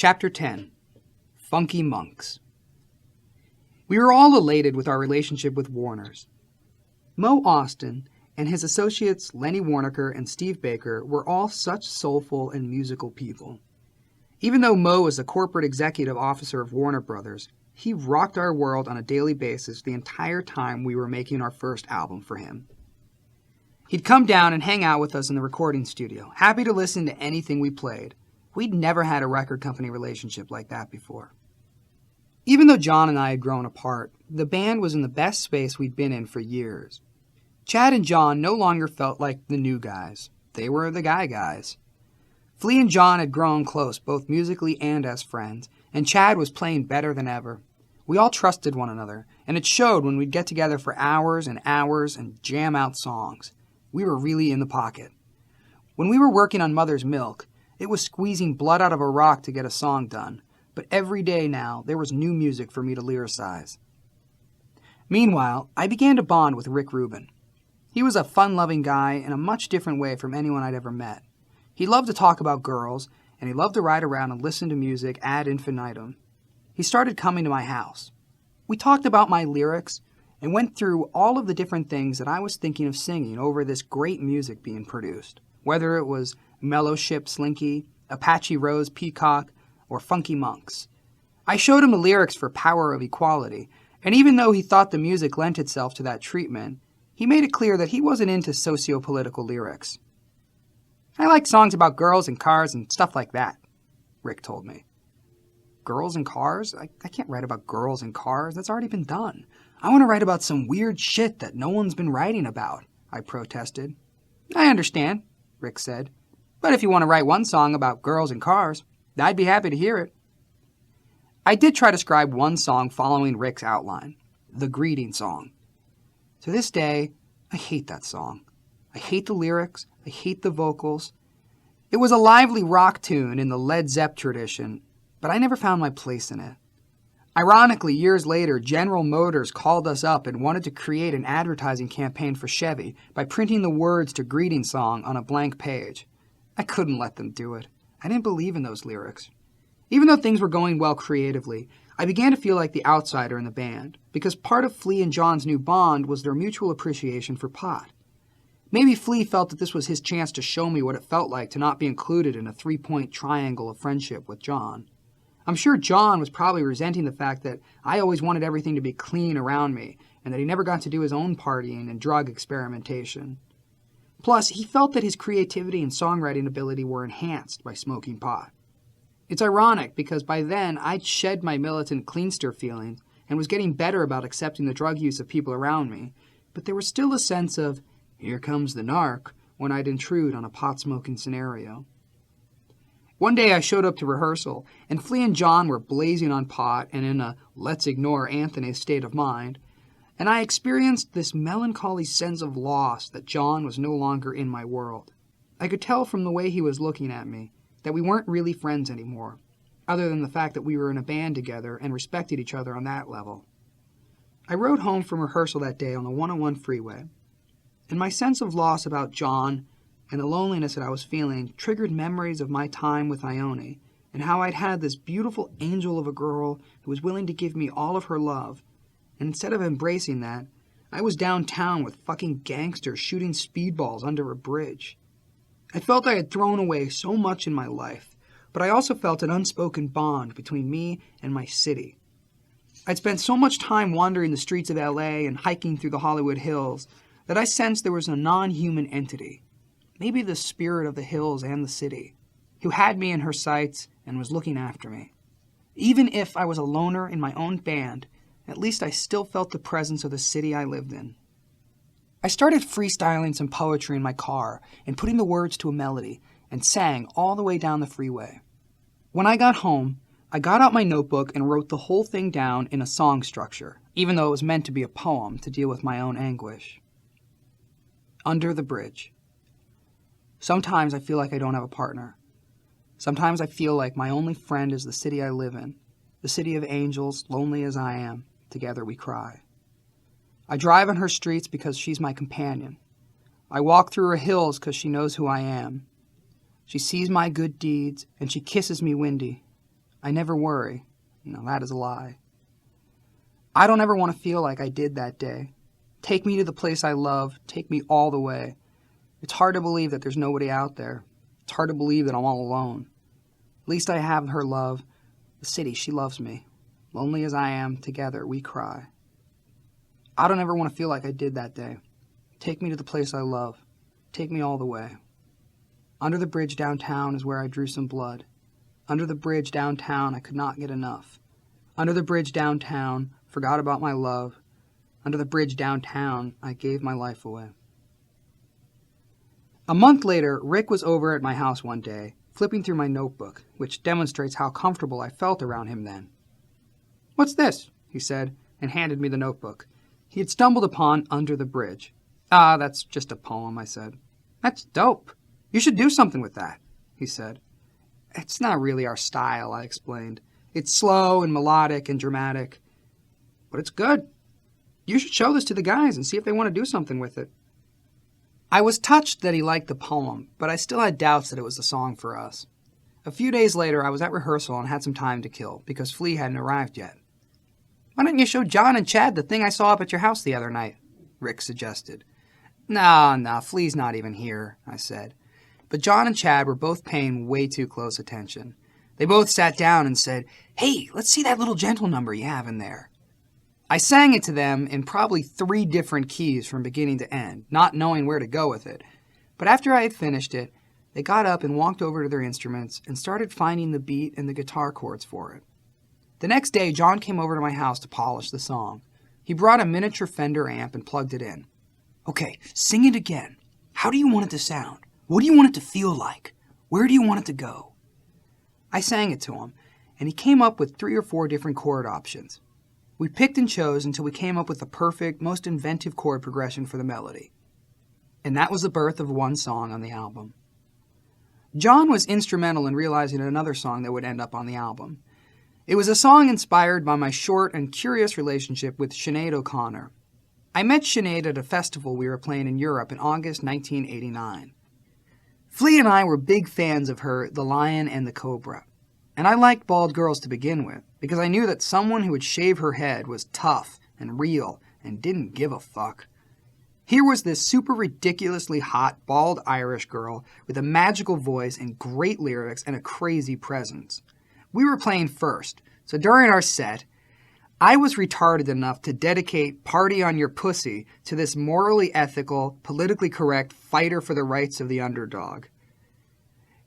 Chapter 10. Funky Monks. We were all elated with our relationship with Warner's. Mo Austin and his associates Lenny Warnaker and Steve Baker were all such soulful and musical people. Even though Mo was the corporate executive officer of Warner Brothers, he rocked our world on a daily basis the entire time we were making our first album for him. He'd come down and hang out with us in the recording studio, happy to listen to anything we played. We'd never had a record company relationship like that before. Even though John and I had grown apart, the band was in the best space we'd been in for years. Chad and John no longer felt like the new guys. They were the guys. Flea and John had grown close, both musically and as friends, and Chad was playing better than ever. We all trusted one another, and it showed when we'd get together for hours and hours and jam out songs. We were really in the pocket. When we were working on Mother's Milk, it was squeezing blood out of a rock to get a song done, but every day now there was new music for me to lyricize. Meanwhile, I began to bond with Rick Rubin. He was a fun-loving guy in a much different way from anyone I'd ever met. He loved to talk about girls, and he loved to ride around and listen to music ad infinitum. He started coming to my house. We talked about my lyrics and went through all of the different things that I was thinking of singing over this great music being produced, whether it was Mellow Ship Slinky, Apache Rose Peacock, or Funky Monks. I showed him the lyrics for Power of Equality, and even though he thought the music lent itself to that treatment, he made it clear that he wasn't into socio-political lyrics. I like songs about girls and cars and stuff like that, Rick told me. Girls and cars? I can't write about girls and cars. That's already been done. I want to write about some weird shit that no one's been writing about, I protested. I understand, Rick said. But if you want to write one song about girls and cars, I'd be happy to hear it. I did try to scribe one song following Rick's outline, the greeting song. To this day, I hate that song. I hate the lyrics. I hate the vocals. It was a lively rock tune in the Led Zepp tradition, but I never found my place in it. Ironically, years later, General Motors called us up and wanted to create an advertising campaign for Chevy by printing the words to Greeting Song on a blank page. I couldn't let them do it. I didn't believe in those lyrics. Even though things were going well creatively, I began to feel like the outsider in the band, because part of Flea and John's new bond was their mutual appreciation for pot. Maybe Flea felt that this was his chance to show me what it felt like to not be included in a three-point triangle of friendship with John. I'm sure John was probably resenting the fact that I always wanted everything to be clean around me, and that he never got to do his own partying and drug experimentation. Plus, he felt that his creativity and songwriting ability were enhanced by smoking pot. It's ironic because by then I'd shed my militant cleanster feelings and was getting better about accepting the drug use of people around me, but there was still a sense of, here comes the narc, when I'd intrude on a pot-smoking scenario. One day I showed up to rehearsal, and Flea and John were blazing on pot and in a let's ignore Anthony state of mind, and I experienced this melancholy sense of loss that John was no longer in my world. I could tell from the way he was looking at me that we weren't really friends anymore, other than the fact that we were in a band together and respected each other on that level. I rode home from rehearsal that day on the 101 freeway, and my sense of loss about John and the loneliness that I was feeling triggered memories of my time with Ione and how I'd had this beautiful angel of a girl who was willing to give me all of her love. And instead of embracing that, I was downtown with fucking gangsters shooting speedballs under a bridge. I felt I had thrown away so much in my life, but I also felt an unspoken bond between me and my city. I'd spent so much time wandering the streets of LA and hiking through the Hollywood Hills that I sensed there was a non-human entity, maybe the spirit of the hills and the city, who had me in her sights and was looking after me. Even if I was a loner in my own band, at least I still felt the presence of the city I lived in. I started freestyling some poetry in my car and putting the words to a melody and sang all the way down the freeway. When I got home, I got out my notebook and wrote the whole thing down in a song structure, even though it was meant to be a poem to deal with my own anguish. Under the bridge. Sometimes I feel like I don't have a partner. Sometimes I feel like my only friend is the city I live in, the city of angels, lonely as I am. Together we cry. I drive on her streets because she's my companion. I walk through her hills because she knows who I am. She sees my good deeds, and she kisses me windy. I never worry. No, that is a lie. I don't ever want to feel like I did that day. Take me to the place I love. Take me all the way. It's hard to believe that there's nobody out there. It's hard to believe that I'm all alone. At least I have her love. The city, she loves me. Lonely as I am, together we cry. I don't ever want to feel like I did that day. Take me to the place I love. Take me all the way. Under the bridge downtown is where I drew some blood. Under the bridge downtown I could not get enough. Under the bridge downtown, forgot about my love. Under the bridge downtown, I gave my life away. A month later, Rick was over at my house one day, flipping through my notebook, which demonstrates how comfortable I felt around him then. "What's this?" he said, and handed me the notebook. He had stumbled upon Under the Bridge. "Ah, that's just a poem," I said. "That's dope. You should do something with that," he said. "It's not really our style," I explained. "It's slow and melodic and dramatic. But it's good. You should show this to the guys and see if they want to do something with it." I was touched that he liked the poem, but I still had doubts that it was the song for us. A few days later, I was at rehearsal and had some time to kill, because Flea hadn't arrived yet. "Why don't you show John and Chad the thing I saw up at your house the other night?" Rick suggested. No, Flea's not even here," I said. But John and Chad were both paying way too close attention. They both sat down and said, "Hey, let's see that little gentle number you have in there." I sang it to them in probably 3 different keys from beginning to end, not knowing where to go with it. But after I had finished it, they got up and walked over to their instruments and started finding the beat and the guitar chords for it. The next day, John came over to my house to polish the song. He brought a miniature Fender amp and plugged it in. "Okay, sing it again. How do you want it to sound? What do you want it to feel like? Where do you want it to go?" I sang it to him, and he came up with 3 or 4 different chord options. We picked and chose until we came up with the perfect, most inventive chord progression for the melody. And that was the birth of one song on the album. John was instrumental in realizing another song that would end up on the album. It was a song inspired by my short and curious relationship with Sinead O'Connor. I met Sinead at a festival we were playing in Europe in August 1989. Flea and I were big fans of her The Lion and the Cobra. And I liked bald girls to begin with, because I knew that someone who would shave her head was tough and real and didn't give a fuck. Here was this super ridiculously hot, bald Irish girl with a magical voice and great lyrics and a crazy presence. We were playing first, so during our set, I was retarded enough to dedicate Party on Your Pussy to this morally ethical, politically correct fighter for the rights of the underdog.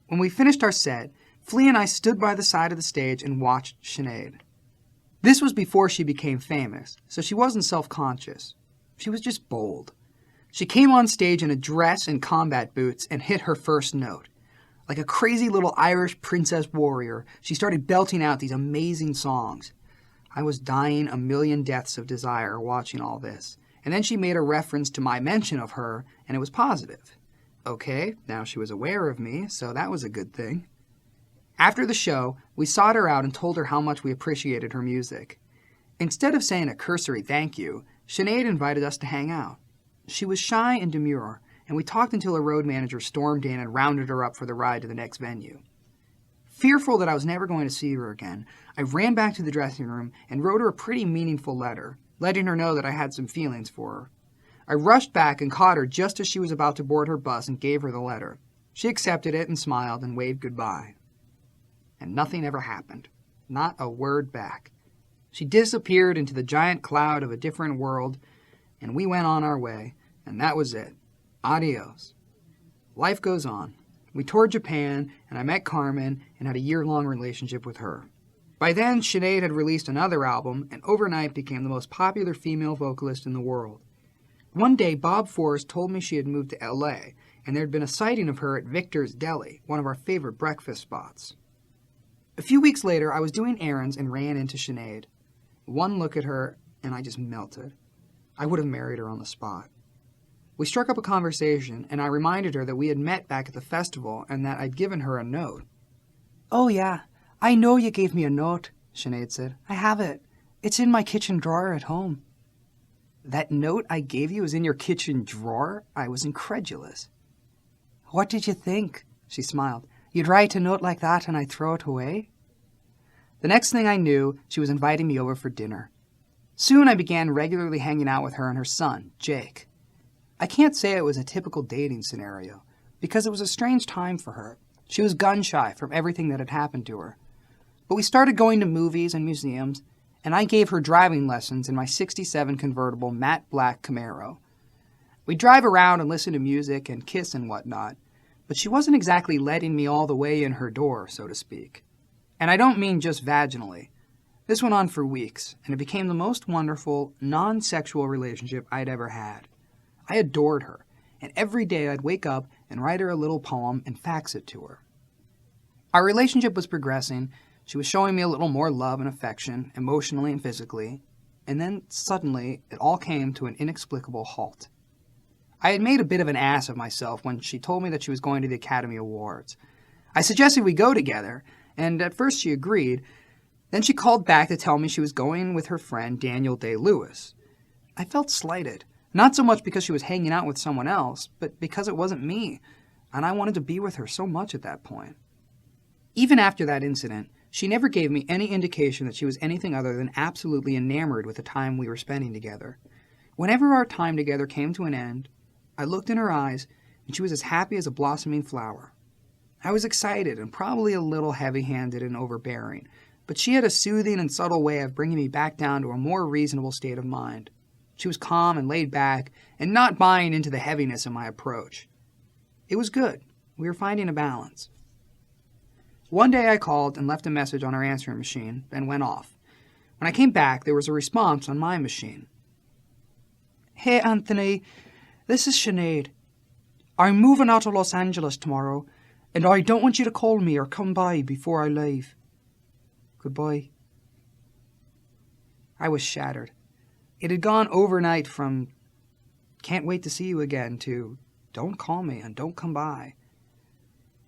When we finished our set, Flea and I stood by the side of the stage and watched Sinead. This was before she became famous, so she wasn't self-conscious. She was just bold. She came on stage in a dress and combat boots and hit her first note. Like a crazy little Irish princess warrior, she started belting out these amazing songs. I was dying a million deaths of desire watching all this. And then she made a reference to my mention of her, and it was positive. Okay, now she was aware of me, so that was a good thing. After the show, we sought her out and told her how much we appreciated her music. Instead of saying a cursory thank you, Sinead invited us to hang out. She was shy and demure, and we talked until a road manager stormed in and rounded her up for the ride to the next venue. Fearful that I was never going to see her again, I ran back to the dressing room and wrote her a pretty meaningful letter, letting her know that I had some feelings for her. I rushed back and caught her just as she was about to board her bus and gave her the letter. She accepted it and smiled and waved goodbye. And nothing ever happened. Not a word back. She disappeared into the giant cloud of a different world, and we went on our way, and that was it. Adios. Life goes on. We toured Japan, and I met Carmen and had a year-long relationship with her. By then, Sinead had released another album and overnight became the most popular female vocalist in the world. One day, Bob Forrest told me she had moved to L.A., and there had been a sighting of her at Victor's Deli, one of our favorite breakfast spots. A few weeks later, I was doing errands and ran into Sinead. One look at her, and I just melted. I would have married her on the spot. We struck up a conversation, and I reminded her that we had met back at the festival and that I'd given her a note. "Oh, yeah, I know you gave me a note," Sinead said. "I have it. It's in my kitchen drawer at home." "That note I gave you is in your kitchen drawer?" I was incredulous. "What did you think?" She smiled. "You'd write a note like that and I'd throw it away?" The next thing I knew, she was inviting me over for dinner. Soon I began regularly hanging out with her and her son, Jake. I can't say it was a typical dating scenario, because it was a strange time for her. She was gun-shy from everything that had happened to her. But we started going to movies and museums, and I gave her driving lessons in my '67 convertible matte black Camaro. We'd drive around and listen to music and kiss and whatnot, but she wasn't exactly letting me all the way in her door, so to speak. And I don't mean just vaginally. This went on for weeks, and it became the most wonderful, non-sexual relationship I'd ever had. I adored her, and every day I'd wake up and write her a little poem and fax it to her. Our relationship was progressing. She was showing me a little more love and affection, emotionally and physically, and then suddenly it all came to an inexplicable halt. I had made a bit of an ass of myself when she told me that she was going to the Academy Awards. I suggested we go together, and at first she agreed. Then she called back to tell me she was going with her friend Daniel Day-Lewis. I felt slighted, not so much because she was hanging out with someone else, but because it wasn't me, and I wanted to be with her so much at that point. Even after that incident, she never gave me any indication that she was anything other than absolutely enamored with the time we were spending together. Whenever our time together came to an end, I looked in her eyes, and she was as happy as a blossoming flower. I was excited and probably a little heavy-handed and overbearing, but she had a soothing and subtle way of bringing me back down to a more reasonable state of mind. She was calm and laid back and not buying into the heaviness of my approach. It was good. We were finding a balance. One day I called and left a message on her answering machine, then went off. When I came back, there was a response on my machine. "Hey, Anthony. This is Sinead. I'm moving out of Los Angeles tomorrow, and I don't want you to call me or come by before I leave. Goodbye." I was shattered. It had gone overnight from "can't wait to see you again" to "don't call me and don't come by."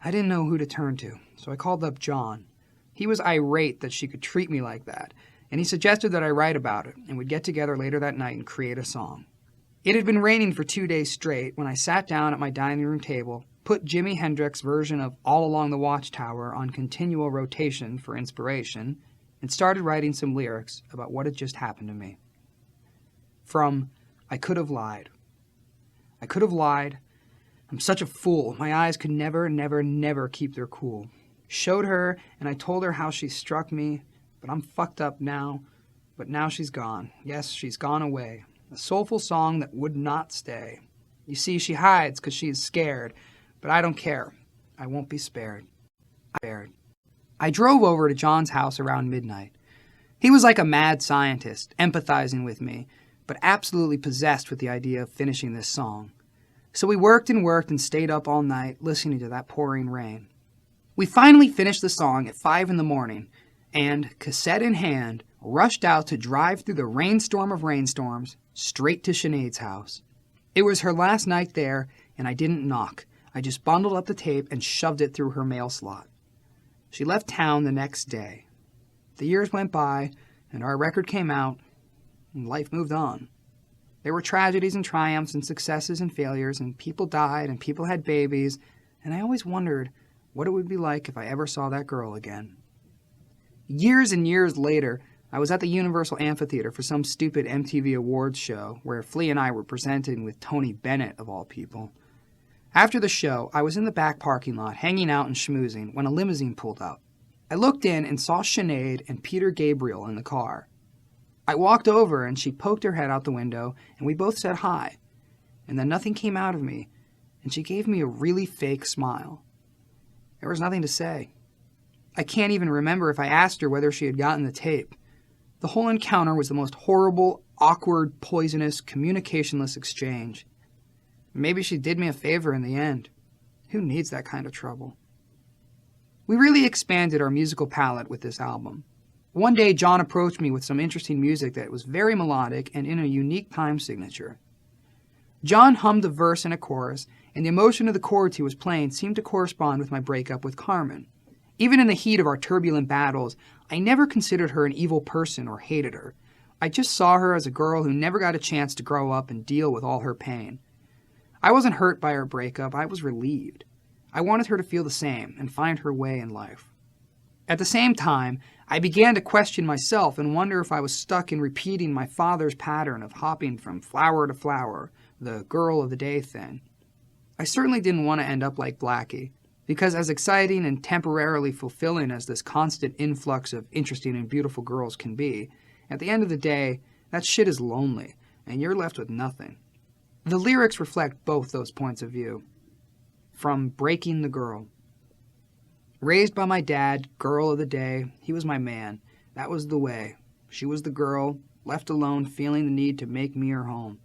I didn't know who to turn to, so I called up John. He was irate that she could treat me like that, and he suggested that I write about it, and we'd get together later that night and create a song. It had been raining for 2 days straight when I sat down at my dining room table, put Jimi Hendrix's version of All Along the Watchtower on continual rotation for inspiration, and started writing some lyrics about what had just happened to me. From I Could Have Lied. I could have lied. I'm such a fool. My eyes could never, never, never keep their cool. Showed her, and I told her how she struck me, but I'm fucked up now. But now she's gone. Yes, she's gone away. A soulful song that would not stay. You see, she hides because she is scared, but I don't care. I won't be spared. I drove over to John's house around midnight. He was like a mad scientist, empathizing with me, but absolutely possessed with the idea of finishing this song. So we worked and stayed up all night, listening to that pouring rain. We finally finished the song at 5 a.m, and, cassette in hand, rushed out to drive through the rainstorm of rainstorms, straight to Sinead's house. It was her last night there, and I didn't knock. I just bundled up the tape and shoved it through her mail slot. She left town the next day. The years went by, and our record came out, and life moved on. There were tragedies and triumphs and successes and failures, and people died and people had babies, and I always wondered what it would be like if I ever saw that girl again. Years and years later, I was at the Universal Amphitheater for some stupid MTV Awards show where Flea and I were presenting with Tony Bennett, of all people. After the show, I was in the back parking lot, hanging out and schmoozing, when a limousine pulled up. I looked in and saw Sinead and Peter Gabriel in the car. I walked over and she poked her head out the window, and we both said hi. And then nothing came out of me, and she gave me a really fake smile. There was nothing to say. I can't even remember if I asked her whether she had gotten the tape. The whole encounter was the most horrible, awkward, poisonous, communicationless exchange. Maybe she did me a favor in the end. Who needs that kind of trouble? We really expanded our musical palette with this album. One day, John approached me with some interesting music that was very melodic and in a unique time signature. John hummed a verse and a chorus, and the emotion of the chords he was playing seemed to correspond with my breakup with Carmen. Even in the heat of our turbulent battles, I never considered her an evil person or hated her. I just saw her as a girl who never got a chance to grow up and deal with all her pain. I wasn't hurt by her breakup, I was relieved. I wanted her to feel the same and find her way in life. At the same time, I began to question myself and wonder if I was stuck in repeating my father's pattern of hopping from flower to flower, the girl of the day thing. I certainly didn't want to end up like Blackie, because as exciting and temporarily fulfilling as this constant influx of interesting and beautiful girls can be, at the end of the day, that shit is lonely, and you're left with nothing. The lyrics reflect both those points of view. From Breaking the Girl. Raised by my dad, girl of the day, he was my man. That was the way. She was the girl, left alone, feeling the need to make me her home.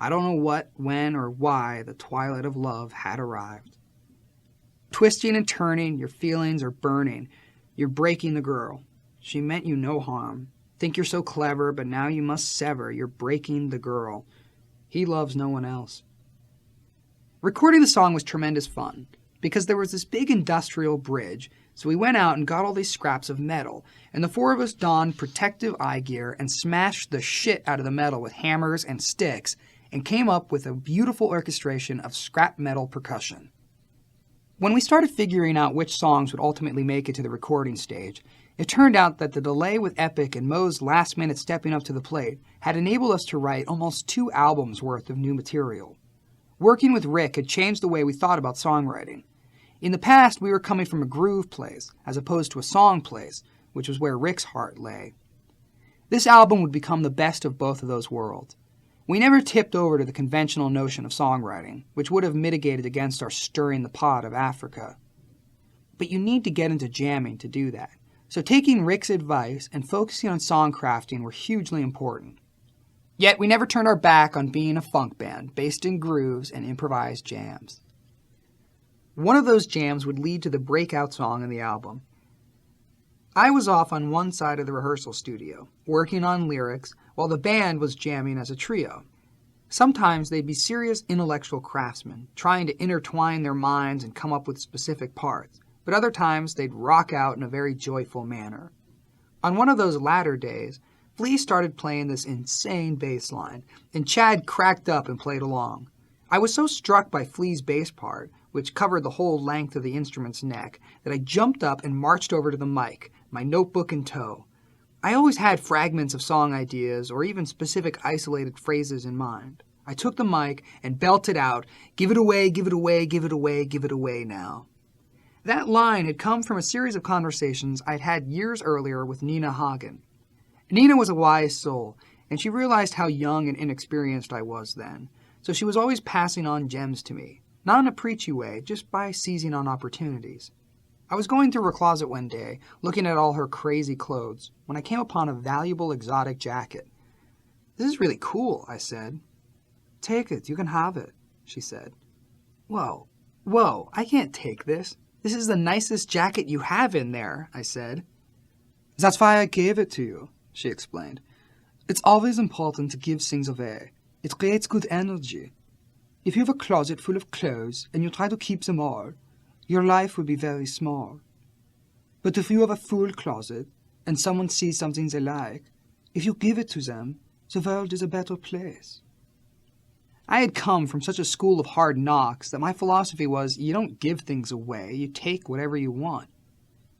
I don't know what, when, or why the twilight of love had arrived. Twisting and turning, your feelings are burning. You're breaking the girl. She meant you no harm. Think you're so clever, but now you must sever. You're breaking the girl. He loves no one else. Recording the song was tremendous fun, because there was this big industrial bridge, so we went out and got all these scraps of metal, and the four of us donned protective eye gear and smashed the shit out of the metal with hammers and sticks, and came up with a beautiful orchestration of scrap metal percussion. When we started figuring out which songs would ultimately make it to the recording stage, it turned out that the delay with Epic and Mo's last-minute stepping up to the plate had enabled us to write almost 2 albums worth of new material. Working with Rick had changed the way we thought about songwriting. In the past, we were coming from a groove place, as opposed to a song place, which was where Rick's heart lay. This album would become the best of both of those worlds. We never tipped over to the conventional notion of songwriting, which would have mitigated against our stirring the pot of Africa. But you need to get into jamming to do that, so taking Rick's advice and focusing on songcrafting were hugely important. Yet we never turned our back on being a funk band, based in grooves and improvised jams. One of those jams would lead to the breakout song in the album. I was off on one side of the rehearsal studio, working on lyrics, while the band was jamming as a trio. Sometimes they'd be serious intellectual craftsmen, trying to intertwine their minds and come up with specific parts, but other times they'd rock out in a very joyful manner. On one of those latter days, Flea started playing this insane bass line, and Chad cracked up and played along. I was so struck by Flea's bass part, which covered the whole length of the instrument's neck, that I jumped up and marched over to the mic, my notebook in tow. I always had fragments of song ideas or even specific isolated phrases in mind. I took the mic and belted out, "Give it away, give it away, give it away, give it away now." That line had come from a series of conversations I'd had years earlier with Nina Hagen. Nina was a wise soul, and she realized how young and inexperienced I was then, so she was always passing on gems to me, not in a preachy way, just by seizing on opportunities. I was going through her closet one day, looking at all her crazy clothes, when I came upon a valuable exotic jacket. "This is really cool," I said. "Take it, you can have it," she said. Whoa, I can't take this. This is the nicest jacket you have in there," I said. "That's why I gave it to you," she explained. "It's always important to give things away. It creates good energy. If you have a closet full of clothes and you try to keep them all, your life will be very small. But if you have a full closet and someone sees something they like, if you give it to them, the world is a better place." I had come from such a school of hard knocks that my philosophy was, you don't give things away, you take whatever you want.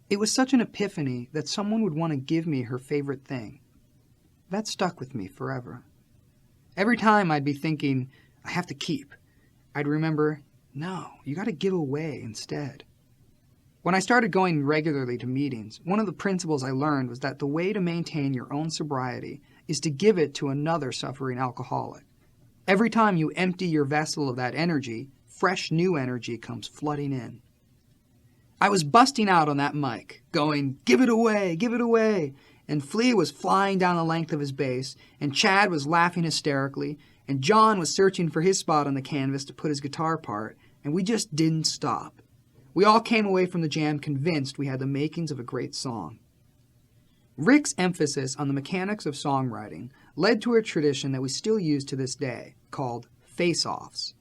It was such an epiphany that someone would want to give me her favorite thing. That stuck with me forever. Every time I'd be thinking, I have to keep, I'd remember, no, you got to give away instead. When I started going regularly to meetings, one of the principles I learned was that the way to maintain your own sobriety is to give it to another suffering alcoholic. Every time you empty your vessel of that energy, fresh new energy comes flooding in. I was busting out on that mic, going, "Give it away," and Flea was flying down the length of his bass, and Chad was laughing hysterically, and John was searching for his spot on the canvas to put his guitar part, and we just didn't stop. We all came away from the jam convinced we had the makings of a great song. Rick's emphasis on the mechanics of songwriting led to a tradition that we still use to this day, called face-offs.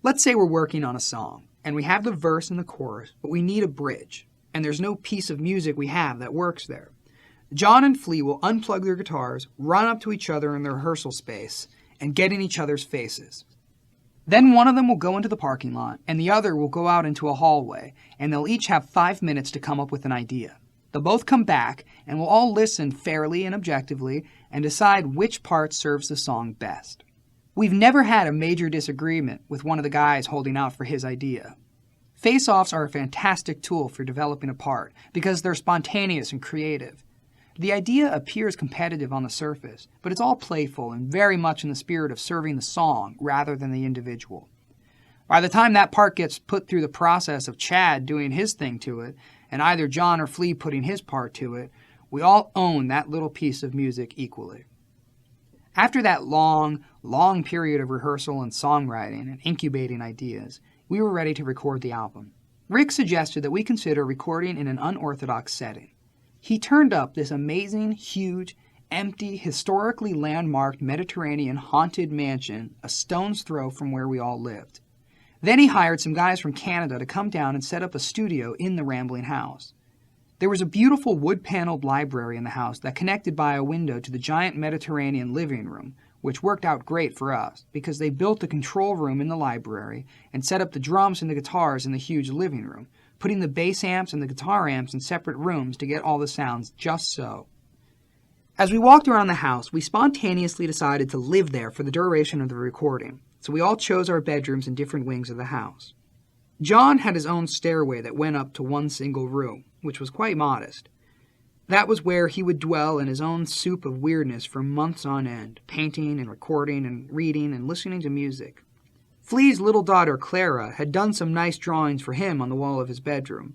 Let's say we're working on a song, and we have the verse and the chorus, but we need a bridge, and there's no piece of music we have that works there. John and Flea will unplug their guitars, run up to each other in the rehearsal space, and get in each other's faces. Then one of them will go into the parking lot, and the other will go out into a hallway, and they'll each have 5 minutes to come up with an idea. They'll both come back, and we'll all listen fairly and objectively and decide which part serves the song best. We've never had a major disagreement with one of the guys holding out for his idea. Face-offs are a fantastic tool for developing a part because they're spontaneous and creative. The idea appears competitive on the surface, but it's all playful and very much in the spirit of serving the song rather than the individual. By the time that part gets put through the process of Chad doing his thing to it, and either John or Flea putting his part to it, we all own that little piece of music equally. After that long period of rehearsal and songwriting and incubating ideas, we were ready to record the album. Rick suggested that we consider recording in an unorthodox setting. He turned up this amazing, huge, empty, historically landmarked Mediterranean haunted mansion a stone's throw from where we all lived. Then he hired some guys from Canada to come down and set up a studio in the rambling house. There was a beautiful wood-paneled library in the house that connected by a window to the giant Mediterranean living room, which worked out great for us because they built the control room in the library and set up the drums and the guitars in the huge living room, putting the bass amps and the guitar amps in separate rooms to get all the sounds just so. As we walked around the house, we spontaneously decided to live there for the duration of the recording, so we all chose our bedrooms in different wings of the house. John had his own stairway that went up to one single room, which was quite modest. That was where he would dwell in his own soup of weirdness for months on end, painting and recording and reading and listening to music. Flea's little daughter, Clara, had done some nice drawings for him on the wall of his bedroom.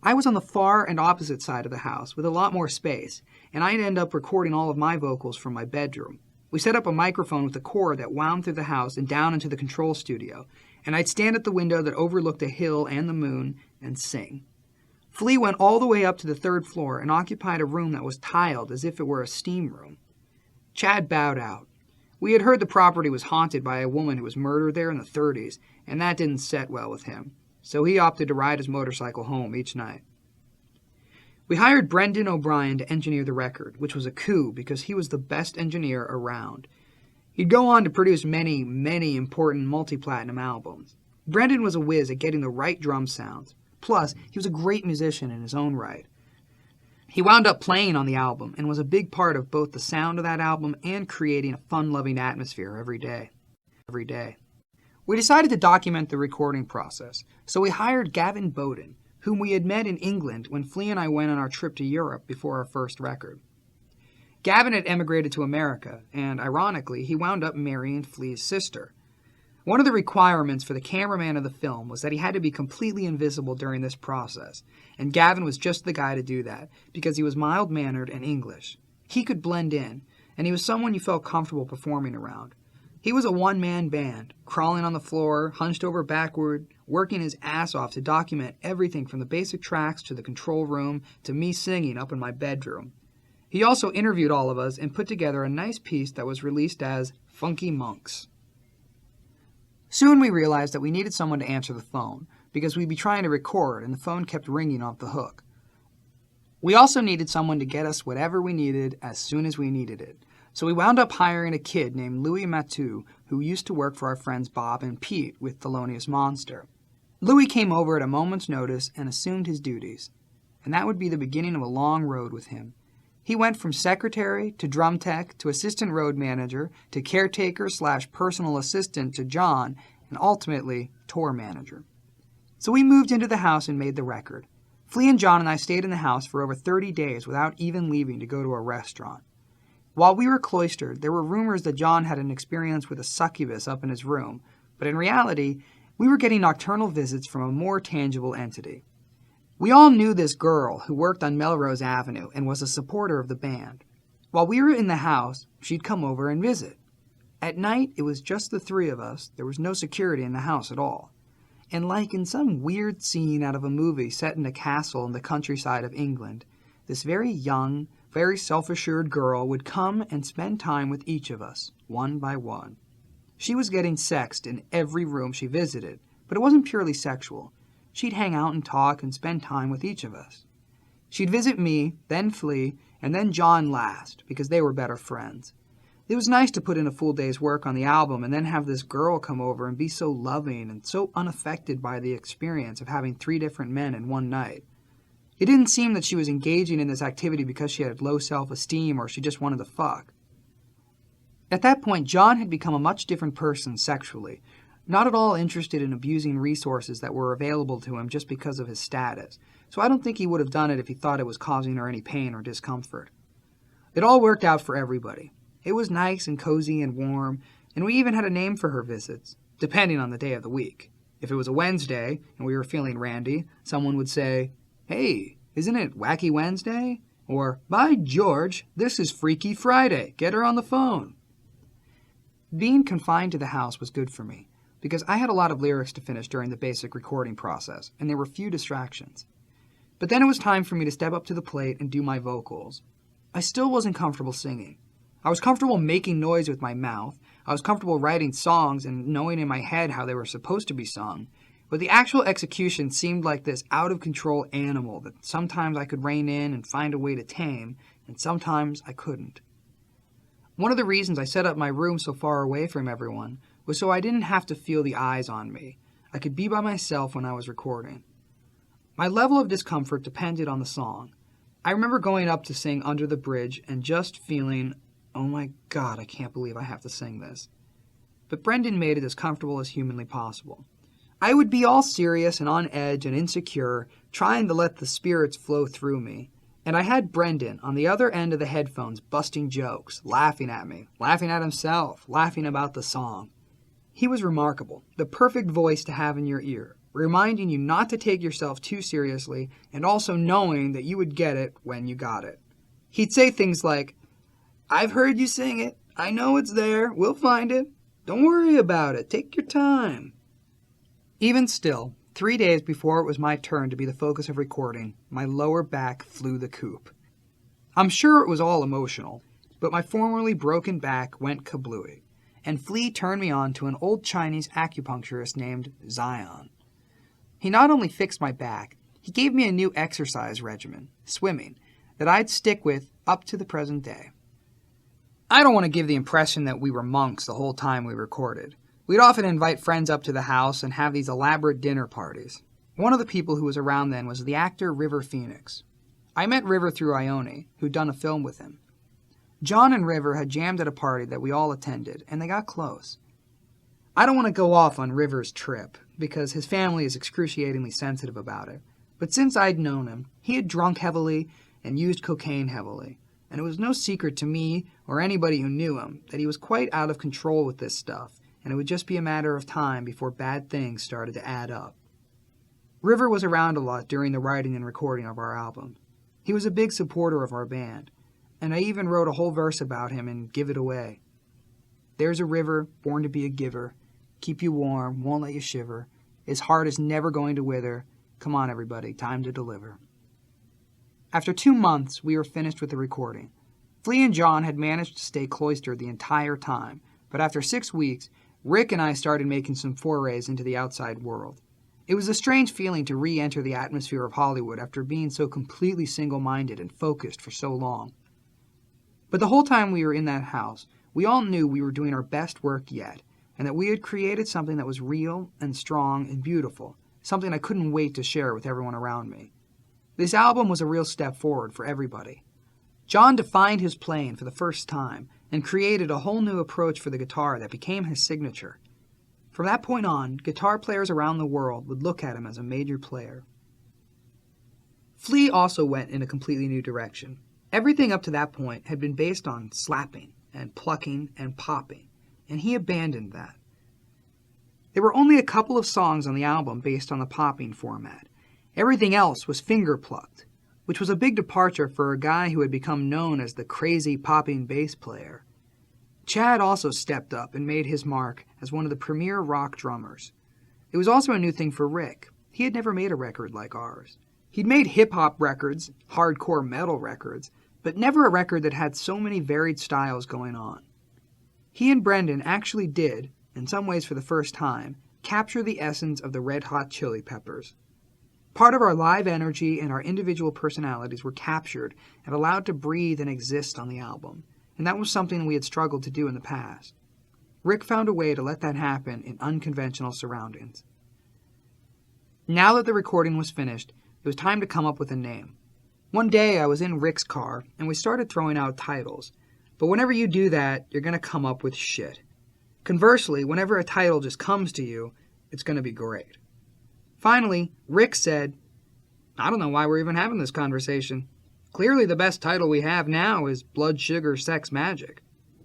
I was on the far and opposite side of the house with a lot more space, and I'd end up recording all of my vocals from my bedroom. We set up a microphone with a cord that wound through the house and down into the control studio, and I'd stand at the window that overlooked a hill and the moon and sing. Flea went all the way up to the third floor and occupied a room that was tiled as if it were a steam room. Chad bowed out. We had heard the property was haunted by a woman who was murdered there in the 30s, and that didn't set well with him, so he opted to ride his motorcycle home each night. We hired Brendan O'Brien to engineer the record, which was a coup because he was the best engineer around. He'd go on to produce many, many important multi-platinum albums. Brendan was a whiz at getting the right drum sounds. Plus, he was a great musician in his own right. He wound up playing on the album and was a big part of both the sound of that album and creating a fun-loving atmosphere every day. We decided to document the recording process, so we hired Gavin Bowden, whom we had met in England when Flea and I went on our trip to Europe before our first record. Gavin had emigrated to America, and ironically, he wound up marrying Flea's sister. One of the requirements for the cameraman of the film was that he had to be completely invisible during this process, and Gavin was just the guy to do that, because he was mild-mannered and English. He could blend in, and he was someone you felt comfortable performing around. He was a one-man band, crawling on the floor, hunched over backward, working his ass off to document everything from the basic tracks to the control room to me singing up in my bedroom. He also interviewed all of us and put together a nice piece that was released as Funky Monks. Soon we realized that we needed someone to answer the phone, because we'd be trying to record and the phone kept ringing off the hook. We also needed someone to get us whatever we needed as soon as we needed it, so we wound up hiring a kid named Louis Matou, who used to work for our friends Bob and Pete with Thelonious Monster. Louis came over at a moment's notice and assumed his duties, and that would be the beginning of a long road with him. He went from secretary to drum tech to assistant road manager to caretaker/personal assistant to John and ultimately tour manager. So we moved into the house and made the record. Flea and John and I stayed in the house for over 30 days without even leaving to go to a restaurant. While we were cloistered, there were rumors that John had an experience with a succubus up in his room, but in reality, we were getting nocturnal visits from a more tangible entity. We all knew this girl who worked on Melrose Avenue and was a supporter of the band. While we were in the house, she'd come over and visit. At night, it was just the three of us. There was no security in the house at all. And like in some weird scene out of a movie set in a castle in the countryside of England, this very young, very self-assured girl would come and spend time with each of us, one by one. She was getting sexed in every room she visited, but it wasn't purely sexual. She'd hang out and talk and spend time with each of us. She'd visit me, then Flea, and then John last, because they were better friends. It was nice to put in a full day's work on the album and then have this girl come over and be so loving and so unaffected by the experience of having 3 different men in one night. It didn't seem that she was engaging in this activity because she had low self-esteem or she just wanted to fuck. At that point, John had become a much different person sexually, not at all interested in abusing resources that were available to him just because of his status, so I don't think he would have done it if he thought it was causing her any pain or discomfort. It all worked out for everybody. It was nice and cozy and warm, and we even had a name for her visits, depending on the day of the week. If it was a Wednesday and we were feeling randy, someone would say, "Hey, isn't it Wacky Wednesday?" Or, "By George, this is Freaky Friday. Get her on the phone." Being confined to the house was good for me, because I had a lot of lyrics to finish during the basic recording process, and there were few distractions. But then it was time for me to step up to the plate and do my vocals. I still wasn't comfortable singing. I was comfortable making noise with my mouth, I was comfortable writing songs and knowing in my head how they were supposed to be sung, but the actual execution seemed like this out-of-control animal that sometimes I could rein in and find a way to tame, and sometimes I couldn't. One of the reasons I set up my room so far away from everyone was so I didn't have to feel the eyes on me. I could be by myself when I was recording. My level of discomfort depended on the song. I remember going up to sing Under the Bridge and just feeling, oh my God, I can't believe I have to sing this. But Brendan made it as comfortable as humanly possible. I would be all serious and on edge and insecure, trying to let the spirits flow through me. And I had Brendan on the other end of the headphones busting jokes, laughing at me, laughing at himself, laughing about the song. He was remarkable, the perfect voice to have in your ear, reminding you not to take yourself too seriously and also knowing that you would get it when you got it. He'd say things like, "I've heard you sing it. I know it's there. We'll find it. Don't worry about it. Take your time." Even still, 3 days before it was my turn to be the focus of recording, my lower back flew the coop. I'm sure it was all emotional, but my formerly broken back went kablooey, and Flea turned me on to an old Chinese acupuncturist named Zion. He not only fixed my back, he gave me a new exercise regimen, swimming, that I'd stick with up to the present day. I don't want to give the impression that we were monks the whole time we recorded. We'd often invite friends up to the house and have these elaborate dinner parties. One of the people who was around then was the actor River Phoenix. I met River through Ione, who'd done a film with him. John and River had jammed at a party that we all attended, and they got close. I don't want to go off on River's trip, because his family is excruciatingly sensitive about it, but since I'd known him, he had drunk heavily and used cocaine heavily, and it was no secret to me or anybody who knew him that he was quite out of control with this stuff, and it would just be a matter of time before bad things started to add up. River was around a lot during the writing and recording of our album. He was a big supporter of our band, and I even wrote a whole verse about him in Give It Away. "There's a river, born to be a giver, keep you warm, won't let you shiver, his heart is never going to wither, come on everybody, time to deliver." After 2 months, we were finished with the recording. Flea and John had managed to stay cloistered the entire time, but after 6 weeks, Rick and I started making some forays into the outside world. It was a strange feeling to re-enter the atmosphere of Hollywood after being so completely single-minded and focused for so long. But the whole time we were in that house, we all knew we were doing our best work yet, and that we had created something that was real and strong and beautiful, something I couldn't wait to share with everyone around me. This album was a real step forward for everybody. John defined his playing for the first time and created a whole new approach for the guitar that became his signature. From that point on, guitar players around the world would look at him as a major player. Flea also went in a completely new direction. Everything up to that point had been based on slapping and plucking and popping, and he abandoned that. There were only a couple of songs on the album based on the popping format. Everything else was finger-plucked, which was a big departure for a guy who had become known as the crazy popping bass player. Chad also stepped up and made his mark as one of the premier rock drummers. It was also a new thing for Rick. He had never made a record like ours. He'd made hip-hop records, hardcore metal records, but never a record that had so many varied styles going on. He and Brendan actually did, in some ways for the first time, capture the essence of the Red Hot Chili Peppers. Part of our live energy and our individual personalities were captured and allowed to breathe and exist on the album, and that was something we had struggled to do in the past. Rick found a way to let that happen in unconventional surroundings. Now that the recording was finished, it was time to come up with a name. One day I was in Rick's car, and we started throwing out titles. But whenever you do that, you're going to come up with shit. Conversely, whenever a title just comes to you, it's going to be great. Finally, Rick said, I don't know why we're even having this conversation. Clearly the best title we have now is Blood Sugar Sex Magic,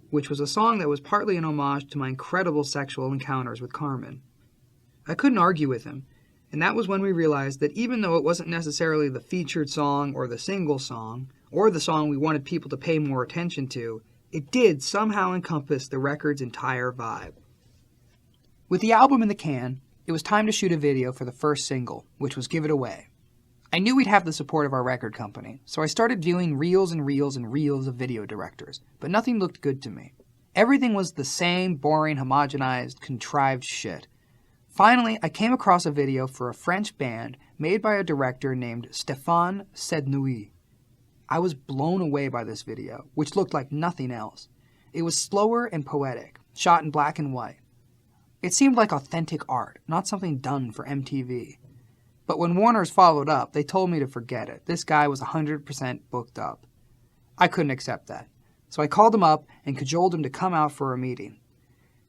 which was a song that was partly an homage to my incredible sexual encounters with Carmen. I couldn't argue with him, and that was when we realized that even though it wasn't necessarily the featured song or the single song, or the song we wanted people to pay more attention to, it did somehow encompass the record's entire vibe. With the album in the can, it was time to shoot a video for the first single, which was Give It Away. I knew we'd have the support of our record company, so I started viewing reels and reels and reels of video directors, but nothing looked good to me. Everything was the same boring, homogenized, contrived shit. Finally, I came across a video for a French band made by a director named Stéphane Sednouille. I was blown away by this video, which looked like nothing else. It was slower and poetic, shot in black and white. It seemed like authentic art, not something done for MTV. But when Warner's followed up, they told me to forget it. This guy was 100% booked up. I couldn't accept that, so I called him up and cajoled him to come out for a meeting.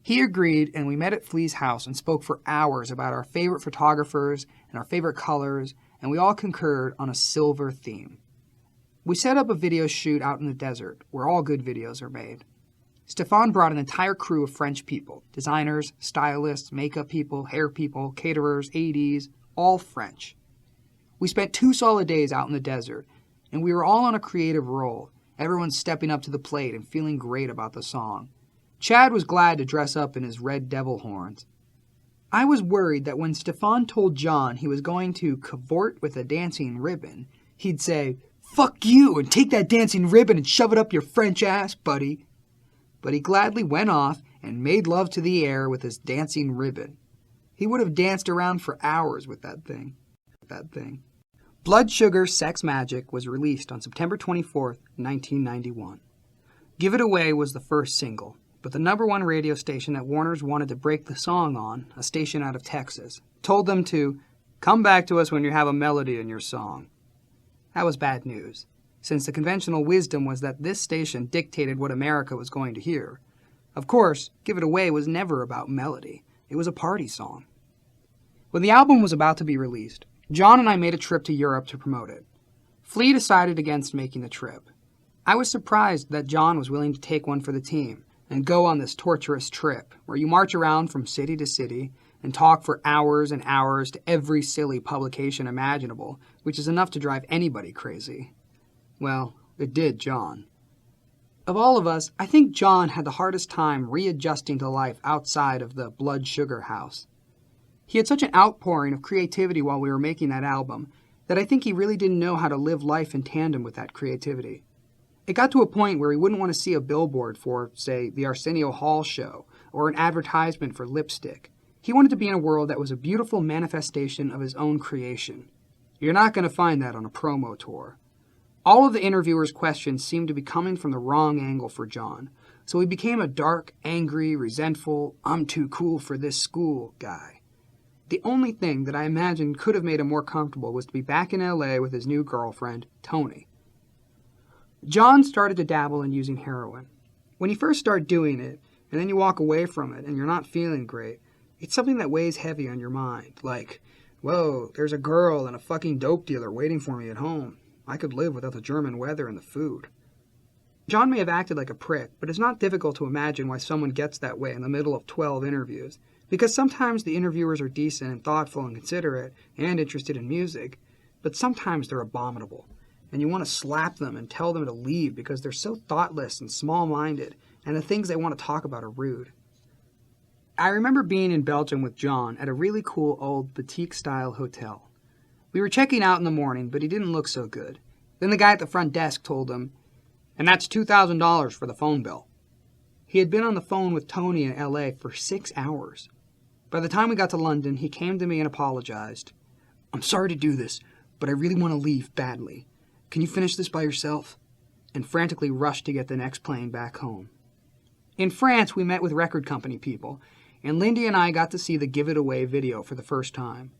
He agreed, and we met at Flea's house and spoke for hours about our favorite photographers and our favorite colors, and we all concurred on a silver theme. We set up a video shoot out in the desert, where all good videos are made. Stéphane brought an entire crew of French people, designers, stylists, makeup people, hair people, caterers, ADs, all French. We spent 2 solid days out in the desert, and we were all on a creative roll, everyone stepping up to the plate and feeling great about the song. Chad was glad to dress up in his red devil horns. I was worried that when Stéphane told John he was going to cavort with a dancing ribbon, he'd say, "Fuck you, and take that dancing ribbon and shove it up your French ass, buddy." But he gladly went off and made love to the air with his dancing ribbon. He would have danced around for hours with that thing. Blood Sugar Sex Magic was released on September 24th, 1991. Give It Away was the first single, but the #1 radio station that Warner's wanted to break the song on, a station out of Texas, told them to come back to us when you have a melody in your song. That was bad news, since the conventional wisdom was that this station dictated what America was going to hear. Of course, Give It Away was never about melody. It was a party song. When the album was about to be released, John and I made a trip to Europe to promote it. Flea decided against making the trip. I was surprised that John was willing to take one for the team and go on this torturous trip where you march around from city to city and talk for hours and hours to every silly publication imaginable, which is enough to drive anybody crazy. Well, it did John. Of all of us, I think John had the hardest time readjusting to life outside of the Blood Sugar house. He had such an outpouring of creativity while we were making that album that I think he really didn't know how to live life in tandem with that creativity. It got to a point where he wouldn't want to see a billboard for, say, the Arsenio Hall show or an advertisement for lipstick. He wanted to be in a world that was a beautiful manifestation of his own creation. You're not going to find that on a promo tour. All of the interviewers' questions seemed to be coming from the wrong angle for John, so he became a dark, angry, resentful, I'm too cool for this school guy. The only thing that I imagined could have made him more comfortable was to be back in LA with his new girlfriend, Tony. John started to dabble in using heroin. When you first start doing it, and then you walk away from it and you're not feeling great, it's something that weighs heavy on your mind, like, whoa, there's a girl and a fucking dope dealer waiting for me at home. I could live without the German weather and the food. John may have acted like a prick, but it's not difficult to imagine why someone gets that way in the middle of 12 interviews, because sometimes the interviewers are decent and thoughtful and considerate and interested in music, but sometimes they're abominable, and you want to slap them and tell them to leave because they're so thoughtless and small-minded, and the things they want to talk about are rude. I remember being in Belgium with John at a really cool old boutique-style hotel. We were checking out in the morning, but he didn't look so good. Then the guy at the front desk told him, "And that's $2,000 for the phone bill." He had been on the phone with Tony in LA for 6 hours. By the time we got to London, he came to me and apologized. "I'm sorry to do this, but I really want to leave badly. Can you finish this by yourself?" And frantically rushed to get the next plane back home. In France, we met with record company people, and Lindy and I got to see the Give It Away video for the first time.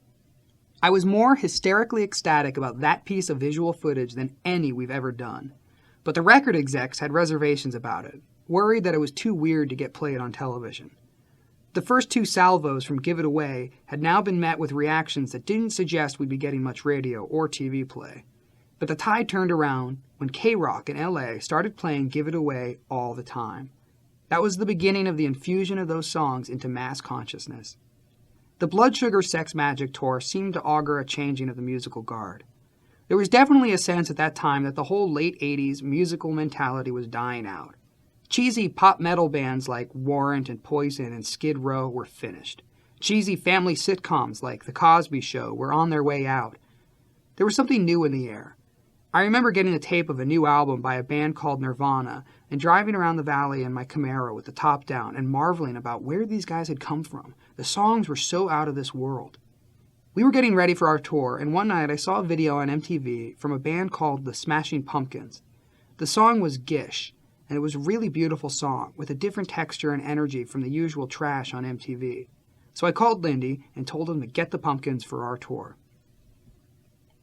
I was more hysterically ecstatic about that piece of visual footage than any we've ever done. But the record execs had reservations about it, worried that it was too weird to get played on television. The first 2 salvos from Give It Away had now been met with reactions that didn't suggest we'd be getting much radio or TV play. But the tide turned around when K-Rock in LA started playing Give It Away all the time. That was the beginning of the infusion of those songs into mass consciousness. The Blood Sugar Sex Magik tour seemed to augur a changing of the musical guard. There was definitely a sense at that time that the whole late 80s musical mentality was dying out. Cheesy pop metal bands like Warrant and Poison and Skid Row were finished. Cheesy family sitcoms like The Cosby Show were on their way out. There was something new in the air. I remember getting a tape of a new album by a band called Nirvana and driving around the valley in my Camaro with the top down and marveling about where these guys had come from. The songs were so out of this world. We were getting ready for our tour, and one night I saw a video on MTV from a band called the Smashing Pumpkins. The song was Gish, and it was a really beautiful song with a different texture and energy from the usual trash on MTV. So I called Lindy and told him to get the Pumpkins for our tour.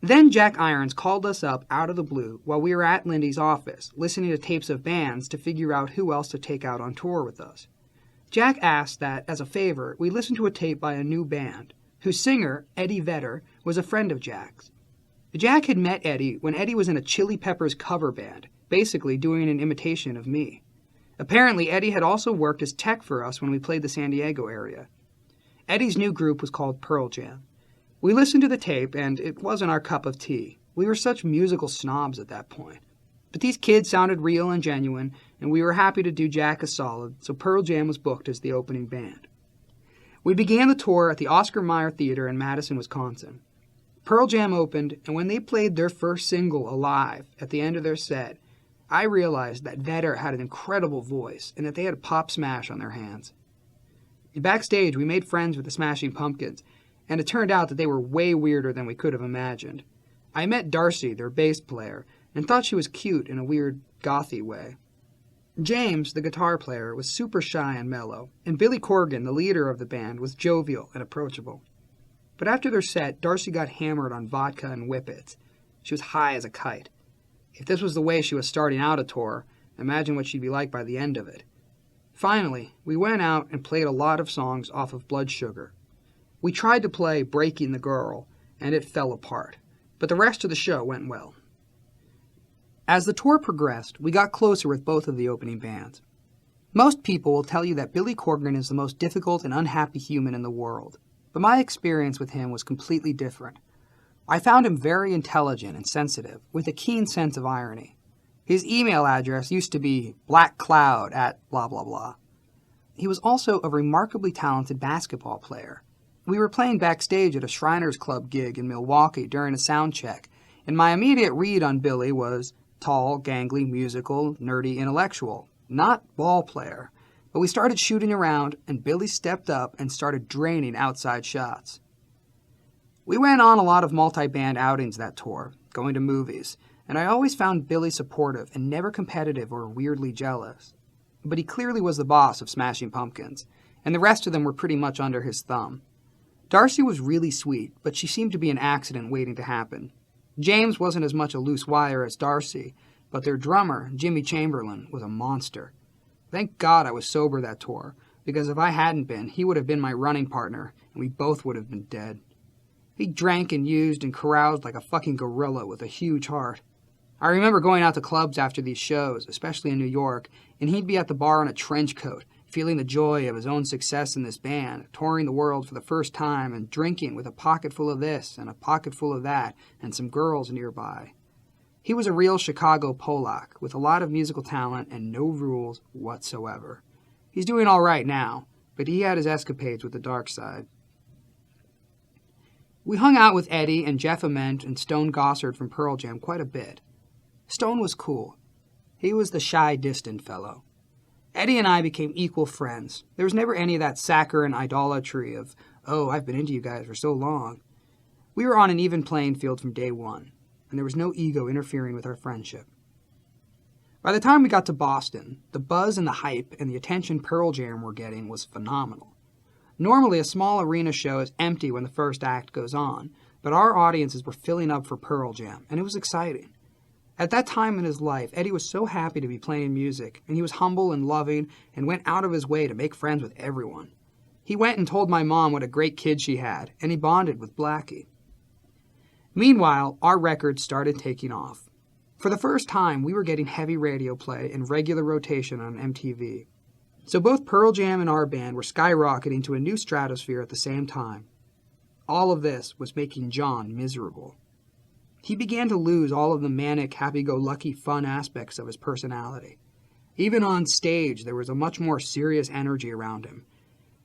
Then Jack Irons called us up out of the blue while we were at Lindy's office, listening to tapes of bands to figure out who else to take out on tour with us. Jack asked that, as a favor, we listen to a tape by a new band, whose singer, Eddie Vedder, was a friend of Jack's. Jack had met Eddie when Eddie was in a Chili Peppers cover band, basically doing an imitation of me. Apparently, Eddie had also worked as tech for us when we played the San Diego area. Eddie's new group was called Pearl Jam. We listened to the tape, and it wasn't our cup of tea. We were such musical snobs at that point. But these kids sounded real and genuine, and we were happy to do Jack a solid, so Pearl Jam was booked as the opening band. We began the tour at the Oscar Mayer Theater in Madison, Wisconsin. Pearl Jam opened, and when they played their first single, Alive, at the end of their set, I realized that Vedder had an incredible voice and that they had a pop smash on their hands. Backstage, we made friends with the Smashing Pumpkins, and it turned out that they were way weirder than we could have imagined. I met Darcy, their bass player, and thought she was cute in a weird, gothy way. James, the guitar player, was super shy and mellow, and Billy Corgan, the leader of the band, was jovial and approachable. But after their set, Darcy got hammered on vodka and whippets. She was high as a kite. If this was the way she was starting out a tour, imagine what she'd be like by the end of it. Finally, we went out and played a lot of songs off of Blood Sugar. We tried to play Breaking the Girl, and it fell apart, but the rest of the show went well. As the tour progressed, we got closer with both of the opening bands. Most people will tell you that Billy Corgan is the most difficult and unhappy human in the world, but my experience with him was completely different. I found him very intelligent and sensitive, with a keen sense of irony. His email address used to be blackcloud@ blah blah blah. He was also a remarkably talented basketball player. We were playing backstage at a Shriners Club gig in Milwaukee during a sound check, and my immediate read on Billy was tall, gangly, musical, nerdy, intellectual, not ball player. But we started shooting around, and Billy stepped up and started draining outside shots. We went on a lot of multi-band outings that tour, going to movies, and I always found Billy supportive and never competitive or weirdly jealous. But he clearly was the boss of Smashing Pumpkins, and the rest of them were pretty much under his thumb. Darcy was really sweet, but she seemed to be an accident waiting to happen. James wasn't as much a loose wire as Darcy, but their drummer, Jimmy Chamberlain, was a monster. Thank God I was sober that tour, because if I hadn't been, he would have been my running partner, and we both would have been dead. He drank and used and caroused like a fucking gorilla with a huge heart. I remember going out to clubs after these shows, especially in New York, and he'd be at the bar in a trench coat, feeling the joy of his own success in this band, touring the world for the first time and drinking with a pocket full of this and a pocket full of that and some girls nearby. He was a real Chicago Polak with a lot of musical talent and no rules whatsoever. He's doing all right now, but he had his escapades with the dark side. We hung out with Eddie and Jeff Ament and Stone Gossard from Pearl Jam quite a bit. Stone was cool. He was the shy, distant fellow. Eddie and I became equal friends. There was never any of that saccharine idolatry of, oh, I've been into you guys for so long. We were on an even playing field from day one, and there was no ego interfering with our friendship. By the time we got to Boston, the buzz and the hype and the attention Pearl Jam were getting was phenomenal. Normally, a small arena show is empty when the first act goes on, but our audiences were filling up for Pearl Jam, and it was exciting. At that time in his life, Eddie was so happy to be playing music, and he was humble and loving and went out of his way to make friends with everyone. He went and told my mom what a great kid she had, and he bonded with Blackie. Meanwhile, our records started taking off. For the first time, we were getting heavy radio play and regular rotation on MTV. So both Pearl Jam and our band were skyrocketing to a new stratosphere at the same time. All of this was making John miserable. He began to lose all of the manic, happy-go-lucky fun aspects of his personality. Even on stage, there was a much more serious energy around him.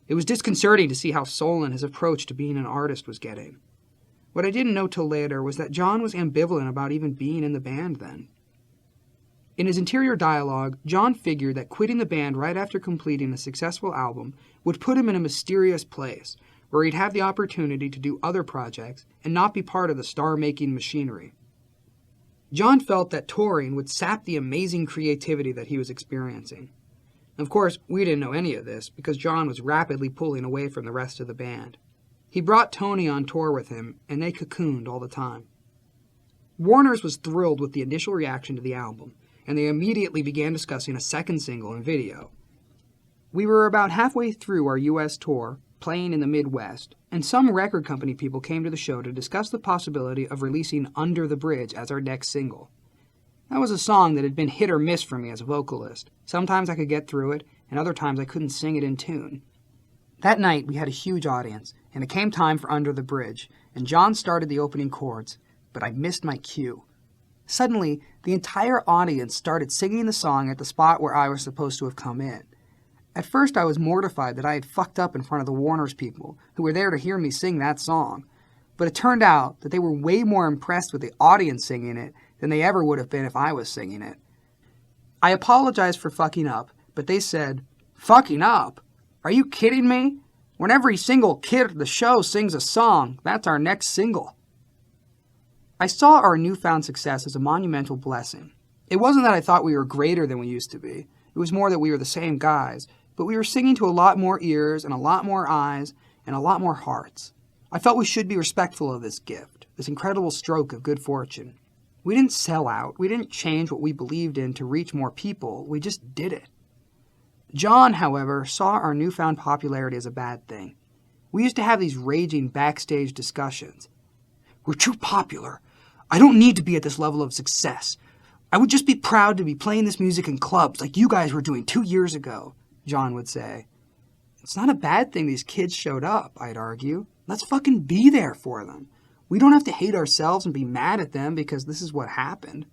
It was disconcerting to see how sullen his approach to being an artist was getting. What I didn't know till later was that John was ambivalent about even being in the band then. In his interior dialogue, John figured that quitting the band right after completing a successful album would put him in a mysterious place, where he'd have the opportunity to do other projects and not be part of the star-making machinery. John felt that touring would sap the amazing creativity that he was experiencing. Of course, we didn't know any of this because John was rapidly pulling away from the rest of the band. He brought Tony on tour with him, and they cocooned all the time. Warner's was thrilled with the initial reaction to the album, and they immediately began discussing a second single and video. We were about halfway through our U.S. tour, playing in the Midwest, and some record company people came to the show to discuss the possibility of releasing Under the Bridge as our next single. That was a song that had been hit or miss for me as a vocalist. Sometimes I could get through it, and other times I couldn't sing it in tune. That night, we had a huge audience, and it came time for Under the Bridge, and John started the opening chords, but I missed my cue. Suddenly, the entire audience started singing the song at the spot where I was supposed to have come in. At first, I was mortified that I had fucked up in front of the Warner's people, who were there to hear me sing that song. But it turned out that they were way more impressed with the audience singing it than they ever would have been if I was singing it. I apologized for fucking up, but they said, "Fucking up? Are you kidding me? When every single kid at the show sings a song, that's our next single." I saw our newfound success as a monumental blessing. It wasn't that I thought we were greater than we used to be. It was more that we were the same guys, but we were singing to a lot more ears and a lot more eyes and a lot more hearts. I felt we should be respectful of this gift, this incredible stroke of good fortune. We didn't sell out. We didn't change what we believed in to reach more people. We just did it. John, however, saw our newfound popularity as a bad thing. We used to have these raging backstage discussions. "We're too popular. I don't need to be at this level of success. I would just be proud to be playing this music in clubs like you guys were doing 2 years ago," John would say. "It's not a bad thing these kids showed up," I'd argue. "Let's fucking be there for them. We don't have to hate ourselves and be mad at them because this is what happened."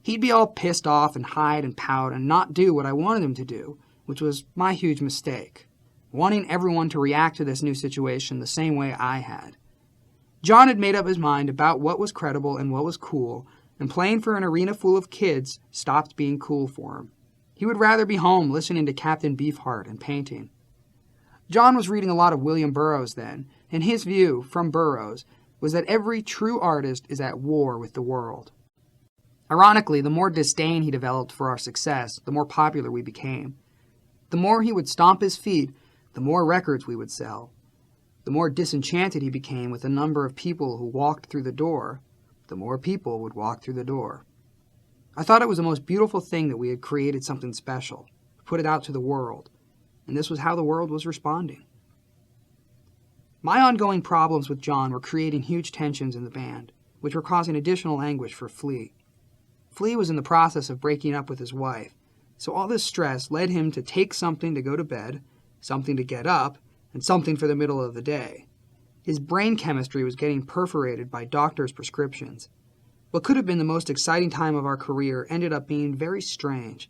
He'd be all pissed off and hide and pout and not do what I wanted him to do, which was my huge mistake, wanting everyone to react to this new situation the same way I had. John had made up his mind about what was credible and what was cool, and playing for an arena full of kids stopped being cool for him. He would rather be home listening to Captain Beefheart and painting. John was reading a lot of William Burroughs then, and his view, from Burroughs, was that every true artist is at war with the world. Ironically, the more disdain he developed for our success, the more popular we became. The more he would stomp his feet, the more records we would sell. The more disenchanted he became with the number of people who walked through the door, the more people would walk through the door. I thought it was the most beautiful thing that we had created something special, put it out to the world, and this was how the world was responding. My ongoing problems with John were creating huge tensions in the band, which were causing additional anguish for Flea. Flea was in the process of breaking up with his wife, so all this stress led him to take something to go to bed, something to get up, and something for the middle of the day. His brain chemistry was getting perforated by doctors' prescriptions. What could have been the most exciting time of our career ended up being very strange.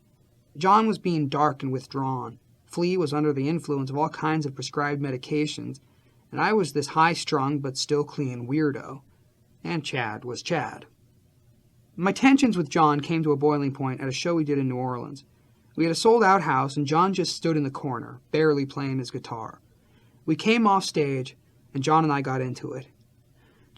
John was being dark and withdrawn. Flea was under the influence of all kinds of prescribed medications, and I was this high-strung but still clean weirdo. And Chad was Chad. My tensions with John came to a boiling point at a show we did in New Orleans. We had a sold-out house, and John just stood in the corner, barely playing his guitar. We came off stage, and John and I got into it.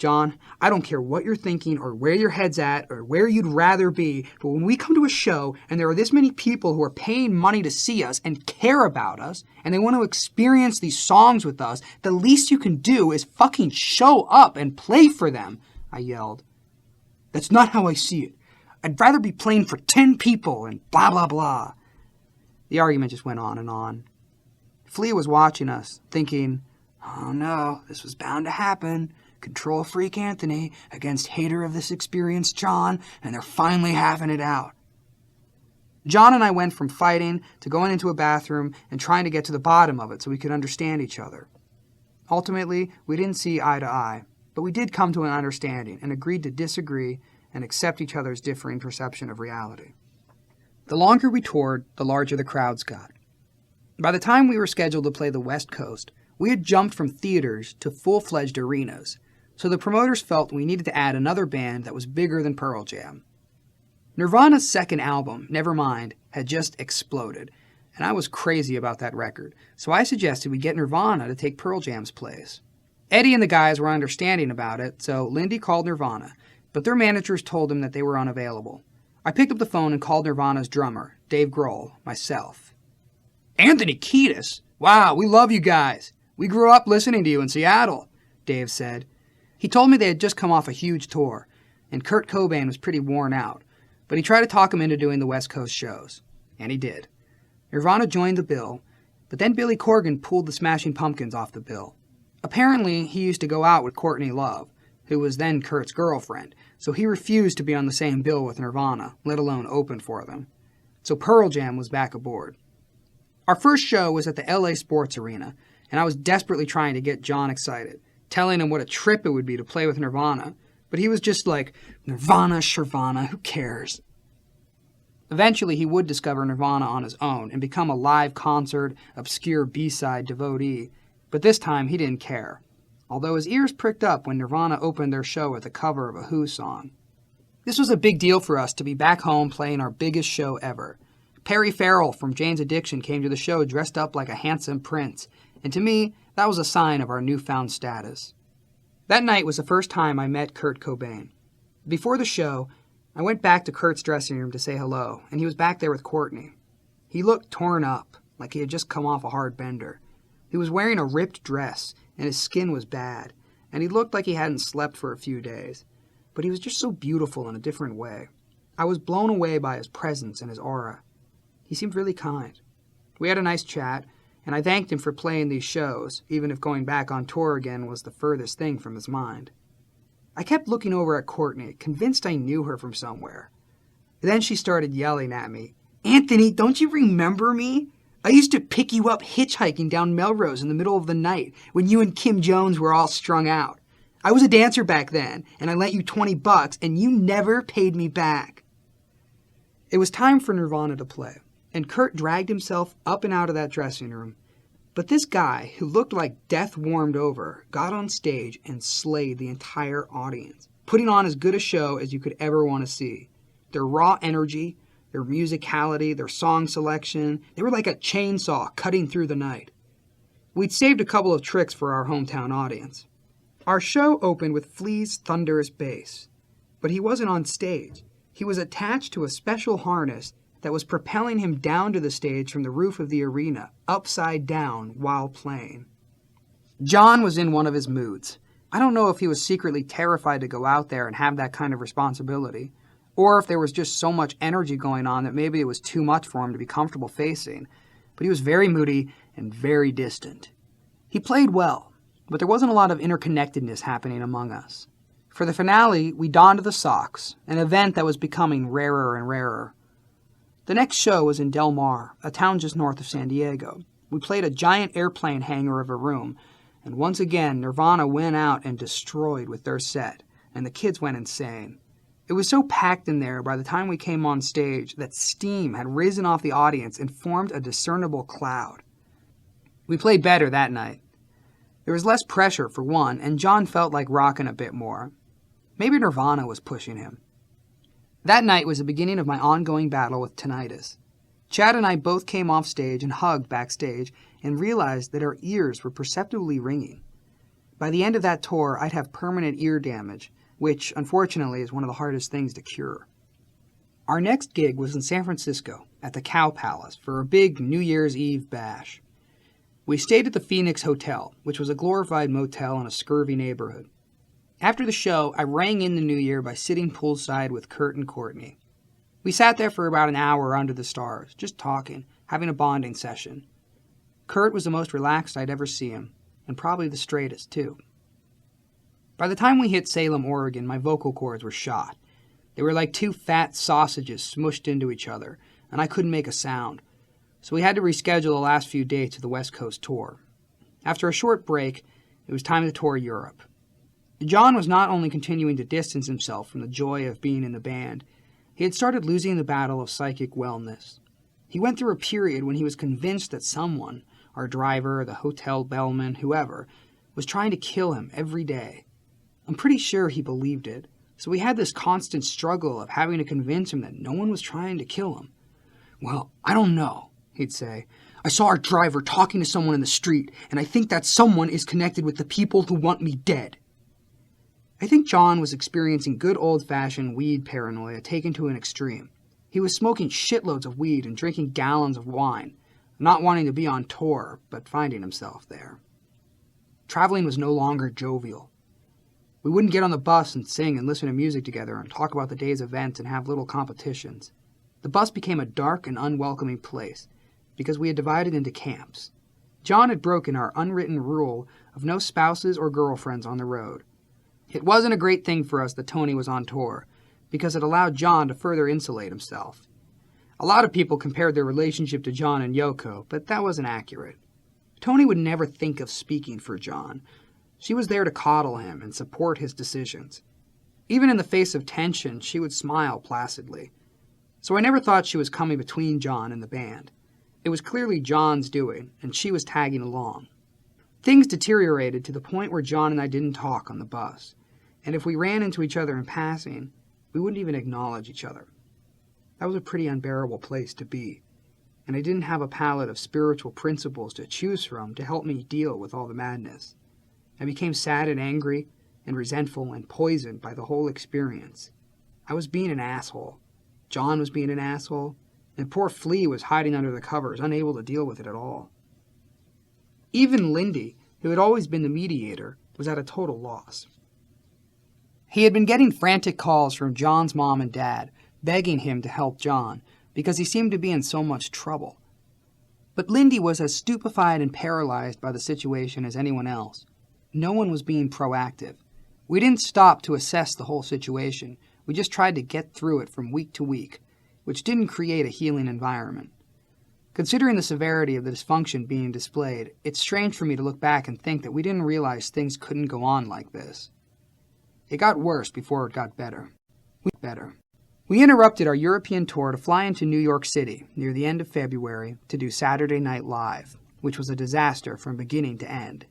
John, I don't care what you're thinking or where your head's at or where you'd rather be, but when we come to a show and there are this many people who are paying money to see us and care about us and they want to experience these songs with us, the least you can do is fucking show up and play for them, I yelled. That's not how I see it. I'd rather be playing for 10 people and blah, blah, blah. The argument just went on and on. Flea was watching us, thinking, oh no, this was bound to happen. Control freak Anthony against hater of this experience John, and they're finally having it out. John and I went from fighting to going into a bathroom and trying to get to the bottom of it so we could understand each other. Ultimately, we didn't see eye to eye, but we did come to an understanding and agreed to disagree and accept each other's differing perception of reality. The longer we toured, the larger the crowds got. By the time we were scheduled to play the West Coast, we had jumped from theaters to full-fledged arenas, so the promoters felt we needed to add another band that was bigger than Pearl Jam. Nirvana's second album, Nevermind, had just exploded, and I was crazy about that record, so I suggested we get Nirvana to take Pearl Jam's place. Eddie and the guys were understanding about it, so Lindy called Nirvana, but their managers told him that they were unavailable. I picked up the phone and called Nirvana's drummer, Dave Grohl, myself. Anthony Kiedis? Wow, we love you guys. We grew up listening to you in Seattle, Dave said. He told me they had just come off a huge tour, and Kurt Cobain was pretty worn out, but he tried to talk him into doing the West Coast shows, and he did. Nirvana joined the bill, but then Billy Corgan pulled the Smashing Pumpkins off the bill. Apparently, he used to go out with Courtney Love, who was then Kurt's girlfriend, so he refused to be on the same bill with Nirvana, let alone open for them. So Pearl Jam was back aboard. Our first show was at the LA Sports Arena, and I was desperately trying to get John excited, telling him what a trip it would be to play with Nirvana, but he was just like, Nirvana, Shirvana, who cares? Eventually, he would discover Nirvana on his own and become a live concert, obscure B-side devotee, but this time he didn't care, although his ears pricked up when Nirvana opened their show with a cover of a Who song. This was a big deal for us to be back home playing our biggest show ever. Perry Farrell from Jane's Addiction came to the show dressed up like a handsome prince, and to me, that was a sign of our newfound status. That night was the first time I met Kurt Cobain. Before the show, I went back to Kurt's dressing room to say hello, and he was back there with Courtney. He looked torn up, like he had just come off a hard bender. He was wearing a ripped dress, and his skin was bad, and he looked like he hadn't slept for a few days. But he was just so beautiful in a different way. I was blown away by his presence and his aura. He seemed really kind. We had a nice chat, and I thanked him for playing these shows, even if going back on tour again was the furthest thing from his mind. I kept looking over at Courtney, convinced I knew her from somewhere. Then she started yelling at me. Anthony, don't you remember me? I used to pick you up hitchhiking down Melrose in the middle of the night when you and Kim Jones were all strung out. I was a dancer back then, and I lent you $20, and you never paid me back. It was time for Nirvana to play, and Kurt dragged himself up and out of that dressing room. But this guy, who looked like death warmed over, got on stage and slayed the entire audience, putting on as good a show as you could ever want to see. Their raw energy, their musicality, their song selection, they were like a chainsaw cutting through the night. We'd saved a couple of tricks for our hometown audience. Our show opened with Flea's thunderous bass, but he wasn't on stage. He was attached to a special harness that was propelling him down to the stage from the roof of the arena, upside down, while playing. John was in one of his moods. I don't know if he was secretly terrified to go out there and have that kind of responsibility, or if there was just so much energy going on that maybe it was too much for him to be comfortable facing, but he was very moody and very distant. He played well, but there wasn't a lot of interconnectedness happening among us. For the finale, we donned the socks, an event that was becoming rarer and rarer. The next show was in Del Mar, a town just north of San Diego. We played a giant airplane hangar of a room, and once again Nirvana went out and destroyed with their set, and the kids went insane. It was so packed in there by the time we came on stage that steam had risen off the audience and formed a discernible cloud. We played better that night. There was less pressure, for one, and John felt like rocking a bit more. Maybe Nirvana was pushing him. That night was the beginning of my ongoing battle with tinnitus. Chad and I both came off stage and hugged backstage and realized that our ears were perceptibly ringing. By the end of that tour, I'd have permanent ear damage, which, unfortunately, is one of the hardest things to cure. Our next gig was in San Francisco, at the Cow Palace, for a big New Year's Eve bash. We stayed at the Phoenix Hotel, which was a glorified motel in a scurvy neighborhood. After the show, I rang in the new year by sitting poolside with Kurt and Courtney. We sat there for about an hour under the stars, just talking, having a bonding session. Kurt was the most relaxed I'd ever seen him, and probably the straightest, too. By the time we hit Salem, Oregon, my vocal cords were shot. They were like two fat sausages smushed into each other, and I couldn't make a sound. So we had to reschedule the last few dates of the West Coast tour. After a short break, it was time to tour Europe. John was not only continuing to distance himself from the joy of being in the band, he had started losing the battle of psychic wellness. He went through a period when he was convinced that someone, our driver, the hotel bellman, whoever, was trying to kill him every day. I'm pretty sure he believed it, so we had this constant struggle of having to convince him that no one was trying to kill him. "Well, I don't know," he'd say. "I saw our driver talking to someone in the street, and I think that someone is connected with the people who want me dead." I think John was experiencing good old-fashioned weed paranoia taken to an extreme. He was smoking shitloads of weed and drinking gallons of wine, not wanting to be on tour, but finding himself there. Traveling was no longer jovial. We wouldn't get on the bus and sing and listen to music together and talk about the day's events and have little competitions. The bus became a dark and unwelcoming place because we had divided into camps. John had broken our unwritten rule of no spouses or girlfriends on the road. It wasn't a great thing for us that Tony was on tour, because it allowed John to further insulate himself. A lot of people compared their relationship to John and Yoko, but that wasn't accurate. Tony would never think of speaking for John. She was there to coddle him and support his decisions. Even in the face of tension, she would smile placidly. So I never thought she was coming between John and the band. It was clearly John's doing, and she was tagging along. Things deteriorated to the point where John and I didn't talk on the bus. And if we ran into each other in passing, we wouldn't even acknowledge each other. That was a pretty unbearable place to be, and I didn't have a palette of spiritual principles to choose from to help me deal with all the madness. I became sad and angry and resentful and poisoned by the whole experience. I was being an asshole. John was being an asshole, and poor Flea was hiding under the covers, unable to deal with it at all. Even Lindy, who had always been the mediator, was at a total loss. He had been getting frantic calls from John's mom and dad, begging him to help John, because he seemed to be in so much trouble. But Lindy was as stupefied and paralyzed by the situation as anyone else. No one was being proactive. We didn't stop to assess the whole situation. We just tried to get through it from week to week, which didn't create a healing environment. Considering the severity of the dysfunction being displayed, it's strange for me to look back and think that we didn't realize things couldn't go on like this. It got worse before it got better. We interrupted our European tour to fly into New York City near the end of February to do Saturday Night Live, which was a disaster from beginning to end.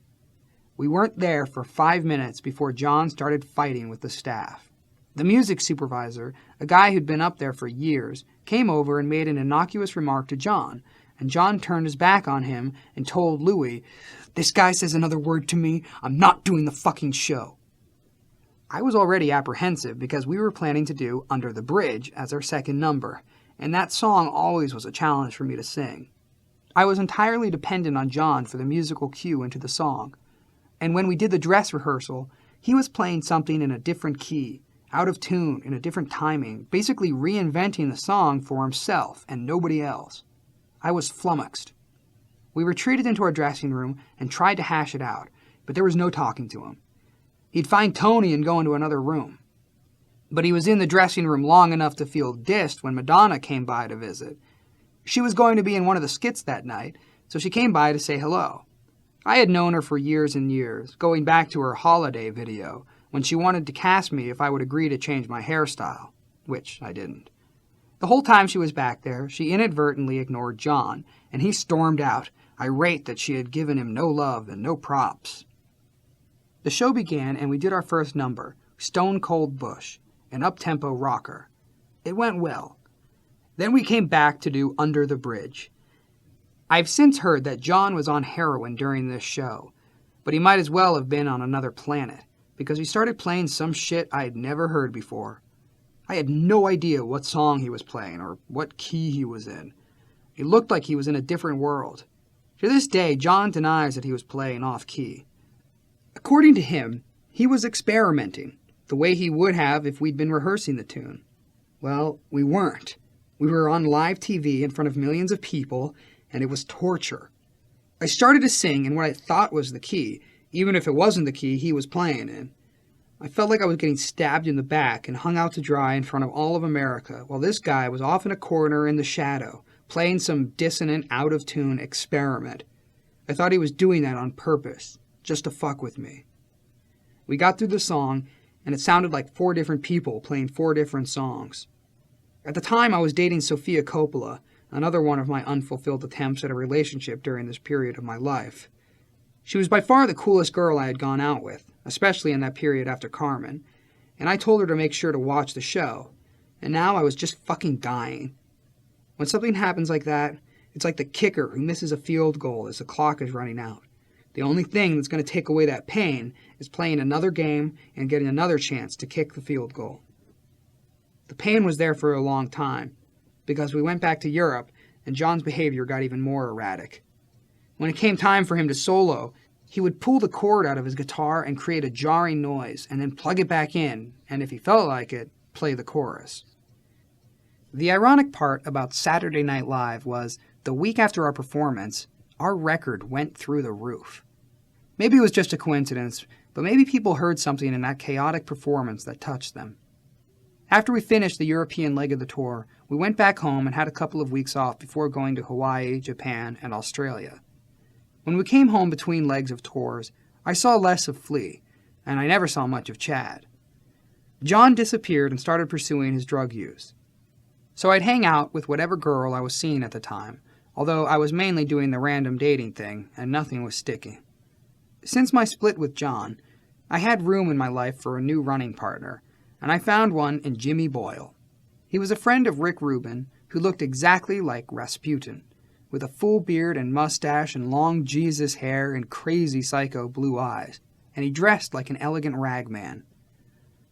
We weren't there for 5 minutes before John started fighting with the staff. The music supervisor, a guy who'd been up there for years, came over and made an innocuous remark to John, and John turned his back on him and told Louie, "This guy says another word to me, I'm not doing the fucking show." I was already apprehensive because we were planning to do Under the Bridge as our second number, and that song always was a challenge for me to sing. I was entirely dependent on John for the musical cue into the song, and when we did the dress rehearsal, he was playing something in a different key, out of tune, in a different timing, basically reinventing the song for himself and nobody else. I was flummoxed. We retreated into our dressing room and tried to hash it out, but there was no talking to him. He'd find Tony and go into another room. But he was in the dressing room long enough to feel dissed when Madonna came by to visit. She was going to be in one of the skits that night, so she came by to say hello. I had known her for years and years, going back to her holiday video, when she wanted to cast me if I would agree to change my hairstyle, which I didn't. The whole time she was back there, she inadvertently ignored John, and he stormed out, irate that she had given him no love and no props. The show began, and we did our first number, Stone Cold Bush, an up-tempo rocker. It went well. Then we came back to do Under the Bridge. I've since heard that John was on heroin during this show. but he might as well have been on another planet, because he started playing some shit I had never heard before. I had no idea what song he was playing or what key he was in. It looked like he was in a different world. To this day, John denies that he was playing off-key. According to him, he was experimenting, the way he would have if we'd been rehearsing the tune. Well, we weren't. We were on live TV in front of millions of people, and it was torture. I started to sing in what I thought was the key, even if it wasn't the key he was playing in. I felt like I was getting stabbed in the back and hung out to dry in front of all of America, while this guy was off in a corner in the shadow, playing some dissonant, out-of-tune experiment. I thought he was doing that on purpose, just to fuck with me. We got through the song, and it sounded like 4 different people playing 4 different songs. At the time, I was dating Sofia Coppola, another one of my unfulfilled attempts at a relationship during this period of my life. She was by far the coolest girl I had gone out with, especially in that period after Carmen, and I told her to make sure to watch the show, and now I was just fucking dying. When something happens like that, it's like the kicker who misses a field goal as the clock is running out. The only thing that's going to take away that pain is playing another game and getting another chance to kick the field goal. The pain was there for a long time, because we went back to Europe and John's behavior got even more erratic. When it came time for him to solo, he would pull the cord out of his guitar and create a jarring noise and then plug it back in, and if he felt like it, play the chorus. The ironic part about Saturday Night Live was, the week after our performance, our record went through the roof. Maybe it was just a coincidence, but maybe people heard something in that chaotic performance that touched them. After we finished the European leg of the tour, we went back home and had a couple of weeks off before going to Hawaii, Japan, and Australia. When we came home between legs of tours, I saw less of Flea, and I never saw much of Chad. John disappeared and started pursuing his drug use. So I'd hang out with whatever girl I was seeing at the time, although I was mainly doing the random dating thing, and nothing was sticking. Since my split with John, I had room in my life for a new running partner, and I found one in Jimmy Boyle. He was a friend of Rick Rubin, who looked exactly like Rasputin, with a full beard and mustache and long Jesus hair and crazy psycho blue eyes, and he dressed like an elegant ragman.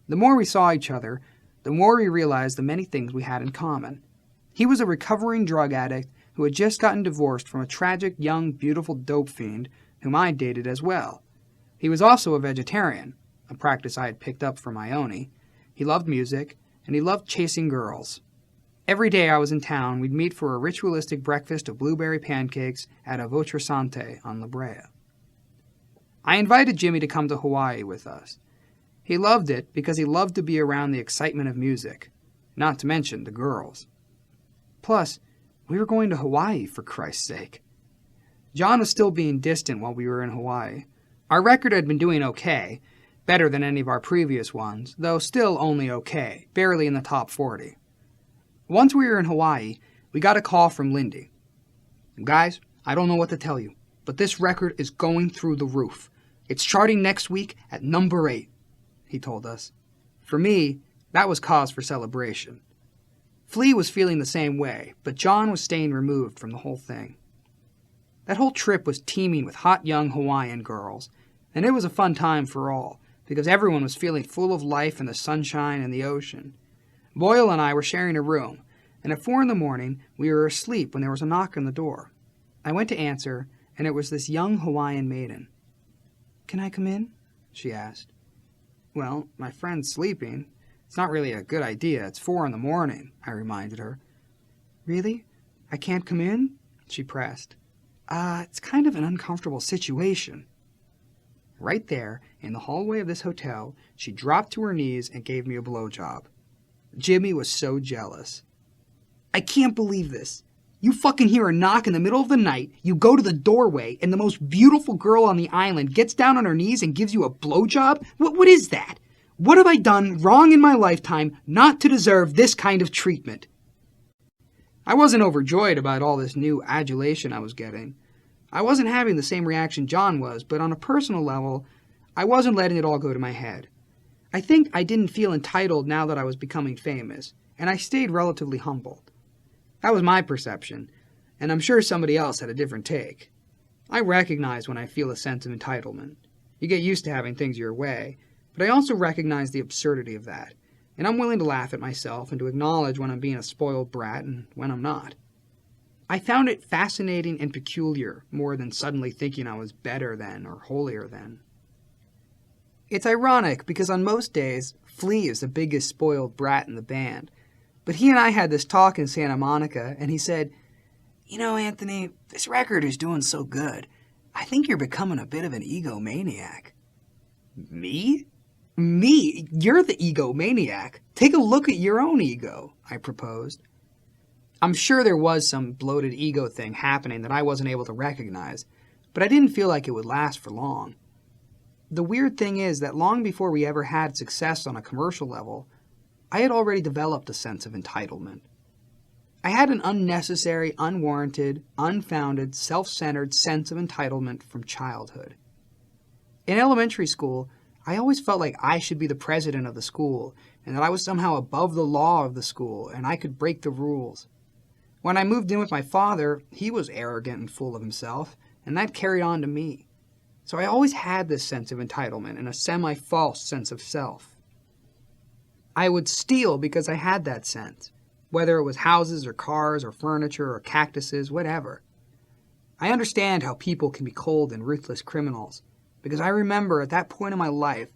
The more we saw each other, the more we realized the many things we had in common. He was a recovering drug addict who had just gotten divorced from a tragic, young, beautiful dope fiend whom I dated as well. He was also a vegetarian, a practice I had picked up from Ione. He loved music, and he loved chasing girls. Every day I was in town, we'd meet for a ritualistic breakfast of blueberry pancakes at a Votrasante on La Brea. I invited Jimmy to come to Hawaii with us. He loved it because he loved to be around the excitement of music, not to mention the girls. Plus, we were going to Hawaii, for Christ's sake. John was still being distant while we were in Hawaii. Our record had been doing okay, better than any of our previous ones, though still only okay, barely in the top 40. Once we were in Hawaii, we got a call from Lindy. Guys, I don't know what to tell you, but this record is going through the roof. It's charting next week at number 8, he told us. For me, that was cause for celebration. Flea was feeling the same way, but John was staying removed from the whole thing. That whole trip was teeming with hot young Hawaiian girls, and it was a fun time for all, because everyone was feeling full of life and the sunshine and the ocean. Boyle and I were sharing a room, and at 4 a.m, we were asleep when there was a knock on the door. I went to answer, and it was this young Hawaiian maiden. "Can I come in?" she asked. "Well, my friend's sleeping. It's not really a good idea. It's 4 a.m, I reminded her. "Really? I can't come in?" she pressed. It's kind of an uncomfortable situation." Right there, in the hallway of this hotel, she dropped to her knees and gave me a blowjob. Jimmy was so jealous. "I can't believe this. You fucking hear a knock in the middle of the night, you go to the doorway, and the most beautiful girl on the island gets down on her knees and gives you a blowjob? What is that? What have I done wrong in my lifetime not to deserve this kind of treatment?" I wasn't overjoyed about all this new adulation I was getting. I wasn't having the same reaction John was, but on a personal level, I wasn't letting it all go to my head. I think I didn't feel entitled now that I was becoming famous, and I stayed relatively humble. That was my perception, and I'm sure somebody else had a different take. I recognize when I feel a sense of entitlement. You get used to having things your way, but I also recognize the absurdity of that, and I'm willing to laugh at myself and to acknowledge when I'm being a spoiled brat and when I'm not. I found it fascinating and peculiar more than suddenly thinking I was better than or holier than. It's ironic because on most days, Flea is the biggest spoiled brat in the band, but he and I had this talk in Santa Monica, and he said, "You know, Anthony, this record is doing so good. I think you're becoming a bit of an egomaniac." Me? Me? You're the egomaniac. Take a look at your own ego, I proposed. I'm sure there was some bloated ego thing happening that I wasn't able to recognize, but I didn't feel like it would last for long. The weird thing is that long before we ever had success on a commercial level, I had already developed a sense of entitlement. I had an unnecessary, unwarranted, unfounded, self-centered sense of entitlement from childhood. In elementary school, I always felt like I should be the president of the school, and that I was somehow above the law of the school, and I could break the rules. When I moved in with my father, he was arrogant and full of himself, and that carried on to me. So I always had this sense of entitlement and a semi-false sense of self. I would steal because I had that sense, whether it was houses or cars or furniture or cactuses, whatever. I understand how people can be cold and ruthless criminals, because I remember at that point in my life,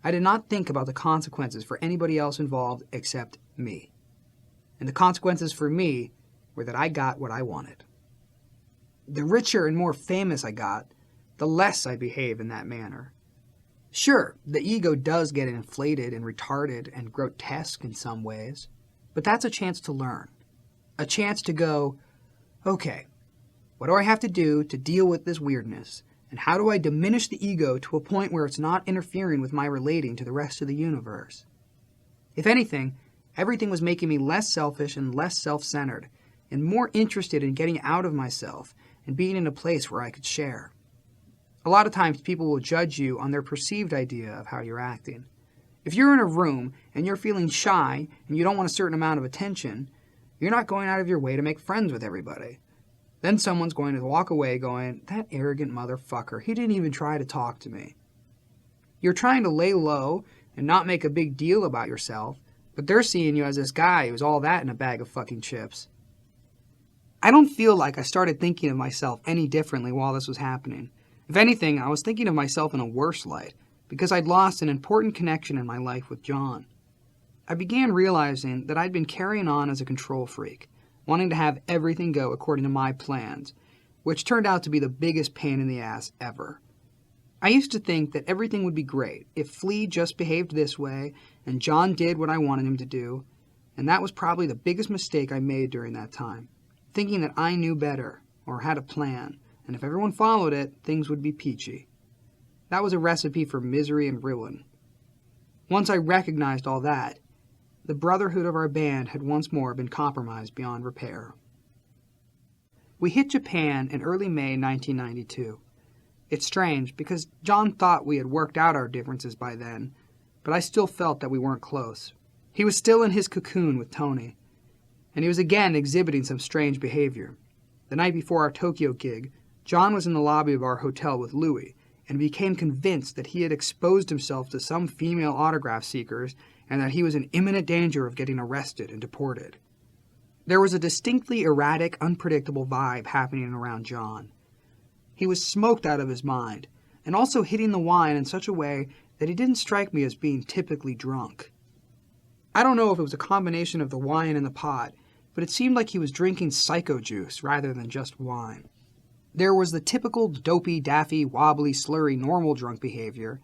I did not think about the consequences for anybody else involved except me. And the consequences for me were that I got what I wanted. The richer and more famous I got, the less I behave in that manner. Sure, the ego does get inflated and retarded and grotesque in some ways, but that's a chance to learn. A chance to go, okay, what do I have to do to deal with this weirdness, and how do I diminish the ego to a point where it's not interfering with my relating to the rest of the universe? If anything, everything was making me less selfish and less self-centered, and more interested in getting out of myself and being in a place where I could share. A lot of times people will judge you on their perceived idea of how you're acting. If you're in a room and you're feeling shy and you don't want a certain amount of attention, you're not going out of your way to make friends with everybody. Then someone's going to walk away going, "That arrogant motherfucker, he didn't even try to talk to me." You're trying to lay low and not make a big deal about yourself, but they're seeing you as this guy who's all that in a bag of fucking chips. I don't feel like I started thinking of myself any differently while this was happening. If anything, I was thinking of myself in a worse light, because I'd lost an important connection in my life with John. I began realizing that I'd been carrying on as a control freak, wanting to have everything go according to my plans, which turned out to be the biggest pain in the ass ever. I used to think that everything would be great if Flea just behaved this way and John did what I wanted him to do, and that was probably the biggest mistake I made during that time, thinking that I knew better or had a plan, and if everyone followed it, things would be peachy. That was a recipe for misery and ruin. Once I recognized all that, the brotherhood of our band had once more been compromised beyond repair. We hit Japan in early May 1992. It's strange, because John thought we had worked out our differences by then, but I still felt that we weren't close. He was still in his cocoon with Tony, and he was again exhibiting some strange behavior. The night before our Tokyo gig, John was in the lobby of our hotel with Louis, and became convinced that he had exposed himself to some female autograph seekers and that he was in imminent danger of getting arrested and deported. There was a distinctly erratic, unpredictable vibe happening around John. He was smoked out of his mind, and also hitting the wine in such a way that he didn't strike me as being typically drunk. I don't know if it was a combination of the wine and the pot, but it seemed like he was drinking psycho juice rather than just wine. There was the typical dopey, daffy, wobbly, slurry, normal drunk behavior,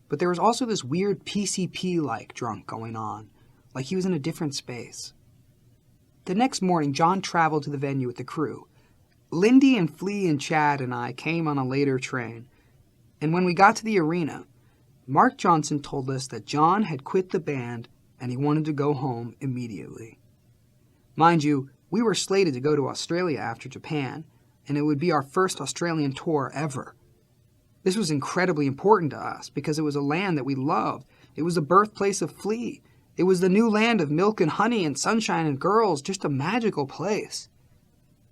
but there was also this weird PCP-like drunk going on, like he was in a different space. The next morning, John traveled to the venue with the crew. Lindy and Flea and Chad and I came on a later train, and when we got to the arena, Mark Johnson told us that John had quit the band and he wanted to go home immediately. Mind you, we were slated to go to Australia after Japan, and it would be our first Australian tour ever. This was incredibly important to us because it was a land that we loved. It was the birthplace of Flea. It was the new land of milk and honey and sunshine and girls, just a magical place.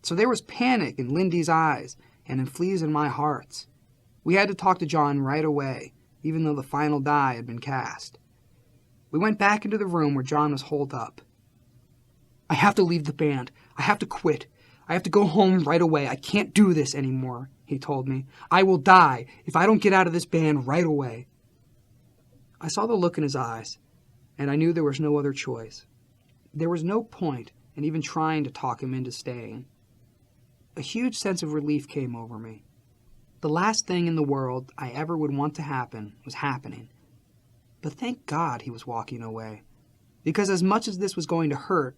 So there was panic in Lindy's eyes, and in Fleas in My Hearts. We had to talk to John right away, even though the final die had been cast. We went back into the room where John was holed up. "I have to leave the band. I have to quit. I have to go home right away. I can't do this anymore," he told me. "I will die if I don't get out of this band right away." I saw the look in his eyes, and I knew there was no other choice. There was no point in even trying to talk him into staying. A huge sense of relief came over me. The last thing in the world I ever would want to happen was happening. But thank God he was walking away. Because as much as this was going to hurt,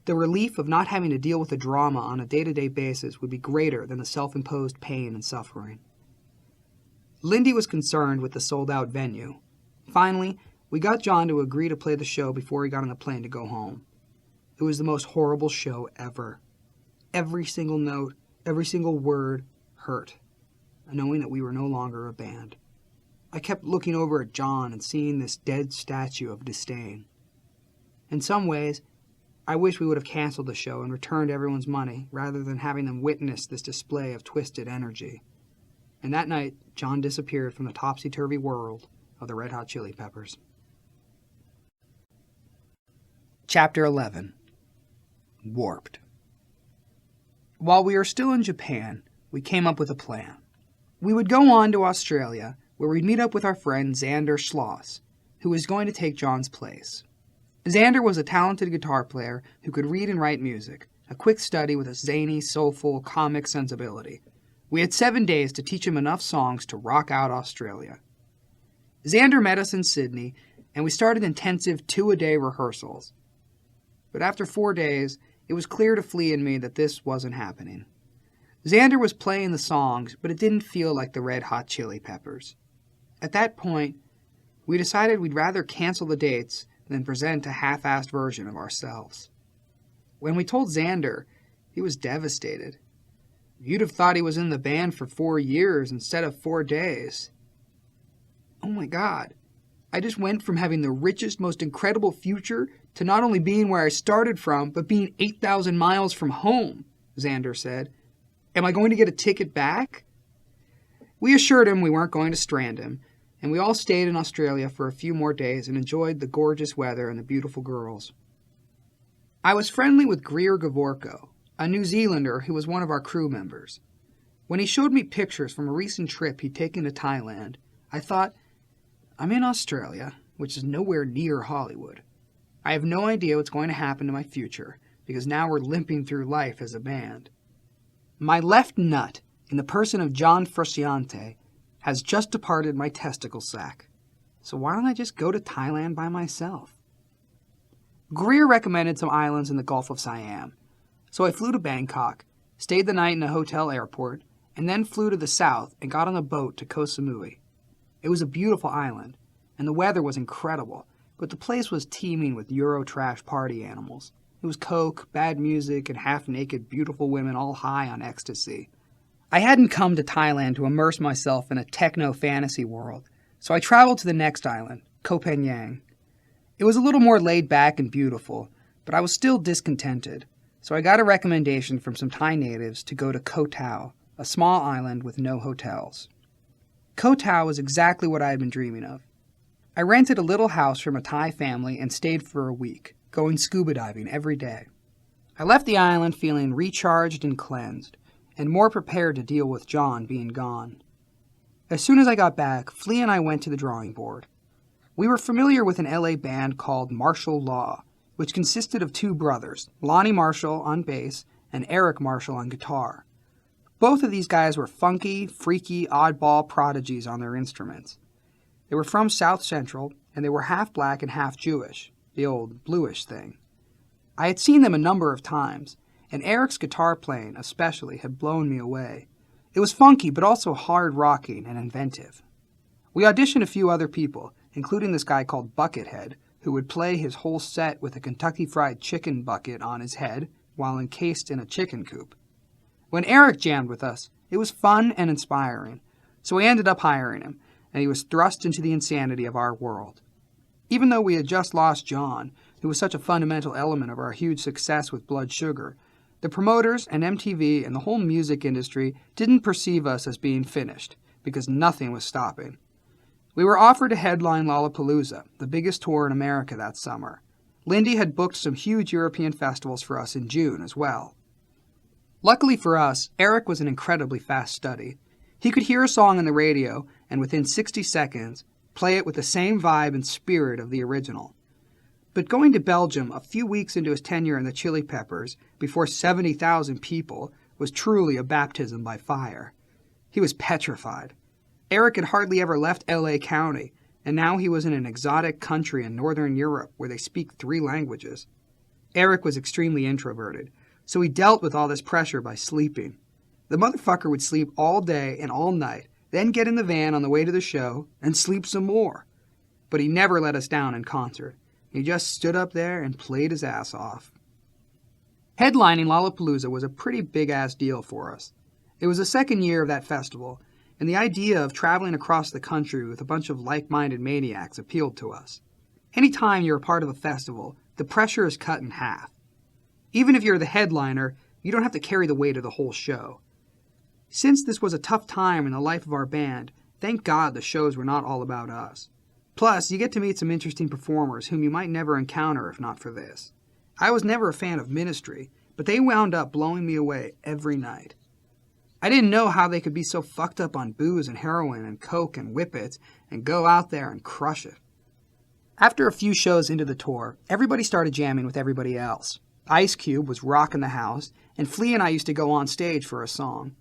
the relief of not having to deal with the drama on a day-to-day basis would be greater than the self-imposed pain and suffering. Lindy was concerned with the sold-out venue. Finally, we got John to agree to play the show before he got on the plane to go home. It was the most horrible show ever. Every single note, every single word hurt, knowing that we were no longer a band. I kept looking over at John and seeing this dead statue of disdain. In some ways, I wish we would have canceled the show and returned everyone's money rather than having them witness this display of twisted energy. And that night, John disappeared from the topsy-turvy world of the Red Hot Chili Peppers. Chapter 11. Warped. While we were still in Japan, we came up with a plan. We would go on to Australia, where we'd meet up with our friend Xander Schloss, who was going to take John's place. Xander was a talented guitar player who could read and write music, a quick study with a zany, soulful, comic sensibility. We had 7 days to teach him enough songs to rock out Australia. Xander met us in Sydney, and we started intensive 2-a-day rehearsals. But after 4 days, it was clear to Flea and me that this wasn't happening. Xander was playing the songs, but it didn't feel like the Red Hot Chili Peppers. At that point, we decided we'd rather cancel the dates than present a half-assed version of ourselves. When we told Xander, he was devastated. You'd have thought he was in the band for 4 years instead of 4 days. Oh my God, I just went from having the richest, most incredible future to not only being where I started from, but being 8,000 miles from home, Xander said. Am I going to get a ticket back? We assured him we weren't going to strand him, and we all stayed in Australia for a few more days and enjoyed the gorgeous weather and the beautiful girls. I was friendly with Greer Gavorko, a New Zealander who was one of our crew members. When he showed me pictures from a recent trip he'd taken to Thailand, I thought, I'm in Australia, which is nowhere near Hollywood. I have no idea what's going to happen to my future, because now we're limping through life as a band. My left nut, in the person of John Frusciante, has just departed my testicle sac. So why don't I just go to Thailand by myself? Greer recommended some islands in the Gulf of Siam. So I flew to Bangkok, stayed the night in a hotel airport, and then flew to the south and got on a boat to Koh Samui. It was a beautiful island, and the weather was incredible, but the place was teeming with Eurotrash party animals. It was coke, bad music, and half-naked beautiful women all high on ecstasy. I hadn't come to Thailand to immerse myself in a techno-fantasy world, so I traveled to the next island, Koh Phangan. It was a little more laid back and beautiful, but I was still discontented, so I got a recommendation from some Thai natives to go to Koh Tao, a small island with no hotels. Koh Tao was exactly what I had been dreaming of. I rented a little house from a Thai family and stayed for a week, going scuba diving every day. I left the island feeling recharged and cleansed, and more prepared to deal with John being gone. As soon as I got back, Flea and I went to the drawing board. We were familiar with an LA band called Martial Law, which consisted of 2 brothers, Lonnie Marshall on bass and Eric Marshall on guitar. Both of these guys were funky, freaky, oddball prodigies on their instruments. They were from South Central, and they were half black and half Jewish, the old bluish thing. I had seen them a number of times, and Eric's guitar playing, especially, had blown me away. It was funky, but also hard-rocking and inventive. We auditioned a few other people, including this guy called Buckethead, who would play his whole set with a Kentucky Fried Chicken bucket on his head while encased in a chicken coop. When Eric jammed with us, it was fun and inspiring, so we ended up hiring him, and he was thrust into the insanity of our world. Even though we had just lost John, who was such a fundamental element of our huge success with Blood Sugar, The promoters and MTV and the whole music industry didn't perceive us as being finished, because nothing was stopping. We were offered to headline Lollapalooza, the biggest tour in America that summer. Lindy had booked some huge European festivals for us in June as well. Luckily for us, Eric was an incredibly fast study. He could hear a song on the radio and within 60 seconds play it with the same vibe and spirit of the original. But going to Belgium a few weeks into his tenure in the Chili Peppers, before 70,000 people, was truly a baptism by fire. He was petrified. Eric had hardly ever left LA County, and now he was in an exotic country in Northern Europe where they speak 3 languages. Eric was extremely introverted, so he dealt with all this pressure by sleeping. The motherfucker would sleep all day and all night, then get in the van on the way to the show and sleep some more. But he never let us down in concert. He just stood up there and played his ass off. Headlining Lollapalooza was a pretty big-ass deal for us. It was the second year of that festival, and the idea of traveling across the country with a bunch of like-minded maniacs appealed to us. Anytime you're a part of a festival, the pressure is cut in half. Even if you're the headliner, you don't have to carry the weight of the whole show. Since this was a tough time in the life of our band, thank God the shows were not all about us. Plus, you get to meet some interesting performers whom you might never encounter if not for this. I was never a fan of Ministry, but they wound up blowing me away every night. I didn't know how they could be so fucked up on booze and heroin and coke and whippets and go out there and crush it. After a few shows into the tour, everybody started jamming with everybody else. Ice Cube was rocking the house, and Flea and I used to go on stage for a song.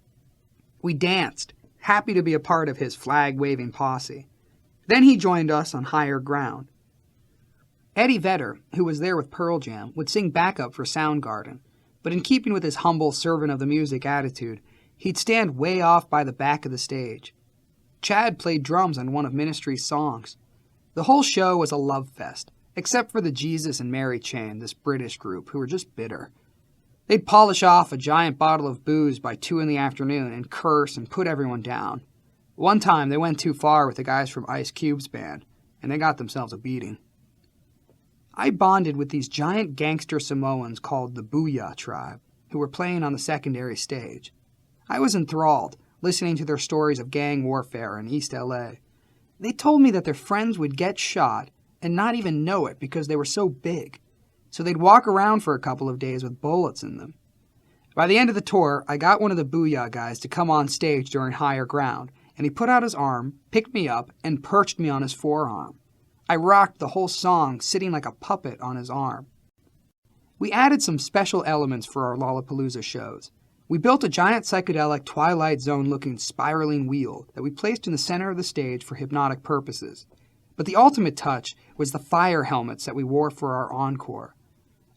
We danced, happy to be a part of his flag-waving posse. Then he joined us on Higher Ground. Eddie Vedder, who was there with Pearl Jam, would sing backup for Soundgarden, but in keeping with his humble servant-of-the-music attitude, he'd stand way off by the back of the stage. Chad played drums on one of Ministry's songs. The whole show was a love fest, except for the Jesus and Mary Chain, this British group, who were just bitter. They'd polish off a giant bottle of booze by 2 in the afternoon and curse and put everyone down. One time they went too far with the guys from Ice Cube's band, and they got themselves a beating. I bonded with these giant gangster Samoans called the Booyah Tribe, who were playing on the secondary stage. I was enthralled, listening to their stories of gang warfare in East LA. They told me that their friends would get shot and not even know it because they were so big. So they'd walk around for a couple of days with bullets in them. By the end of the tour, I got one of the Booyah guys to come on stage during Higher Ground, and he put out his arm, picked me up, and perched me on his forearm. I rocked the whole song, sitting like a puppet on his arm. We added some special elements for our Lollapalooza shows. We built a giant psychedelic Twilight Zone-looking spiraling wheel that we placed in the center of the stage for hypnotic purposes. But the ultimate touch was the fire helmets that we wore for our encore.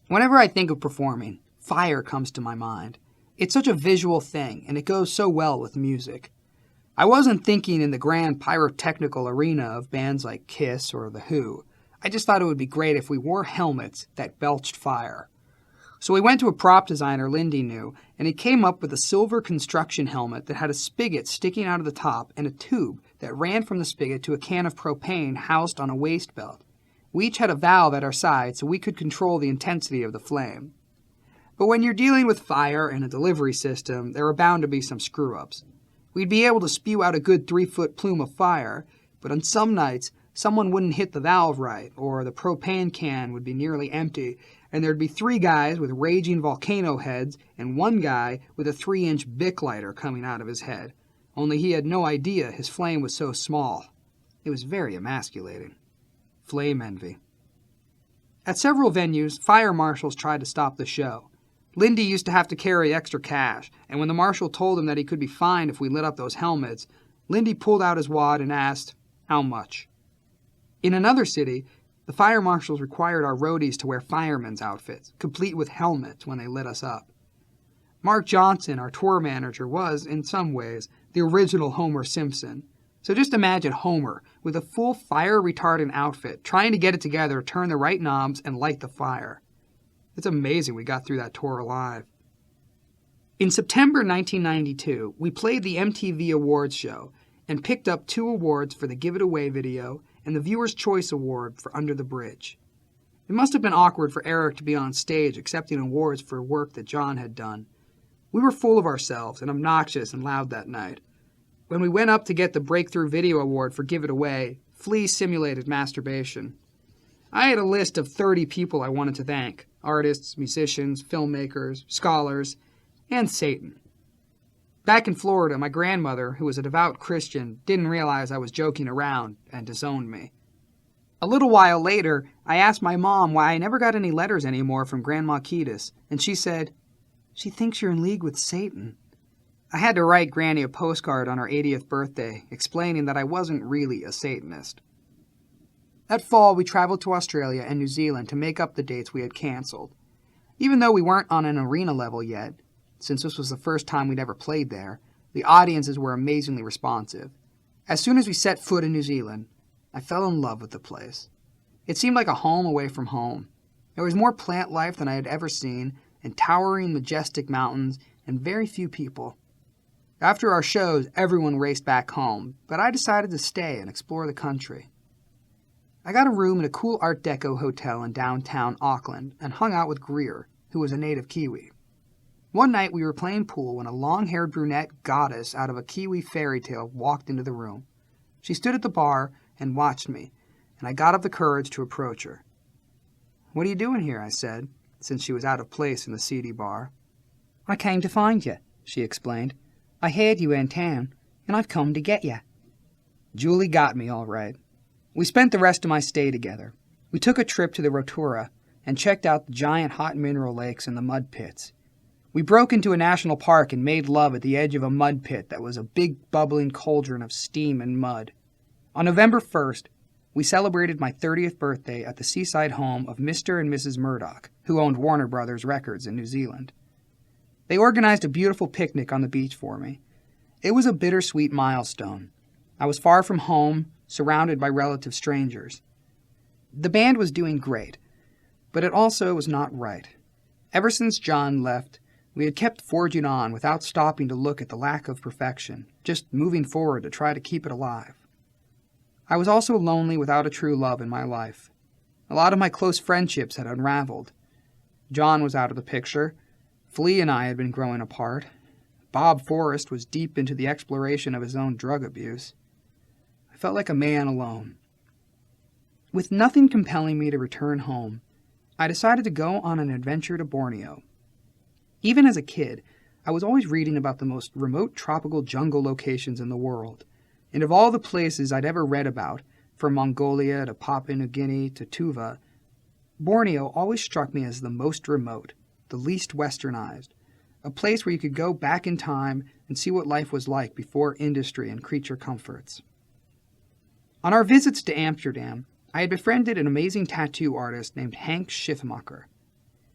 Whenever I think of performing, fire comes to my mind. It's such a visual thing, and it goes so well with music. I wasn't thinking in the grand pyrotechnical arena of bands like Kiss or The Who. I just thought it would be great if we wore helmets that belched fire. So we went to a prop designer Lindy knew, and he came up with a silver construction helmet that had a spigot sticking out of the top and a tube that ran from the spigot to a can of propane housed on a waist belt. We each had a valve at our side so we could control the intensity of the flame. But when you're dealing with fire and a delivery system, there are bound to be some screw-ups. We'd be able to spew out a good 3-foot plume of fire, but on some nights, someone wouldn't hit the valve right, or the propane can would be nearly empty, and there'd be 3 guys with raging volcano heads and 1 guy with a 3-inch Bic lighter coming out of his head, only he had no idea his flame was so small. It was very emasculating. Flame envy. At several venues, fire marshals tried to stop the show. Lindy used to have to carry extra cash, and when the marshal told him that he could be fined if we lit up those helmets, Lindy pulled out his wad and asked, "How much?" In another city, the fire marshals required our roadies to wear firemen's outfits, complete with helmets, when they lit us up. Mark Johnson, our tour manager, was, in some ways, the original Homer Simpson. So just imagine Homer with a full fire-retardant outfit, trying to get it together, turn the right knobs, and light the fire. It's amazing we got through that tour alive. In September 1992, we played the MTV Awards show and picked up 2 awards for the Give It Away video and the Viewer's Choice Award for Under the Bridge. It must have been awkward for Eric to be on stage accepting awards for work that John had done. We were full of ourselves and obnoxious and loud that night. When we went up to get the Breakthrough Video Award for Give It Away, Flea simulated masturbation. I had a list of 30 people I wanted to thank: artists, musicians, filmmakers, scholars, and Satan. Back in Florida, my grandmother, who was a devout Christian, didn't realize I was joking around and disowned me. A little while later, I asked my mom why I never got any letters anymore from Grandma Kiedis, and she said, "She thinks you're in league with Satan." I had to write Granny a postcard on her 80th birthday, explaining that I wasn't really a Satanist. That fall, we traveled to Australia and New Zealand to make up the dates we had canceled. Even though we weren't on an arena level yet, since this was the first time we'd ever played there, the audiences were amazingly responsive. As soon as we set foot in New Zealand, I fell in love with the place. It seemed like a home away from home. There was more plant life than I had ever seen, and towering, majestic mountains, and very few people. After our shows, everyone raced back home, but I decided to stay and explore the country. I got a room in a cool Art Deco hotel in downtown Auckland and hung out with Greer, who was a native Kiwi. One night we were playing pool when a long-haired brunette goddess out of a Kiwi fairy tale walked into the room. She stood at the bar and watched me, and I got up the courage to approach her. "What are you doing here?" I said, since she was out of place in the seedy bar. "I came to find you," she explained. "I heard you were in town, and I've come to get you." Julie got me all right. We spent the rest of my stay together. We took a trip to the Rotorua and checked out the giant hot mineral lakes and the mud pits. We broke into a national park and made love at the edge of a mud pit that was a big bubbling cauldron of steam and mud. On November 1st, we celebrated my 30th birthday at the seaside home of Mr. and Mrs. Murdoch, who owned Warner Brothers Records in New Zealand. They organized a beautiful picnic on the beach for me. It was a bittersweet milestone. I was far from home, surrounded by relative strangers. The band was doing great, but it also was not right. Ever since John left, we had kept forging on without stopping to look at the lack of perfection, just moving forward to try to keep it alive. I was also lonely without a true love in my life. A lot of my close friendships had unraveled. John was out of the picture. Flea and I had been growing apart. Bob Forrest was deep into the exploration of his own drug abuse. I felt like a man alone. With nothing compelling me to return home, I decided to go on an adventure to Borneo. Even as a kid, I was always reading about the most remote tropical jungle locations in the world. And of all the places I'd ever read about, from Mongolia to Papua New Guinea to Tuva, Borneo always struck me as the most remote, the least westernized, a place where you could go back in time and see what life was like before industry and creature comforts. On our visits to Amsterdam, I had befriended an amazing tattoo artist named Hank Schiffmacher.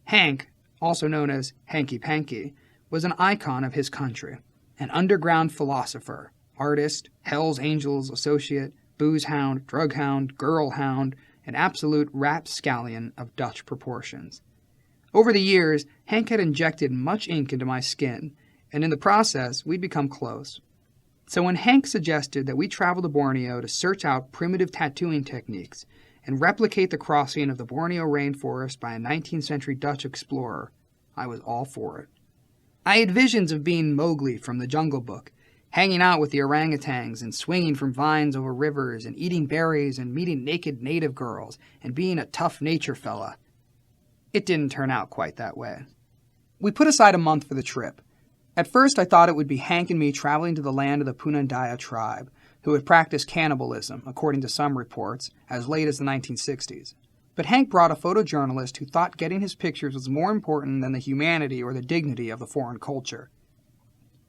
Hank, also known as Hanky Panky, was an icon of his country, an underground philosopher, artist, Hell's Angels associate, booze hound, drug hound, girl hound, an absolute rapscallion of Dutch proportions. Over the years, Hank had injected much ink into my skin, and in the process, we'd become close. So when Hank suggested that we travel to Borneo to search out primitive tattooing techniques and replicate the crossing of the Borneo rainforest by a 19th century Dutch explorer, I was all for it. I had visions of being Mowgli from the Jungle Book, hanging out with the orangutans and swinging from vines over rivers and eating berries and meeting naked native girls and being a tough nature fella. It didn't turn out quite that way. We put aside a month for the trip. At first, I thought it would be Hank and me traveling to the land of the Punandaya tribe, who had practiced cannibalism, according to some reports, as late as the 1960s. But Hank brought a photojournalist who thought getting his pictures was more important than the humanity or the dignity of the foreign culture.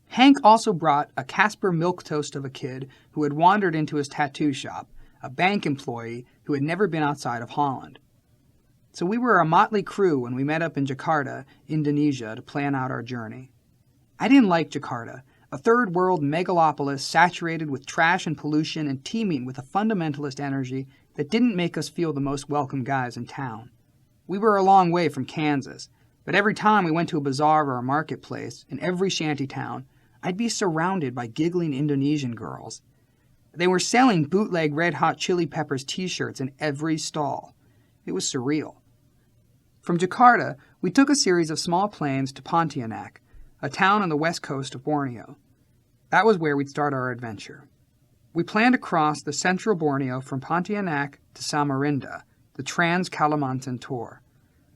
Hank also brought a Casper milquetoast of a kid who had wandered into his tattoo shop, a bank employee who had never been outside of Holland. So we were a motley crew when we met up in Jakarta, Indonesia, to plan out our journey. I didn't like Jakarta, a third-world megalopolis saturated with trash and pollution and teeming with a fundamentalist energy that didn't make us feel the most welcome guys in town. We were a long way from Kansas, but every time we went to a bazaar or a marketplace, in every shanty town, I'd be surrounded by giggling Indonesian girls. They were selling bootleg Red Hot Chili Peppers t-shirts in every stall. It was surreal. From Jakarta, we took a series of small planes to Pontianak, a town on the west coast of Borneo. That was where we'd start our adventure. We planned to cross the central Borneo from Pontianak to Samarinda, the Trans-Kalimantan tour.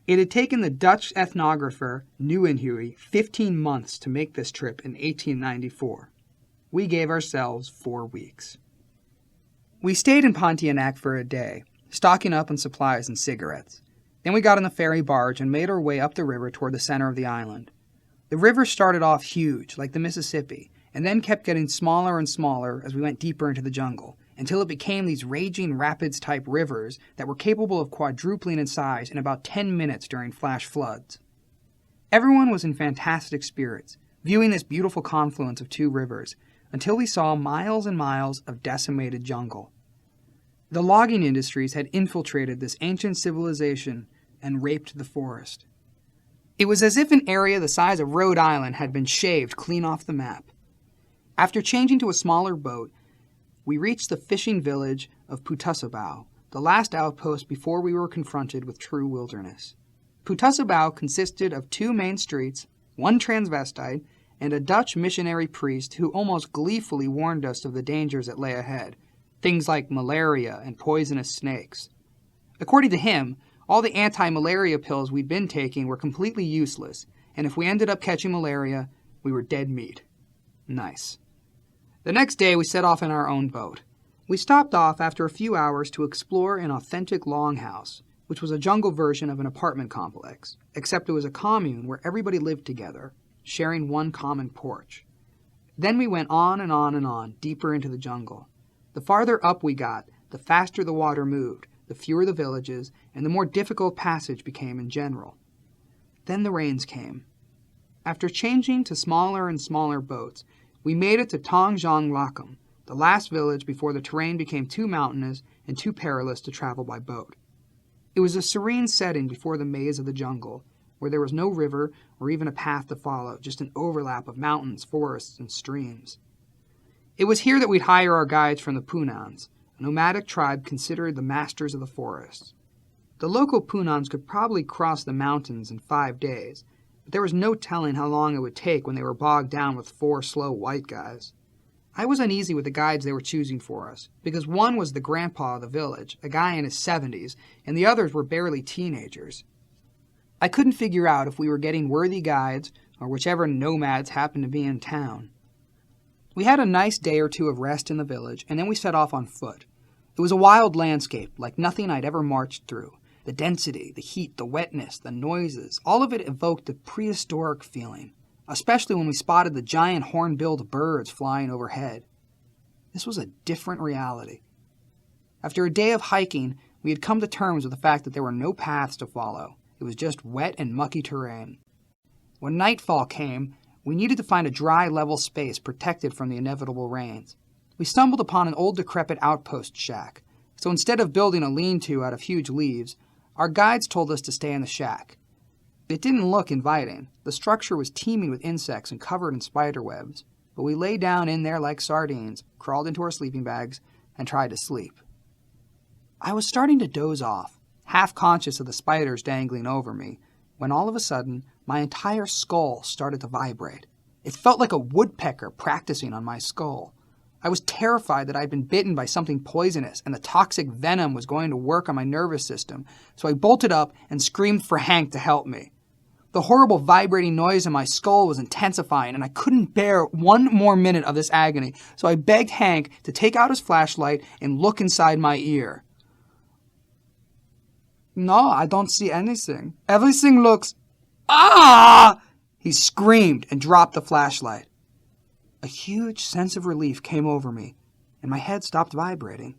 It had taken the Dutch ethnographer Nieuwenhuy 15 months to make this trip in 1894. We gave ourselves 4 weeks. We stayed in Pontianak for a day, stocking up on supplies and cigarettes. Then we got on the ferry barge and made our way up the river toward the center of the island. The river started off huge, like the Mississippi, and then kept getting smaller and smaller as we went deeper into the jungle, until it became these raging rapids-type rivers that were capable of quadrupling in size in about 10 minutes during flash floods. Everyone was in fantastic spirits, viewing this beautiful confluence of 2 rivers, until we saw miles and miles of decimated jungle. The logging industries had infiltrated this ancient civilization and raped the forest. It was as if an area the size of Rhode Island had been shaved clean off the map. After changing to a smaller boat, we reached the fishing village of Putusabao, the last outpost before we were confronted with true wilderness. Putusabao consisted of 2 main streets, 1 transvestite, and a Dutch missionary priest who almost gleefully warned us of the dangers that lay ahead, things like malaria and poisonous snakes. According to him, all the anti-malaria pills we'd been taking were completely useless, and if we ended up catching malaria, we were dead meat. Nice. The next day, we set off in our own boat. We stopped off after a few hours to explore an authentic longhouse, which was a jungle version of an apartment complex, except it was a commune where everybody lived together, sharing one common porch. Then we went on and on and on, deeper into the jungle. The farther up we got, the faster the water moved, the fewer the villages, and the more difficult passage became in general. Then the rains came. After changing to smaller and smaller boats, we made it to Tongjong Lakum, the last village before the terrain became too mountainous and too perilous to travel by boat. It was a serene setting before the maze of the jungle, where there was no river or even a path to follow, just an overlap of mountains, forests, and streams. It was here that we'd hire our guides from the Punans, a nomadic tribe considered the masters of the forest. The local Punans could probably cross the mountains in 5 days, but there was no telling how long it would take when they were bogged down with 4 slow white guys. I was uneasy with the guides they were choosing for us, because one was the grandpa of the village, a guy in his 70s, and the others were barely teenagers. I couldn't figure out if we were getting worthy guides or whichever nomads happened to be in town. We had a nice day or 2 of rest in the village, and then we set off on foot. It was a wild landscape, like nothing I'd ever marched through. The density, the heat, the wetness, the noises, all of it evoked a prehistoric feeling, especially when we spotted the giant horn-billed birds flying overhead. This was a different reality. After a day of hiking, we had come to terms with the fact that there were no paths to follow. It was just wet and mucky terrain. When nightfall came, we needed to find a dry, level space protected from the inevitable rains. We stumbled upon an old decrepit outpost shack, so instead of building a lean-to out of huge leaves, our guides told us to stay in the shack. It didn't look inviting. The structure was teeming with insects and covered in spider webs, but we lay down in there like sardines, crawled into our sleeping bags, and tried to sleep. I was starting to doze off, half conscious of the spiders dangling over me, when all of a sudden, my entire skull started to vibrate. It felt like a woodpecker practicing on my skull. I was terrified that I'd been bitten by something poisonous and the toxic venom was going to work on my nervous system, so I bolted up and screamed for Hank to help me. The horrible vibrating noise in my skull was intensifying, and I couldn't bear 1 more minute of this agony, so I begged Hank to take out his flashlight and look inside my ear. "No, I don't see anything. Everything looks... Ah!" He screamed and dropped the flashlight. A huge sense of relief came over me, and my head stopped vibrating.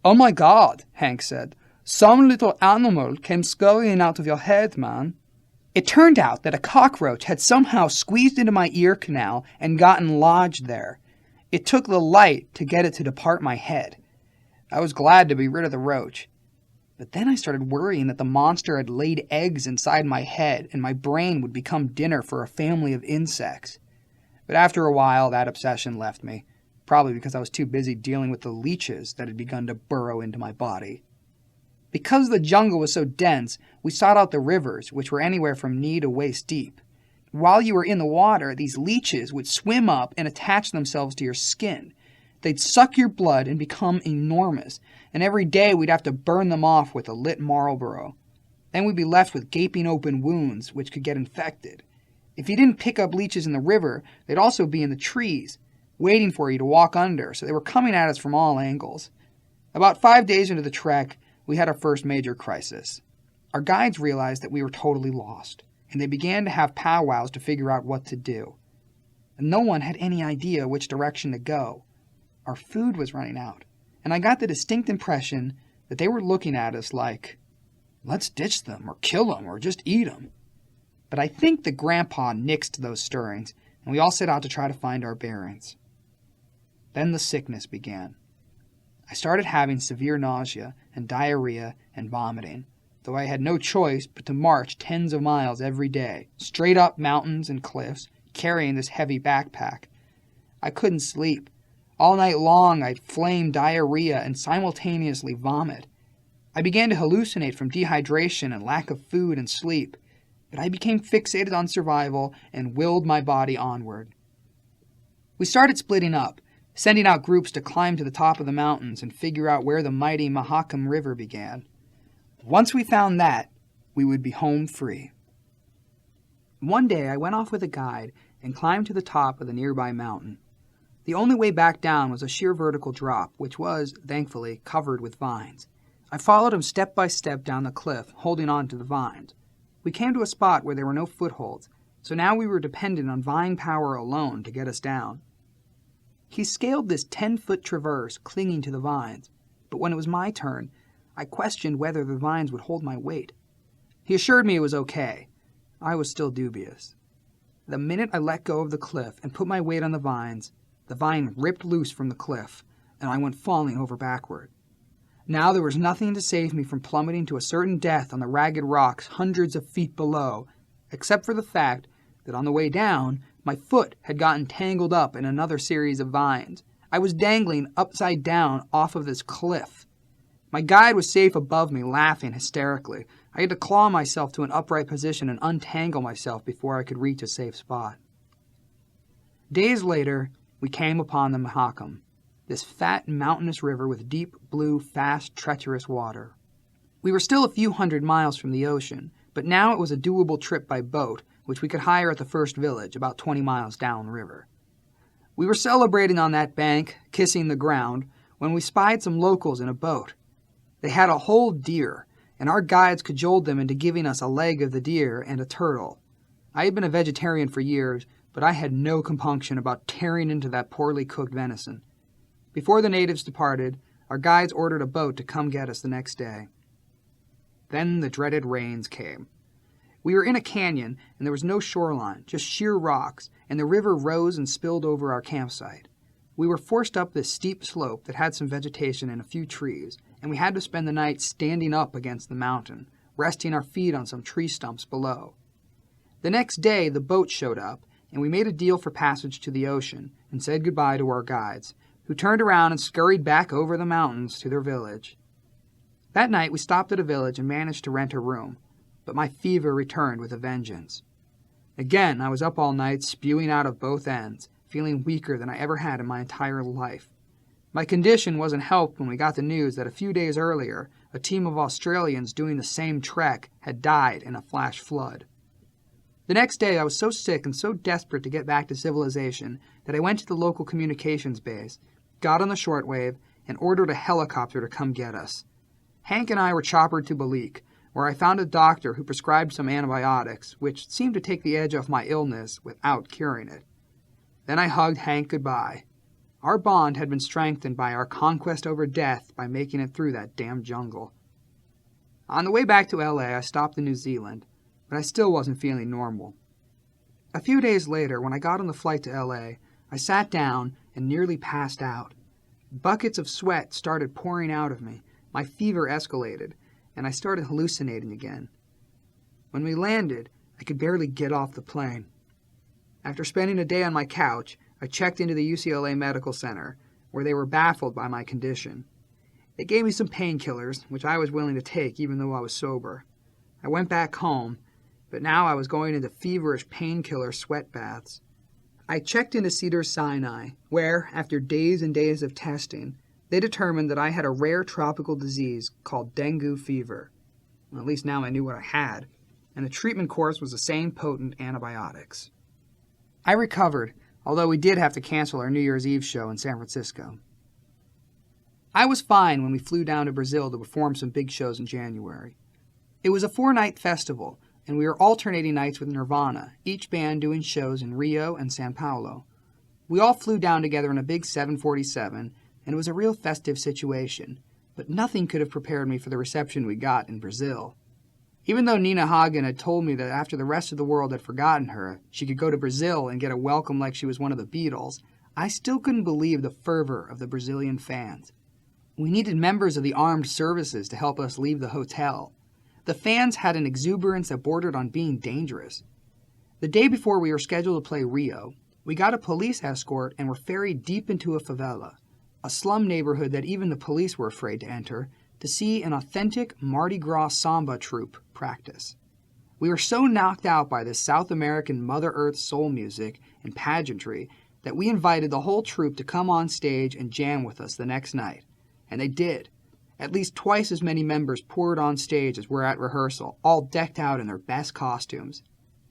"Oh my God," Hank said. "Some little animal came scurrying out of your head, man." It turned out that a cockroach had somehow squeezed into my ear canal and gotten lodged there. It took the light to get it to depart my head. I was glad to be rid of the roach. But then I started worrying that the monster had laid eggs inside my head and my brain would become dinner for a family of insects. But after a while, that obsession left me, probably because I was too busy dealing with the leeches that had begun to burrow into my body. Because the jungle was so dense, we sought out the rivers, which were anywhere from knee to waist deep. While you were in the water, these leeches would swim up and attach themselves to your skin. They'd suck your blood and become enormous, and every day we'd have to burn them off with a lit Marlboro. Then we'd be left with gaping open wounds, which could get infected. If you didn't pick up leeches in the river, they'd also be in the trees, waiting for you to walk under, so they were coming at us from all angles. About 5 days into the trek, we had our first major crisis. Our guides realized that we were totally lost, and they began to have powwows to figure out what to do. And no one had any idea which direction to go. Our food was running out, and I got the distinct impression that they were looking at us like, let's ditch them, or kill them, or just eat them. But I think that Grandpa nixed those stirrings, and we all set out to try to find our bearings. Then the sickness began. I started having severe nausea and diarrhea and vomiting, though I had no choice but to march tens of miles every day, straight up mountains and cliffs, carrying this heavy backpack. I couldn't sleep. All night long I'd flame diarrhea and simultaneously vomit. I began to hallucinate from dehydration and lack of food and sleep, but I became fixated on survival and willed my body onward. We started splitting up, sending out groups to climb to the top of the mountains and figure out where the mighty Mahakam River began. Once we found that, we would be home free. One day I went off with a guide and climbed to the top of the nearby mountain. The only way back down was a sheer vertical drop, which was, thankfully, covered with vines. I followed him step by step down the cliff, holding on to the vines. We came to a spot where there were no footholds, so now we were dependent on vine power alone to get us down. He scaled this 10-foot traverse, clinging to the vines, but when it was my turn, I questioned whether the vines would hold my weight. He assured me it was okay. I was still dubious. The minute I let go of the cliff and put my weight on the vine ripped loose from the cliff, and I went falling over backward. Now there was nothing to save me from plummeting to a certain death on the ragged rocks hundreds of feet below, except for the fact that on the way down, my foot had gotten tangled up in another series of vines. I was dangling upside down off of this cliff. My guide was safe above me, laughing hysterically. I had to claw myself to an upright position and untangle myself before I could reach a safe spot. Days later, we came upon the Mahakam, this fat, mountainous river with deep, blue, fast, treacherous water. We were still a few hundred miles from the ocean, but now it was a doable trip by boat, which we could hire at the first village, about 20 miles downriver. We were celebrating on that bank, kissing the ground, when we spied some locals in a boat. They had a whole deer, and our guides cajoled them into giving us a leg of the deer and a turtle. I had been a vegetarian for years, but I had no compunction about tearing into that poorly cooked venison. Before the natives departed, our guides ordered a boat to come get us the next day. Then the dreaded rains came. We were in a canyon, and there was no shoreline, just sheer rocks, and the river rose and spilled over our campsite. We were forced up this steep slope that had some vegetation and a few trees, and we had to spend the night standing up against the mountain, resting our feet on some tree stumps below. The next day, the boat showed up, and we made a deal for passage to the ocean and said goodbye to our guides, who turned around and scurried back over the mountains to their village. That night we stopped at a village and managed to rent a room, but my fever returned with a vengeance. Again, I was up all night, spewing out of both ends, feeling weaker than I ever had in my entire life. My condition wasn't helped when we got the news that a few days earlier, a team of Australians doing the same trek had died in a flash flood. The next day, I was so sick and so desperate to get back to civilization that I went to the local communications base, got on the shortwave, and ordered a helicopter to come get us. Hank and I were choppered to Balik, where I found a doctor who prescribed some antibiotics, which seemed to take the edge off my illness without curing it. Then I hugged Hank goodbye. Our bond had been strengthened by our conquest over death by making it through that damn jungle. On the way back to L.A., I stopped in New Zealand, but I still wasn't feeling normal. A few days later, when I got on the flight to L.A., I sat down and nearly passed out. Buckets of sweat started pouring out of me, my fever escalated, and I started hallucinating again. When we landed, I could barely get off the plane. After spending a day on my couch, I checked into the UCLA Medical Center, where they were baffled by my condition. They gave me some painkillers, which I was willing to take even though I was sober. I went back home, but now I was going into feverish painkiller sweat baths. I checked into Cedars-Sinai, where, after days and days of testing, they determined that I had a rare tropical disease called dengue fever. Well, at least now I knew what I had, and the treatment course was the same potent antibiotics. I recovered, although we did have to cancel our New Year's Eve show in San Francisco. I was fine when we flew down to Brazil to perform some big shows in January. It was a 4-night festival, and we were alternating nights with Nirvana, each band doing shows in Rio and São Paulo. We all flew down together in a big 747, and it was a real festive situation, but nothing could have prepared me for the reception we got in Brazil. Even though Nina Hagen had told me that after the rest of the world had forgotten her, she could go to Brazil and get a welcome like she was one of the Beatles, I still couldn't believe the fervor of the Brazilian fans. We needed members of the armed services to help us leave the hotel. The fans had an exuberance that bordered on being dangerous. The day before we were scheduled to play Rio, we got a police escort and were ferried deep into a favela, a slum neighborhood that even the police were afraid to enter, to see an authentic Mardi Gras samba troupe practice. We were so knocked out by this South American Mother Earth soul music and pageantry that we invited the whole troupe to come on stage and jam with us the next night. And they did. At least twice as many members poured on stage as were at rehearsal, all decked out in their best costumes.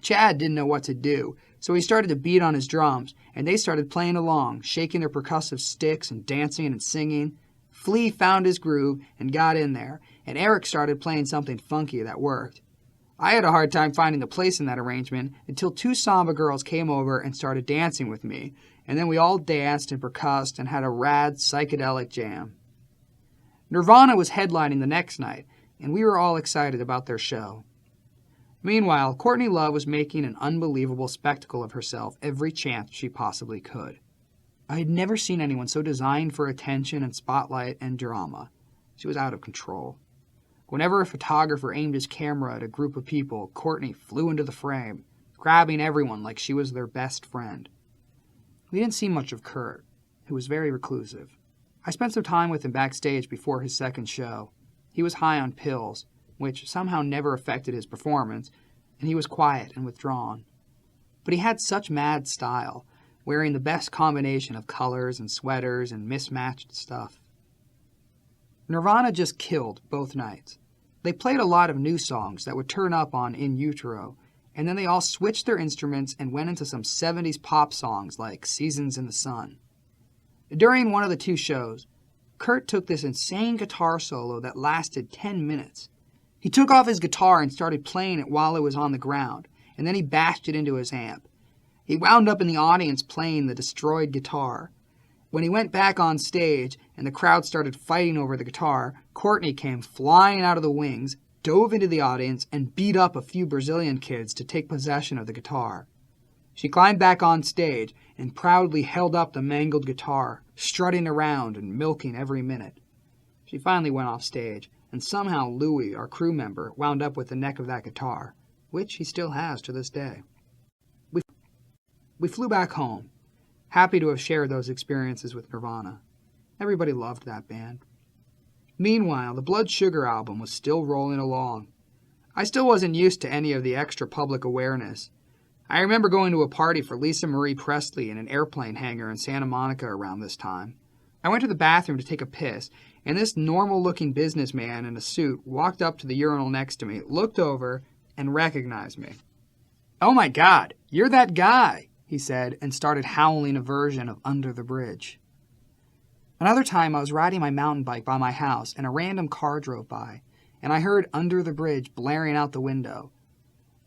Chad didn't know what to do, so he started to beat on his drums, and they started playing along, shaking their percussive sticks and dancing and singing. Flea found his groove and got in there, and Eric started playing something funky that worked. I had a hard time finding the place in that arrangement until 2 samba girls came over and started dancing with me, and then we all danced and percussed and had a rad psychedelic jam. Nirvana was headlining the next night, and we were all excited about their show. Meanwhile, Courtney Love was making an unbelievable spectacle of herself every chance she possibly could. I had never seen anyone so designed for attention and spotlight and drama. She was out of control. Whenever a photographer aimed his camera at a group of people, Courtney flew into the frame, grabbing everyone like she was their best friend. We didn't see much of Kurt, who was very reclusive. I spent some time with him backstage before his second show. He was high on pills, which somehow never affected his performance, and he was quiet and withdrawn. But he had such mad style, wearing the best combination of colors and sweaters and mismatched stuff. Nirvana just killed both nights. They played a lot of new songs that would turn up on In Utero, and then they all switched their instruments and went into some 70s pop songs like Seasons in the Sun. During one of the 2 shows, Kurt took this insane guitar solo that lasted 10 minutes. He took off his guitar and started playing it while it was on the ground, and then he bashed it into his amp. He wound up in the audience playing the destroyed guitar. When he went back on stage and the crowd started fighting over the guitar, Courtney came flying out of the wings, dove into the audience, and beat up a few Brazilian kids to take possession of the guitar. She climbed back on stage and proudly held up the mangled guitar, strutting around and milking every minute. She finally went off stage, and somehow Louis, our crew member, wound up with the neck of that guitar, which he still has to this day. We flew back home, happy to have shared those experiences with Nirvana. Everybody loved that band. Meanwhile, the Blood Sugar album was still rolling along. I still wasn't used to any of the extra public awareness. I remember going to a party for Lisa Marie Presley in an airplane hangar in Santa Monica around this time. I went to the bathroom to take a piss, and this normal-looking businessman in a suit walked up to the urinal next to me, looked over, and recognized me. "Oh my God, you're that guy," he said, and started howling a version of Under the Bridge. Another time I was riding my mountain bike by my house, and a random car drove by, and I heard Under the Bridge blaring out the window.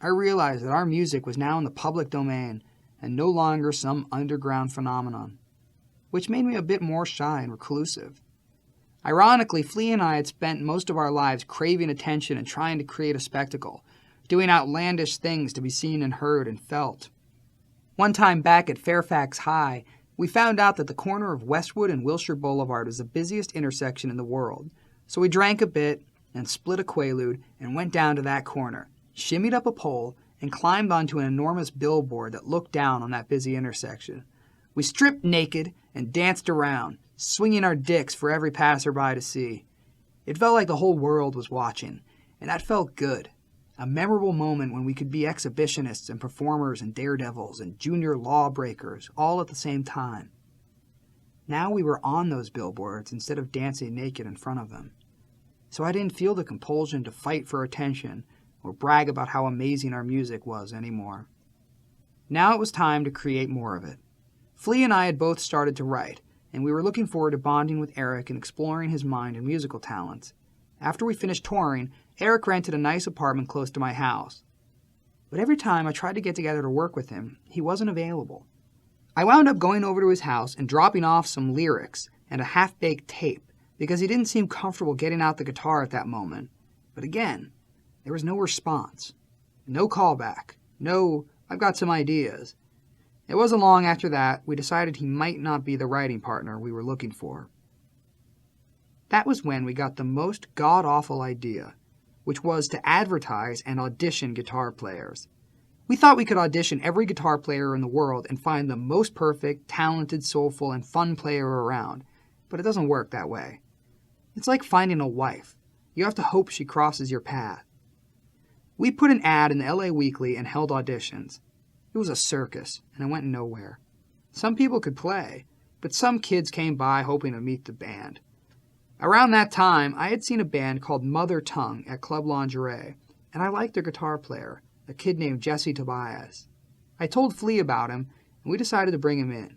I realized that our music was now in the public domain and no longer some underground phenomenon, which made me a bit more shy and reclusive. Ironically, Flea and I had spent most of our lives craving attention and trying to create a spectacle, doing outlandish things to be seen and heard and felt. One time back at Fairfax High, we found out that the corner of Westwood and Wilshire Boulevard was the busiest intersection in the world, so we drank a bit and split a Quaalude and went down to that corner, shimmied up a pole, and climbed onto an enormous billboard that looked down on that busy intersection. We stripped naked and danced around, swinging our dicks for every passerby to see. It felt like the whole world was watching, and that felt good. A memorable moment when we could be exhibitionists and performers and daredevils and junior lawbreakers all at the same time. Now we were on those billboards instead of dancing naked in front of them. So I didn't feel the compulsion to fight for attention or brag about how amazing our music was anymore. Now it was time to create more of it. Flea and I had both started to write, and we were looking forward to bonding with Eric and exploring his mind and musical talents. After we finished touring, Eric rented a nice apartment close to my house. But every time I tried to get together to work with him, he wasn't available. I wound up going over to his house and dropping off some lyrics and a half-baked tape because he didn't seem comfortable getting out the guitar at that moment. But again, there was no response. No callback. No, I've got some ideas. It wasn't long after that we decided he might not be the writing partner we were looking for. That was when we got the most god-awful idea, which was to advertise and audition guitar players. We thought we could audition every guitar player in the world and find the most perfect, talented, soulful, and fun player around, but it doesn't work that way. It's like finding a wife. You have to hope she crosses your path. We put an ad in the LA Weekly and held auditions. It was a circus, and it went nowhere. Some people could play, but some kids came by hoping to meet the band. Around that time, I had seen a band called Mother Tongue at Club Lingerie, and I liked their guitar player, a kid named Jesse Tobias. I told Flea about him, and we decided to bring him in.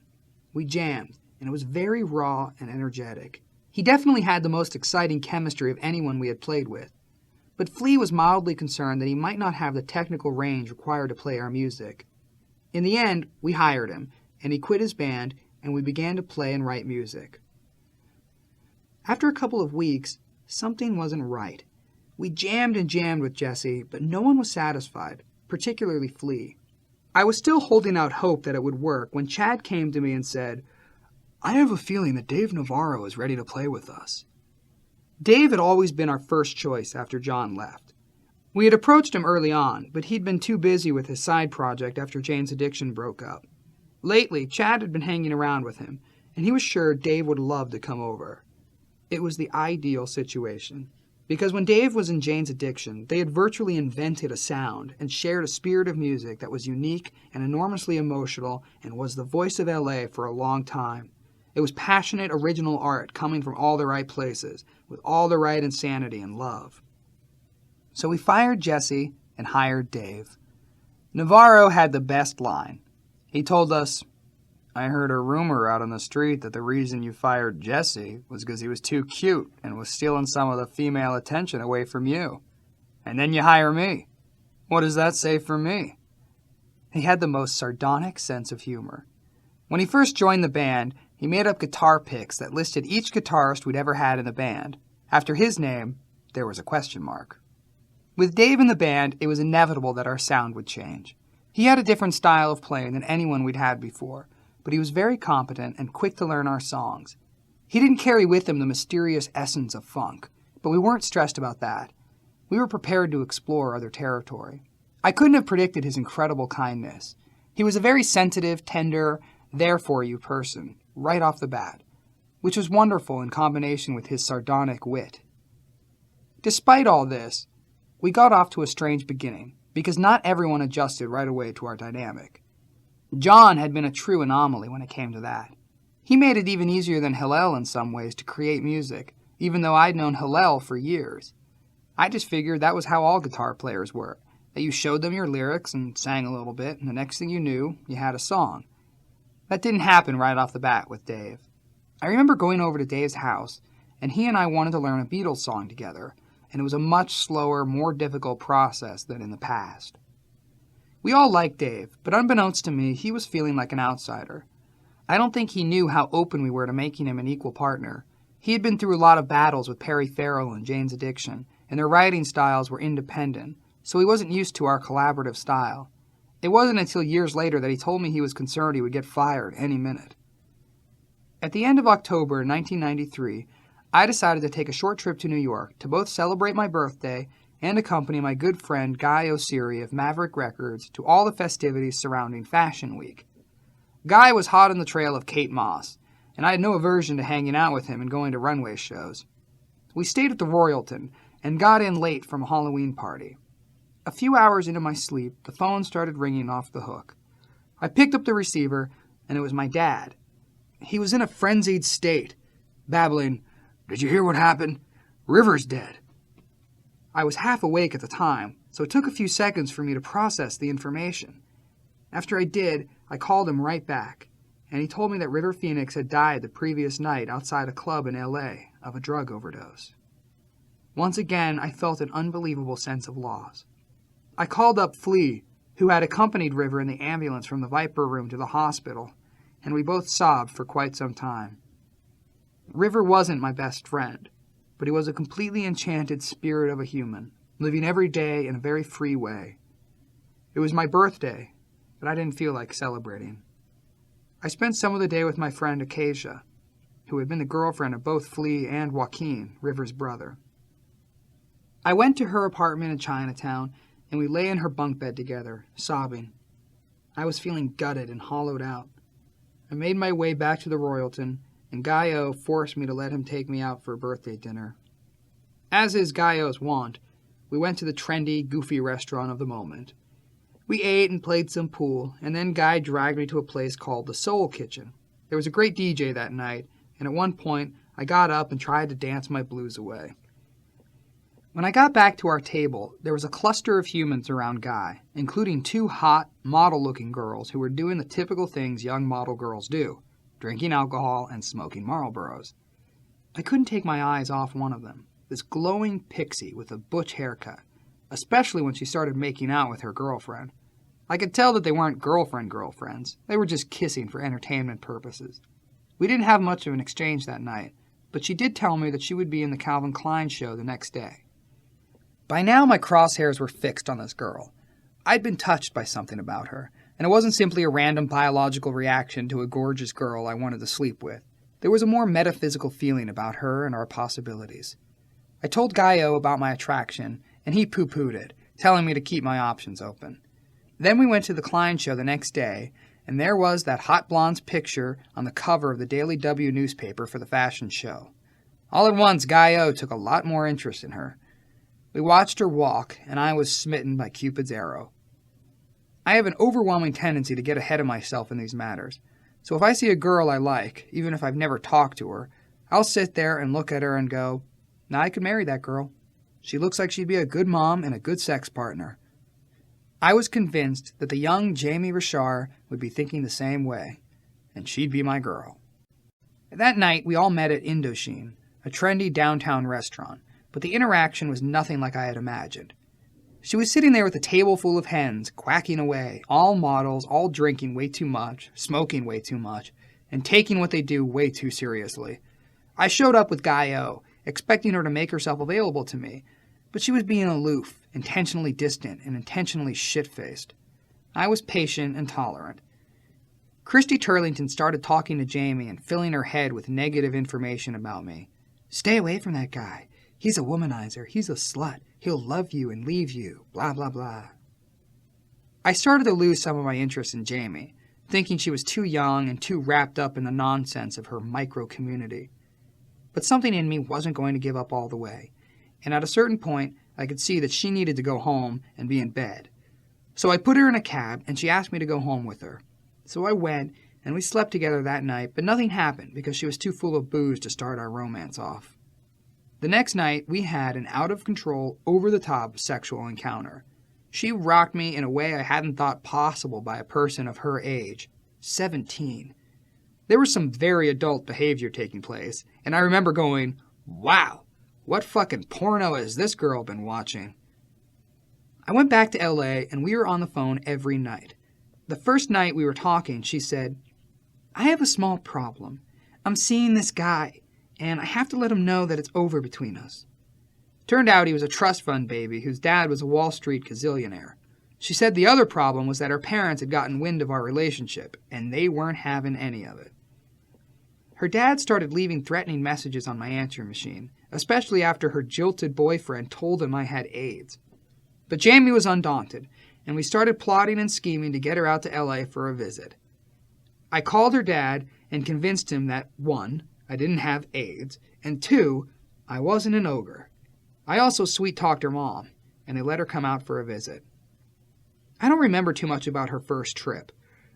We jammed, and it was very raw and energetic. He definitely had the most exciting chemistry of anyone we had played with. But Flea was mildly concerned that he might not have the technical range required to play our music. In the end, we hired him, and he quit his band, and we began to play and write music. After a couple of weeks, something wasn't right. We jammed and jammed with Jesse, but no one was satisfied, particularly Flea. I was still holding out hope that it would work when Chad came to me and said, "I have a feeling that Dave Navarro is ready to play with us." Dave had always been our first choice after John left. We had approached him early on, but he'd been too busy with his side project after Jane's addiction broke up. Lately, Chad had been hanging around with him, and he was sure Dave would love to come over. It was the ideal situation, because when Dave was in Jane's addiction, they had virtually invented a sound and shared a spirit of music that was unique and enormously emotional and was the voice of LA for a long time. It was passionate, original art coming from all the right places, with all the right insanity and love. So we fired Jesse and hired Dave. Navarro had the best line. He told us, "I heard a rumor out on the street that the reason you fired Jesse was because he was too cute and was stealing some of the female attention away from you. And then you hire me. What does that say for me?" He had the most sardonic sense of humor. When he first joined the band, he made up guitar picks that listed each guitarist we'd ever had in the band. After his name, there was a question mark. With Dave in the band, it was inevitable that our sound would change. He had a different style of playing than anyone we'd had before, but he was very competent and quick to learn our songs. He didn't carry with him the mysterious essence of funk, but we weren't stressed about that. We were prepared to explore other territory. I couldn't have predicted his incredible kindness. He was a very sensitive, tender, there-for-you person, right off the bat, which was wonderful in combination with his sardonic wit. Despite all this, we got off to a strange beginning, because not everyone adjusted right away to our dynamic. John had been a true anomaly when it came to that. He made it even easier than Hillel in some ways to create music, even though I'd known Hillel for years. I just figured that was how all guitar players were, that you showed them your lyrics and sang a little bit, and the next thing you knew, you had a song. That didn't happen right off the bat with Dave. I remember going over to Dave's house, and he and I wanted to learn a Beatles song together, and it was a much slower, more difficult process than in the past. We all liked Dave, but unbeknownst to me, he was feeling like an outsider. I don't think he knew how open we were to making him an equal partner. He had been through a lot of battles with Perry Farrell and Jane's addiction, and their writing styles were independent, so he wasn't used to our collaborative style. It wasn't until years later that he told me he was concerned he would get fired any minute. At the end of October 1993, I decided to take a short trip to New York to both celebrate my birthday and accompany my good friend Guy Osiri of Maverick Records to all the festivities surrounding Fashion Week. Guy was hot on the trail of Kate Moss, and I had no aversion to hanging out with him and going to runway shows. We stayed at the Royalton and got in late from a Halloween party. A few hours into my sleep, the phone started ringing off the hook. I picked up the receiver, and it was my dad. He was in a frenzied state, babbling, "Did you hear what happened? River's dead." I was half awake at the time, so it took a few seconds for me to process the information. After I did, I called him right back, and he told me that River Phoenix had died the previous night outside a club in L.A. of a drug overdose. Once again, I felt an unbelievable sense of loss. I called up Flea, who had accompanied River in the ambulance from the Viper room to the hospital, and we both sobbed for quite some time. River wasn't my best friend, but he was a completely enchanted spirit of a human, living every day in a very free way. It was my birthday, but I didn't feel like celebrating. I spent some of the day with my friend Acacia, who had been the girlfriend of both Flea and Joaquin, River's brother. I went to her apartment in Chinatown, and we lay in her bunk bed together, sobbing. I was feeling gutted and hollowed out. I made my way back to the Royalton, and Guy O forced me to let him take me out for a birthday dinner. As is Guy O's wont, we went to the trendy, goofy restaurant of the moment. We ate and played some pool, and then Guy dragged me to a place called the Soul Kitchen. There was a great DJ that night, and at one point, I got up and tried to dance my blues away. When I got back to our table, there was a cluster of humans around Guy, including two hot, model-looking girls who were doing the typical things young model girls do, drinking alcohol and smoking Marlboros. I couldn't take my eyes off one of them, this glowing pixie with a butch haircut, especially when she started making out with her girlfriend. I could tell that they weren't girlfriends. They were just kissing for entertainment purposes. We didn't have much of an exchange that night, but she did tell me that she would be in the Calvin Klein show the next day. By now, my crosshairs were fixed on this girl. I'd been touched by something about her, and it wasn't simply a random biological reaction to a gorgeous girl I wanted to sleep with. There was a more metaphysical feeling about her and our possibilities. I told Guy O about my attraction, and he poo-pooed it, telling me to keep my options open. Then we went to the Klein show the next day, and there was that hot blonde's picture on the cover of the Daily W newspaper for the fashion show. All at once, Guy O took a lot more interest in her. We watched her walk, and I was smitten by Cupid's arrow. I have an overwhelming tendency to get ahead of myself in these matters, so if I see a girl I like, even if I've never talked to her, I'll sit there and look at her and go, "Now I could marry that girl. She looks like she'd be a good mom and a good sex partner." I was convinced that the young Jamie Richard would be thinking the same way, and she'd be my girl. That night, we all met at Indochine, a trendy downtown restaurant, but the interaction was nothing like I had imagined. She was sitting there with a table full of hens, quacking away, all models, all drinking way too much, smoking way too much, and taking what they do way too seriously. I showed up with Guy O, expecting her to make herself available to me, but she was being aloof, intentionally distant, and intentionally shit-faced. I was patient and tolerant. Christy Turlington started talking to Jamie and filling her head with negative information about me. "Stay away from that guy. He's a womanizer. He's a slut. He'll love you and leave you. Blah, blah, blah." I started to lose some of my interest in Jamie, thinking she was too young and too wrapped up in the nonsense of her micro-community. But something in me wasn't going to give up all the way, and at a certain point, I could see that she needed to go home and be in bed. So I put her in a cab, and she asked me to go home with her. So I went, and we slept together that night, but nothing happened because she was too full of booze to start our romance off. The next night, we had an out-of-control, over-the-top sexual encounter. She rocked me in a way I hadn't thought possible by a person of her age, 17. There was some very adult behavior taking place, and I remember going, "Wow, what fucking porno has this girl been watching?" I went back to LA, and we were on the phone every night. The first night we were talking, she said, "I have a small problem. I'm seeing this guy, and I have to let him know that it's over between us." Turned out he was a trust fund baby whose dad was a Wall Street gazillionaire. She said the other problem was that her parents had gotten wind of our relationship, and they weren't having any of it. Her dad started leaving threatening messages on my answering machine, especially after her jilted boyfriend told him I had AIDS. But Jamie was undaunted, and we started plotting and scheming to get her out to LA for a visit. I called her dad and convinced him that 1, I didn't have AIDS, and 2, I wasn't an ogre. I also sweet-talked her mom, and they let her come out for a visit. I don't remember too much about her first trip,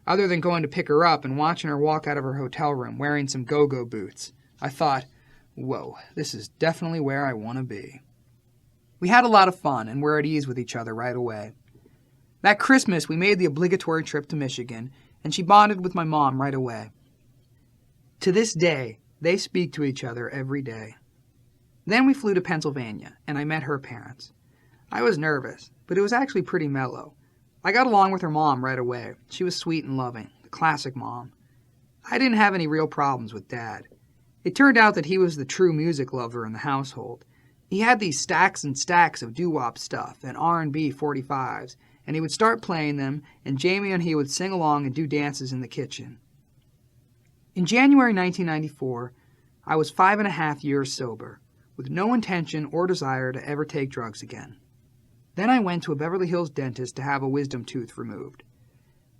other than going to pick her up and watching her walk out of her hotel room wearing some go-go boots. I thought, whoa, this is definitely where I want to be. We had a lot of fun and were at ease with each other right away. That Christmas, we made the obligatory trip to Michigan, and she bonded with my mom right away. To this day, they speak to each other every day. Then we flew to Pennsylvania, and I met her parents. I was nervous, but it was actually pretty mellow. I got along with her mom right away. She was sweet and loving, the classic mom. I didn't have any real problems with Dad. It turned out that he was the true music lover in the household. He had these stacks and stacks of doo-wop stuff and R&B 45s, and he would start playing them, and Jamie and he would sing along and do dances in the kitchen. In January 1994, I was 5.5 years sober, with no intention or desire to ever take drugs again. Then I went to a Beverly Hills dentist to have a wisdom tooth removed.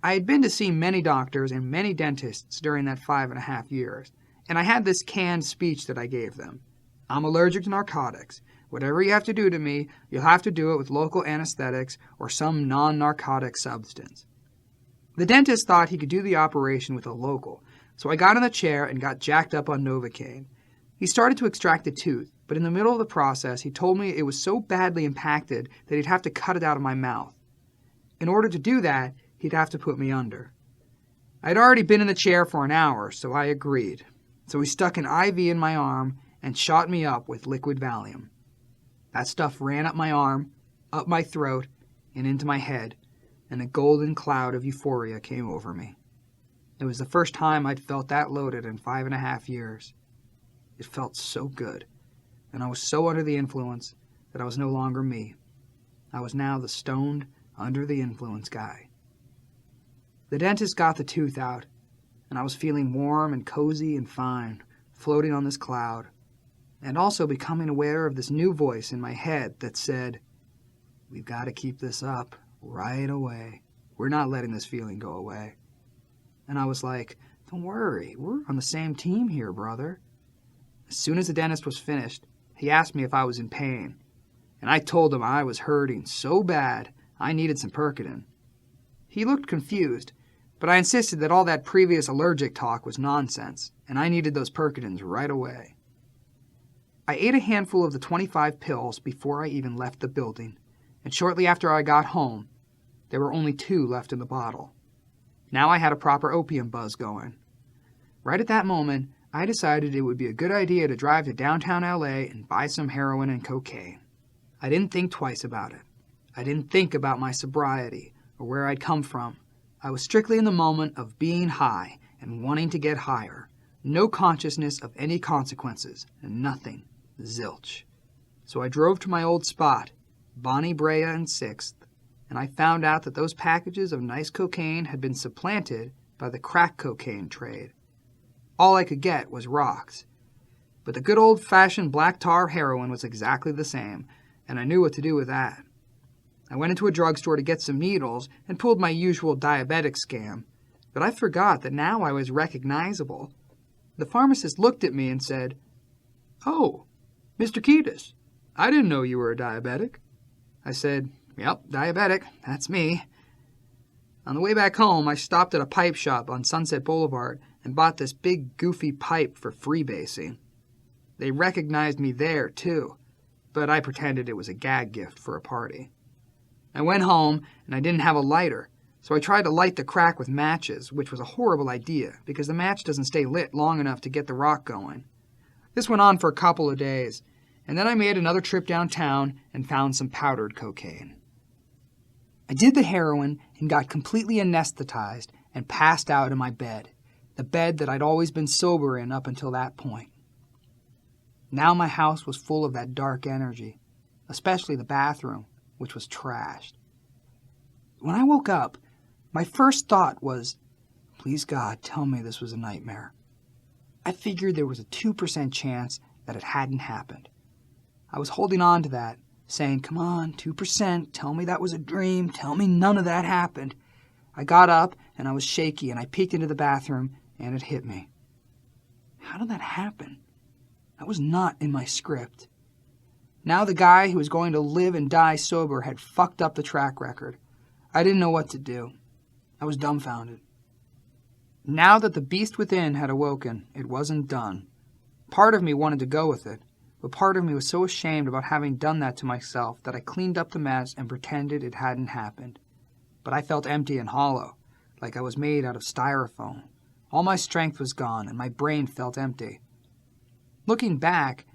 I had been to see many doctors and many dentists during that 5.5 years, and I had this canned speech that I gave them. I'm allergic to narcotics. Whatever you have to do to me, you'll have to do it with local anesthetics or some non-narcotic substance. The dentist thought he could do the operation with a local, so I got in the chair and got jacked up on Novocaine. He started to extract the tooth, but in the middle of the process, he told me it was so badly impacted that he'd have to cut it out of my mouth. In order to do that, he'd have to put me under. I'd already been in the chair for an hour, so I agreed. So he stuck an IV in my arm and shot me up with liquid Valium. That stuff ran up my arm, up my throat, and into my head, and a golden cloud of euphoria came over me. It was the first time I'd felt that loaded in 5.5 years. It felt so good, and I was so under the influence that I was no longer me. I was now the stoned, under the influence guy. The dentist got the tooth out, and I was feeling warm and cozy and fine, floating on this cloud, and also becoming aware of this new voice in my head that said, "We've got to keep this up right away. We're not letting this feeling go away." And I was like, "Don't worry, we're on the same team here, brother." As soon as the dentist was finished, he asked me if I was in pain, and I told him I was hurting so bad I needed some Percodan. He looked confused, but I insisted that all that previous allergic talk was nonsense, and I needed those Percodans right away. I ate a handful of the 25 pills before I even left the building, and shortly after I got home, there were only 2 left in the bottle. Now I had a proper opium buzz going. Right at that moment, I decided it would be a good idea to drive to downtown LA and buy some heroin and cocaine. I didn't think twice about it. I didn't think about my sobriety or where I'd come from. I was strictly in the moment of being high and wanting to get higher. No consciousness of any consequences, nothing, zilch. So I drove to my old spot, Bonnie Brea and 6th, and I found out that those packages of nice cocaine had been supplanted by the crack cocaine trade. All I could get was rocks. But the good old-fashioned black tar heroin was exactly the same, and I knew what to do with that. I went into a drugstore to get some needles and pulled my usual diabetic scam, but I forgot that now I was recognizable. The pharmacist looked at me and said, "Oh, Mr. Kiedis, I didn't know you were a diabetic." I said, "Yep, diabetic, that's me." On the way back home, I stopped at a pipe shop on Sunset Boulevard and bought this big goofy pipe for freebasing. They recognized me there, too, but I pretended it was a gag gift for a party. I went home, and I didn't have a lighter, so I tried to light the crack with matches, which was a horrible idea, because the match doesn't stay lit long enough to get the rock going. This went on for a couple of days, and then I made another trip downtown and found some powdered cocaine. I did the heroin and got completely anesthetized and passed out in my bed, the bed that I'd always been sober in up until that point. Now my house was full of that dark energy, especially the bathroom, which was trashed. When I woke up, my first thought was, "Please God, tell me this was a nightmare." I figured there was a 2% chance that it hadn't happened. I was holding on to that, saying, "Come on, 2%, tell me that was a dream, tell me none of that happened." I got up, and I was shaky, and I peeked into the bathroom, and it hit me. How did that happen? That was not in my script. Now the guy who was going to live and die sober had fucked up the track record. I didn't know what to do. I was dumbfounded. Now that the beast within had awoken, it wasn't done. Part of me wanted to go with it, but part of me was so ashamed about having done that to myself that I cleaned up the mess and pretended it hadn't happened. But I felt empty and hollow, like I was made out of styrofoam. All my strength was gone, and my brain felt empty. Looking back,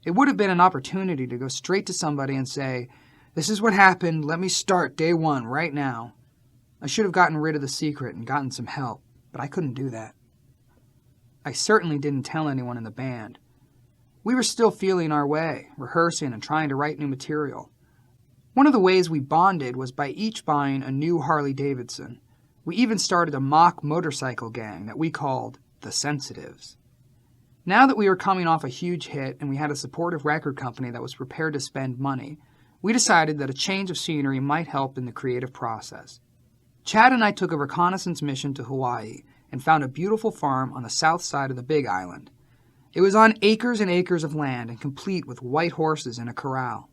it would have been an opportunity to go straight to somebody and say, "This is what happened, let me start day one right now." I should have gotten rid of the secret and gotten some help, but I couldn't do that. I certainly didn't tell anyone in the band. We were still feeling our way, rehearsing and trying to write new material. One of the ways we bonded was by each buying a new Harley-Davidson. We even started a mock motorcycle gang that we called the Sensitives. Now that we were coming off a huge hit and we had a supportive record company that was prepared to spend money, we decided that a change of scenery might help in the creative process. Chad and I took a reconnaissance mission to Hawaii and found a beautiful farm on the south side of the Big Island. It was on acres and acres of land and complete with white horses in a corral.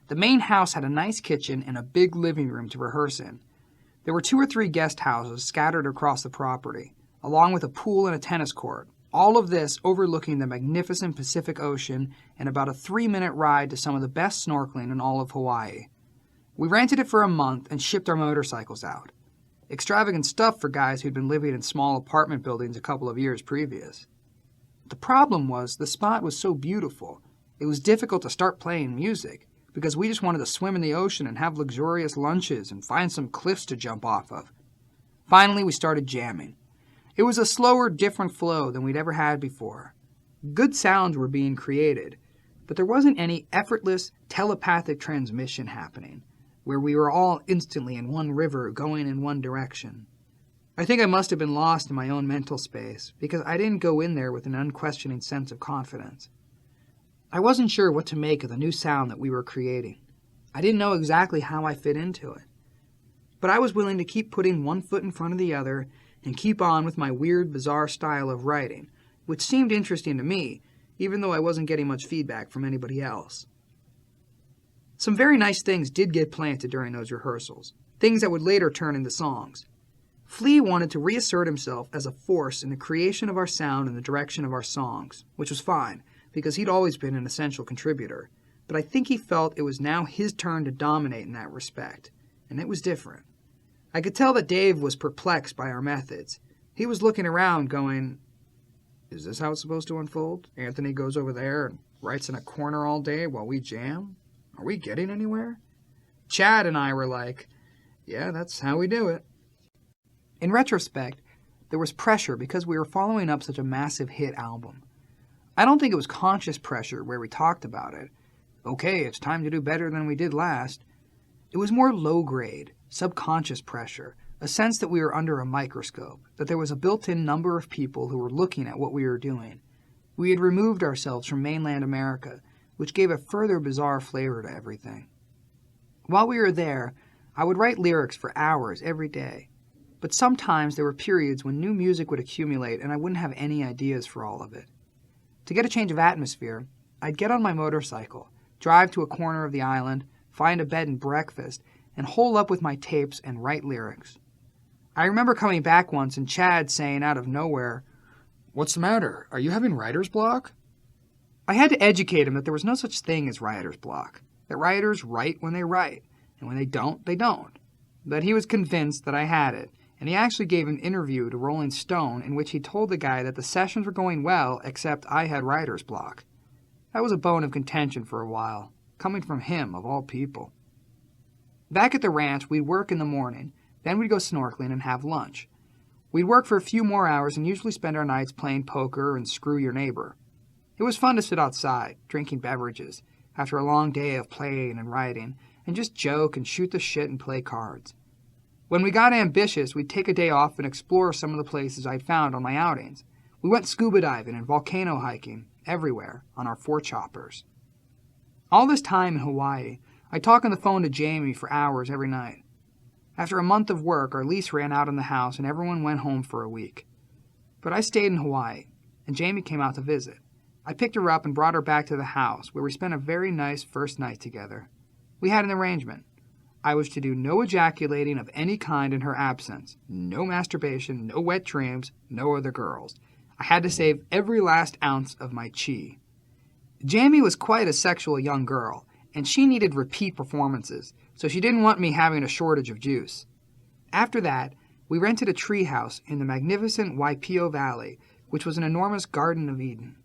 The main house had a nice kitchen and a big living room to rehearse in. There were 2 or 3 guest houses scattered across the property, along with a pool and a tennis court. All of this overlooking the magnificent Pacific Ocean and about a 3-minute ride to some of the best snorkeling in all of Hawaii. We rented it for a month and shipped our motorcycles out. Extravagant stuff for guys who'd been living in small apartment buildings a couple of years previous. The problem was the spot was so beautiful, it was difficult to start playing music because we just wanted to swim in the ocean and have luxurious lunches and find some cliffs to jump off of. Finally, we started jamming. It was a slower, different flow than we'd ever had before. Good sounds were being created, but there wasn't any effortless, telepathic transmission happening, where we were all instantly in one river going in one direction. I think I must have been lost in my own mental space, because I didn't go in there with an unquestioning sense of confidence. I wasn't sure what to make of the new sound that we were creating. I didn't know exactly how I fit into it. But I was willing to keep putting one foot in front of the other and keep on with my weird, bizarre style of writing, which seemed interesting to me, even though I wasn't getting much feedback from anybody else. Some very nice things did get planted during those rehearsals, things that would later turn into songs. Flea wanted to reassert himself as a force in the creation of our sound and the direction of our songs, which was fine, because he'd always been an essential contributor, but I think he felt it was now his turn to dominate in that respect, and it was different. I could tell that Dave was perplexed by our methods. He was looking around going, "Is this how it's supposed to unfold? Anthony goes over there and writes in a corner all day while we jam? Are we getting anywhere?" Chad and I were like, "Yeah, that's how we do it." In retrospect, there was pressure because we were following up such a massive hit album. I don't think it was conscious pressure where we talked about it. Okay, it's time to do better than we did last. It was more low-grade, subconscious pressure, a sense that we were under a microscope, that there was a built-in number of people who were looking at what we were doing. We had removed ourselves from mainland America, which gave a further bizarre flavor to everything. While we were there, I would write lyrics for hours every day. But sometimes there were periods when new music would accumulate and I wouldn't have any ideas for all of it. To get a change of atmosphere, I'd get on my motorcycle, drive to a corner of the island, find a bed and breakfast, and hole up with my tapes and write lyrics. I remember coming back once and Chad saying out of nowhere, "What's the matter? Are you having writer's block?" I had to educate him that there was no such thing as writer's block, that writers write when they write, and when they don't, they don't. But he was convinced that I had it, and he actually gave an interview to Rolling Stone in which he told the guy that the sessions were going well except I had writer's block. That was a bone of contention for a while, coming from him, of all people. Back at the ranch, we'd work in the morning, then we'd go snorkeling and have lunch. We'd work for a few more hours and usually spend our nights playing poker and screw your neighbor. It was fun to sit outside, drinking beverages, after a long day of playing and writing, and just joke and shoot the shit and play cards. When we got ambitious, we'd take a day off and explore some of the places I'd found on my outings. We went scuba diving and volcano hiking, everywhere, on our 4-choppers. All this time in Hawaii, I'd talk on the phone to Jamie for hours every night. After a month of work, our lease ran out on the house and everyone went home for a week. But I stayed in Hawaii, and Jamie came out to visit. I picked her up and brought her back to the house, where we spent a very nice first night together. We had an arrangement. I was to do no ejaculating of any kind in her absence, no masturbation, no wet dreams, no other girls. I had to save every last ounce of my chi. Jamie was quite a sexual young girl, and she needed repeat performances, so she didn't want me having a shortage of juice. After that, we rented a treehouse in the magnificent Waipio Valley, which was an enormous Garden of Eden.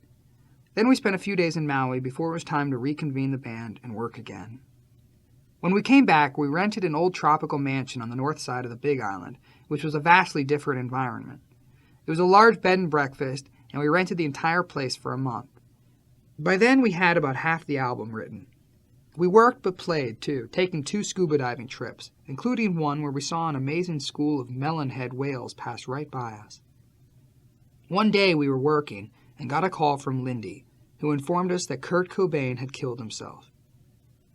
Then we spent a few days in Maui before it was time to reconvene the band and work again. When we came back, we rented an old tropical mansion on the north side of the Big Island, which was a vastly different environment. It was a large bed and breakfast, and we rented the entire place for a month. By then, we had about half the album written. We worked but played, too, taking 2 scuba diving trips, including one where we saw an amazing school of melonhead whales pass right by us. One day we were working and got a call from Lindy, who informed us that Kurt Cobain had killed himself.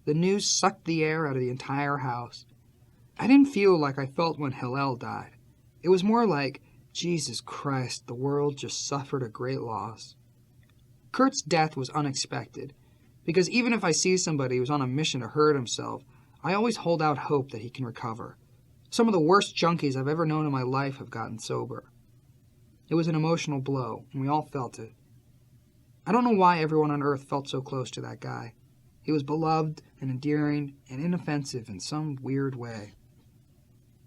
The news sucked the air out of the entire house. I didn't feel like I felt when Hillel died. It was more like, Jesus Christ, the world just suffered a great loss. Kurt's death was unexpected, because even if I see somebody who's on a mission to hurt himself, I always hold out hope that he can recover. Some of the worst junkies I've ever known in my life have gotten sober. It was an emotional blow, and we all felt it. I don't know why everyone on Earth felt so close to that guy. He was beloved and endearing and inoffensive in some weird way.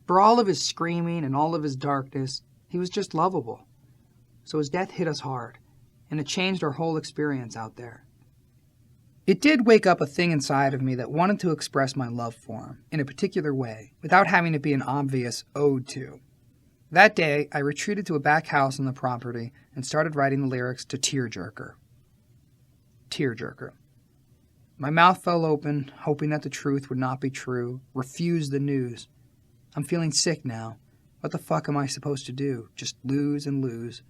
For all of his screaming and all of his darkness, he was just lovable. So his death hit us hard, and it changed our whole experience out there. It did wake up a thing inside of me that wanted to express my love for him in a particular way, without having it be an obvious ode to. That day, I retreated to a back house on the property and started writing the lyrics to Tearjerker. Tearjerker. My mouth fell open, hoping that the truth would not be true, refused the news. I'm feeling sick now. What the fuck am I supposed to do? Just lose and lose.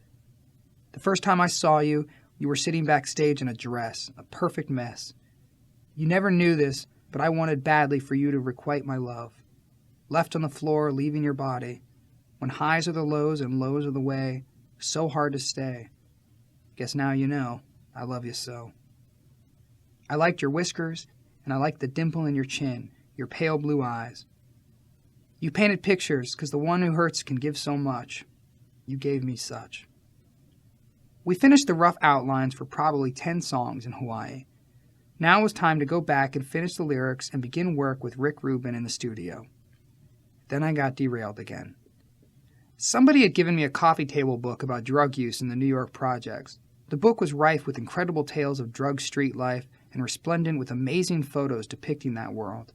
The first time I saw you, you were sitting backstage in a dress, a perfect mess. You never knew this, but I wanted badly for you to requite my love. Left on the floor, leaving your body. When highs are the lows and lows are the way, so hard to stay. Guess now you know, I love you so. I liked your whiskers, and I liked the dimple in your chin, your pale blue eyes. You painted pictures, 'cause the one who hurts can give so much. You gave me such. We finished the rough outlines for probably 10 songs in Hawaii. Now it was time to go back and finish the lyrics and begin work with Rick Rubin in the studio. Then I got derailed again. Somebody had given me a coffee table book about drug use in the New York projects. The book was rife with incredible tales of drug street life and resplendent with amazing photos depicting that world.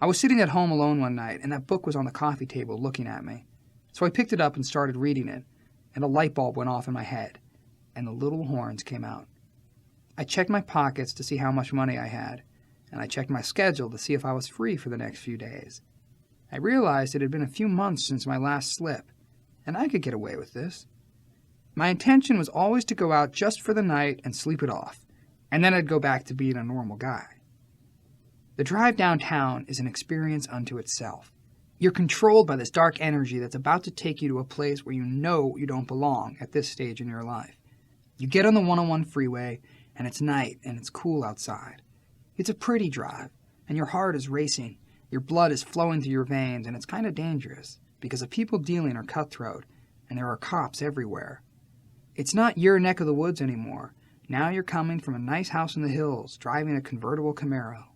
I was sitting at home alone one night, and that book was on the coffee table looking at me. So I picked it up and started reading it, and a light bulb went off in my head, and the little horns came out. I checked my pockets to see how much money I had, and I checked my schedule to see if I was free for the next few days. I realized it had been a few months since my last slip, and I could get away with this. My intention was always to go out just for the night and sleep it off, and then I'd go back to being a normal guy. The drive downtown is an experience unto itself. You're controlled by this dark energy that's about to take you to a place where you know you don't belong at this stage in your life. You get on the 101 freeway, and it's night, and it's cool outside. It's a pretty drive, and your heart is racing. Your blood is flowing through your veins, and it's kind of dangerous, because the people dealing are cutthroat, and there are cops everywhere. It's not your neck of the woods anymore. Now you're coming from a nice house in the hills, driving a convertible Camaro.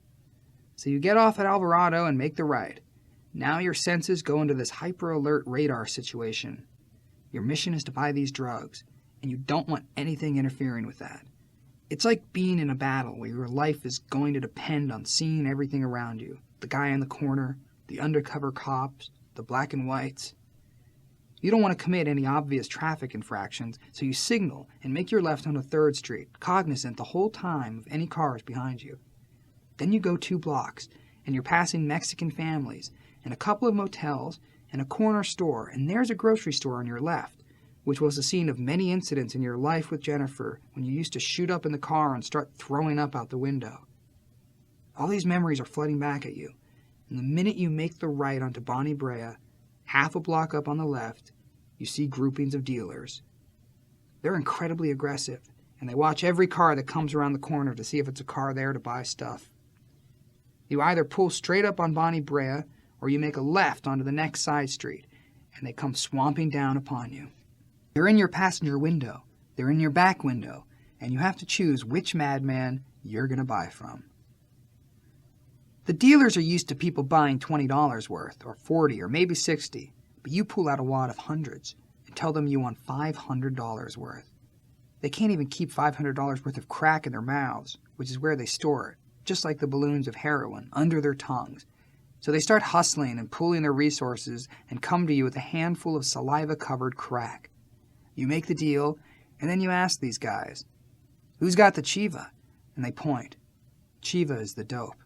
So you get off at Alvarado and make the right. Now your senses go into this hyper-alert radar situation. Your mission is to buy these drugs, and you don't want anything interfering with that. It's like being in a battle where your life is going to depend on seeing everything around you. The guy in the corner, the undercover cops, the black and whites. You don't want to commit any obvious traffic infractions, so you signal and make your left onto 3rd Street, cognizant the whole time of any cars behind you. Then you go 2 blocks, and you're passing Mexican families, and a couple of motels, and a corner store, and there's a grocery store on your left, which was the scene of many incidents in your life with Jennifer when you used to shoot up in the car and start throwing up out the window. All these memories are flooding back at you, And the minute you make the right onto Bonnie Brea, half a block up on the left, you see groupings of dealers. They're incredibly aggressive, and they watch every car that comes around the corner to see if it's a car there to buy stuff. You either pull straight up on Bonnie Brea, or you make a left onto the next side street, and they come swamping down upon you. They're in your passenger window, they're in your back window, and you have to choose which madman you're going to buy from. The dealers are used to people buying $20 worth, or $40, or maybe $60, but you pull out a wad of hundreds and tell them you want $500 worth. They can't even keep $500 worth of crack in their mouths, which is where they store it, just like the balloons of heroin, under their tongues. So they start hustling and pooling their resources and come to you with a handful of saliva-covered crack. You make the deal, and then you ask these guys, "Who's got the Chiva?" And they point. Chiva is the dope.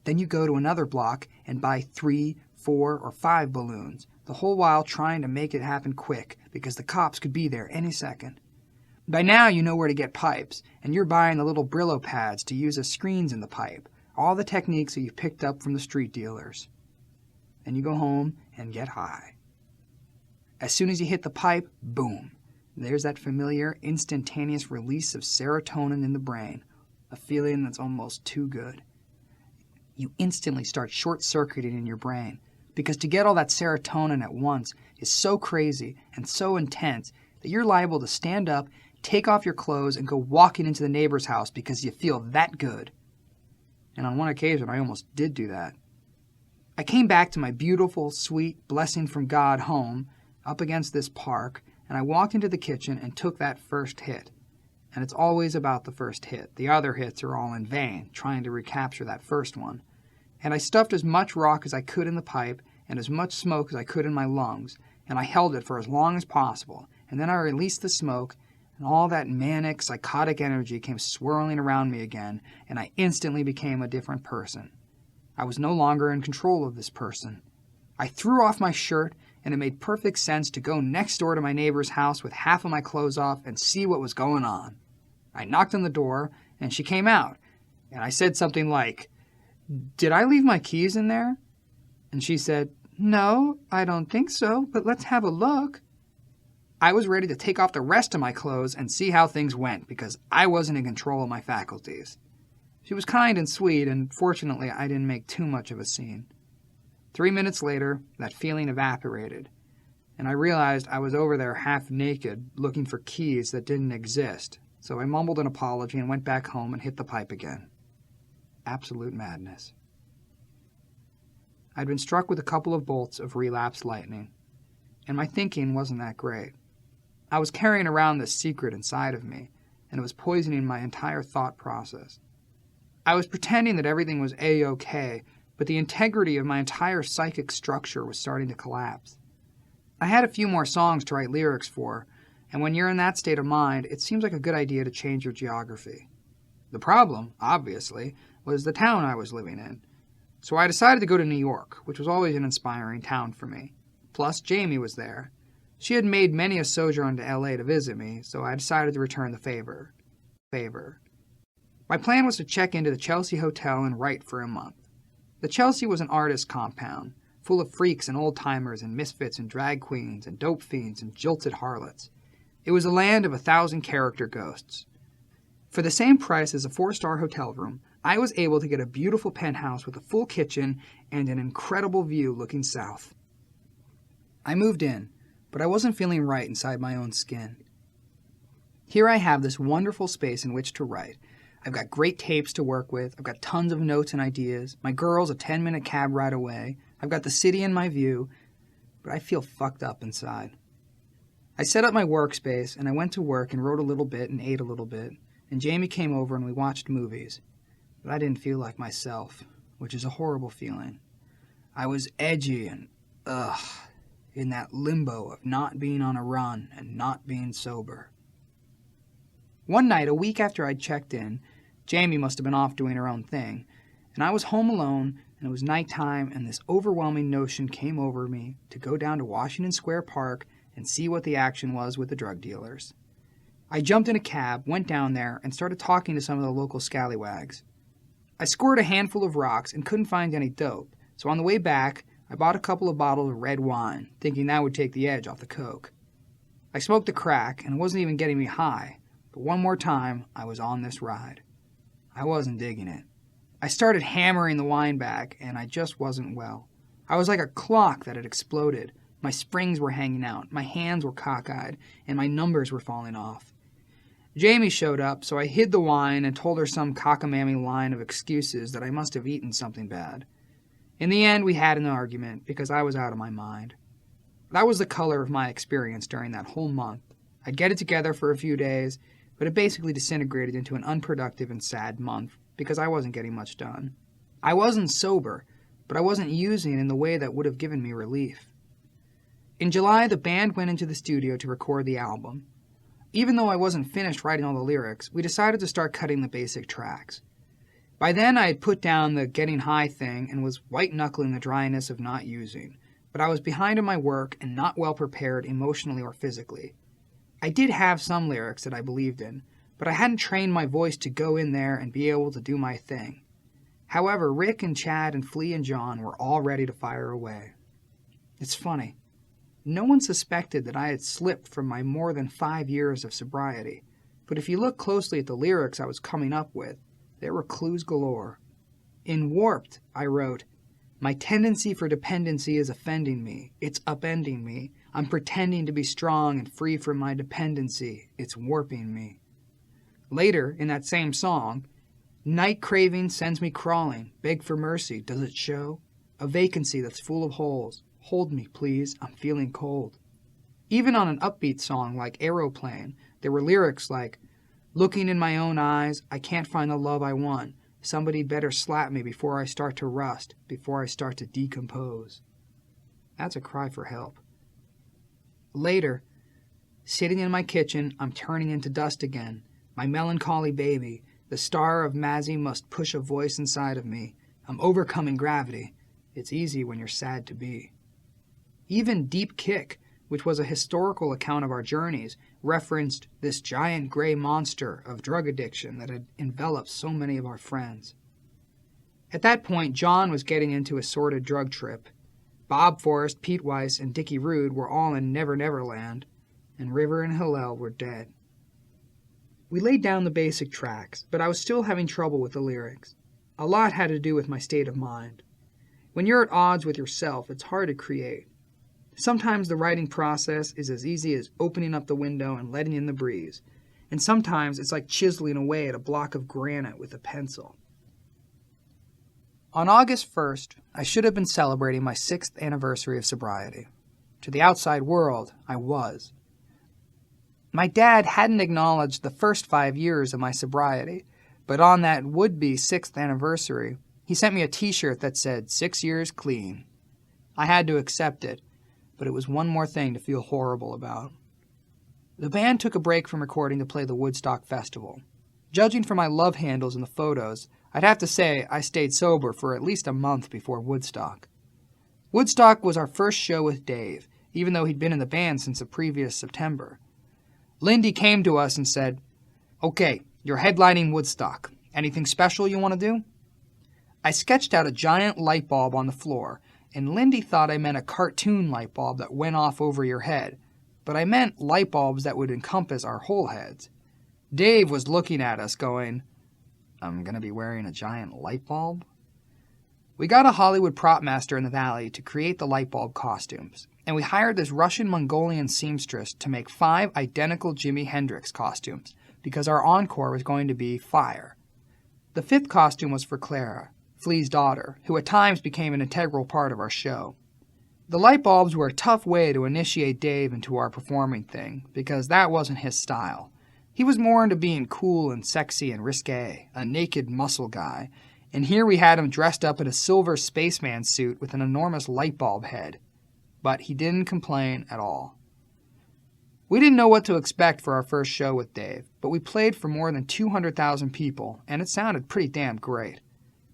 Then you go to another block and buy 3, 4, or 5 balloons, the whole while trying to make it happen quick because the cops could be there any second. By now you know where to get pipes, and you're buying the little Brillo pads to use as screens in the pipe, all the techniques that you've picked up from the street dealers. Then you go home and get high. As soon as you hit the pipe, boom, there's that familiar instantaneous release of serotonin in the brain, a feeling that's almost too good. You instantly start short-circuiting in your brain, because to get all that serotonin at once is so crazy and so intense that you're liable to stand up, take off your clothes, and go walking into the neighbor's house because you feel that good. And on one occasion, I almost did do that. I came back to my beautiful, sweet, blessing from God home up against this park, and I walked into the kitchen and took that first hit. And it's always about the first hit. The other hits are all in vain, trying to recapture that first one. And I stuffed as much rock as I could in the pipe and as much smoke as I could in my lungs, and I held it for as long as possible, and then I released the smoke, and all that manic, psychotic energy came swirling around me again, and I instantly became a different person. I was no longer in control of this person. I threw off my shirt, and it made perfect sense to go next door to my neighbor's house with half of my clothes off and see what was going on. I knocked on the door, and she came out, and I said something like, "Did I leave my keys in there?" And she said, "No, I don't think so, but let's have a look." I was ready to take off the rest of my clothes and see how things went, because I wasn't in control of my faculties. She was kind and sweet, and fortunately I didn't make too much of a scene. 3 minutes later, that feeling evaporated, and I realized I was over there half naked, looking for keys that didn't exist, so I mumbled an apology and went back home and hit the pipe again. Absolute madness. I'd been struck with a couple of bolts of relapsed lightning, and my thinking wasn't that great. I was carrying around this secret inside of me, and it was poisoning my entire thought process. I was pretending that everything was A-OK, but the integrity of my entire psychic structure was starting to collapse. I had a few more songs to write lyrics for, and when you're in that state of mind, it seems like a good idea to change your geography. The problem, obviously, was the town I was living in. So I decided to go to New York, which was always an inspiring town for me. Plus, Jamie was there. She had made many a sojourn to L.A. to visit me, so I decided to return the favor. My plan was to check into the Chelsea Hotel and write for a month. The Chelsea was an artist compound, full of freaks and old-timers and misfits and drag queens and dope fiends and jilted harlots. It was a land of 1,000 character ghosts. For the same price as a 4-star hotel room, I was able to get a beautiful penthouse with a full kitchen and an incredible view looking south. I moved in, but I wasn't feeling right inside my own skin. Here I have this wonderful space in which to write. I've got great tapes to work with. I've got tons of notes and ideas. My girl's a 10-minute cab ride away. I've got the city in my view, but I feel fucked up inside. I set up my workspace, and I went to work and wrote a little bit and ate a little bit, and Jamie came over and we watched movies. But I didn't feel like myself, which is a horrible feeling. I was edgy and, in that limbo of not being on a run and not being sober. One night, a week after I'd checked in, Jamie must have been off doing her own thing, and I was home alone, and it was nighttime, and this overwhelming notion came over me to go down to Washington Square Park and see what the action was with the drug dealers. I jumped in a cab, went down there, and started talking to some of the local scallywags. I scored a handful of rocks and couldn't find any dope, So on the way back, I bought a couple of bottles of red wine, thinking that would take the edge off the coke. I smoked the crack, and it wasn't even getting me high, but one more time, I was on this ride. I wasn't digging it. I started hammering the wine back, and I just wasn't well. I was like a clock that had exploded. My springs were hanging out, my hands were cockeyed, and my numbers were falling off. Jamie showed up, so I hid the wine and told her some cockamamie line of excuses that I must have eaten something bad. In the end, we had an argument because I was out of my mind. That was the color of my experience during that whole month. I'd get it together for a few days, but it basically disintegrated into an unproductive and sad month because I wasn't getting much done. I wasn't sober, but I wasn't using it in the way that would have given me relief. In July, the band went into the studio to record the album. Even though I wasn't finished writing all the lyrics, we decided to start cutting the basic tracks. By then, I had put down the getting high thing and was white-knuckling the dryness of not using, but I was behind in my work and not well prepared emotionally or physically. I did have some lyrics that I believed in, but I hadn't trained my voice to go in there and be able to do my thing. However, Rick and Chad and Flea and John were all ready to fire away. It's funny. No one suspected that I had slipped from my more than 5 years of sobriety, but if you look closely at the lyrics I was coming up with, there were clues galore. In Warped, I wrote, "My tendency for dependency is offending me. It's upending me. I'm pretending to be strong and free from my dependency. It's warping me." Later, in that same song, "Night craving sends me crawling. Beg for mercy, does it show? A vacancy that's full of holes. Hold me, please, I'm feeling cold." Even on an upbeat song like Aeroplane, there were lyrics like, "Looking in my own eyes, I can't find the love I want. Somebody'd better slap me before I start to rust, before I start to decompose." That's a cry for help. Later, "Sitting in my kitchen, I'm turning into dust again. My melancholy baby, the star of Mazzy must push a voice inside of me. I'm overcoming gravity. It's easy when you're sad to be." Even Deep Kick, which was a historical account of our journeys, referenced this giant gray monster of drug addiction that had enveloped so many of our friends. At that point, John was getting into a sordid drug trip. Bob Forrest, Pete Weiss, and Dickie Rude were all in Never Never Land, and River and Hillel were dead. We laid down the basic tracks, but I was still having trouble with the lyrics. A lot had to do with my state of mind. When you're at odds with yourself, it's hard to create. Sometimes the writing process is as easy as opening up the window and letting in the breeze, and sometimes it's like chiseling away at a block of granite with a pencil. On August 1st, I should have been celebrating my 6th anniversary of sobriety. To the outside world, I was. My dad hadn't acknowledged the first 5 years of my sobriety, but on that would-be 6th anniversary, he sent me a t-shirt that said, 6 years clean. I had to accept it, but it was one more thing to feel horrible about. The band took a break from recording to play the Woodstock Festival. Judging from my love handles in the photos, I'd have to say I stayed sober for at least a month before Woodstock. Woodstock was our first show with Dave, even though he'd been in the band since the previous September. Lindy came to us and said, "Okay, you're headlining Woodstock. Anything special you want to do?" I sketched out a giant light bulb on the floor, and Lindy thought I meant a cartoon light bulb that went off over your head, but I meant light bulbs that would encompass our whole heads. Dave was looking at us going, "I'm going to be wearing a giant light bulb?" We got a Hollywood prop master in the Valley to create the light bulb costumes, and we hired this Russian-Mongolian seamstress to make 5 identical Jimi Hendrix costumes, because our encore was going to be fire. The 5th costume was for Clara, Flea's daughter, who at times became an integral part of our show. The light bulbs were a tough way to initiate Dave into our performing thing, because that wasn't his style. He was more into being cool and sexy and risque, a naked muscle guy, and here we had him dressed up in a silver spaceman suit with an enormous light bulb head. But he didn't complain at all. We didn't know what to expect for our first show with Dave, but we played for more than 200,000 people, and it sounded pretty damn great.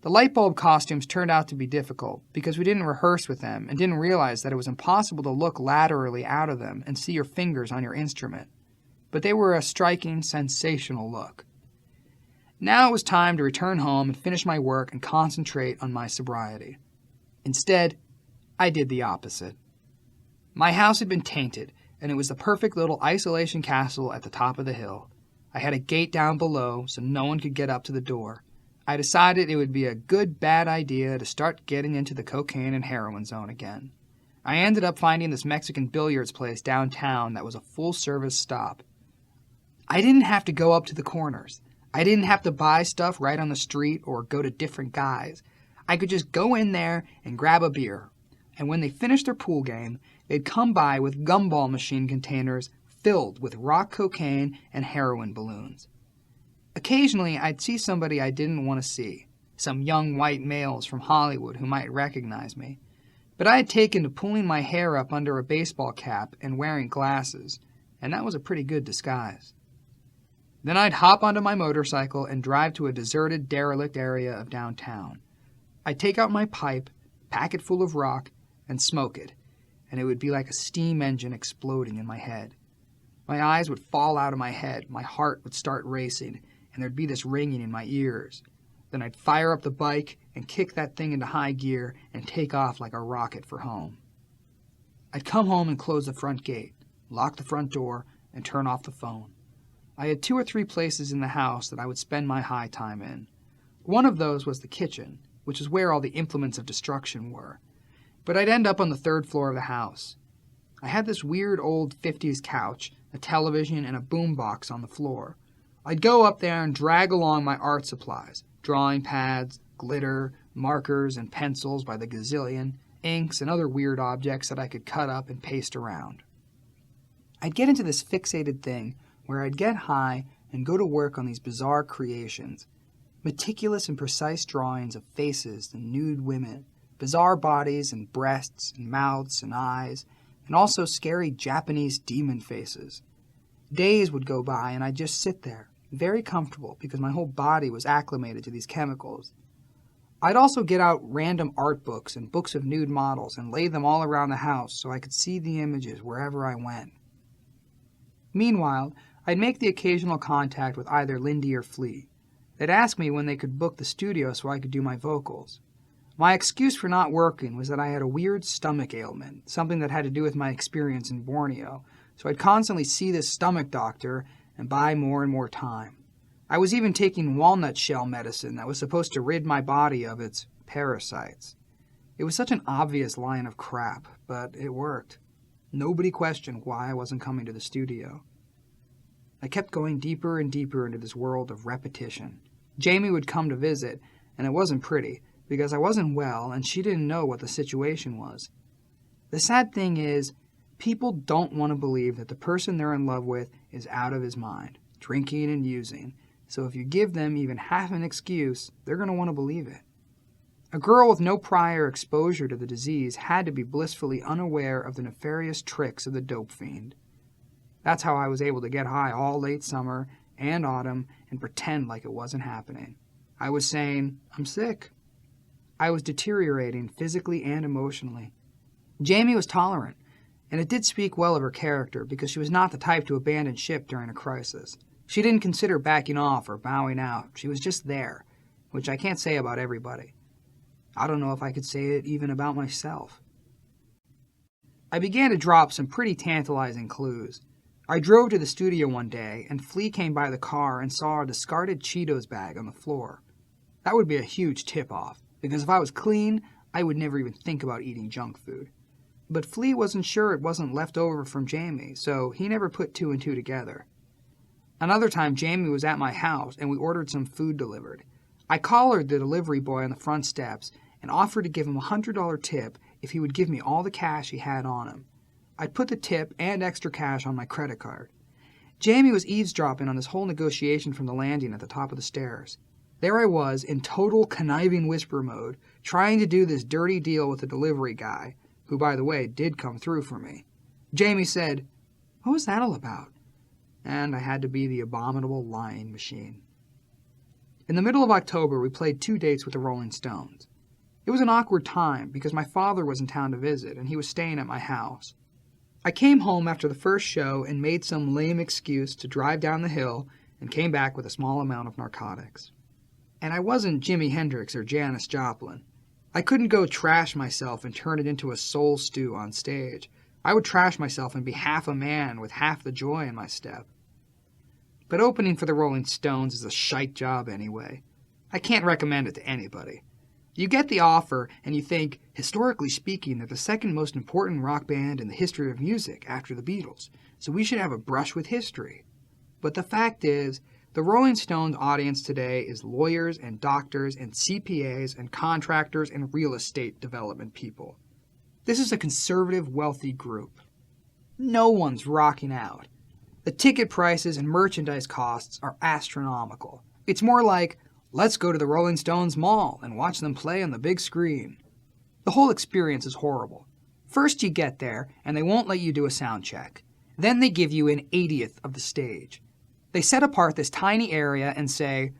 The light bulb costumes turned out to be difficult because we didn't rehearse with them and didn't realize that it was impossible to look laterally out of them and see your fingers on your instrument. But they were a striking, sensational look. Now it was time to return home and finish my work and concentrate on my sobriety. Instead, I did the opposite. My house had been tainted, and it was the perfect little isolation castle at the top of the hill. I had a gate down below so no one could get up to the door. I decided it would be a good bad idea to start getting into the cocaine and heroin zone again. I ended up finding this Mexican billiards place downtown that was a full-service stop. I didn't have to go up to the corners. I didn't have to buy stuff right on the street or go to different guys. I could just go in there and grab a beer. And when they finished their pool game, they'd come by with gumball machine containers filled with rock cocaine and heroin balloons. Occasionally, I'd see somebody I didn't want to see, some young white males from Hollywood who might recognize me. But I had taken to pulling my hair up under a baseball cap and wearing glasses, and that was a pretty good disguise. Then I'd hop onto my motorcycle and drive to a deserted, derelict area of downtown. I'd take out my pipe, pack it full of rock, and smoke it, and it would be like a steam engine exploding in my head. My eyes would fall out of my head, my heart would start racing, and there'd be this ringing in my ears. Then I'd fire up the bike and kick that thing into high gear and take off like a rocket for home. I'd come home and close the front gate, lock the front door, and turn off the phone. I had 2 or 3 places in the house that I would spend my high time in. One of those was the kitchen, which is where all the implements of destruction were. But I'd end up on the 3rd floor of the house. I had this weird old 50s couch, a television, and a boombox on the floor. I'd go up there and drag along my art supplies, drawing pads, glitter, markers, and pencils by the gazillion, inks, and other weird objects that I could cut up and paste around. I'd get into this fixated thing where I'd get high and go to work on these bizarre creations, meticulous and precise drawings of faces and nude women, bizarre bodies and breasts and mouths and eyes, and also scary Japanese demon faces. Days would go by and I'd just sit there, very comfortable because my whole body was acclimated to these chemicals. I'd also get out random art books and books of nude models and lay them all around the house so I could see the images wherever I went. Meanwhile, I'd make the occasional contact with either Lindy or Flea. They'd ask me when they could book the studio so I could do my vocals. My excuse for not working was that I had a weird stomach ailment, something that had to do with my experience in Borneo, so I'd constantly see this stomach doctor and buy more and more time. I was even taking walnut shell medicine that was supposed to rid my body of its parasites. It was such an obvious line of crap, but it worked. Nobody questioned why I wasn't coming to the studio. I kept going deeper and deeper into this world of repetition. Jamie would come to visit, and it wasn't pretty, because I wasn't well and she didn't know what the situation was. The sad thing is, people don't want to believe that the person they're in love with is out of his mind, drinking and using, so if you give them even half an excuse, they're going to want to believe it. A girl with no prior exposure to the disease had to be blissfully unaware of the nefarious tricks of the dope fiend. That's how I was able to get high all late summer and autumn and pretend like it wasn't happening. I was saying, I'm sick. I was deteriorating physically and emotionally. Jamie was tolerant, and it did speak well of her character because she was not the type to abandon ship during a crisis. She didn't consider backing off or bowing out. She was just there, which I can't say about everybody. I don't know if I could say it even about myself. I began to drop some pretty tantalizing clues. I drove to the studio one day, and Flea came by the car and saw a discarded Cheetos bag on the floor. That would be a huge tip-off, because if I was clean, I would never even think about eating junk food. But Flea wasn't sure it wasn't left over from Jamie, so he never put 2 and 2 together. Another time, Jamie was at my house, and we ordered some food delivered. I collared the delivery boy on the front steps and offered to give him a $100 tip if he would give me all the cash he had on him. I'd put the tip and extra cash on my credit card. Jamie was eavesdropping on this whole negotiation from the landing at the top of the stairs. There I was, in total conniving whisper mode, trying to do this dirty deal with the delivery guy, who, by the way, did come through for me. Jamie said, "What was that all about?" And I had to be the abominable lying machine. In the middle of October, we played 2 dates with the Rolling Stones. It was an awkward time because my father was in town to visit, and he was staying at my house. I came home after the first show and made some lame excuse to drive down the hill and came back with a small amount of narcotics. And I wasn't Jimi Hendrix or Janis Joplin. I couldn't go trash myself and turn it into a soul stew on stage. I would trash myself and be half a man with half the joy in my step. But opening for the Rolling Stones is a shite job anyway. I can't recommend it to anybody. You get the offer and you think, historically speaking, they're the second most important rock band in the history of music after the Beatles, so we should have a brush with history. But the fact is, the Rolling Stones audience today is lawyers and doctors and CPAs and contractors and real estate development people. This is a conservative, wealthy group. No one's rocking out. The ticket prices and merchandise costs are astronomical. It's more like, let's go to the Rolling Stones Mall and watch them play on the big screen. The whole experience is horrible. First you get there and they won't let you do a sound check. Then they give you an 80th of the stage. They set apart this tiny area and say,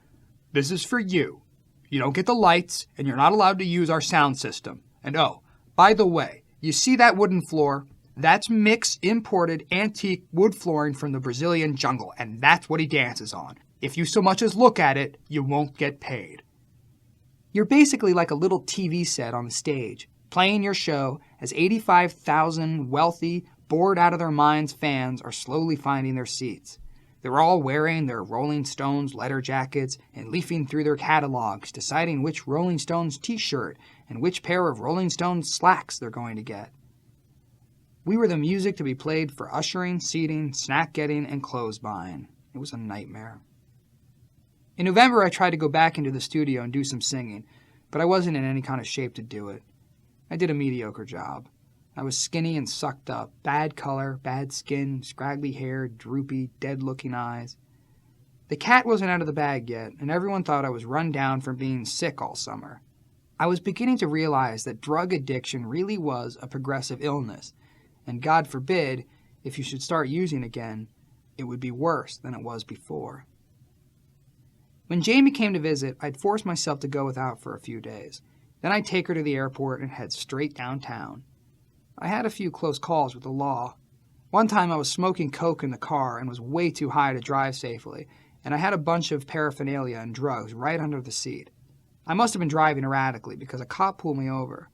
"This is for you. You don't get the lights, and you're not allowed to use our sound system. And oh, by the way, you see that wooden floor? That's Mick's imported antique wood flooring from the Brazilian jungle, and that's what he dances on. If you so much as look at it, you won't get paid." You're basically like a little TV set on the stage, playing your show as 85,000 wealthy, bored out of their minds fans are slowly finding their seats. They're all wearing their Rolling Stones leather jackets and leafing through their catalogs, deciding which Rolling Stones t-shirt and which pair of Rolling Stones slacks they're going to get. We were the music to be played for ushering, seating, snack getting, and clothes buying. It was a nightmare. In November, I tried to go back into the studio and do some singing, but I wasn't in any kind of shape to do it. I did a mediocre job. I was skinny and sucked up, bad color, bad skin, scraggly hair, droopy, dead-looking eyes. The cat wasn't out of the bag yet, and everyone thought I was run down from being sick all summer. I was beginning to realize that drug addiction really was a progressive illness, and God forbid, if you should start using again, it would be worse than it was before. When Jamie came to visit, I'd force myself to go without for a few days. Then I'd take her to the airport and head straight downtown. I had a few close calls with the law. One time I was smoking coke in the car and was way too high to drive safely, and I had a bunch of paraphernalia and drugs right under the seat. I must have been driving erratically because a cop pulled me over.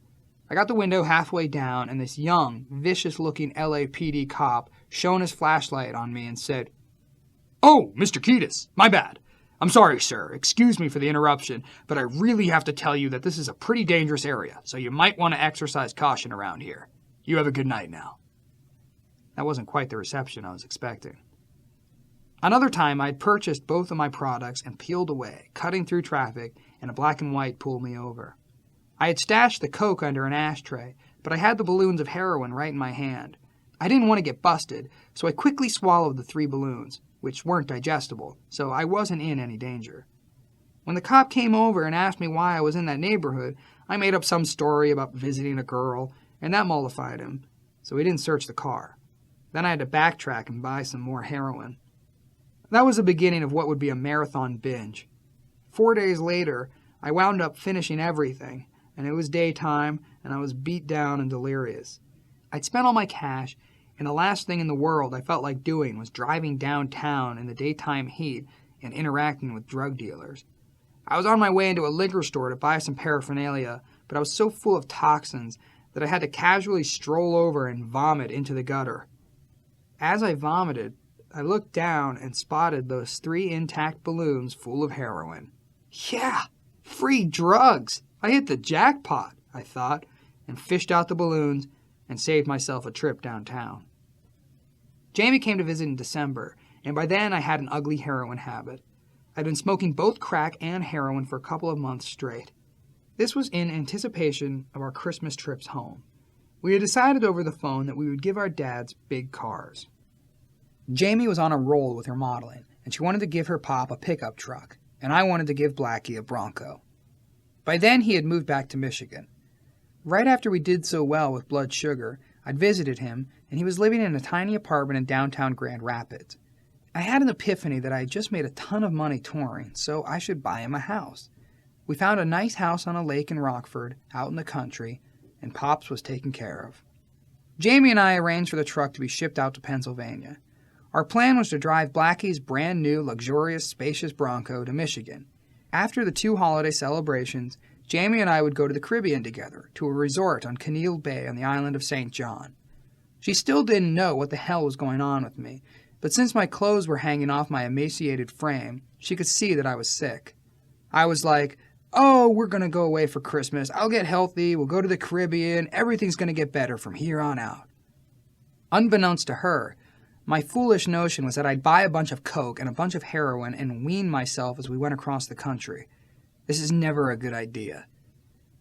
I got the window halfway down, and this young, vicious-looking LAPD cop shone his flashlight on me and said, "Oh, Mr. Kiedis, my bad. I'm sorry, sir. Excuse me for the interruption, but I really have to tell you that this is a pretty dangerous area, so you might want to exercise caution around here. You have a good night now." That wasn't quite the reception I was expecting. Another time, I'd purchased both of my products and peeled away, cutting through traffic, and a black and white pulled me over. I had stashed the coke under an ashtray, but I had the balloons of heroin right in my hand. I didn't want to get busted, so I quickly swallowed the 3 balloons, which weren't digestible, so I wasn't in any danger. When the cop came over and asked me why I was in that neighborhood, I made up some story about visiting a girl, and that mollified him, so he didn't search the car. Then I had to backtrack and buy some more heroin. That was the beginning of what would be a marathon binge. 4 days later, I wound up finishing everything, and it was daytime, and I was beat down and delirious. I'd spent all my cash, and the last thing in the world I felt like doing was driving downtown in the daytime heat and interacting with drug dealers. I was on my way into a liquor store to buy some paraphernalia, but I was so full of toxins that I had to casually stroll over and vomit into the gutter. As I vomited, I looked down and spotted those 3 intact balloons full of heroin. Yeah, free drugs! I hit the jackpot, I thought, and fished out the balloons and saved myself a trip downtown. Jamie came to visit in December, and by then I had an ugly heroin habit. I'd been smoking both crack and heroin for a couple of months straight. This was in anticipation of our Christmas trips home. We had decided over the phone that we would give our dads big cars. Jamie was on a roll with her modeling, and she wanted to give her pop a pickup truck, and I wanted to give Blackie a Bronco. By then, he had moved back to Michigan. Right after we did so well with Blood Sugar, I'd visited him, and he was living in a tiny apartment in downtown Grand Rapids. I had an epiphany that I had just made a ton of money touring, so I should buy him a house. We found a nice house on a lake in Rockford, out in the country, and Pops was taken care of. Jamie and I arranged for the truck to be shipped out to Pennsylvania. Our plan was to drive Blackie's brand new, luxurious, spacious Bronco to Michigan. After the 2 holiday celebrations, Jamie and I would go to the Caribbean together, to a resort on Kinneil Bay on the island of St. John. She still didn't know what the hell was going on with me, but since my clothes were hanging off my emaciated frame, she could see that I was sick. I was like, "Oh, we're going to go away for Christmas. I'll get healthy. We'll go to the Caribbean. Everything's going to get better from here on out." Unbeknownst to her, my foolish notion was that I'd buy a bunch of coke and a bunch of heroin and wean myself as we went across the country. This is never a good idea.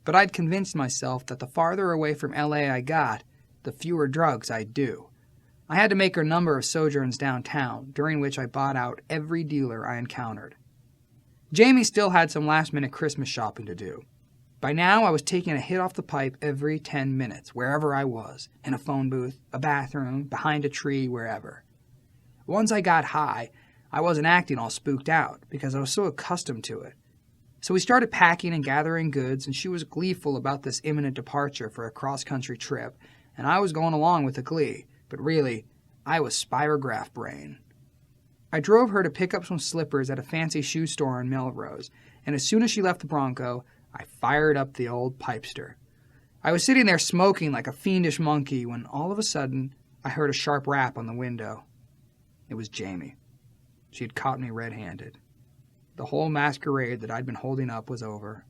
But I'd convinced myself that the farther away from LA I got, the fewer drugs I'd do. I had to make a number of sojourns downtown, during which I bought out every dealer I encountered. Jamie still had some last-minute Christmas shopping to do. By now, I was taking a hit off the pipe every 10 minutes, wherever I was, in a phone booth, a bathroom, behind a tree, wherever. Once I got high, I wasn't acting all spooked out, because I was so accustomed to it. So we started packing and gathering goods, and she was gleeful about this imminent departure for a cross-country trip, and I was going along with the glee, but really, I was spirograph brain. I drove her to pick up some slippers at a fancy shoe store in Melrose, and as soon as she left the Bronco, I fired up the old pipester. I was sitting there smoking like a fiendish monkey when all of a sudden I heard a sharp rap on the window. It was Jamie. She had caught me red-handed. The whole masquerade that I'd been holding up was over.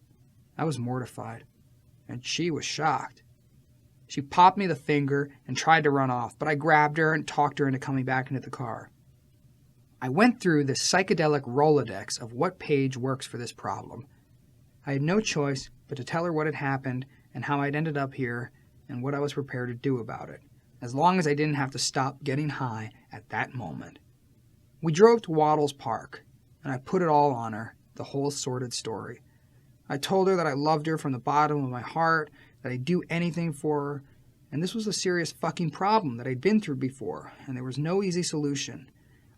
I was mortified, and she was shocked. She popped me the finger and tried to run off, but I grabbed her and talked her into coming back into the car. I went through the psychedelic Rolodex of what page works for this problem. I had no choice but to tell her what had happened and how I'd ended up here and what I was prepared to do about it, as long as I didn't have to stop getting high at that moment. We drove to Waddles Park, and I put it all on her, the whole sordid story. I told her that I loved her from the bottom of my heart, that I'd do anything for her, and this was a serious fucking problem that I'd been through before, and there was no easy solution.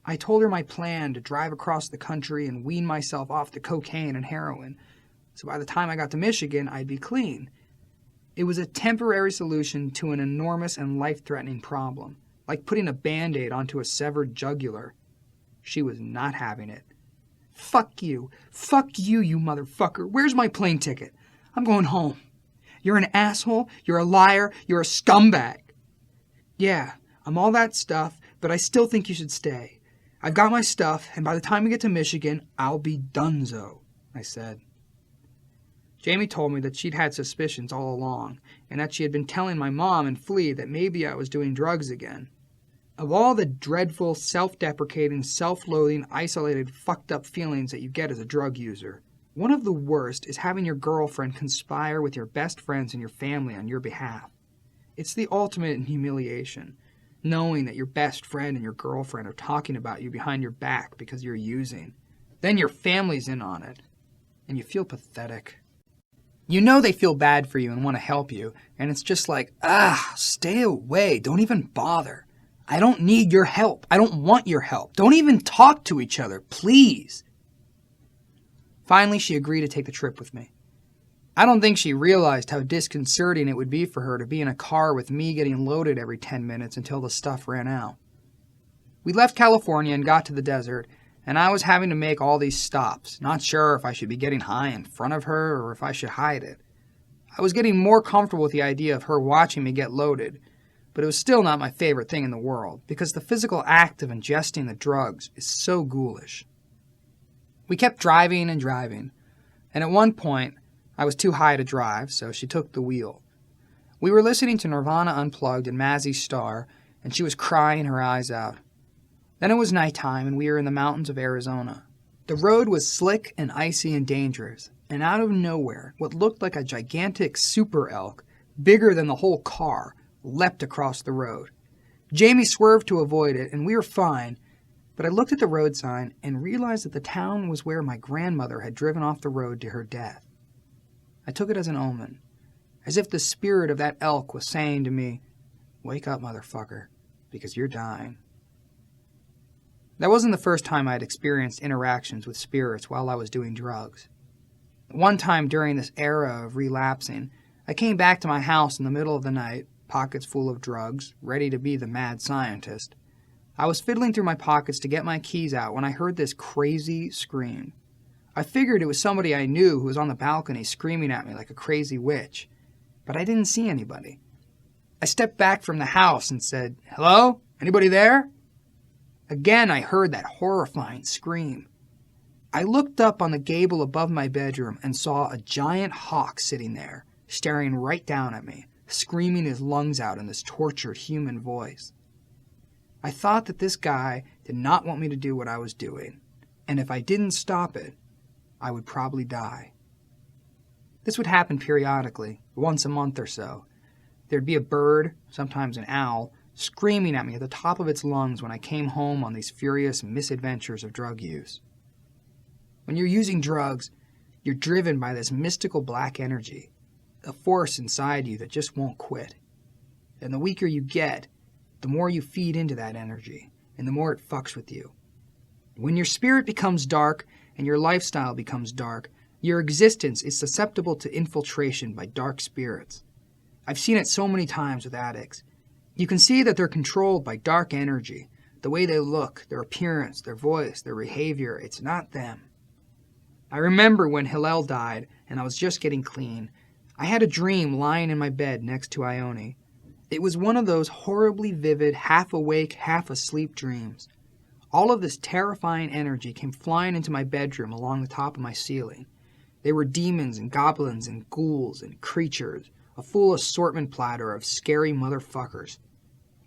I told her my plan to drive across the country and wean myself off the cocaine and heroin, so by the time I got to Michigan, I'd be clean. It was a temporary solution to an enormous and life-threatening problem, like putting a Band-Aid onto a severed jugular. She was not having it. "Fuck you, you motherfucker. Where's my plane ticket? I'm going home. You're an asshole, you're a liar, you're a scumbag." "Yeah, I'm all that stuff, but I still think you should stay. I've got my stuff, and by the time we get to Michigan, I'll be donezo," I said. Jamie told me that she'd had suspicions all along, and that she had been telling my mom and Flea that maybe I was doing drugs again. Of all the dreadful, self-deprecating, self-loathing, isolated, fucked-up feelings that you get as a drug user, one of the worst is having your girlfriend conspire with your best friends and your family on your behalf. It's the ultimate in humiliation, knowing that your best friend and your girlfriend are talking about you behind your back because you're using. Then your family's in on it, and you feel pathetic. You know they feel bad for you and want to help you, and it's just like, stay away, don't even bother. I don't need your help. I don't want your help. Don't even talk to each other, please. Finally, she agreed to take the trip with me. I don't think she realized how disconcerting it would be for her to be in a car with me getting loaded every 10 minutes until the stuff ran out. We left California and got to the desert, and I was having to make all these stops, not sure if I should be getting high in front of her or if I should hide it. I was getting more comfortable with the idea of her watching me get loaded, but it was still not my favorite thing in the world, because the physical act of ingesting the drugs is so ghoulish. We kept driving and driving, and at one point, I was too high to drive, so she took the wheel. We were listening to Nirvana Unplugged and Mazzy Star, and she was crying her eyes out. Then it was nighttime, and we were in the mountains of Arizona. The road was slick and icy and dangerous, and out of nowhere, what looked like a gigantic super elk, bigger than the whole car, leapt across the road. Jamie swerved to avoid it, and we were fine, but I looked at the road sign and realized that the town was where my grandmother had driven off the road to her death. I took it as an omen, as if the spirit of that elk was saying to me, "Wake up, motherfucker, because you're dying." That wasn't the first time I had experienced interactions with spirits while I was doing drugs. One time during this era of relapsing, I came back to my house in the middle of the night, pockets full of drugs, ready to be the mad scientist. I was fiddling through my pockets to get my keys out when I heard this crazy scream. I figured it was somebody I knew who was on the balcony screaming at me like a crazy witch, but I didn't see anybody. I stepped back from the house and said, "Hello? Anybody there?" Again, I heard that horrifying scream. I looked up on the gable above my bedroom and saw a giant hawk sitting there, staring right down at me, screaming his lungs out in this tortured human voice. I thought that this guy did not want me to do what I was doing, and if I didn't stop it, I would probably die. This would happen periodically, once a month or so. There'd be a bird, sometimes an owl, screaming at me at the top of its lungs when I came home on these furious misadventures of drug use. When you're using drugs, you're driven by this mystical black energy, a force inside you that just won't quit. And the weaker you get, the more you feed into that energy, and the more it fucks with you. When your spirit becomes dark and your lifestyle becomes dark, your existence is susceptible to infiltration by dark spirits. I've seen it so many times with addicts. You can see that they're controlled by dark energy. The way they look, their appearance, their voice, their behavior, it's not them. I remember when Hillel died and I was just getting clean. I had a dream lying in my bed next to Ione. It was one of those horribly vivid, half-awake, half-asleep dreams. All of this terrifying energy came flying into my bedroom along the top of my ceiling. They were demons and goblins and ghouls and creatures, a full assortment platter of scary motherfuckers.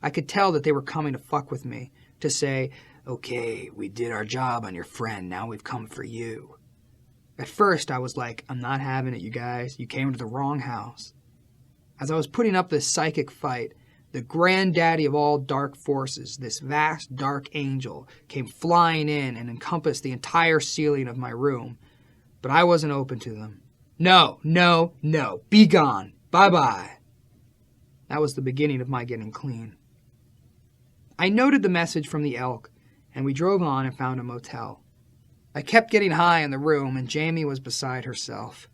I could tell that they were coming to fuck with me, to say, "Okay, we did our job on your friend, now we've come for you." At first, I was like, "I'm not having it, you guys. You came to the wrong house." As I was putting up this psychic fight, the granddaddy of all dark forces, this vast dark angel, came flying in and encompassed the entire ceiling of my room. But I wasn't open to them. No, no, no. Be gone. Bye-bye. That was the beginning of my getting clean. I noted the message from the elk, and we drove on and found a motel. I kept getting high in the room, and Jamie was beside herself.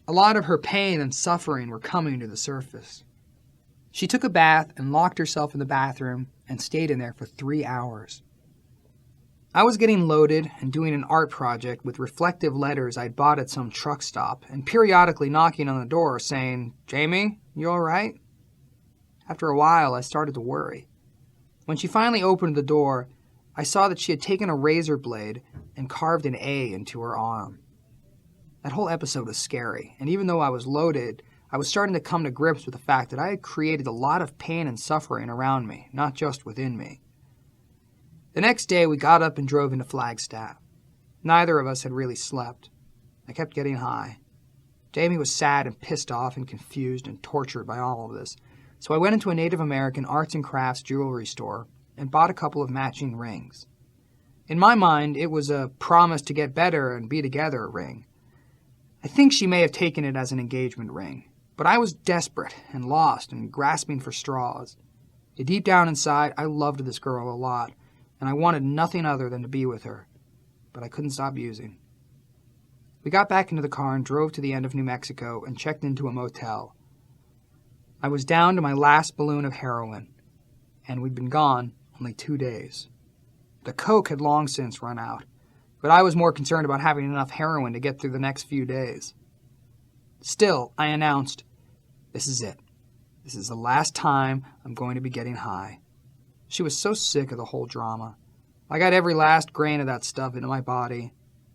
A lot of her pain and suffering were coming to the surface. She took a bath and locked herself in the bathroom and stayed in there for 3 hours. I was getting loaded and doing an art project with reflective letters I'd bought at some truck stop and periodically knocking on the door saying, "Jamie, you all right?" After a while, I started to worry. When she finally opened the door, I saw that she had taken a razor blade and carved an A into her arm. That whole episode was scary, and even though I was loaded, I was starting to come to grips with the fact that I had created a lot of pain and suffering around me, not just within me. The next day, we got up and drove into Flagstaff. Neither of us had really slept. I kept getting high. Jamie was sad and pissed off and confused and tortured by all of this, so I went into a Native American arts and crafts jewelry store and bought a couple of matching rings. In my mind, it was a promise to get better and be together ring. I think she may have taken it as an engagement ring, but I was desperate and lost and grasping for straws. Deep down inside, I loved this girl a lot, and I wanted nothing other than to be with her, but I couldn't stop using. We got back into the car and drove to the end of New Mexico and checked into a motel. I was down to my last balloon of heroin, and we'd been gone only 2 days. The coke had long since run out, but I was more concerned about having enough heroin to get through the next few days. Still, I announced, "This is it. This is the last time I'm going to be getting high." She was so sick of the whole drama. I got every last grain of that stuff into my body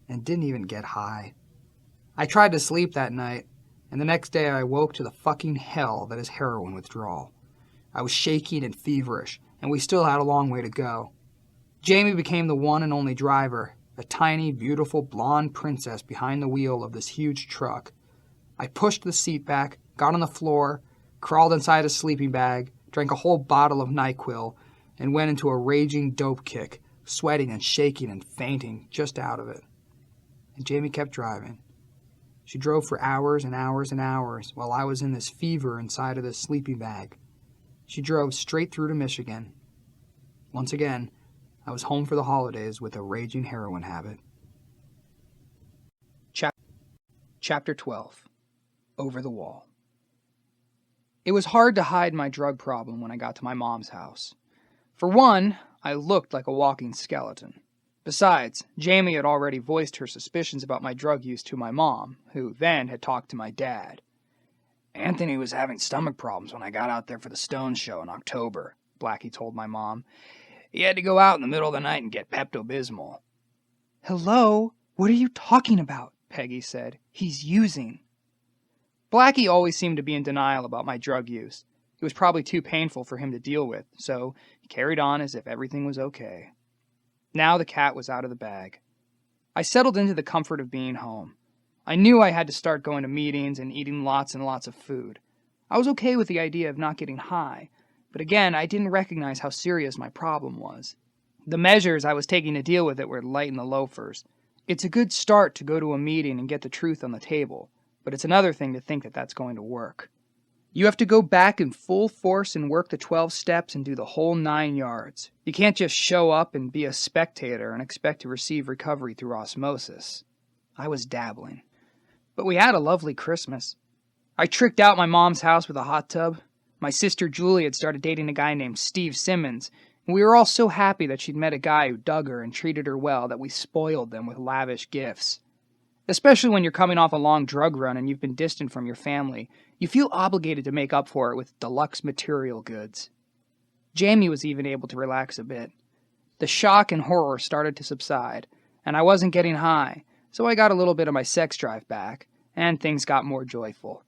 and didn't even get high. I tried to sleep that night, and the next day I woke to the fucking hell that is heroin withdrawal. I was shaking and feverish, and we still had a long way to go. Jamie became the one and only driver, a tiny, beautiful, blonde princess behind the wheel of this huge truck. I pushed the seat back, got on the floor, crawled inside a sleeping bag, drank a whole bottle of NyQuil, and went into a raging dope kick, sweating and shaking and fainting just out of it. And Jamie kept driving. She drove for hours and hours and hours while I was in this fever inside of this sleeping bag. She drove straight through to Michigan. Once again, I was home for the holidays with a raging heroin habit. Chapter 12. Over the Wall. It was hard to hide my drug problem when I got to my mom's house. For one, I looked like a walking skeleton. Besides, Jamie had already voiced her suspicions about my drug use to my mom, who then had talked to my dad. Anthony was having stomach problems when I got out there for the Stones show in October, Blackie told my mom. He had to go out in the middle of the night and get Pepto-Bismol. Hello? What are you talking about? Peggy said. He's using. Blackie always seemed to be in denial about my drug use. It was probably too painful for him to deal with, so he carried on as if everything was okay. Now the cat was out of the bag. I settled into the comfort of being home. I knew I had to start going to meetings and eating lots and lots of food. I was okay with the idea of not getting high, but again, I didn't recognize how serious my problem was. The measures I was taking to deal with it were lighting the loafers. It's a good start to go to a meeting and get the truth on the table, but it's another thing to think that that's going to work. You have to go back in full force and work the 12 steps and do the whole 9 yards. You can't just show up and be a spectator and expect to receive recovery through osmosis. I was dabbling. But we had a lovely Christmas. I tricked out my mom's house with a hot tub. My sister Julie had started dating a guy named Steve Simmons, and we were all so happy that she'd met a guy who dug her and treated her well that we spoiled them with lavish gifts. Especially when you're coming off a long drug run and you've been distant from your family, you feel obligated to make up for it with deluxe material goods. Jamie was even able to relax a bit. The shock and horror started to subside, and I wasn't getting high, so I got a little bit of my sex drive back, and things got more joyful.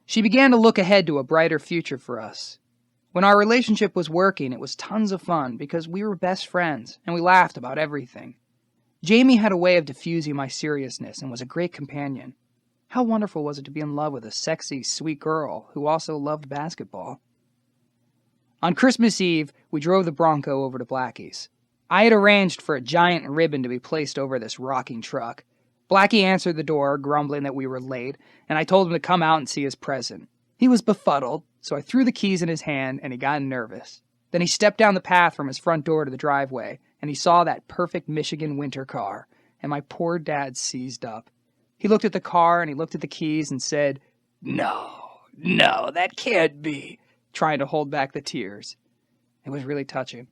She began to look ahead to a brighter future for us. When our relationship was working, it was tons of fun because we were best friends, and we laughed about everything. Jamie had a way of diffusing my seriousness and was a great companion. How wonderful was it to be in love with a sexy, sweet girl who also loved basketball. On Christmas Eve, we drove the Bronco over to Blackie's. I had arranged for a giant ribbon to be placed over this rocking truck. Blackie answered the door, grumbling that we were late, and I told him to come out and see his present. He was befuddled, so I threw the keys in his hand, and he got nervous. Then he stepped down the path from his front door to the driveway, and he saw that perfect Michigan winter car, and my poor dad seized up. He looked at the car, and he looked at the keys, and said, No, that can't be," trying to hold back the tears. It was really touching.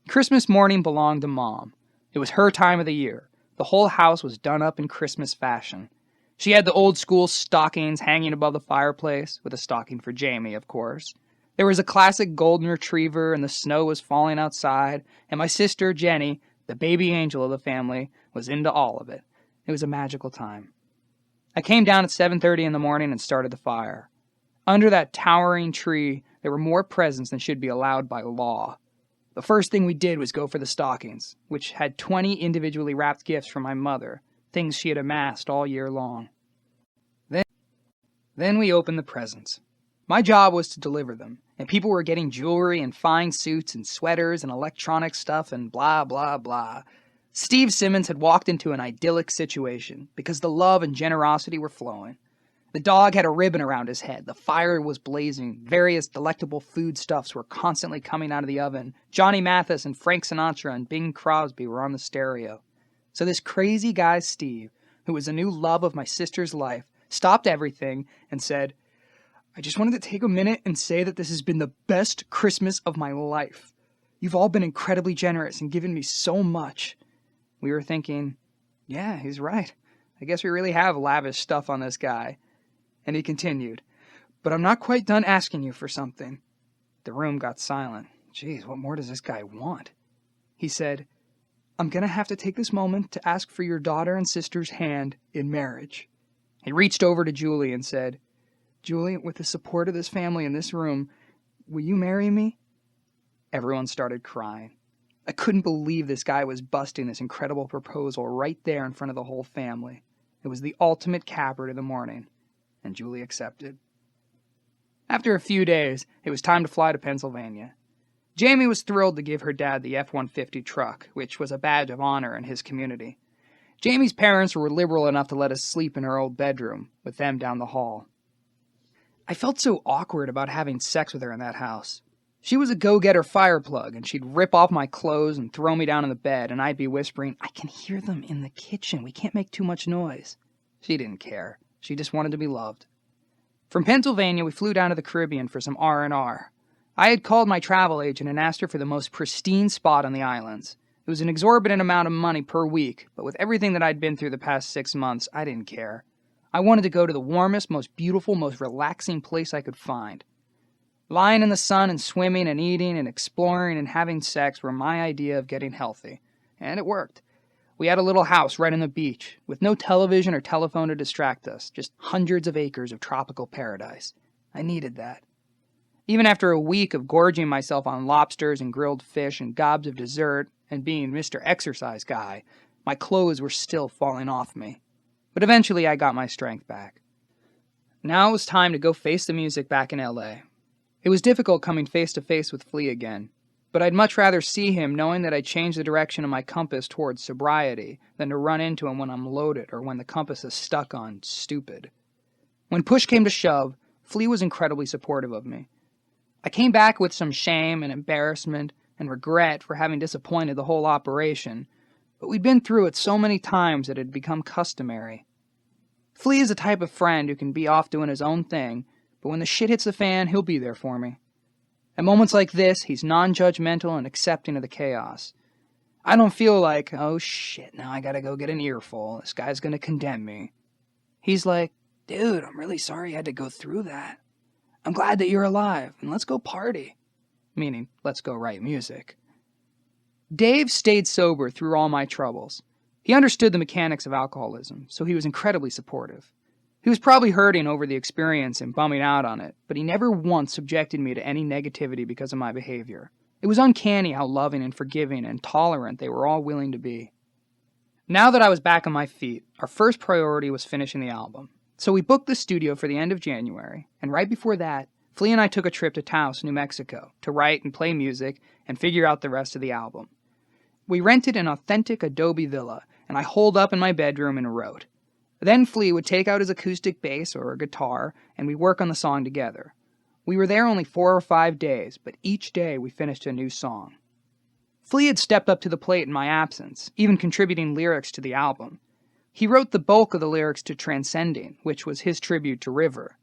Christmas morning belonged to Mom. It was her time of the year. The whole house was done up in Christmas fashion. She had the old-school stockings hanging above the fireplace, with a stocking for Jamie, of course. There was a classic golden retriever, and the snow was falling outside, and my sister, Jenny, the baby angel of the family, was into all of it. It was a magical time. I came down at 7:30 in the morning and started the fire. Under that towering tree, there were more presents than should be allowed by law. The first thing we did was go for the stockings, which had 20 individually wrapped gifts from my mother, things she had amassed all year long. Then we opened the presents. My job was to deliver them, and people were getting jewelry and fine suits and sweaters and electronic stuff and blah, blah, blah. Steve Simmons had walked into an idyllic situation because the love and generosity were flowing. The dog had a ribbon around his head, the fire was blazing, various delectable foodstuffs were constantly coming out of the oven, Johnny Mathis and Frank Sinatra and Bing Crosby were on the stereo. So this crazy guy Steve, who was a new love of my sister's life, stopped everything and said, "I just wanted to take a minute and say that this has been the best Christmas of my life. You've all been incredibly generous and given me so much." We were thinking, yeah, he's right. I guess we really have lavish stuff on this guy. And he continued, "But I'm not quite done asking you for something." The room got silent. Geez, what more does this guy want? He said, "I'm going to have to take this moment to ask for your daughter and sister's hand in marriage." He reached over to Julie and said, "Julie, with the support of this family in this room, will you marry me?" Everyone started crying. I couldn't believe this guy was busting this incredible proposal right there in front of the whole family. It was the ultimate capper to the morning, and Julie accepted. After a few days, it was time to fly to Pennsylvania. Jamie was thrilled to give her dad the F-150 truck, which was a badge of honor in his community. Jamie's parents were liberal enough to let us sleep in her old bedroom, with them down the hall. I felt so awkward about having sex with her in that house. She was a go-getter fireplug, and she'd rip off my clothes and throw me down in the bed, and I'd be whispering, "I can hear them in the kitchen. We can't make too much noise." She didn't care. She just wanted to be loved. From Pennsylvania, we flew down to the Caribbean for some R&R. I had called my travel agent and asked her for the most pristine spot on the islands. It was an exorbitant amount of money per week, but with everything that I'd been through the past 6 months, I didn't care. I wanted to go to the warmest, most beautiful, most relaxing place I could find. Lying in the sun and swimming and eating and exploring and having sex were my idea of getting healthy. And it worked. We had a little house right on the beach, with no television or telephone to distract us, just hundreds of acres of tropical paradise. I needed that. Even after a week of gorging myself on lobsters and grilled fish and gobs of dessert and being Mr. Exercise Guy, my clothes were still falling off me. But eventually I got my strength back. Now it was time to go face the music back in LA. It was difficult coming face to face with Flea again, but I'd much rather see him knowing that I changed the direction of my compass towards sobriety than to run into him when I'm loaded or when the compass is stuck on stupid. When push came to shove, Flea was incredibly supportive of me. I came back with some shame and embarrassment and regret for having disappointed the whole operation, but we'd been through it so many times that it had become customary. Flea is the type of friend who can be off doing his own thing, but when the shit hits the fan, he'll be there for me. At moments like this, he's non-judgmental and accepting of the chaos. I don't feel like, oh shit, now I gotta go get an earful, this guy's gonna condemn me. He's like, dude, I'm really sorry you had to go through that. I'm glad that you're alive, and let's go party. Meaning, let's go write music. Dave stayed sober through all my troubles. He understood the mechanics of alcoholism, so he was incredibly supportive. He was probably hurting over the experience and bumming out on it, but he never once subjected me to any negativity because of my behavior. It was uncanny how loving and forgiving and tolerant they were all willing to be. Now that I was back on my feet, our first priority was finishing the album. So we booked the studio for the end of January, and right before that, Flea and I took a trip to Taos, New Mexico, to write and play music and figure out the rest of the album. We rented an authentic adobe villa, and I holed up in my bedroom and wrote. Then Flea would take out his acoustic bass or a guitar, and we'd work on the song together. We were there only 4 or 5 days, but each day we finished a new song. Flea had stepped up to the plate in my absence, even contributing lyrics to the album. He wrote the bulk of the lyrics to Transcending, which was his tribute to River.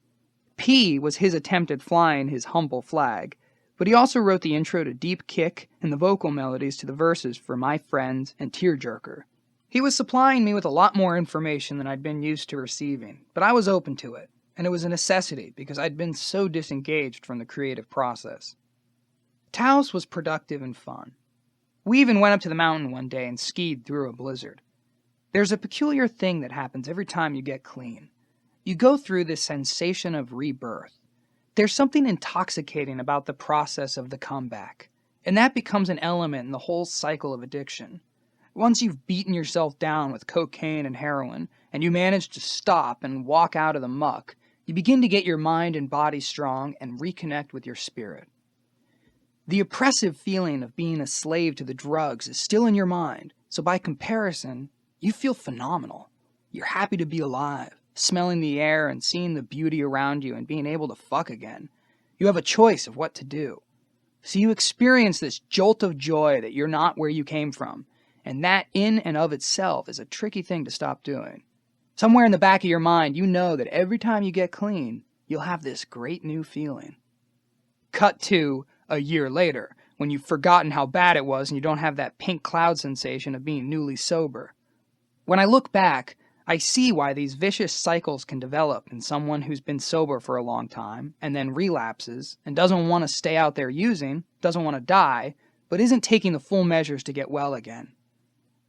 P was his attempt at flying his humble flag, but he also wrote the intro to Deep Kick and the vocal melodies to the verses for My Friends and Tearjerker. He was supplying me with a lot more information than I'd been used to receiving, but I was open to it, and it was a necessity because I'd been so disengaged from the creative process. Taos was productive and fun. We even went up to the mountain one day and skied through a blizzard. There's a peculiar thing that happens every time you get clean. You go through this sensation of rebirth. There's something intoxicating about the process of the comeback, and that becomes an element in the whole cycle of addiction. Once you've beaten yourself down with cocaine and heroin, and you manage to stop and walk out of the muck, you begin to get your mind and body strong and reconnect with your spirit. The oppressive feeling of being a slave to the drugs is still in your mind, so by comparison, you feel phenomenal. You're happy to be alive, smelling the air and seeing the beauty around you and being able to fuck again. You have a choice of what to do. So you experience this jolt of joy that you're not where you came from, and that in and of itself is a tricky thing to stop doing. Somewhere in the back of your mind, you know that every time you get clean, you'll have this great new feeling. Cut to a year later, when you've forgotten how bad it was and you don't have that pink cloud sensation of being newly sober. When I look back, I see why these vicious cycles can develop in someone who's been sober for a long time and then relapses and doesn't want to stay out there using, doesn't want to die, but isn't taking the full measures to get well again.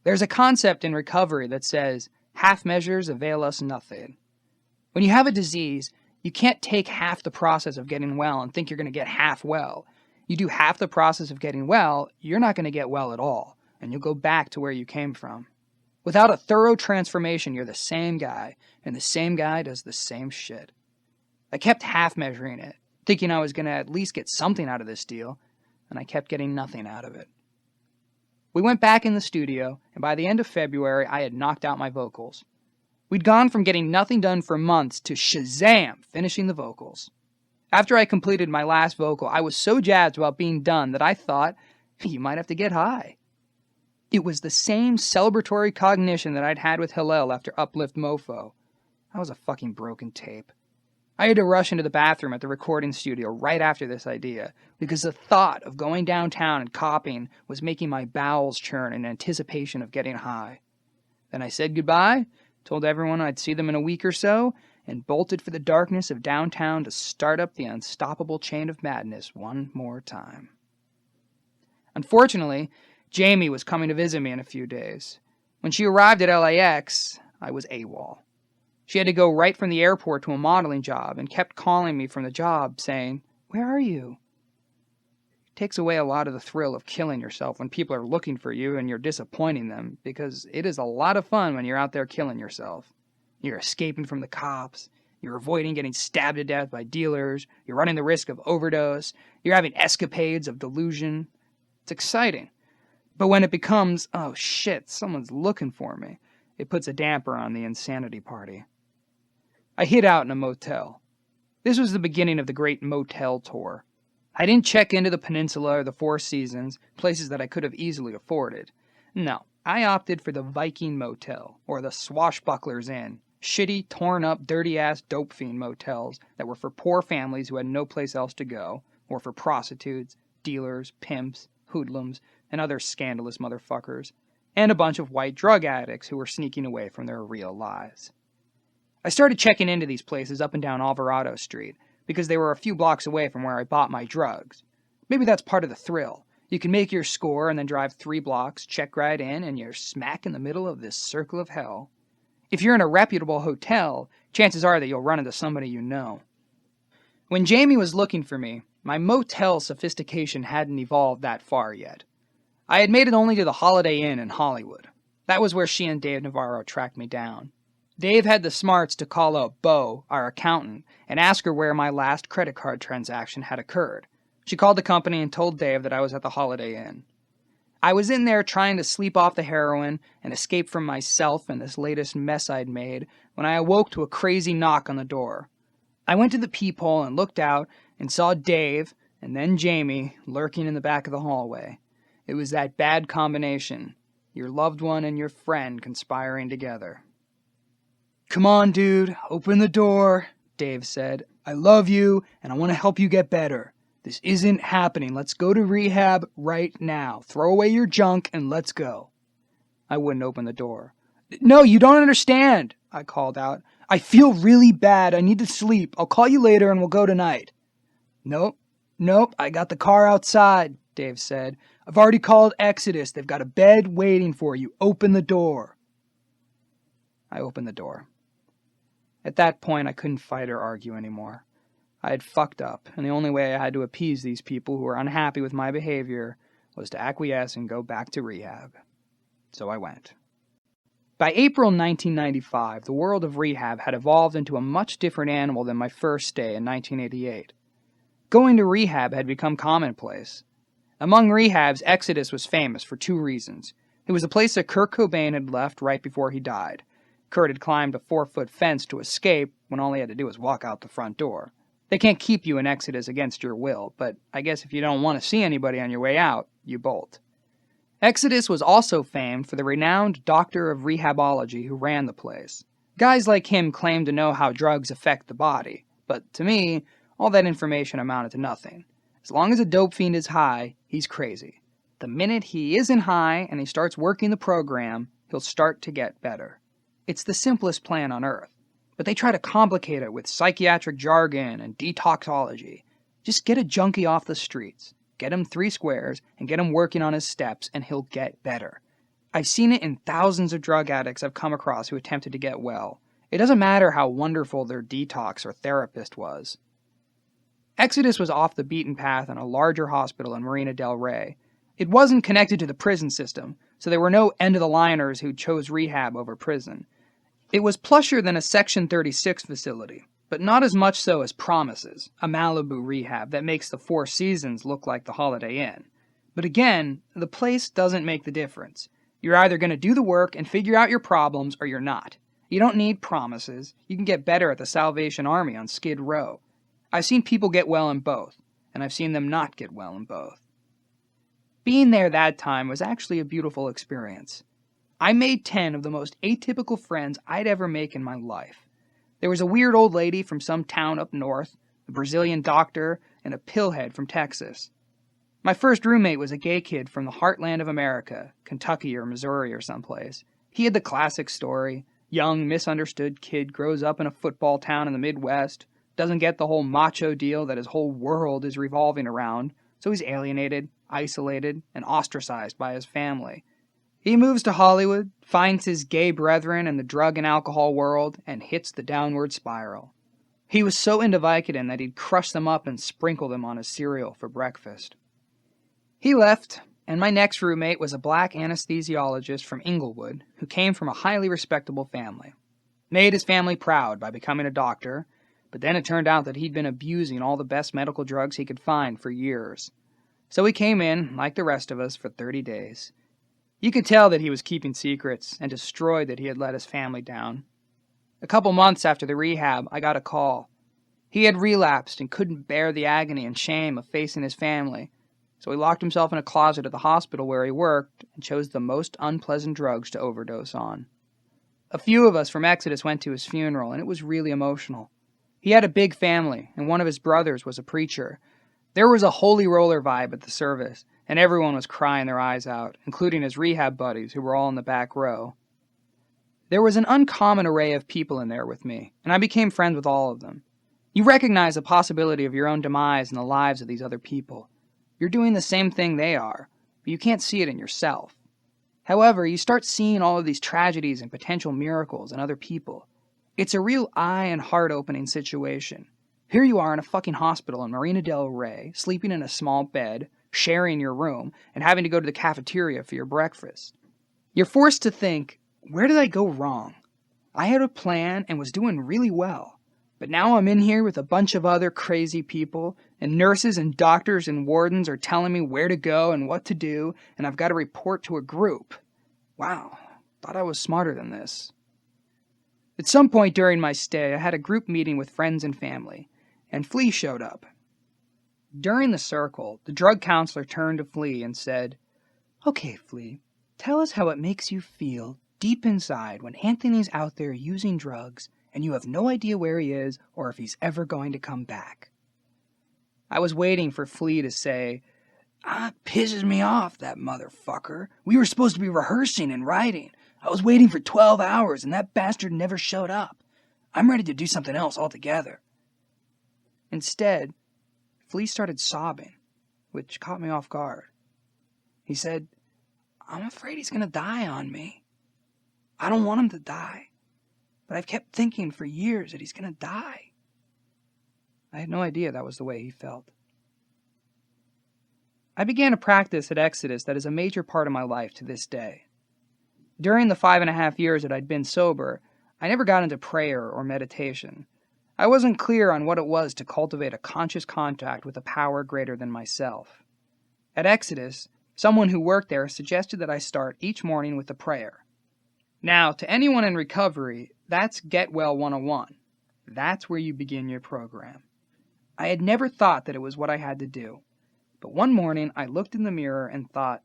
There's a concept in recovery that says, half measures avail us nothing. When you have a disease, you can't take half the process of getting well and think you're going to get half well. You do half the process of getting well, you're not going to get well at all, and you'll go back to where you came from. Without a thorough transformation, you're the same guy, and the same guy does the same shit. I kept half measuring it, thinking I was going to at least get something out of this deal, and I kept getting nothing out of it. We went back in the studio, and by the end of February, I had knocked out my vocals. We'd gone from getting nothing done for months to shazam, finishing the vocals. After I completed my last vocal, I was so jazzed about being done that I thought, you might have to get high. It was the same celebratory cognition that I'd had with Hillel after Uplift Mofo. I was a fucking broken tape. I had to rush into the bathroom at the recording studio right after this idea, because the thought of going downtown and copying was making my bowels churn in anticipation of getting high. Then I said goodbye, told everyone I'd see them in a week or so, and bolted for the darkness of downtown to start up the unstoppable chain of madness one more time. Unfortunately, Jamie was coming to visit me in a few days. When she arrived at LAX, I was AWOL. She had to go right from the airport to a modeling job and kept calling me from the job saying, "Where are you?" It takes away a lot of the thrill of killing yourself when people are looking for you and you're disappointing them, because it is a lot of fun when you're out there killing yourself. You're escaping from the cops, you're avoiding getting stabbed to death by dealers, you're running the risk of overdose, you're having escapades of delusion. It's exciting. But when it becomes, oh shit, someone's looking for me, it puts a damper on the insanity party. I hid out in a motel. This was the beginning of the great motel tour. I didn't check into the Peninsula or the Four Seasons, places that I could have easily afforded. No, I opted for the Viking Motel, or the Swashbucklers Inn, shitty, torn-up, dirty-ass dope fiend motels that were for poor families who had no place else to go, or for prostitutes, dealers, pimps, hoodlums, and other scandalous motherfuckers, and a bunch of white drug addicts who were sneaking away from their real lives. I started checking into these places up and down Alvarado Street because they were a few blocks away from where I bought my drugs. Maybe that's part of the thrill. You can make your score and then drive 3 blocks, check right in, and you're smack in the middle of this circle of hell. If you're in a reputable hotel, chances are that you'll run into somebody you know. When Jamie was looking for me, my motel sophistication hadn't evolved that far yet. I had made it only to the Holiday Inn in Hollywood. That was where she and Dave Navarro tracked me down. Dave had the smarts to call up Bo, our accountant, and ask her where my last credit card transaction had occurred. She called the company and told Dave that I was at the Holiday Inn. I was in there trying to sleep off the heroin and escape from myself and this latest mess I'd made when I awoke to a crazy knock on the door. I went to the peephole and looked out and saw Dave and then Jamie lurking in the back of the hallway. It was that bad combination, your loved one and your friend conspiring together. "Come on, dude, open the door," Dave said. "I love you, and I want to help you get better. This isn't happening. Let's go to rehab right now. Throw away your junk, and let's go." I wouldn't open the door. "No, you don't understand," I called out. "I feel really bad. I need to sleep. I'll call you later, and we'll go tonight." Nope, I got the car outside," Dave said. "I've already called Exodus. They've got a bed waiting for you. Open the door." I opened the door. At that point, I couldn't fight or argue anymore. I had fucked up, and the only way I had to appease these people who were unhappy with my behavior was to acquiesce and go back to rehab. So I went. By April 1995, the world of rehab had evolved into a much different animal than my first stay in 1988. Going to rehab had become commonplace. Among rehabs, Exodus was famous for 2 reasons. It was a place that Kurt Cobain had left right before he died. Kurt had climbed a 4-foot fence to escape when all he had to do was walk out the front door. They can't keep you in Exodus against your will, but I guess if you don't want to see anybody on your way out, you bolt. Exodus was also famed for the renowned doctor of rehabology who ran the place. Guys like him claimed to know how drugs affect the body, but to me, all that information amounted to nothing. As long as a dope fiend is high, he's crazy. The minute he isn't high and he starts working the program, he'll start to get better. It's the simplest plan on earth, but they try to complicate it with psychiatric jargon and detoxology. Just get a junkie off the streets, get him 3 squares, and get him working on his steps, and he'll get better. I've seen it in thousands of drug addicts I've come across who attempted to get well. It doesn't matter how wonderful their detox or therapist was. Exodus was off the beaten path in a larger hospital in Marina del Rey. It wasn't connected to the prison system, so there were no end-of-the-liners who chose rehab over prison. It was plusher than a Section 36 facility, but not as much so as Promises, a Malibu rehab that makes the Four Seasons look like the Holiday Inn. But again, the place doesn't make the difference. You're either going to do the work and figure out your problems, or you're not. You don't need Promises. You can get better at the Salvation Army on Skid Row. I've seen people get well in both, and I've seen them not get well in both. Being there that time was actually a beautiful experience. I made 10 of the most atypical friends I'd ever make in my life. There was a weird old lady from some town up north, a Brazilian doctor, and a pillhead from Texas. My first roommate was a gay kid from the heartland of America, Kentucky or Missouri or someplace. He had the classic story. Young, misunderstood kid grows up in a football town in the Midwest, doesn't get the whole macho deal that his whole world is revolving around, so he's alienated, isolated, and ostracized by his family. He moves to Hollywood, finds his gay brethren in the drug and alcohol world, and hits the downward spiral. He was so into Vicodin that he'd crush them up and sprinkle them on his cereal for breakfast. He left, and my next roommate was a black anesthesiologist from Inglewood who came from a highly respectable family. Made his family proud by becoming a doctor, but then it turned out that he'd been abusing all the best medical drugs he could find for years. So he came in, like the rest of us, for 30 days. You could tell that he was keeping secrets and destroyed that he had let his family down. A couple months after the rehab, I got a call. He had relapsed and couldn't bear the agony and shame of facing his family, so he locked himself in a closet at the hospital where he worked and chose the most unpleasant drugs to overdose on. A few of us from Exodus went to his funeral, and it was really emotional. He had a big family, and one of his brothers was a preacher. There was a holy roller vibe at the service, and everyone was crying their eyes out, including his rehab buddies who were all in the back row. There was an uncommon array of people in there with me, and I became friends with all of them. You recognize the possibility of your own demise in the lives of these other people. You're doing the same thing they are, but you can't see it in yourself. However, you start seeing all of these tragedies and potential miracles in other people. It's a real eye and heart-opening situation. Here you are in a fucking hospital in Marina del Rey, sleeping in a small bed, sharing your room, and having to go to the cafeteria for your breakfast. You're forced to think, where did I go wrong? I had a plan and was doing really well, but now I'm in here with a bunch of other crazy people, and nurses and doctors and wardens are telling me where to go and what to do, and I've got to report to a group. Wow, thought I was smarter than this. At some point during my stay, I had a group meeting with friends and family, and Flea showed up. During the circle, the drug counselor turned to Flea and said, "Okay, Flea, tell us how it makes you feel deep inside when Anthony's out there using drugs and you have no idea where he is or if he's ever going to come back." I was waiting for Flea to say, "Pisses me off, that motherfucker. We were supposed to be rehearsing and writing. I was waiting for 12 hours and that bastard never showed up. I'm ready to do something else altogether." Instead, Flea started sobbing, which caught me off guard. He said, "I'm afraid he's going to die on me. I don't want him to die, but I've kept thinking for years that he's going to die." I had no idea that was the way he felt. I began a practice at Exodus that is a major part of my life to this day. During the 5.5 years that I'd been sober, I never got into prayer or meditation. I wasn't clear on what it was to cultivate a conscious contact with a power greater than myself. At Exodus, someone who worked there suggested that I start each morning with a prayer. Now, to anyone in recovery, that's Get Well 101. That's where you begin your program. I had never thought that it was what I had to do, but one morning I looked in the mirror and thought,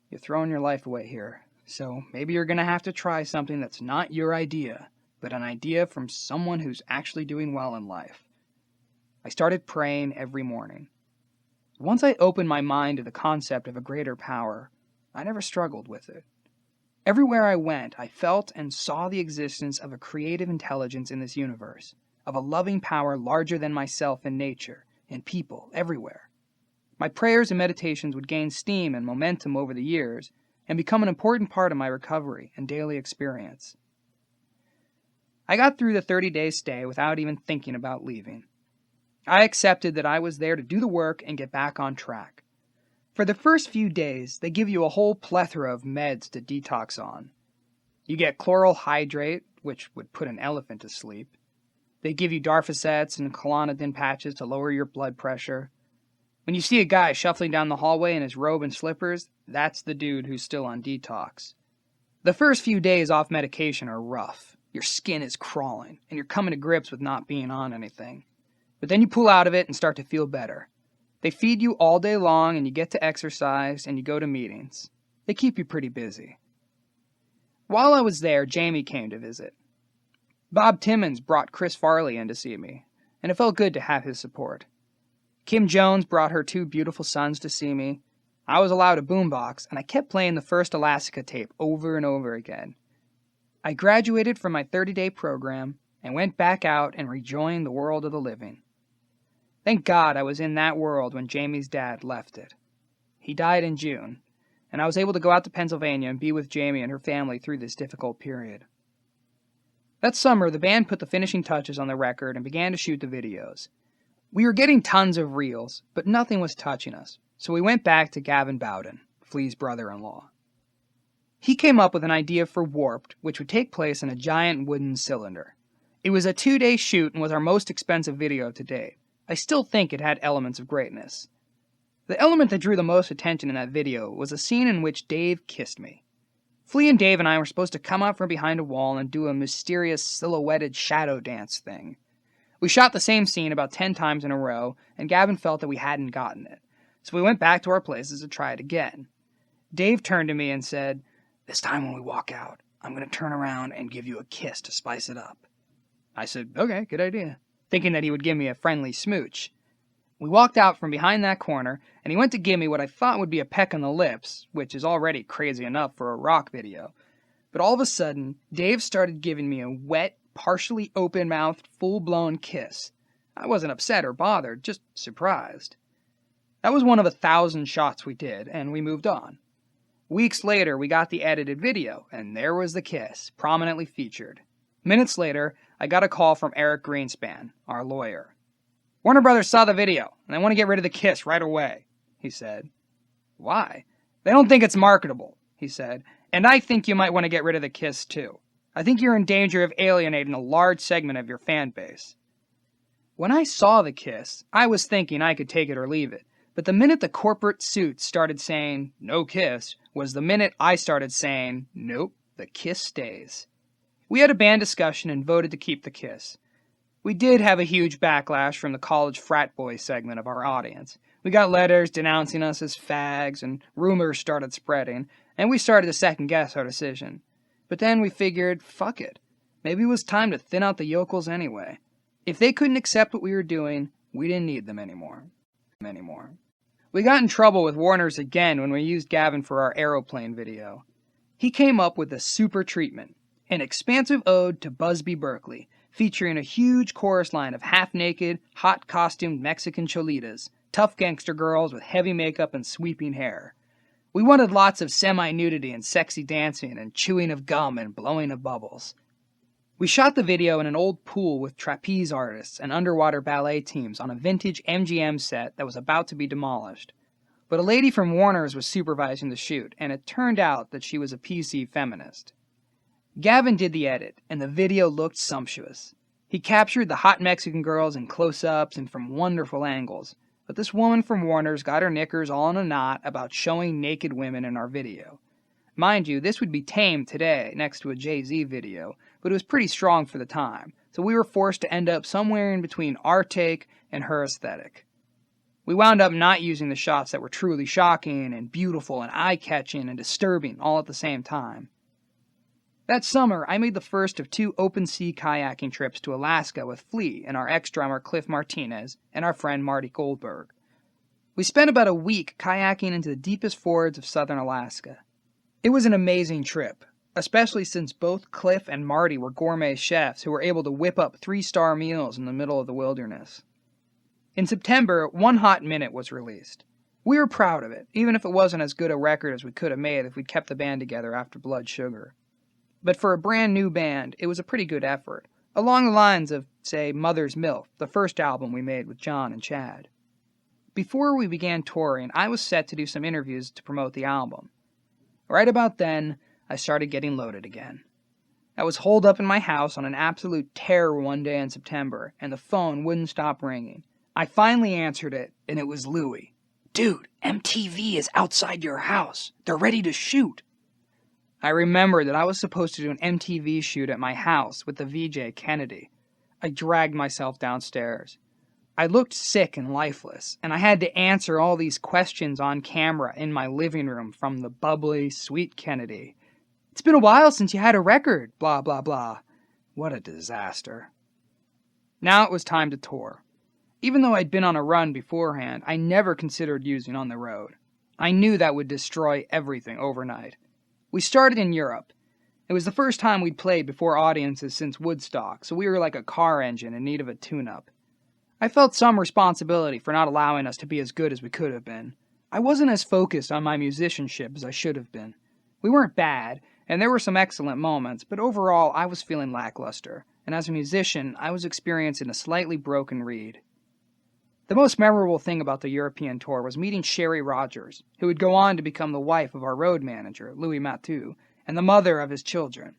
"You're throwing your life away here, so maybe you're going to have to try something that's not your idea, but an idea from someone who's actually doing well in life." I started praying every morning. Once I opened my mind to the concept of a greater power, I never struggled with it. Everywhere I went, I felt and saw the existence of a creative intelligence in this universe, of a loving power larger than myself and nature, and people everywhere. My prayers and meditations would gain steam and momentum over the years and become an important part of my recovery and daily experience. I got through the 30-day stay without even thinking about leaving. I accepted that I was there to do the work and get back on track. For the first few days, they give you a whole plethora of meds to detox on. You get chloral hydrate, which would put an elephant to sleep. They give you Darphosets and Klonopin patches to lower your blood pressure. When you see a guy shuffling down the hallway in his robe and slippers, that's the dude who's still on detox. The first few days off medication are rough. Your skin is crawling, and you're coming to grips with not being on anything. But then you pull out of it and start to feel better. They feed you all day long, and you get to exercise, and you go to meetings. They keep you pretty busy. While I was there, Jamie came to visit. Bob Timmons brought Chris Farley in to see me, and it felt good to have his support. Kim Jones brought her 2 beautiful sons to see me. I was allowed a boombox, and I kept playing the first Elastica tape over and over again. I graduated from my 30-day program and went back out and rejoined the world of the living. Thank God I was in that world when Jamie's dad left it. He died in June, and I was able to go out to Pennsylvania and be with Jamie and her family through this difficult period. That summer, the band put the finishing touches on the record and began to shoot the videos. We were getting tons of reels, but nothing was touching us, so we went back to Gavin Bowden, Flea's brother-in-law. He came up with an idea for Warped, which would take place in a giant wooden cylinder. It was a 2-day shoot and was our most expensive video to date. I still think it had elements of greatness. The element that drew the most attention in that video was a scene in which Dave kissed me. Flea and Dave and I were supposed to come out from behind a wall and do a mysterious silhouetted shadow dance thing. We shot the same scene about 10 times in a row, and Gavin felt that we hadn't gotten it. So we went back to our places to try it again. Dave turned to me and said, "This time when we walk out, I'm going to turn around and give you a kiss to spice it up." I said, "Okay, good idea," thinking that he would give me a friendly smooch. We walked out from behind that corner, and he went to give me what I thought would be a peck on the lips, which is already crazy enough for a rock video. But all of a sudden, Dave started giving me a wet, partially open-mouthed, full-blown kiss. I wasn't upset or bothered, just surprised. That was one of 1,000 shots we did, and we moved on. Weeks later, we got the edited video, and there was the kiss, prominently featured. Minutes later, I got a call from Eric Greenspan, our lawyer. "Warner Brothers saw the video, and they want to get rid of the kiss right away," he said. "Why?" "They don't think it's marketable," he said, "and I think you might want to get rid of the kiss too. I think you're in danger of alienating a large segment of your fan base." When I saw the kiss, I was thinking I could take it or leave it, but the minute the corporate suits started saying, "No kiss," was the minute I started saying, "Nope, the kiss stays." We had a band discussion and voted to keep the kiss. We did have a huge backlash from the college frat boy segment of our audience. We got letters denouncing us as fags, and rumors started spreading, and we started to second-guess our decision. But then we figured, fuck it. Maybe it was time to thin out the yokels anyway. If they couldn't accept what we were doing, we didn't need them anymore. We got in trouble with Warner's again when we used Gavin for our aeroplane video. He came up with a super treatment, an expansive ode to Busby Berkeley, featuring a huge chorus line of half-naked, hot-costumed Mexican cholitas, tough gangster girls with heavy makeup and sweeping hair. We wanted lots of semi-nudity and sexy dancing and chewing of gum and blowing of bubbles. We shot the video in an old pool with trapeze artists and underwater ballet teams on a vintage MGM set that was about to be demolished. But a lady from Warner's was supervising the shoot, and it turned out that she was a PC feminist. Gavin did the edit, and the video looked sumptuous. He captured the hot Mexican girls in close-ups and from wonderful angles, but this woman from Warner's got her knickers all in a knot about showing naked women in our video. Mind you, this would be tame today next to a Jay-Z video, but it was pretty strong for the time, so we were forced to end up somewhere in between our take and her aesthetic. We wound up not using the shots that were truly shocking and beautiful and eye-catching and disturbing all at the same time. That summer, I made the first of 2 open-sea kayaking trips to Alaska with Flea and our ex-drummer Cliff Martinez and our friend Marty Goldberg. We spent about a week kayaking into the deepest fords of southern Alaska. It was an amazing trip, especially since both Cliff and Marty were gourmet chefs who were able to whip up 3-star meals in the middle of the wilderness. In September, One Hot Minute was released. We were proud of it, even if it wasn't as good a record as we could have made if we'd kept the band together after Blood Sugar. But for a brand new band, it was a pretty good effort, along the lines of, say, Mother's Milk, the first album we made with John and Chad. Before we began touring, I was set to do some interviews to promote the album. Right about then, I started getting loaded again. I was holed up in my house on an absolute tear one day in September, and the phone wouldn't stop ringing. I finally answered it, and it was Louie. "Dude, MTV is outside your house. They're ready to shoot." I remembered that I was supposed to do an MTV shoot at my house with the VJ Kennedy. I dragged myself downstairs. I looked sick and lifeless, and I had to answer all these questions on camera in my living room from the bubbly, sweet Kennedy. "It's been a while since you had a record, blah, blah, blah." What a disaster. Now it was time to tour. Even though I'd been on a run beforehand, I never considered using on the road. I knew that would destroy everything overnight. We started in Europe. It was the first time we'd played before audiences since Woodstock, so we were like a car engine in need of a tune-up. I felt some responsibility for not allowing us to be as good as we could have been. I wasn't as focused on my musicianship as I should have been. We weren't bad, and there were some excellent moments, but overall I was feeling lackluster, and as a musician, I was experiencing a slightly broken reed. The most memorable thing about the European tour was meeting Sherry Rogers, who would go on to become the wife of our road manager, Louis Mathieu, and the mother of his children.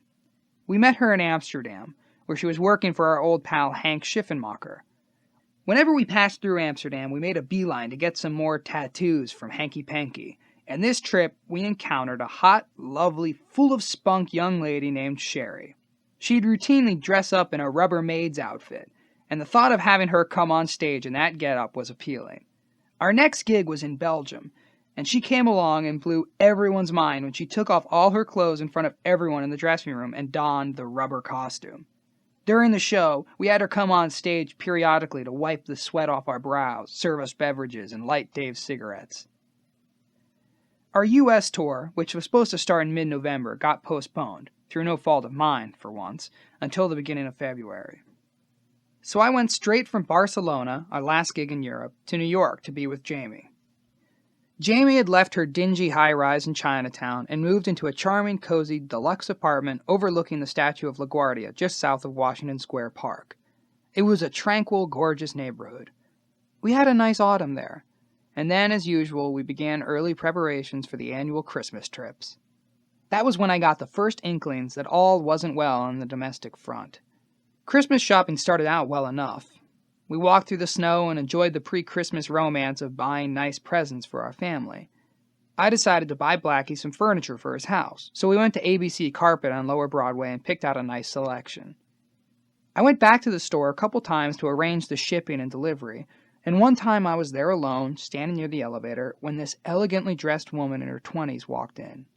We met her in Amsterdam, where she was working for our old pal Hank Schiffenmacher. Whenever we passed through Amsterdam, we made a beeline to get some more tattoos from Hanky Panky, and this trip we encountered a hot, lovely, full of spunk young lady named Sherry. She'd routinely dress up in a Rubbermaid's outfit, and the thought of having her come on stage in that getup was appealing. Our next gig was in Belgium, and she came along and blew everyone's mind when she took off all her clothes in front of everyone in the dressing room and donned the rubber costume. During the show, we had her come on stage periodically to wipe the sweat off our brows, serve us beverages, and light Dave's cigarettes. Our U.S. tour, which was supposed to start in mid-November, got postponed, through no fault of mine, for once, until the beginning of February. So I went straight from Barcelona, our last gig in Europe, to New York to be with Jamie. Jamie had left her dingy high-rise in Chinatown and moved into a charming, cozy, deluxe apartment overlooking the statue of LaGuardia just south of Washington Square Park. It was a tranquil, gorgeous neighborhood. We had a nice autumn there, and then, as usual, we began early preparations for the annual Christmas trips. That was when I got the first inklings that all wasn't well on the domestic front. Christmas shopping started out well enough. We walked through the snow and enjoyed the pre-Christmas romance of buying nice presents for our family. I decided to buy Blackie some furniture for his house, so we went to ABC Carpet on Lower Broadway and picked out a nice selection. I went back to the store a couple times to arrange the shipping and delivery, and one time I was there alone, standing near the elevator, when this elegantly dressed woman in her 20s walked in.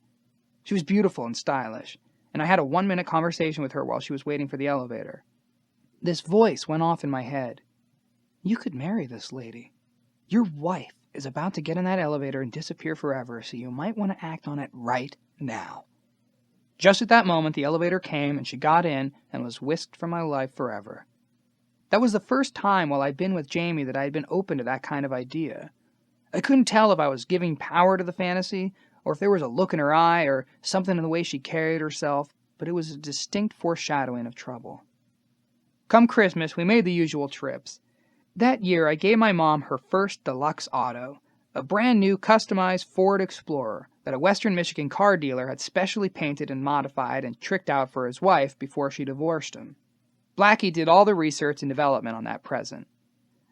She was beautiful and stylish, and I had a 1-minute conversation with her while she was waiting for the elevator. This voice went off in my head. You could marry this lady. Your wife is about to get in that elevator and disappear forever, so you might want to act on it right now. Just at that moment, the elevator came, and she got in and was whisked from my life forever. That was the first time while I'd been with Jamie that I had been open to that kind of idea. I couldn't tell if I was giving power to the fantasy, or if there was a look in her eye, or something in the way she carried herself, but it was a distinct foreshadowing of trouble. Come Christmas, we made the usual trips. That year, I gave my mom her first deluxe auto, a brand new customized Ford Explorer that a Western Michigan car dealer had specially painted and modified and tricked out for his wife before she divorced him. Blackie did all the research and development on that present.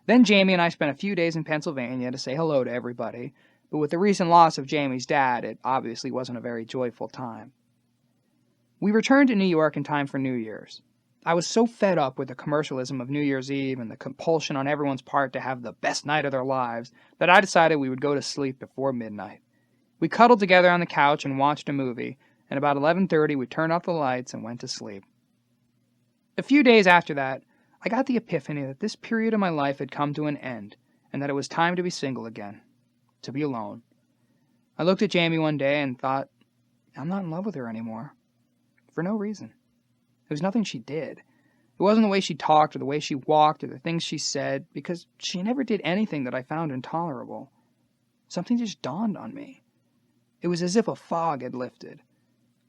Then Jamie and I spent a few days in Pennsylvania to say hello to everybody, but with the recent loss of Jamie's dad, it obviously wasn't a very joyful time. We returned to New York in time for New Year's. I was so fed up with the commercialism of New Year's Eve and the compulsion on everyone's part to have the best night of their lives that I decided we would go to sleep before midnight. We cuddled together on the couch and watched a movie, and about 11:30 we turned off the lights and went to sleep. A few days after that, I got the epiphany that this period of my life had come to an end, and that it was time to be single again, to be alone. I looked at Jamie one day and thought, I'm not in love with her anymore. For no reason. It was nothing she did. It wasn't the way she talked or the way she walked or the things she said, because she never did anything that I found intolerable. Something just dawned on me. It was as if a fog had lifted.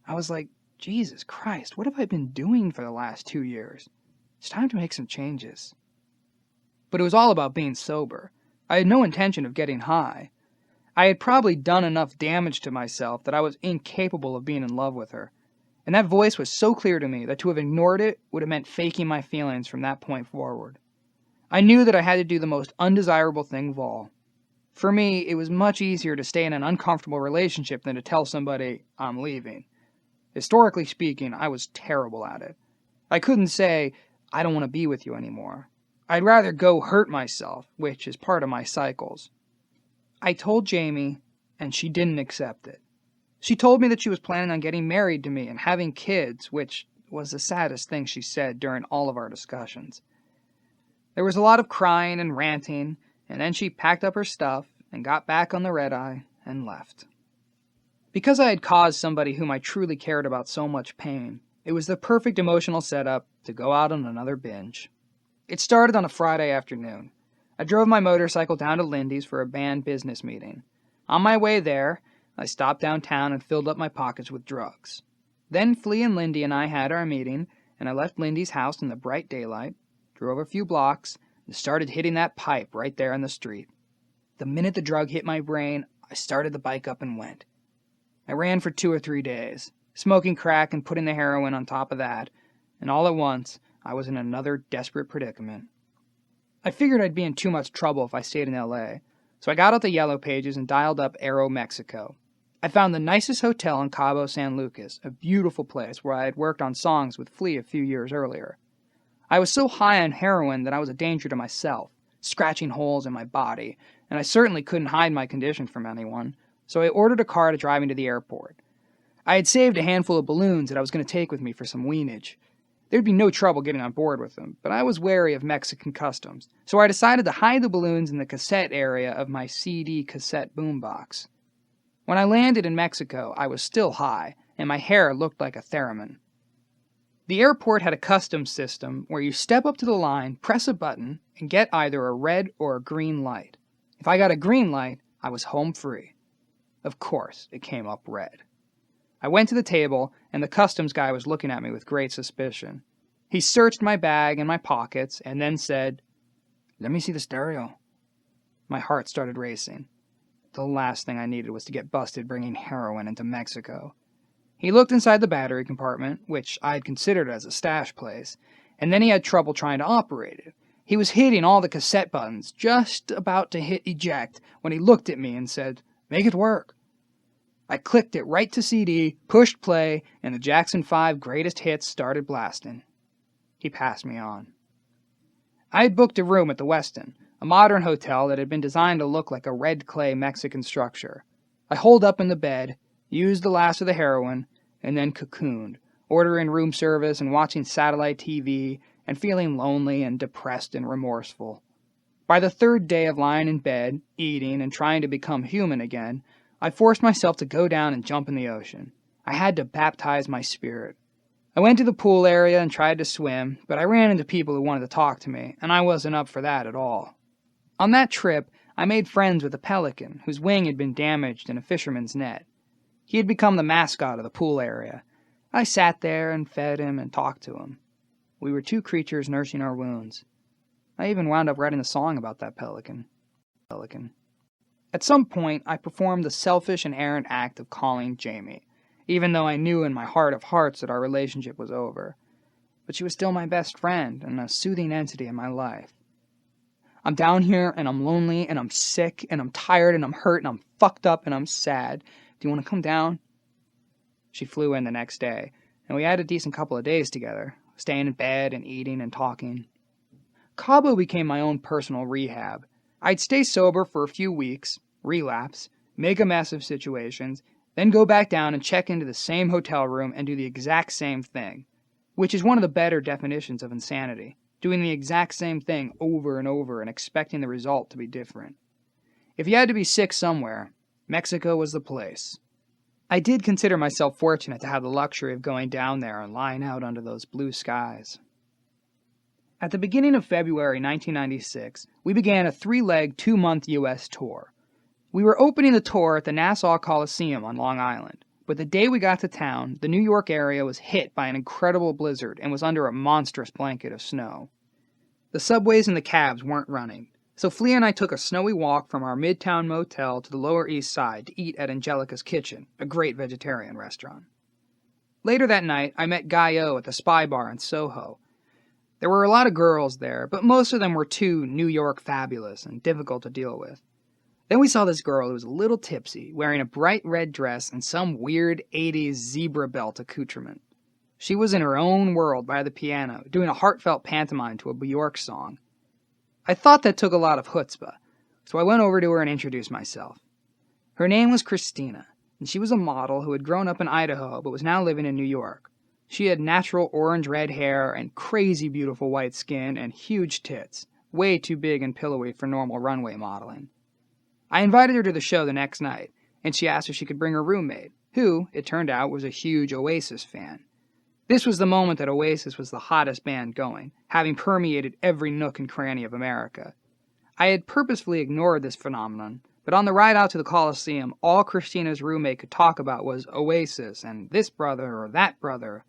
I was like, Jesus Christ, what have I been doing for the last 2 years? It's time to make some changes. But it was all about being sober. I had no intention of getting high. I had probably done enough damage to myself that I was incapable of being in love with her. And that voice was so clear to me that to have ignored it would have meant faking my feelings from that point forward. I knew that I had to do the most undesirable thing of all. For me, it was much easier to stay in an uncomfortable relationship than to tell somebody, I'm leaving. Historically speaking, I was terrible at it. I couldn't say, I don't want to be with you anymore. I'd rather go hurt myself, which is part of my cycles. I told Jamie, and she didn't accept it. She told me that she was planning on getting married to me and having kids, which was the saddest thing she said during all of our discussions. There was a lot of crying and ranting, and then she packed up her stuff and got back on the red-eye and left. Because I had caused somebody whom I truly cared about so much pain, it was the perfect emotional setup to go out on another binge. It started on a Friday afternoon. I drove my motorcycle down to Lindy's for a band business meeting. On my way there, I stopped downtown and filled up my pockets with drugs. Then Flea and Lindy and I had our meeting, and I left Lindy's house in the bright daylight, drove a few blocks, and started hitting that pipe right there in the street. The minute the drug hit my brain, I started the bike up and went. I ran for 2 or 3 days, smoking crack and putting the heroin on top of that, and all at once, I was in another desperate predicament. I figured I'd be in too much trouble if I stayed in LA, so I got out the Yellow Pages and dialed up Aero Mexico. I found the nicest hotel in Cabo San Lucas, a beautiful place where I had worked on songs with Flea a few years earlier. I was so high on heroin that I was a danger to myself, scratching holes in my body, and I certainly couldn't hide my condition from anyone, so I ordered a car to drive me to the airport. I had saved a handful of balloons that I was going to take with me for some weenage. There'd be no trouble getting on board with them, but I was wary of Mexican customs, so I decided to hide the balloons in the cassette area of my CD cassette boombox. When I landed in Mexico, I was still high, and my hair looked like a theremin. The airport had a customs system where you step up to the line, press a button, and get either a red or a green light. If I got a green light, I was home free. Of course, it came up red. I went to the table, and the customs guy was looking at me with great suspicion. He searched my bag and my pockets, and then said, "Let me see the stereo." My heart started racing. The last thing I needed was to get busted bringing heroin into Mexico. He looked inside the battery compartment, which I had considered as a stash place, and then he had trouble trying to operate it. He was hitting all the cassette buttons, just about to hit eject, when he looked at me and said, "Make it work." I clicked it right to CD, pushed play, and the Jackson 5 greatest hits started blasting. He passed me on. I had booked a room at the Westin, a modern hotel that had been designed to look like a red clay Mexican structure. I holed up in the bed, used the last of the heroin, and then cocooned, ordering room service and watching satellite TV, and feeling lonely and depressed and remorseful. By the 3rd day of lying in bed, eating, and trying to become human again, I forced myself to go down and jump in the ocean. I had to baptize my spirit. I went to the pool area and tried to swim, but I ran into people who wanted to talk to me, and I wasn't up for that at all. On that trip, I made friends with a pelican whose wing had been damaged in a fisherman's net. He had become the mascot of the pool area. I sat there and fed him and talked to him. We were 2 creatures nursing our wounds. I even wound up writing a song about that pelican. At some point, I performed the selfish and errant act of calling Jamie, even though I knew in my heart of hearts that our relationship was over. But she was still my best friend and a soothing entity in my life. "I'm down here, and I'm lonely, and I'm sick, and I'm tired, and I'm hurt, and I'm fucked up, and I'm sad. Do you want to come down?" She flew in the next day, and we had a decent couple of days together, staying in bed and eating and talking. Cabo became my own personal rehab. I'd stay sober for a few weeks, relapse, make a mess of situations, then go back down and check into the same hotel room and do the exact same thing, which is one of the better definitions of insanity, doing the exact same thing over and over and expecting the result to be different. If you had to be sick somewhere, Mexico was the place. I did consider myself fortunate to have the luxury of going down there and lying out under those blue skies. At the beginning of February 1996, we began a 3-leg, 2-month U.S. tour. We were opening the tour at the Nassau Coliseum on Long Island, but the day we got to town, the New York area was hit by an incredible blizzard and was under a monstrous blanket of snow. The subways and the cabs weren't running, so Flea and I took a snowy walk from our Midtown motel to the Lower East Side to eat at Angelica's Kitchen, a great vegetarian restaurant. Later that night, I met Guy O at the Spy Bar in Soho. There were a lot of girls there, but most of them were too New York fabulous and difficult to deal with. Then we saw this girl who was a little tipsy, wearing a bright red dress and some weird 80s zebra belt accoutrement. She was in her own world by the piano, doing a heartfelt pantomime to a Bjork song. I thought that took a lot of chutzpah, so I went over to her and introduced myself. Her name was Christina, and she was a model who had grown up in Idaho but was now living in New York. She had natural orange-red hair and crazy beautiful white skin and huge tits, way too big and pillowy for normal runway modeling. I invited her to the show the next night, and she asked if she could bring her roommate, who, it turned out, was a huge Oasis fan. This was the moment that Oasis was the hottest band going, having permeated every nook and cranny of America. I had purposefully ignored this phenomenon, but on the ride out to the Coliseum, all Christina's roommate could talk about was Oasis and this brother or that brother.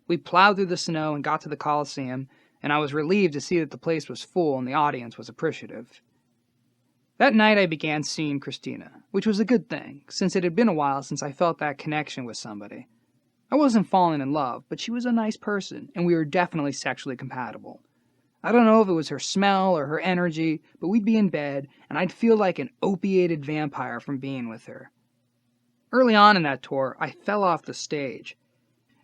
We plowed through the snow and got to the Coliseum, and I was relieved to see that the place was full and the audience was appreciative. That night I began seeing Christina, which was a good thing, since it had been a while since I felt that connection with somebody. I wasn't falling in love, but she was a nice person, and we were definitely sexually compatible. I don't know if it was her smell or her energy, but we'd be in bed, and I'd feel like an opiated vampire from being with her. Early on in that tour, I fell off the stage.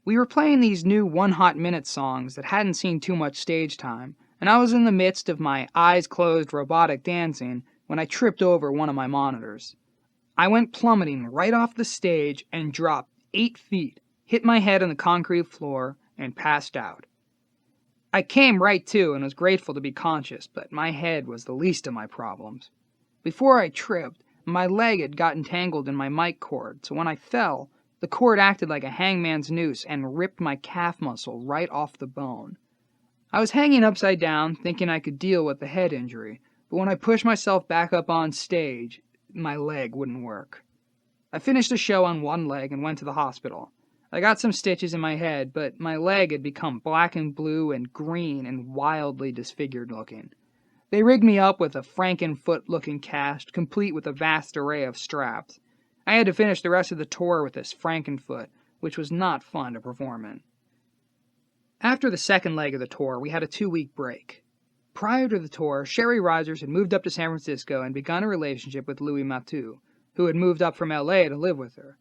We were playing these new One Hot Minute songs that hadn't seen too much stage time, and I was in the midst of my eyes-closed robotic dancing when I tripped over one of my monitors. I went plummeting right off the stage and dropped 8 feet, hit my head on the concrete floor, and passed out. I came right to and was grateful to be conscious, but my head was the least of my problems. Before I tripped, my leg had gotten tangled in my mic cord, so when I fell, the cord acted like a hangman's noose and ripped my calf muscle right off the bone. I was hanging upside down, thinking I could deal with the head injury, but when I pushed myself back up on stage, my leg wouldn't work. I finished the show on one leg and went to the hospital. I got some stitches in my head, but my leg had become black and blue and green and wildly disfigured looking. They rigged me up with a Frankenfoot-looking cast, complete with a vast array of straps. I had to finish the rest of the tour with this Frankenfoot, which was not fun to perform in. After the second leg of the tour, we had a 2-week break. Prior to the tour, Sherry Rogers had moved up to San Francisco and begun a relationship with Louis Mathieu, who had moved up from LA to live with her.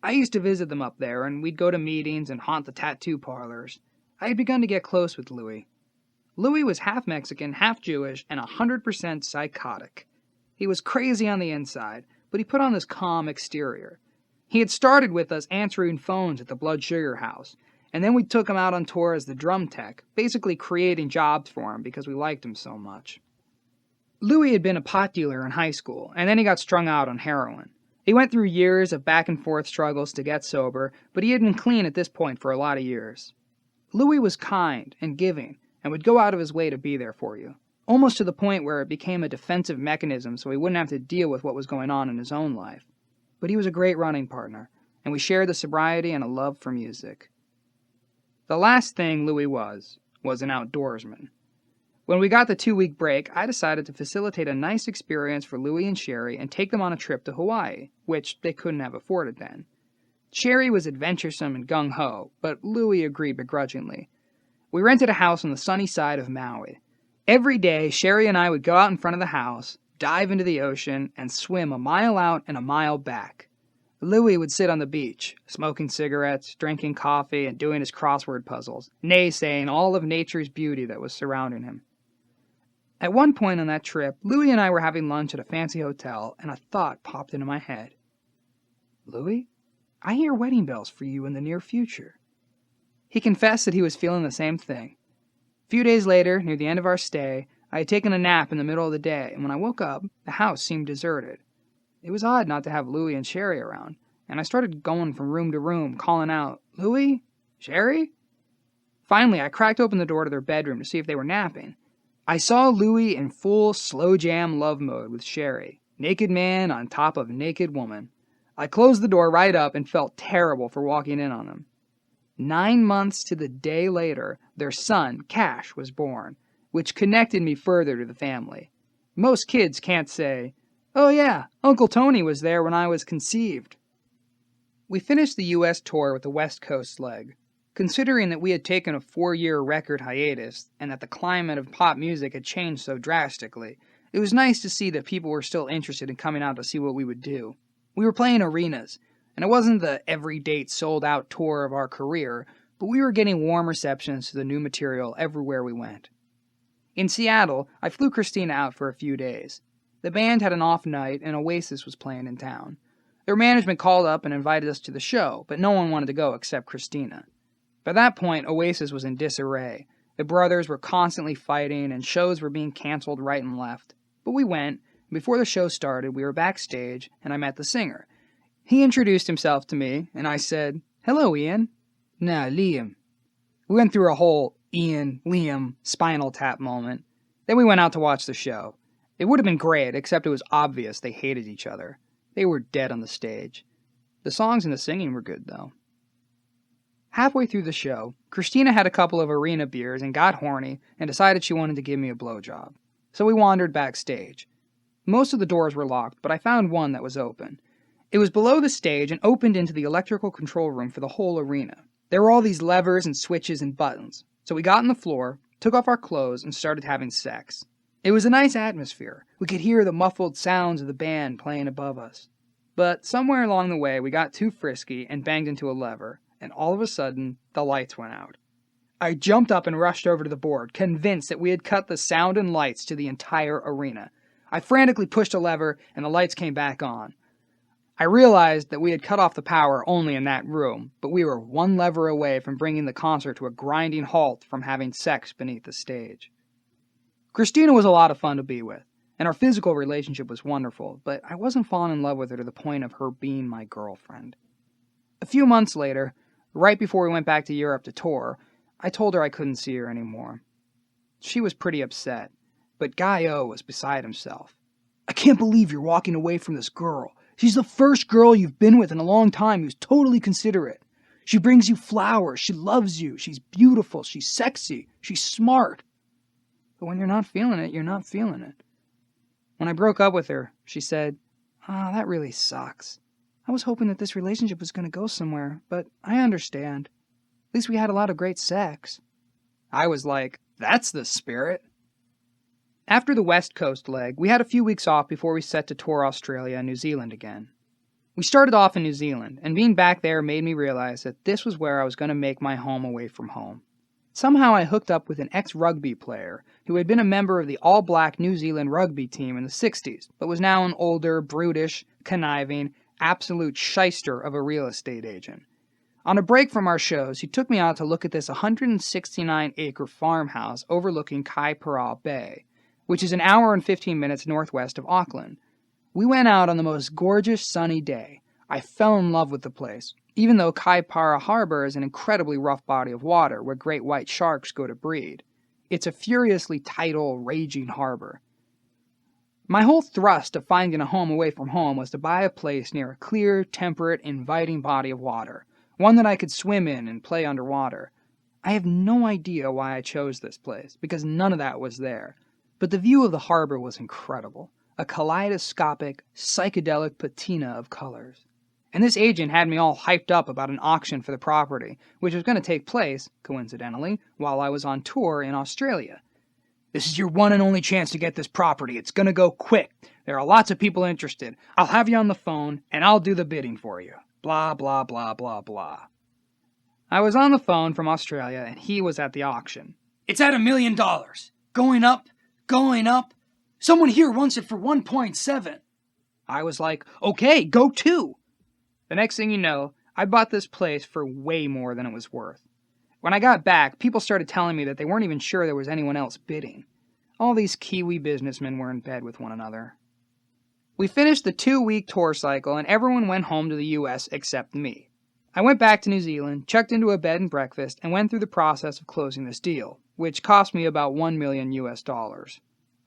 I used to visit them up there, and we'd go to meetings and haunt the tattoo parlors. I had begun to get close with Louis. Louis was half Mexican, half Jewish, and 100% psychotic. He was crazy on the inside, but he put on this calm exterior. He had started with us answering phones at the Blood Sugar House, and then we took him out on tour as the drum tech, basically creating jobs for him because we liked him so much. Louis had been a pot dealer in high school, and then he got strung out on heroin. He went through years of back-and-forth struggles to get sober, but he had been clean at this point for a lot of years. Louis was kind and giving, and would go out of his way to be there for you, almost to the point where it became a defensive mechanism so he wouldn't have to deal with what was going on in his own life. But he was a great running partner, and we shared the sobriety and a love for music. The last thing Louis was an outdoorsman. When we got the 2-week break, I decided to facilitate a nice experience for Louis and Sherry and take them on a trip to Hawaii, which they couldn't have afforded then. Sherry was adventuresome and gung-ho, but Louis agreed begrudgingly. We rented a house on the sunny side of Maui. Every day, Sherry and I would go out in front of the house, dive into the ocean, and swim a mile out and a mile back. Louis would sit on the beach, smoking cigarettes, drinking coffee, and doing his crossword puzzles, naysaying all of nature's beauty that was surrounding him. At one point on that trip, Louis and I were having lunch at a fancy hotel, and a thought popped into my head. Louis, I hear wedding bells for you in the near future. He confessed that he was feeling the same thing. A few days later, near the end of our stay, I had taken a nap in the middle of the day, and when I woke up, the house seemed deserted. It was odd not to have Louis and Sherry around, and I started going from room to room, calling out, Louis? Sherry? Finally, I cracked open the door to their bedroom to see if they were napping. I saw Louis in full slow jam love mode with Sherry, naked man on top of naked woman. I closed the door right up and felt terrible for walking in on them. 9 months to the day later, their son, Cash, was born, which connected me further to the family. Most kids can't say, oh yeah, Uncle Tony was there when I was conceived. We finished the U.S. tour with the West Coast leg. Considering that we had taken a 4-year record hiatus, and that the climate of pop music had changed so drastically, it was nice to see that people were still interested in coming out to see what we would do. We were playing arenas, and it wasn't the every-date sold-out tour of our career, but we were getting warm receptions to the new material everywhere we went. In Seattle, I flew Christina out for a few days. The band had an off night, and Oasis was playing in town. Their management called up and invited us to the show, but no one wanted to go except Christina. By that point, Oasis was in disarray. The brothers were constantly fighting, and shows were being canceled right and left. But we went. Before the show started, we were backstage, and I met the singer. He introduced himself to me, and I said, "Hello, Ian." "Nah, Liam." We went through a whole Ian, Liam, Spinal Tap moment. Then we went out to watch the show. It would have been great, except it was obvious they hated each other. They were dead on the stage. The songs and the singing were good, though. Halfway through the show, Christina had a couple of arena beers and got horny and decided she wanted to give me a blowjob. So we wandered backstage. Most of the doors were locked, but I found one that was open. It was below the stage and opened into the electrical control room for the whole arena. There were all these levers and switches and buttons. So we got on the floor, took off our clothes, and started having sex. It was a nice atmosphere. We could hear the muffled sounds of the band playing above us. But somewhere along the way, we got too frisky and banged into a lever, and all of a sudden, the lights went out. I jumped up and rushed over to the board, convinced that we had cut the sound and lights to the entire arena. I frantically pushed a lever, and the lights came back on. I realized that we had cut off the power only in that room, but we were one lever away from bringing the concert to a grinding halt from having sex beneath the stage. Christina was a lot of fun to be with, and our physical relationship was wonderful, but I wasn't falling in love with her to the point of her being my girlfriend. A few months later, right before we went back to Europe to tour, I told her I couldn't see her anymore. She was pretty upset, but Guy O was beside himself. "I can't believe you're walking away from this girl. She's the first girl you've been with in a long time who's totally considerate. She brings you flowers, she loves you, she's beautiful, she's sexy, she's smart. But when you're not feeling it, you're not feeling it." When I broke up with her, she said, "That really sucks. I was hoping that this relationship was going to go somewhere, but I understand. At least we had a lot of great sex." I was like, "That's the spirit." After the West Coast leg, we had a few weeks off before we set to tour Australia and New Zealand again. We started off in New Zealand, and being back there made me realize that this was where I was going to make my home away from home. Somehow I hooked up with an ex-rugby player who had been a member of the all-black New Zealand rugby team in the 60s, but was now an older, brutish, conniving, absolute shyster of a real estate agent. On a break from our shows, he took me out to look at this 169-acre farmhouse overlooking Kaipara Bay, which is an hour and 15 minutes northwest of Auckland. We went out on the most gorgeous sunny day. I fell in love with the place, even though Kaipara Harbor is an incredibly rough body of water where great white sharks go to breed. It's a furiously tidal, raging harbor. My whole thrust of finding a home away from home was to buy a place near a clear, temperate, inviting body of water, one that I could swim in and play underwater. I have no idea why I chose this place, because none of that was there. But the view of the harbor was incredible, a kaleidoscopic, psychedelic patina of colors. And this agent had me all hyped up about an auction for the property, which was going to take place, coincidentally, while I was on tour in Australia. "This is your one and only chance to get this property. It's going to go quick. There are lots of people interested. I'll have you on the phone, and I'll do the bidding for you. Blah, blah, blah, blah, blah." I was on the phone from Australia, and he was at the auction. "It's at $1 million. Going up. Going up. Someone here wants it for 1.7. I was like, "Okay, go 2. The next thing you know, I bought this place for way more than it was worth. When I got back, people started telling me that they weren't even sure there was anyone else bidding. All these Kiwi businessmen were in bed with one another. We finished the 2-week tour cycle, and everyone went home to the US except me. I went back to New Zealand, checked into a bed and breakfast, and went through the process of closing this deal, which cost me about $1 million US.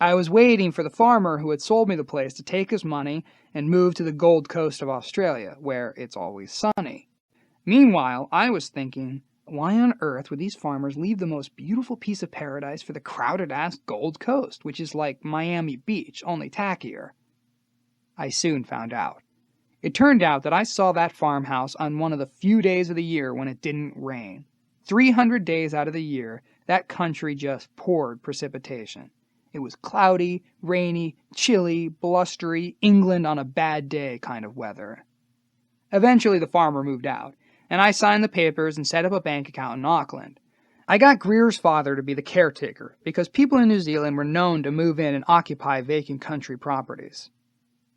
I was waiting for the farmer who had sold me the place to take his money and move to the Gold Coast of Australia, where it's always sunny. Meanwhile, I was thinking, why on earth would these farmers leave the most beautiful piece of paradise for the crowded-ass Gold Coast, which is like Miami Beach, only tackier? I soon found out. It turned out that I saw that farmhouse on one of the few days of the year when it didn't rain. 300 days out of the year, that country just poured precipitation. It was cloudy, rainy, chilly, blustery, England on a bad day kind of weather. Eventually the farmer moved out, and I signed the papers and set up a bank account in Auckland. I got Greer's father to be the caretaker, because people in New Zealand were known to move in and occupy vacant country properties.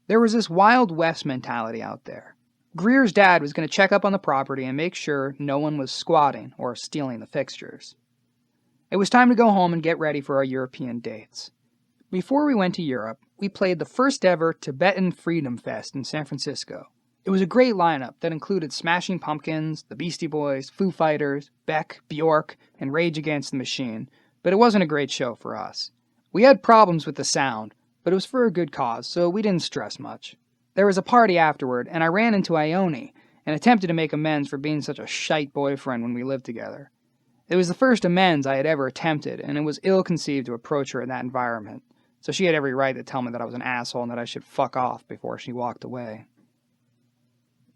There was this Wild West mentality out there. Greer's dad was going to check up on the property and make sure no one was squatting or stealing the fixtures. It was time to go home and get ready for our European dates. Before we went to Europe, we played the first ever Tibetan Freedom Fest in San Francisco. It was a great lineup that included Smashing Pumpkins, the Beastie Boys, Foo Fighters, Beck, Bjork, and Rage Against the Machine, but it wasn't a great show for us. We had problems with the sound, but it was for a good cause, so we didn't stress much. There was a party afterward, and I ran into Ione and attempted to make amends for being such a shite boyfriend when we lived together. It was the first amends I had ever attempted, and it was ill-conceived to approach her in that environment, so she had every right to tell me that I was an asshole and that I should fuck off before she walked away.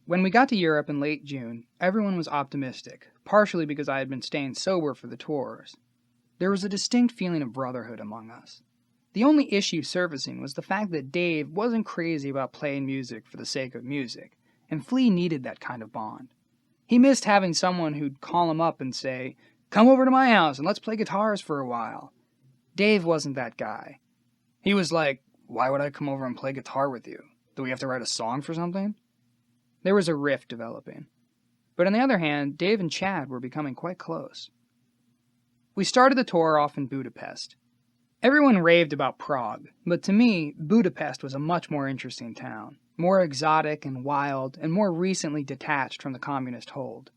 When we got to Europe in late June, everyone was optimistic, partially because I had been staying sober for the tours. There was a distinct feeling of brotherhood among us. The only issue surfacing was the fact that Dave wasn't crazy about playing music for the sake of music, and Flea needed that kind of bond. He missed having someone who'd call him up and say, "Come over to my house and let's play guitars for a while." Dave wasn't that guy. He was like, "Why would I come over and play guitar with you? Do we have to write a song for something?" There was a rift developing. But on the other hand, Dave and Chad were becoming quite close. We started the tour off in Budapest. Everyone raved about Prague, but to me, Budapest was a much more interesting town, more exotic and wild, and more recently detached from the communist hold.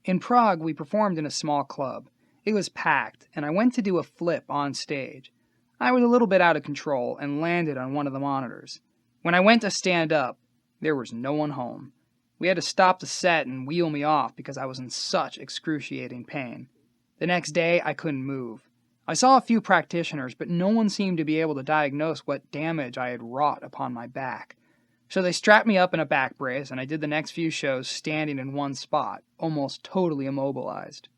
In Prague, we performed in a small club. It was packed, and I went to do a flip on stage. I was a little bit out of control and landed on one of the monitors. When I went to stand up, there was no one home. We had to stop the set and wheel me off because I was in such excruciating pain. The next day, I couldn't move. I saw a few practitioners, but no one seemed to be able to diagnose what damage I had wrought upon my back. So they strapped me up in a back brace, and I did the next few shows standing in one spot, almost totally immobilized.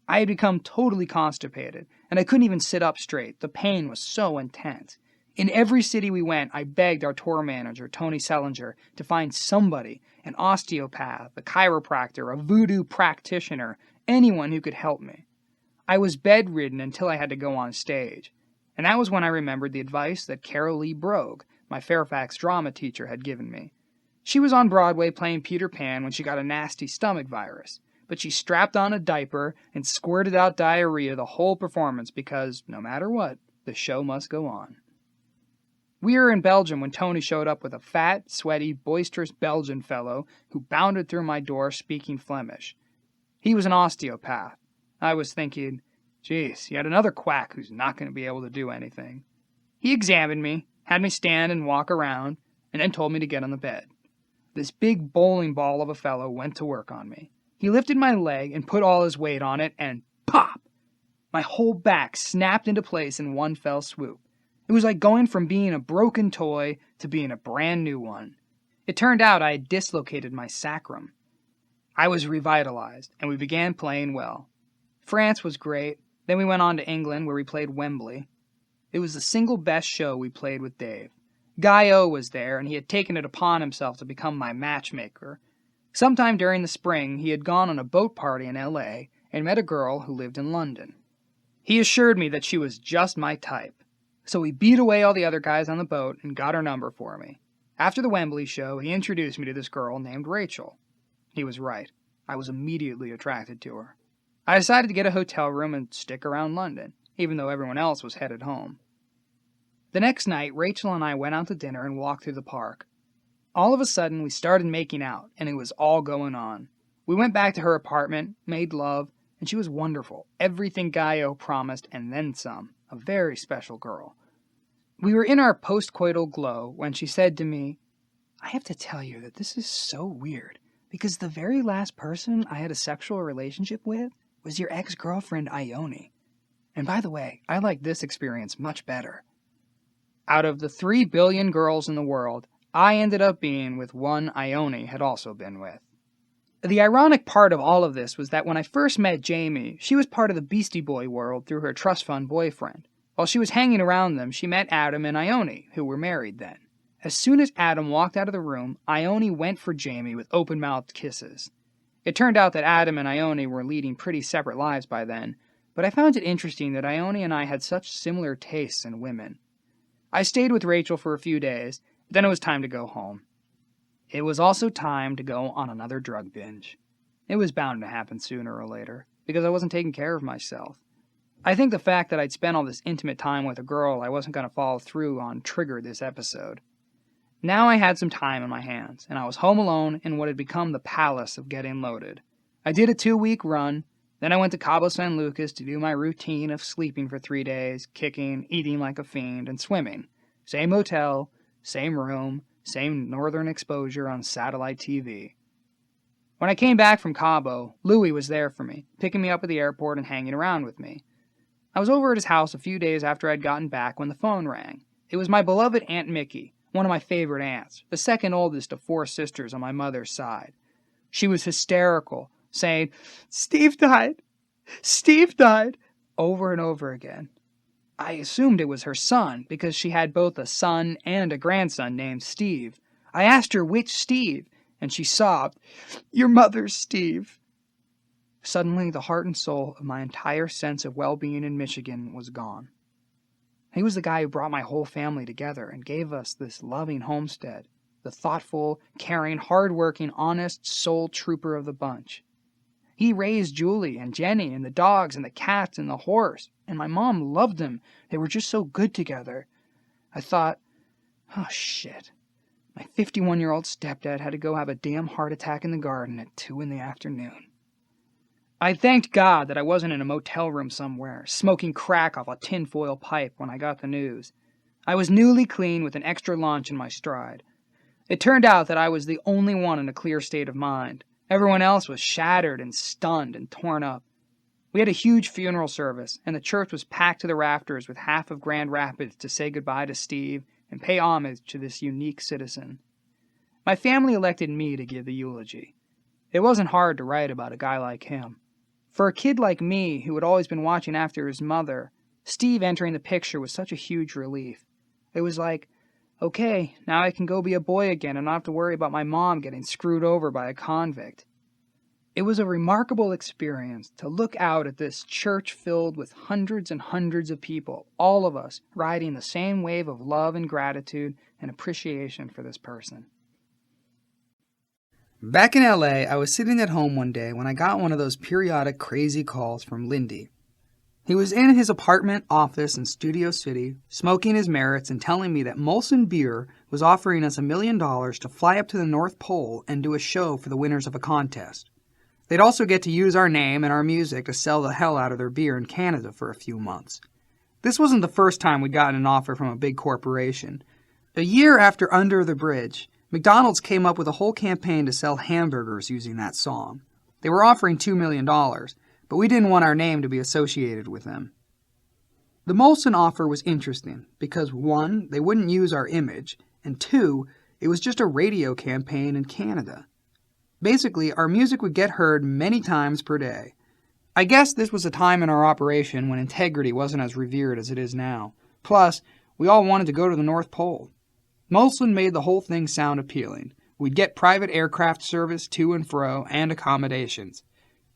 I had become totally constipated, and I couldn't even sit up straight. The pain was so intense. In every city we went, I begged our tour manager, Tony Sellinger, to find somebody, an osteopath, a chiropractor, a voodoo practitioner, anyone who could help me. I was bedridden until I had to go on stage, and that was when I remembered the advice that Carol Lee Brogue, my Fairfax drama teacher, had given me. She was on Broadway playing Peter Pan when she got a nasty stomach virus, but she strapped on a diaper and squirted out diarrhea the whole performance because, no matter what, the show must go on. We were in Belgium when Tony showed up with a fat, sweaty, boisterous Belgian fellow who bounded through my door speaking Flemish. He was an osteopath. I was thinking, geez, yet another quack who's not going to be able to do anything. He examined me, had me stand and walk around, and then told me to get on the bed. This big bowling ball of a fellow went to work on me. He lifted my leg and put all his weight on it, and pop! My whole back snapped into place in one fell swoop. It was like going from being a broken toy to being a brand new one. It turned out I had dislocated my sacrum. I was revitalized, and we began playing well. France was great. Then we went on to England, where we played Wembley. It was the single best show we played with Dave. Guy O was there, and he had taken it upon himself to become my matchmaker. Sometime during the spring, he had gone on a boat party in L.A. and met a girl who lived in London. He assured me that she was just my type. So he beat away all the other guys on the boat and got her number for me. After the Wembley show, he introduced me to this girl named Rachel. He was right. I was immediately attracted to her. I decided to get a hotel room and stick around London, even though everyone else was headed home. The next night, Rachel and I went out to dinner and walked through the park. All of a sudden, we started making out, and it was all going on. We went back to her apartment, made love, and she was wonderful. Everything Guy O promised, and then some. A very special girl. We were in our post-coital glow when she said to me, "I have to tell you that this is so weird, because the very last person I had a sexual relationship with was your ex-girlfriend Ione. And by the way, I like this experience much better." Out of the 3 billion girls in the world, I ended up being with one Ione had also been with. The ironic part of all of this was that when I first met Jamie, she was part of the Beastie Boy world through her trust fund boyfriend. While she was hanging around them, she met Adam and Ione, who were married then. As soon as Adam walked out of the room, Ione went for Jamie with open-mouthed kisses. It turned out that Adam and Ione were leading pretty separate lives by then, but I found it interesting that Ione and I had such similar tastes in women. I stayed with Rachel for a few days, then it was time to go home. It was also time to go on another drug binge. It was bound to happen sooner or later, because I wasn't taking care of myself. I think the fact that I'd spent all this intimate time with a girl I wasn't going to follow through on triggered this episode. Now I had some time in my hands, and I was home alone in what had become the palace of getting loaded. I did a 2-week run, then I went to Cabo San Lucas to do my routine of sleeping for 3 days, kicking, eating like a fiend, and swimming. Same hotel, same room, same northern exposure on satellite TV. When I came back from Cabo, Louis was there for me, picking me up at the airport and hanging around with me. I was over at his house a few days after I'd gotten back when the phone rang. It was my beloved Aunt Mickey, one of my favorite aunts, the second oldest of 4 sisters on my mother's side. She was hysterical, saying, "Steve died! Steve died!" over and over again. I assumed it was her son because she had both a son and a grandson named Steve. I asked her which Steve, and she sobbed, "Your mother's Steve." Suddenly, the heart and soul of my entire sense of well-being in Michigan was gone. He was the guy who brought my whole family together and gave us this loving homestead, the thoughtful, caring, hard-working, honest soul trooper of the bunch. He raised Julie and Jenny and the dogs and the cats and the horse, and my mom loved them. They were just so good together. I thought, oh shit, my 51-year-old stepdad had to go have a damn heart attack in the garden at 2 in the afternoon. I thanked God that I wasn't in a motel room somewhere, smoking crack off a tinfoil pipe when I got the news. I was newly clean with an extra lunch in my stride. It turned out that I was the only one in a clear state of mind. Everyone else was shattered and stunned and torn up. We had a huge funeral service, and the church was packed to the rafters with half of Grand Rapids to say goodbye to Steve and pay homage to this unique citizen. My family elected me to give the eulogy. It wasn't hard to write about a guy like him. For a kid like me, who had always been watching after his mother, Steve entering the picture was such a huge relief. It was like, okay, now I can go be a boy again and not have to worry about my mom getting screwed over by a convict. It was a remarkable experience to look out at this church filled with hundreds and hundreds of people, all of us riding the same wave of love and gratitude and appreciation for this person. Back in LA, I was sitting at home one day when I got one of those periodic crazy calls from Lindy. He was in his apartment, office in Studio City, smoking his merits and telling me that Molson Beer was offering us $1 million to fly up to the North Pole and do a show for the winners of a contest. They'd also get to use our name and our music to sell the hell out of their beer in Canada for a few months. This wasn't the first time we'd gotten an offer from a big corporation. A year after Under the Bridge, McDonald's came up with a whole campaign to sell hamburgers using that song. They were offering $2 million, but we didn't want our name to be associated with them. The Molson offer was interesting because 1, they wouldn't use our image, and 2, it was just a radio campaign in Canada. Basically, our music would get heard many times per day. I guess this was a time in our operation when integrity wasn't as revered as it is now. Plus, we all wanted to go to the North Pole. Molson made the whole thing sound appealing. We'd get private aircraft service to and fro and accommodations.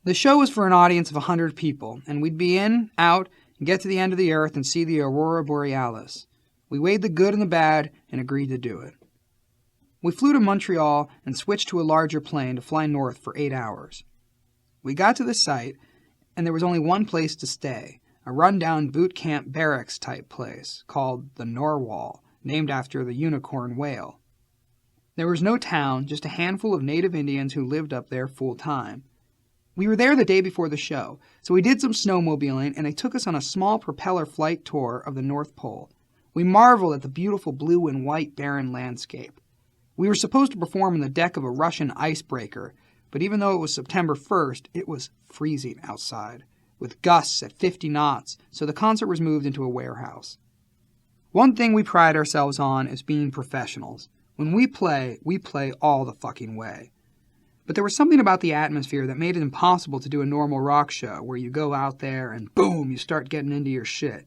The show was for an audience of 100 people, and we'd be in, out, and get to the end of the earth and see the Aurora Borealis. We weighed the good and the bad and agreed to do it. We flew to Montreal and switched to a larger plane to fly north for 8 hours. We got to the site, and there was only one place to stay, a rundown boot camp barracks type place called the Norwal, named after the unicorn whale. There was no town, just a handful of native Indians who lived up there full time. We were there the day before the show, so we did some snowmobiling and they took us on a small propeller flight tour of the North Pole. We marveled at the beautiful blue and white barren landscape. We were supposed to perform on the deck of a Russian icebreaker, but even though it was September 1st, it was freezing outside, with gusts at 50 knots, so the concert was moved into a warehouse. One thing we pride ourselves on is being professionals. When we play all the fucking way. But there was something about the atmosphere that made it impossible to do a normal rock show where you go out there and boom, you start getting into your shit.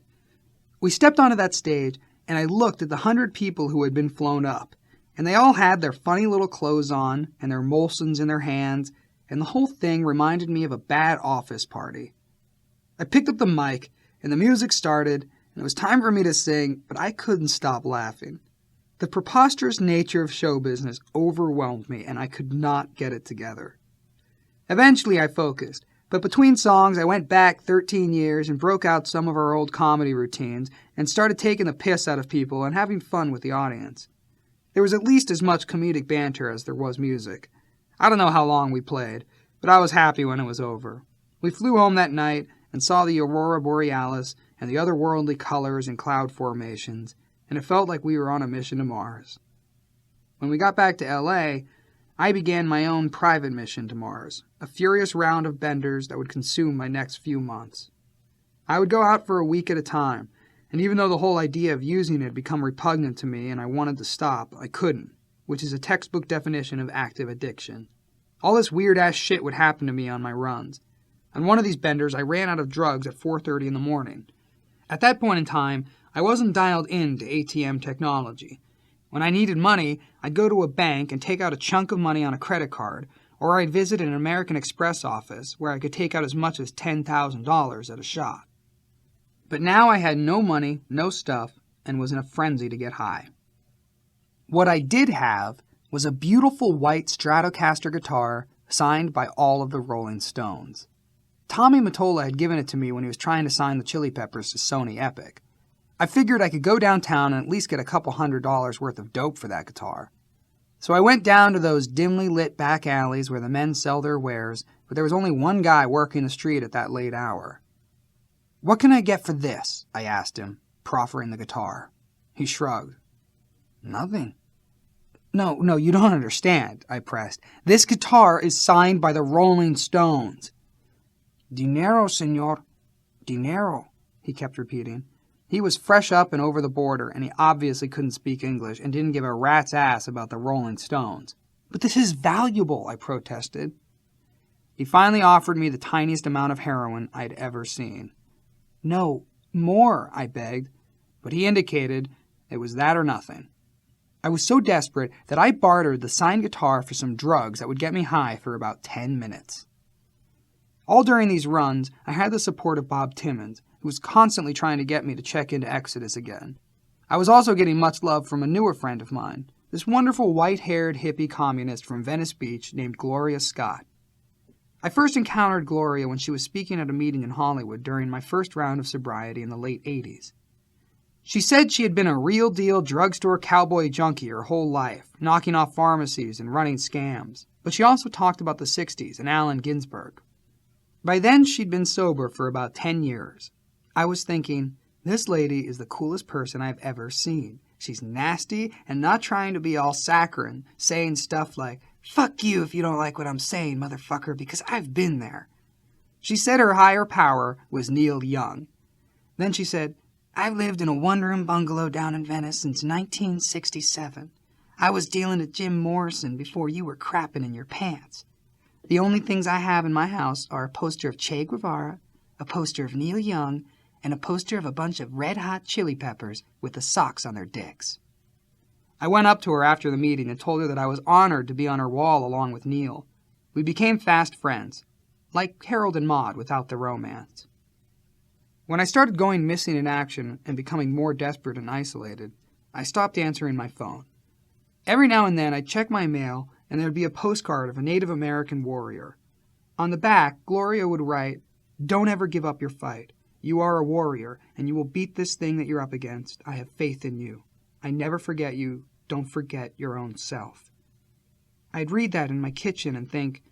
We stepped onto that stage and I looked at the 100 people who had been flown up, and they all had their funny little clothes on and their Molsons in their hands, and the whole thing reminded me of a bad office party. I picked up the mic and the music started, and it was time for me to sing, but I couldn't stop laughing. The preposterous nature of show business overwhelmed me, and I could not get it together. Eventually I focused, but between songs I went back 13 years and broke out some of our old comedy routines and started taking the piss out of people and having fun with the audience. There was at least as much comedic banter as there was music. I don't know how long we played, but I was happy when it was over. We flew home that night and saw the aurora borealis and the otherworldly colors and cloud formations, and it felt like we were on a mission to Mars. When we got back to L.A., I began my own private mission to Mars, a furious round of benders that would consume my next few months. I would go out for a week at a time, and even though the whole idea of using it had become repugnant to me and I wanted to stop, I couldn't, which is a textbook definition of active addiction. All this weird-ass shit would happen to me on my runs. On one of these benders, I ran out of drugs at 4:30 in the morning. At that point in time, I wasn't dialed in to ATM technology. When I needed money, I'd go to a bank and take out a chunk of money on a credit card, or I'd visit an American Express office where I could take out as much as $10,000 at a shot. But now I had no money, no stuff, and was in a frenzy to get high. What I did have was a beautiful white Stratocaster guitar signed by all of the Rolling Stones. Tommy Mottola had given it to me when he was trying to sign the Chili Peppers to Sony Epic. I figured I could go downtown and at least get a couple $100 worth of dope for that guitar. So I went down to those dimly lit back alleys where the men sell their wares, but there was only one guy working the street at that late hour. "What can I get for this?" I asked him, proffering the guitar. He shrugged. "Nothing." No, you don't understand," I pressed. "This guitar is signed by the Rolling Stones." "Dinero, senor. Dinero," he kept repeating. He was fresh up and over the border, and he obviously couldn't speak English and didn't give a rat's ass about the Rolling Stones. "But this is valuable," I protested. He finally offered me the tiniest amount of heroin I'd ever seen. "No, more," I begged, but he indicated it was that or nothing. I was so desperate that I bartered the signed guitar for some drugs that would get me high for about 10 minutes. All during these runs, I had the support of Bob Timmons, who was constantly trying to get me to check into Exodus again. I was also getting much love from a newer friend of mine, this wonderful white-haired hippie communist from Venice Beach named Gloria Scott. I first encountered Gloria when she was speaking at a meeting in Hollywood during my first round of sobriety in the late 80s. She said she had been a real-deal drugstore cowboy junkie her whole life, knocking off pharmacies and running scams, but she also talked about the 60s and Allen Ginsberg. By then, she'd been sober for about 10 years. I was thinking, this lady is the coolest person I've ever seen. She's nasty and not trying to be all saccharine, saying stuff like, "Fuck you if you don't like what I'm saying, motherfucker, because I've been there." She said her higher power was Neil Young. Then she said, "I've lived in a one-room bungalow down in Venice since 1967. I was dealing to Jim Morrison before you were crapping in your pants. The only things I have in my house are a poster of Che Guevara, a poster of Neil Young, and a poster of a bunch of red-hot chili peppers with the socks on their dicks." I went up to her after the meeting and told her that I was honored to be on her wall along with Neil. We became fast friends, like Harold and Maude without the romance. When I started going missing in action and becoming more desperate and isolated, I stopped answering my phone. Every now and then I'd check my mail and there'd be a postcard of a Native American warrior. On the back, Gloria would write, "Don't ever give up your fight. You are a warrior, and you will beat this thing that you're up against. I have faith in you. I never forget you. Don't forget your own self." I'd read that in my kitchen and think,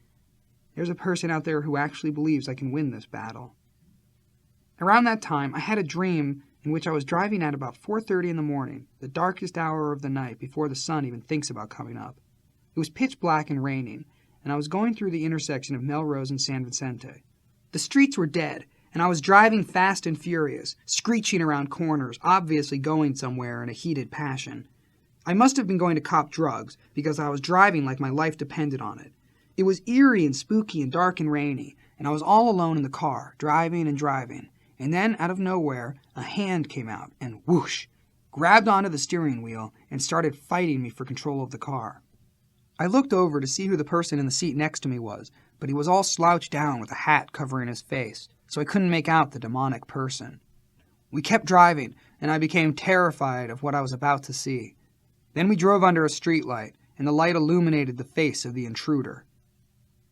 there's a person out there who actually believes I can win this battle. Around that time, I had a dream in which I was driving at about 4:30 in the morning, the darkest hour of the night before the sun even thinks about coming up. It was pitch black and raining, and I was going through the intersection of Melrose and San Vicente. The streets were dead, and I was driving fast and furious, screeching around corners, obviously going somewhere in a heated passion. I must have been going to cop drugs, because I was driving like my life depended on it. It was eerie and spooky and dark and rainy, and I was all alone in the car, driving and driving. And then, out of nowhere, a hand came out and whoosh, grabbed onto the steering wheel and started fighting me for control of the car. I looked over to see who the person in the seat next to me was, but he was all slouched down with a hat covering his face, so I couldn't make out the demonic person. We kept driving, and I became terrified of what I was about to see. Then we drove under a streetlight, and the light illuminated the face of the intruder.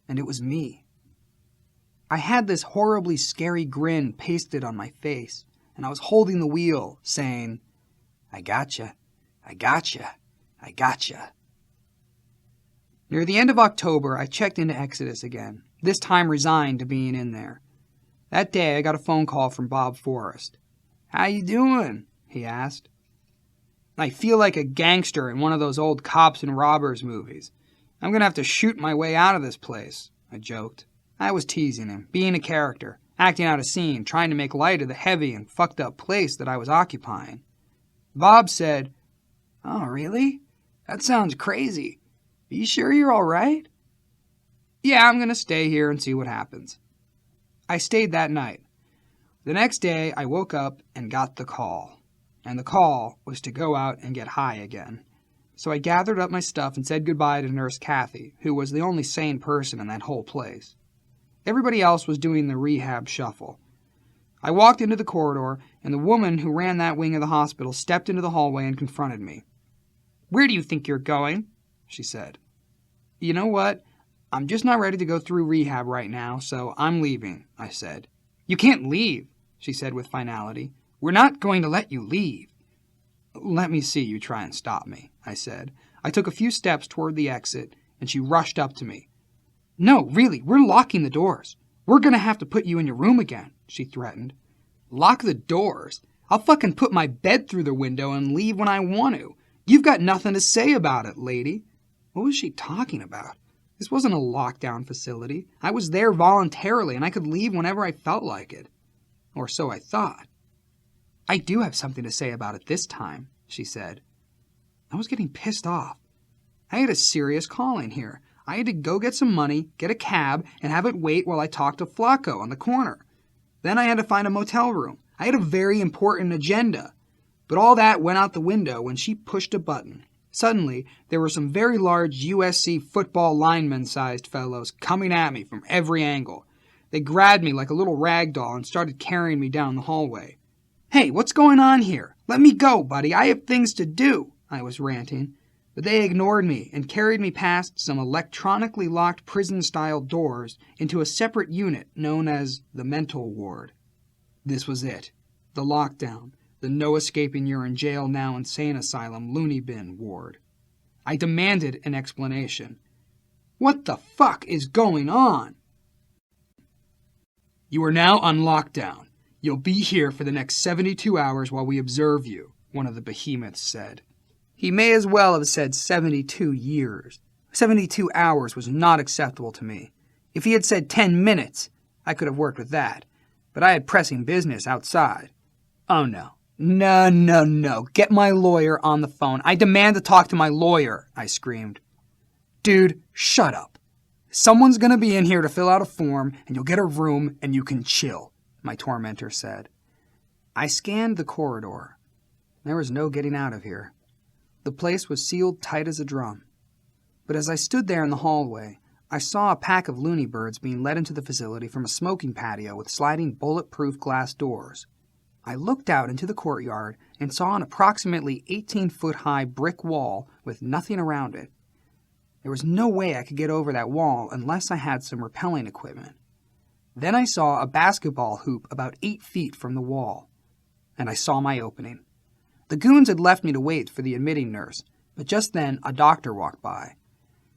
And it was me. I had this horribly scary grin pasted on my face, and I was holding the wheel, saying, "I gotcha, I gotcha, I gotcha." Near the end of October, I checked into Exodus again, this time resigned to being in there. That day, I got a phone call from Bob Forrest. "How you doing?" he asked. "I feel like a gangster in one of those old cops and robbers movies. I'm going to have to shoot my way out of this place," I joked. I was teasing him, being a character, acting out a scene, trying to make light of the heavy and fucked up place that I was occupying. Bob said, "Oh, really? That sounds crazy. Are you sure you're all right?" "Yeah, I'm going to stay here and see what happens." I stayed that night. The next day, I woke up and got the call. And the call was to go out and get high again. So I gathered up my stuff and said goodbye to Nurse Kathy, who was the only sane person in that whole place. Everybody else was doing the rehab shuffle. I walked into the corridor, and the woman who ran that wing of the hospital stepped into the hallway and confronted me. "Where do you think you're going?" she said. "You know what? I'm just not ready to go through rehab right now, so I'm leaving," I said. "You can't leave," she said with finality. "We're not going to let you leave." "Let me see you try and stop me," I said. I took a few steps toward the exit, and she rushed up to me. "No, really, we're locking the doors. We're going to have to put you in your room again," she threatened. "Lock the doors? I'll fucking put my bed through the window and leave when I want to. You've got nothing to say about it, lady." What was she talking about? This wasn't a lockdown facility. I was there voluntarily, and I could leave whenever I felt like it. Or so I thought. "I do have something to say about it this time," she said. I was getting pissed off. I had a serious calling here. I had to go get some money, get a cab, and have it wait while I talked to Flacco on the corner. Then I had to find a motel room. I had a very important agenda. But all that went out the window when she pushed a button. Suddenly, there were some very large USC football lineman-sized fellows coming at me from every angle. They grabbed me like a little rag doll and started carrying me down the hallway. "Hey, what's going on here? Let me go, buddy. I have things to do," I was ranting. But they ignored me and carried me past some electronically locked prison-style doors into a separate unit known as the mental ward. This was it. The lockdown. The no-escaping-you're-in-jail-now-insane-asylum loony bin ward. I demanded an explanation. "What the fuck is going on?" "You are now on lockdown. You'll be here for the next 72 hours while we observe you," one of the behemoths said. He may as well have said 72 years. 72 hours was not acceptable to me. If he had said 10 minutes, I could have worked with that. But I had pressing business outside. "Oh, no. No. Get my lawyer on the phone. I demand to talk to my lawyer," I screamed. "Dude, shut up. Someone's going to be in here to fill out a form, and you'll get a room, and you can chill," my tormentor said. I scanned the corridor. There was no getting out of here. The place was sealed tight as a drum. But as I stood there in the hallway, I saw a pack of loony birds being led into the facility from a smoking patio with sliding bulletproof glass doors. I looked out into the courtyard and saw an approximately 18-foot-high brick wall with nothing around it. There was no way I could get over that wall unless I had some rappelling equipment. Then I saw a basketball hoop about 8 feet from the wall, and I saw my opening. The goons had left me to wait for the admitting nurse, but just then a doctor walked by.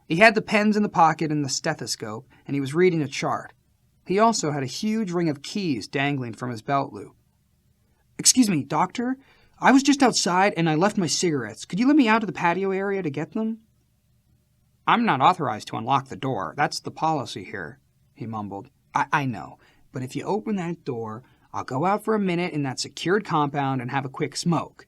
He had the pens in the pocket and the stethoscope, and he was reading a chart. He also had a huge ring of keys dangling from his belt loop. "Excuse me, doctor? I was just outside and I left my cigarettes. Could you let me out to the patio area to get them?" "I'm not authorized to unlock the door. That's the policy here," he mumbled. I know, but if you open that door, I'll go out for a minute in that secured compound and have a quick smoke."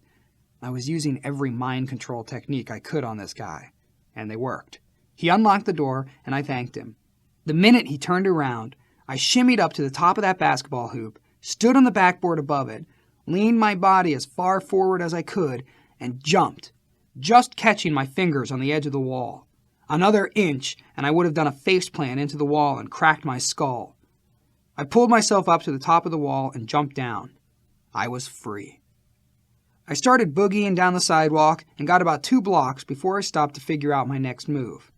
I was using every mind control technique I could on this guy, and they worked. He unlocked the door, and I thanked him. The minute he turned around, I shimmied up to the top of that basketball hoop, stood on the backboard above it, leaned my body as far forward as I could, and jumped, just catching my fingers on the edge of the wall. Another inch, and I would have done a faceplant into the wall and cracked my skull. I pulled myself up to the top of the wall and jumped down. I was free. I started boogieing down the sidewalk and got about 2 blocks before I stopped to figure out my next move.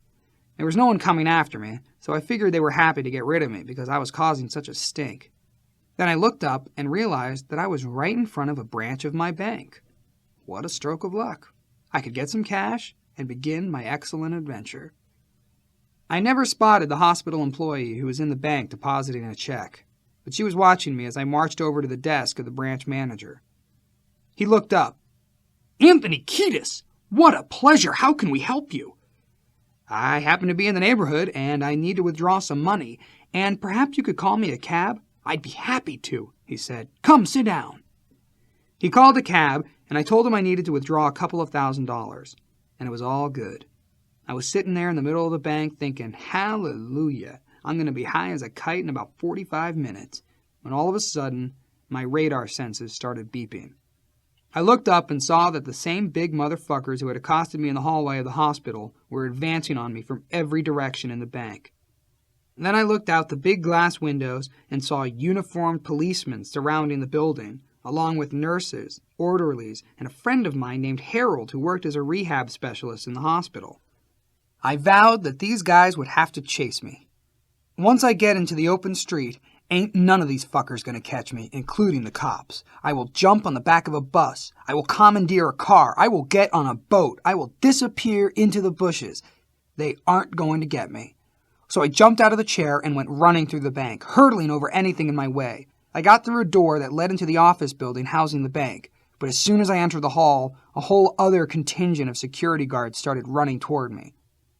There was no one coming after me, so I figured they were happy to get rid of me because I was causing such a stink. Then I looked up and realized that I was right in front of a branch of my bank. What a stroke of luck. I could get some cash and begin my excellent adventure. I never spotted the hospital employee who was in the bank depositing a check, but she was watching me as I marched over to the desk of the branch manager. He looked up. "Anthony Kiedis! What a pleasure! How can we help you?" "I happen to be in the neighborhood, and I need to withdraw some money, and perhaps you could call me a cab?" "I'd be happy to," he said. "Come, sit down." He called a cab, and I told him I needed to withdraw a couple of $1,000, and it was all good. I was sitting there in the middle of the bank thinking, hallelujah, I'm going to be high as a kite in about 45 minutes, when all of a sudden, my radar senses started beeping. I looked up and saw that the same big motherfuckers who had accosted me in the hallway of the hospital were advancing on me from every direction in the bank. And then I looked out the big glass windows and saw uniformed policemen surrounding the building, along with nurses, orderlies, and a friend of mine named Harold who worked as a rehab specialist in the hospital. I vowed that these guys would have to chase me. Once I get into the open street, ain't none of these fuckers gonna catch me, including the cops. I will jump on the back of a bus. I will commandeer a car. I will get on a boat. I will disappear into the bushes. They aren't going to get me. So I jumped out of the chair and went running through the bank, hurtling over anything in my way. I got through a door that led into the office building housing the bank, but as soon as I entered the hall, a whole other contingent of security guards started running toward me.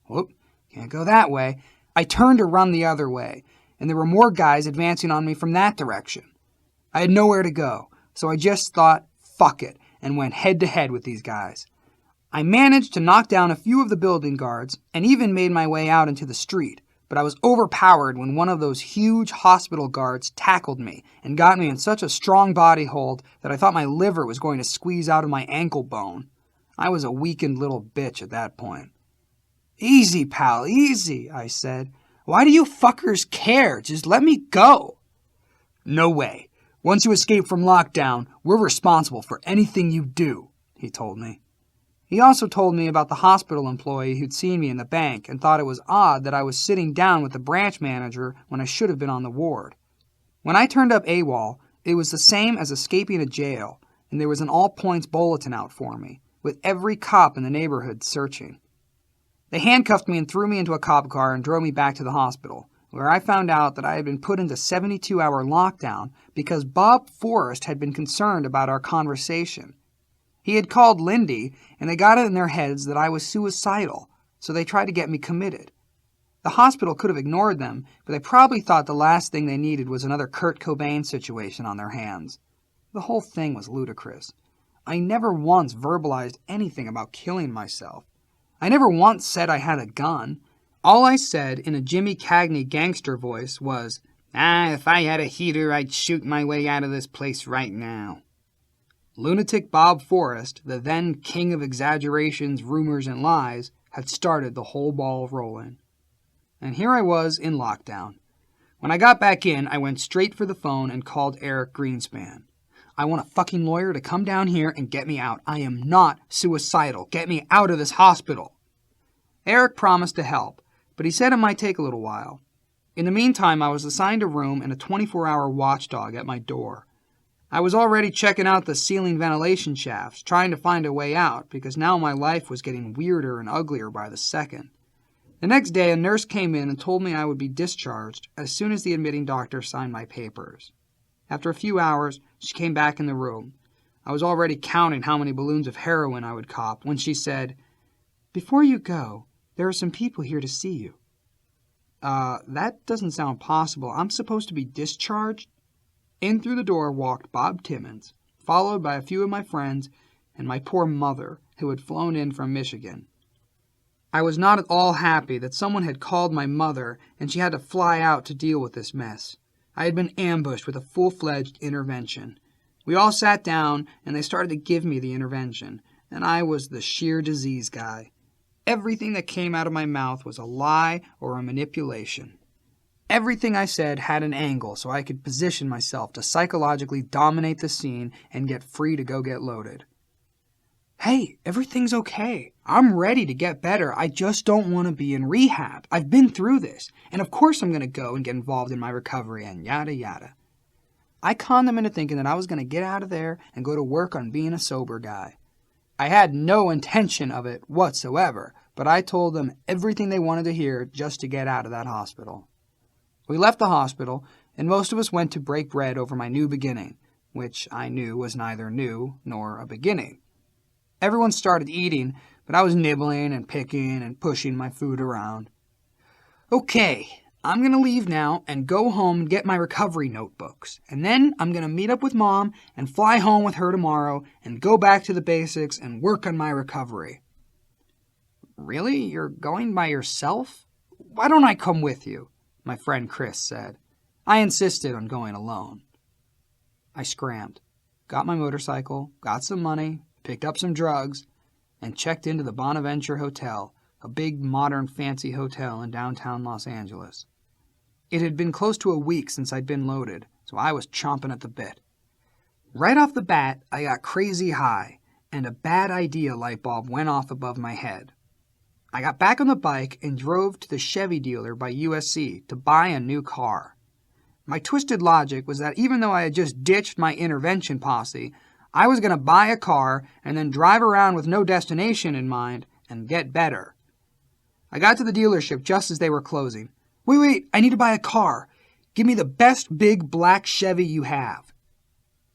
Whoop, can't go that way. I turned to run the other way, and there were more guys advancing on me from that direction. I had nowhere to go, so I just thought, fuck it, and went head to head with these guys. I managed to knock down a few of the building guards and even made my way out into the street, but I was overpowered when one of those huge hospital guards tackled me and got me in such a strong body hold that I thought my liver was going to squeeze out of my ankle bone. I was a weakened little bitch at that point. "Easy, pal, easy," I said. "Why do you fuckers care? Just let me go." "No way. Once you escape from lockdown, we're responsible for anything you do," he told me. He also told me about the hospital employee who'd seen me in the bank and thought it was odd that I was sitting down with the branch manager when I should have been on the ward. When I turned up AWOL, it was the same as escaping a jail, and there was an all-points bulletin out for me, with every cop in the neighborhood searching. They handcuffed me and threw me into a cop car and drove me back to the hospital, where I found out that I had been put into 72-hour lockdown because Bob Forrest had been concerned about our conversation. He had called Lindy, and they got it in their heads that I was suicidal, so they tried to get me committed. The hospital could have ignored them, but they probably thought the last thing they needed was another Kurt Cobain situation on their hands. The whole thing was ludicrous. I never once verbalized anything about killing myself. I never once said I had a gun. All I said in a Jimmy Cagney gangster voice was, if I had a heater, I'd shoot my way out of this place right now." Lunatic Bob Forrest, the then king of exaggerations, rumors, and lies, had started the whole ball rolling. And here I was in lockdown. When I got back in, I went straight for the phone and called Eric Greenspan. "I want a fucking lawyer to come down here and get me out. I am not suicidal. Get me out of this hospital." Eric promised to help, but he said it might take a little while. In the meantime, I was assigned a room and a 24-hour watchdog at my door. I was already checking out the ceiling ventilation shafts, trying to find a way out, because now my life was getting weirder and uglier by the second. The next day, a nurse came in and told me I would be discharged as soon as the admitting doctor signed my papers. After a few hours, she came back in the room. I was already counting how many balloons of heroin I would cop when she said, "Before you go, there are some people here to see you." That doesn't sound possible. I'm supposed to be discharged? In through the door walked Bob Timmons, followed by a few of my friends and my poor mother, who had flown in from Michigan. I was not at all happy that someone had called my mother and she had to fly out to deal with this mess. I had been ambushed with a full-fledged intervention. We all sat down, and they started to give me the intervention, and I was the sheer disease guy. Everything that came out of my mouth was a lie or a manipulation. Everything I said had an angle so I could position myself to psychologically dominate the scene and get free to go get loaded. Hey, everything's okay. I'm ready to get better. I just don't want to be in rehab. I've been through this. And of course I'm going to go and get involved in my recovery and yada yada. I conned them into thinking that I was going to get out of there and go to work on being a sober guy. I had no intention of it whatsoever, but I told them everything they wanted to hear just to get out of that hospital. We left the hospital, and most of us went to break bread over my new beginning, which I knew was neither new nor a beginning. Everyone started eating, but I was nibbling and picking and pushing my food around. Okay, I'm going to leave now and go home and get my recovery notebooks. And then I'm going to meet up with Mom and fly home with her tomorrow and go back to the basics and work on my recovery. Really? You're going by yourself? Why don't I come with you? My friend Chris said. I insisted on going alone. I scrammed, got my motorcycle, got some money, picked up some drugs, and checked into the Bonaventure Hotel, a big, modern, fancy hotel in downtown Los Angeles. It had been close to a week since I'd been loaded, so I was chomping at the bit. Right off the bat, I got crazy high, and a bad idea light bulb went off above my head. I got back on the bike and drove to the Chevy dealer by USC to buy a new car. My twisted logic was that even though I had just ditched my intervention posse, I was going to buy a car and then drive around with no destination in mind and get better. I got to the dealership just as they were closing. Wait, I need to buy a car. Give me the best big black Chevy you have.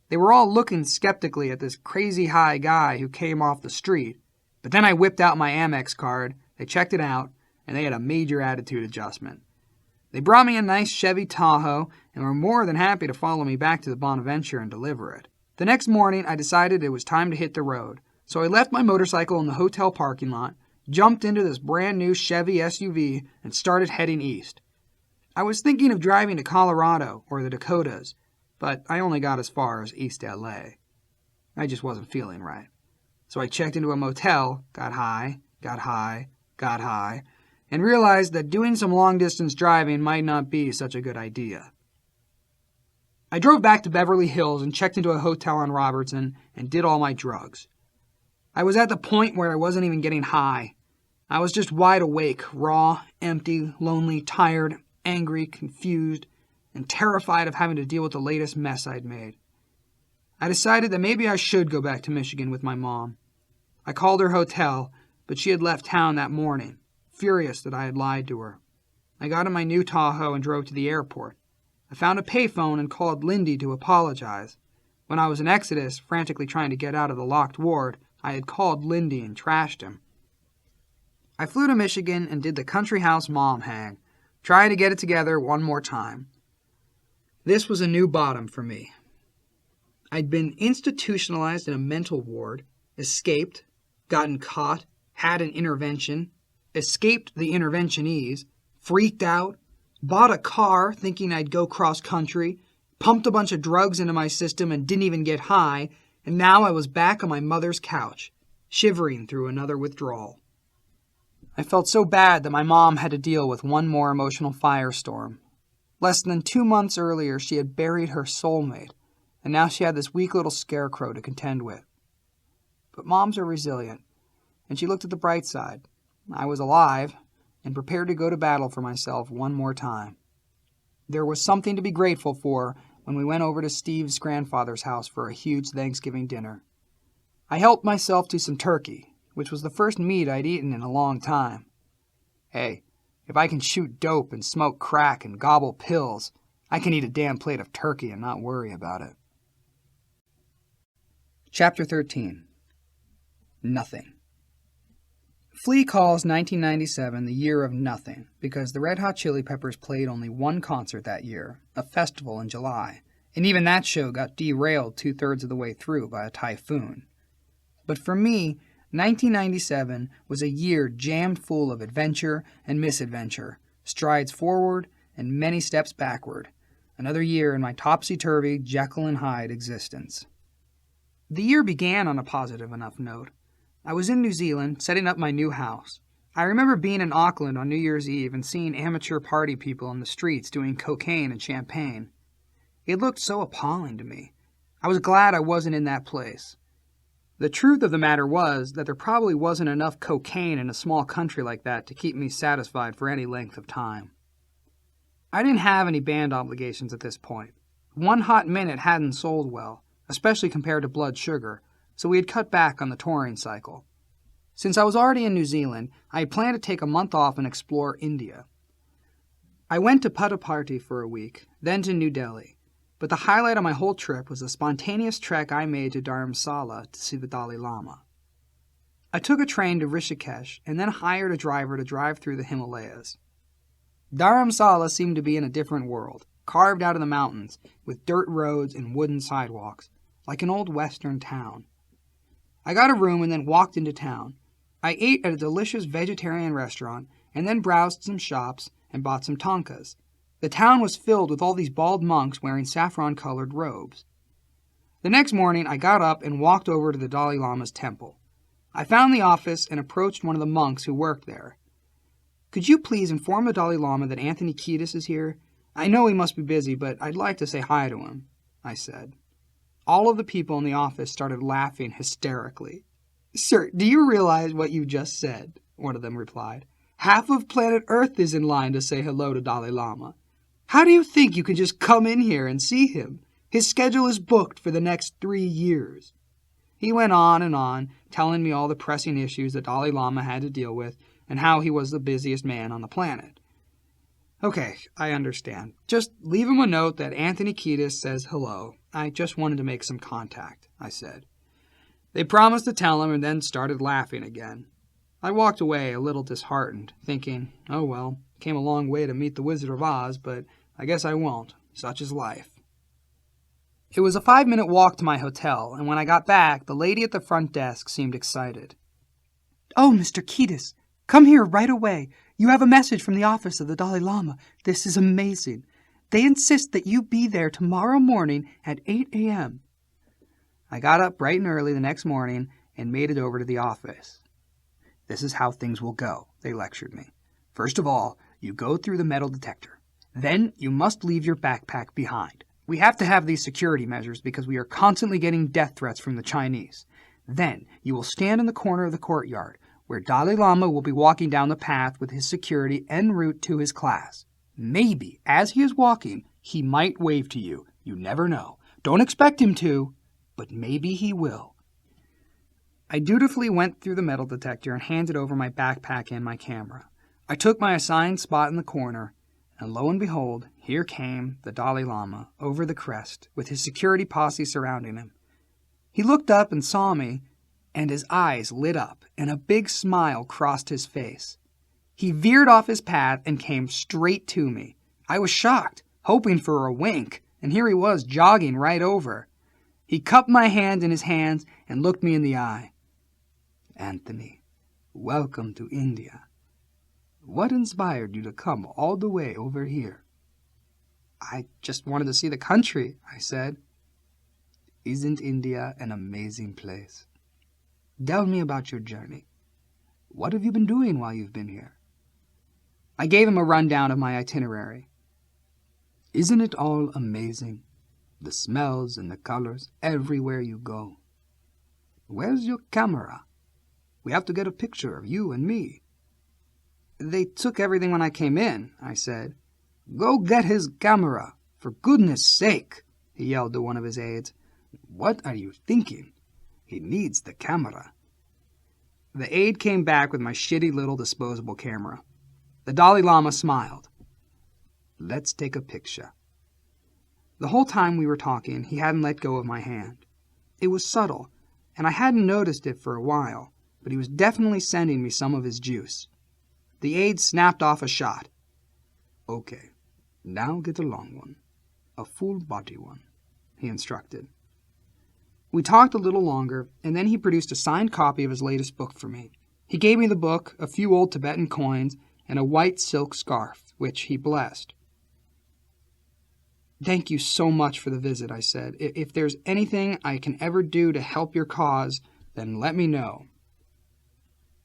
They were all looking skeptically at this crazy high guy who came off the street, but then I whipped out my Amex card, they checked it out, and they had a major attitude adjustment. They brought me a nice Chevy Tahoe and were more than happy to follow me back to the Bonaventure and deliver it. The next morning, I decided it was time to hit the road, so I left my motorcycle in the hotel parking lot, jumped into this brand new Chevy SUV, and started heading east. I was thinking of driving to Colorado or the Dakotas, but I only got as far as East LA. I just wasn't feeling right. So I checked into a motel, got high, and realized that doing some long-distance driving might not be such a good idea. I drove back to Beverly Hills and checked into a hotel on Robertson and did all my drugs. I was at the point where I wasn't even getting high. I was just wide awake, raw, empty, lonely, tired, angry, confused, and terrified of having to deal with the latest mess I'd made. I decided that maybe I should go back to Michigan with my mom. I called her hotel, but she had left town that morning, furious that I had lied to her. I got in my new Tahoe and drove to the airport. I found a payphone and called Lindy to apologize. When I was in Exodus, frantically trying to get out of the locked ward, I had called Lindy and trashed him. I flew to Michigan and did the country house mom hang, trying to get it together one more time. This was a new bottom for me. I'd been institutionalized in a mental ward, escaped, gotten caught, had an intervention, escaped the interventionees, freaked out, bought a car thinking I'd go cross-country, pumped a bunch of drugs into my system and didn't even get high, and now I was back on my mother's couch, shivering through another withdrawal. I felt so bad that my mom had to deal with one more emotional firestorm. Less than 2 months earlier, she had buried her soulmate, and now she had this weak little scarecrow to contend with. But moms are resilient, and she looked at the bright side. I was alive, and prepared to go to battle for myself one more time. There was something to be grateful for when we went over to Steve's grandfather's house for a huge Thanksgiving dinner. I helped myself to some turkey, which was the first meat I'd eaten in a long time. Hey, if I can shoot dope and smoke crack and gobble pills, I can eat a damn plate of turkey and not worry about it. Chapter 13. Nothing. Flea calls 1997 the year of nothing because the Red Hot Chili Peppers played only one concert that year, a festival in July, and even that show got derailed 2/3 of the way through by a typhoon. But for me, 1997 was a year jammed full of adventure and misadventure, strides forward and many steps backward, another year in my topsy-turvy Jekyll and Hyde existence. The year began on a positive enough note. I was in New Zealand, setting up my new house. I remember being in Auckland on New Year's Eve and seeing amateur party people in the streets doing cocaine and champagne. It looked so appalling to me. I was glad I wasn't in that place. The truth of the matter was that there probably wasn't enough cocaine in a small country like that to keep me satisfied for any length of time. I didn't have any band obligations at this point. One Hot Minute hadn't sold well, especially compared to Blood Sugar, so we had cut back on the touring cycle. Since I was already in New Zealand, I had planned to take a month off and explore India. I went to Puttaparthi for a week, then to New Delhi, but the highlight of my whole trip was the spontaneous trek I made to Dharamsala to see the Dalai Lama. I took a train to Rishikesh and then hired a driver to drive through the Himalayas. Dharamsala seemed to be in a different world, carved out of the mountains, with dirt roads and wooden sidewalks, like an old western town. I got a room and then walked into town. I ate at a delicious vegetarian restaurant and then browsed some shops and bought some tonkas. The town was filled with all these bald monks wearing saffron-colored robes. The next morning, I got up and walked over to the Dalai Lama's temple. I found the office and approached one of the monks who worked there. "Could you please inform the Dalai Lama that Anthony Kiedis is here? I know he must be busy, but I'd like to say hi to him," I said. All of the people in the office started laughing hysterically. "Sir, do you realize what you just said?" one of them replied. "Half of planet Earth is in line to say hello to Dalai Lama. How do you think you can just come in here and see him? His schedule is booked for the next 3 years." He went on and on, telling me all the pressing issues that Dalai Lama had to deal with and how he was the busiest man on the planet. "Okay, I understand. Just leave him a note that Anthony Kiedis says hello. I just wanted to make some contact," I said. They promised to tell him and then started laughing again. I walked away a little disheartened, thinking, oh well, came a long way to meet the Wizard of Oz, but I guess I won't. Such is life. It was a 5-minute walk to my hotel, and when I got back, the lady at the front desk seemed excited. "Oh, Mr. Kiedis, come here right away. You have a message from the office of the Dalai Lama. This is amazing. They insist that you be there tomorrow morning at 8 a.m. I got up bright and early the next morning and made it over to the office. "This is how things will go," they lectured me. "First of all, you go through the metal detector. Then you must leave your backpack behind. We have to have these security measures because we are constantly getting death threats from the Chinese. Then you will stand in the corner of the courtyard, where Dalai Lama will be walking down the path with his security en route to his class. Maybe, as he is walking, he might wave to you. You never know. Don't expect him to, but maybe he will." I dutifully went through the metal detector and handed over my backpack and my camera. I took my assigned spot in the corner, and lo and behold, here came the Dalai Lama over the crest with his security posse surrounding him. He looked up and saw me, and his eyes lit up, and a big smile crossed his face. He veered off his path and came straight to me. I was shocked, hoping for a wink, and here he was jogging right over. He cupped my hand in his hands and looked me in the eye. "Anthony, welcome to India. What inspired you to come all the way over here?" "I just wanted to see the country," I said. "Isn't India an amazing place? Tell me about your journey. What have you been doing while you've been here?" I gave him a rundown of my itinerary. "Isn't it all amazing? The smells and the colors everywhere you go. Where's your camera? We have to get a picture of you and me." "They took everything when I came in," I said. "Go get his camera, for goodness sake," he yelled to one of his aides. "What are you thinking? He needs the camera." The aide came back with my shitty little disposable camera. The Dalai Lama smiled. "Let's take a picture." The whole time we were talking, he hadn't let go of my hand. It was subtle, and I hadn't noticed it for a while, but he was definitely sending me some of his juice. The aide snapped off a shot. "Okay, now get a long one, a full-body one," he instructed. We talked a little longer, and then he produced a signed copy of his latest book for me. He gave me the book, a few old Tibetan coins, and a white silk scarf, which he blessed. "Thank you so much for the visit," I said. "If there's anything I can ever do to help your cause, then let me know."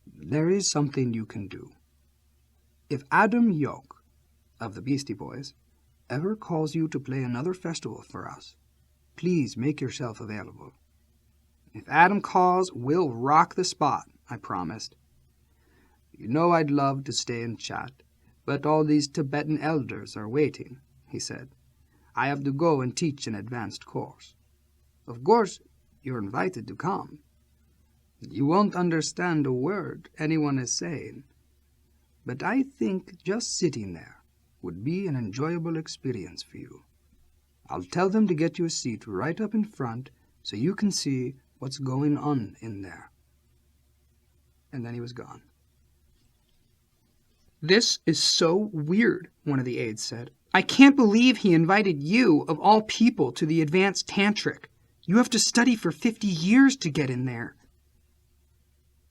"There is something you can do. If Adam Yoke, of the Beastie Boys, ever calls you to play another festival for us, please make yourself available. If Adam calls, we'll rock the spot, I promised. You know I'd love to stay and chat, but all these Tibetan elders are waiting, he said. I have to go and teach an advanced course. Of course, you're invited to come. You won't understand a word anyone is saying, but I think just sitting there would be an enjoyable experience for you. I'll tell them to get you a seat right up in front so you can see what's going on in there. And then he was gone. This is so weird, one of the aides said. I can't believe he invited you, of all people, to the advanced tantric. You have to study for 50 years to get in there.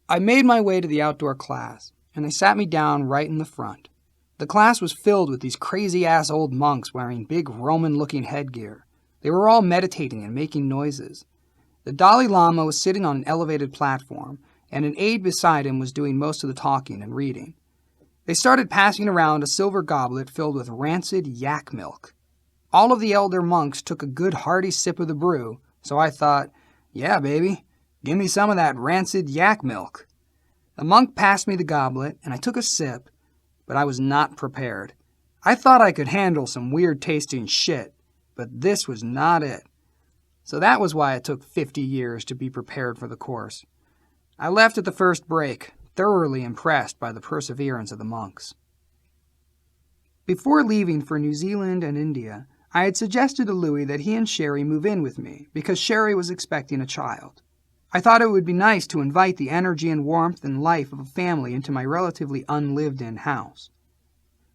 I made my way to the outdoor class, and they sat me down right in the front. The class was filled with these crazy-ass old monks wearing big Roman-looking headgear. They were all meditating and making noises. The Dalai Lama was sitting on an elevated platform, and an aide beside him was doing most of the talking and reading. They started passing around a silver goblet filled with rancid yak milk. All of the elder monks took a good hearty sip of the brew, so I thought, yeah, baby, give me some of that rancid yak milk. The monk passed me the goblet, and I took a sip, but I was not prepared. I thought I could handle some weird-tasting shit, but this was not it. So that was why it took 50 years to be prepared for the course. I left at the first break, thoroughly impressed by the perseverance of the monks. Before leaving for New Zealand and India, I had suggested to Louis that he and Sherry move in with me because Sherry was expecting a child. I thought it would be nice to invite the energy and warmth and life of a family into my relatively unlived-in house.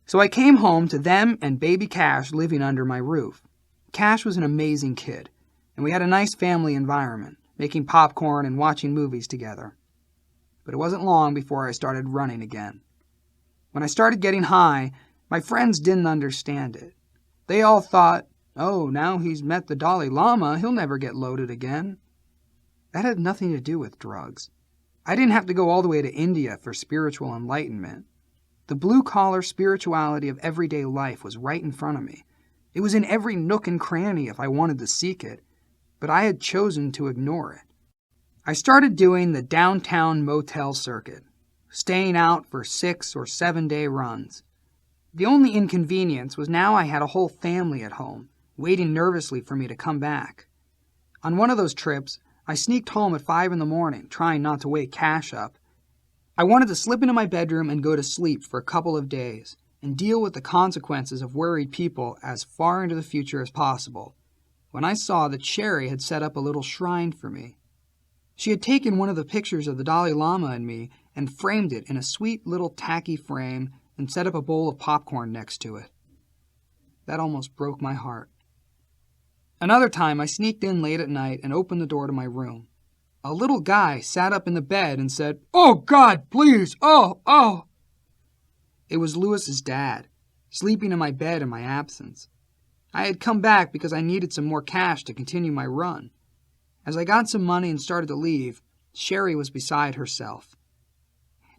So I came home to them and baby Cash living under my roof. Cash was an amazing kid, and we had a nice family environment, making popcorn and watching movies together. But it wasn't long before I started running again. When I started getting high, my friends didn't understand it. They all thought, oh, now he's met the Dalai Lama, he'll never get loaded again. That had nothing to do with drugs. I didn't have to go all the way to India for spiritual enlightenment. The blue-collar spirituality of everyday life was right in front of me. It was in every nook and cranny if I wanted to seek it, but I had chosen to ignore it. I started doing the downtown motel circuit, staying out for 6 or 7 day runs. The only inconvenience was now I had a whole family at home, waiting nervously for me to come back. On one of those trips, I sneaked home at 5 a.m, trying not to wake Cash up. I wanted to slip into my bedroom and go to sleep for a couple of days, and deal with the consequences of worried people as far into the future as possible, when I saw that Sherry had set up a little shrine for me. She had taken one of the pictures of the Dalai Lama and me and framed it in a sweet little tacky frame and set up a bowl of popcorn next to it. That almost broke my heart. Another time I sneaked in late at night and opened the door to my room. A little guy sat up in the bed and said, "Oh God, please, oh!" It was Louis's dad, sleeping in my bed in my absence. I had come back because I needed some more cash to continue my run. As I got some money and started to leave, Sherry was beside herself.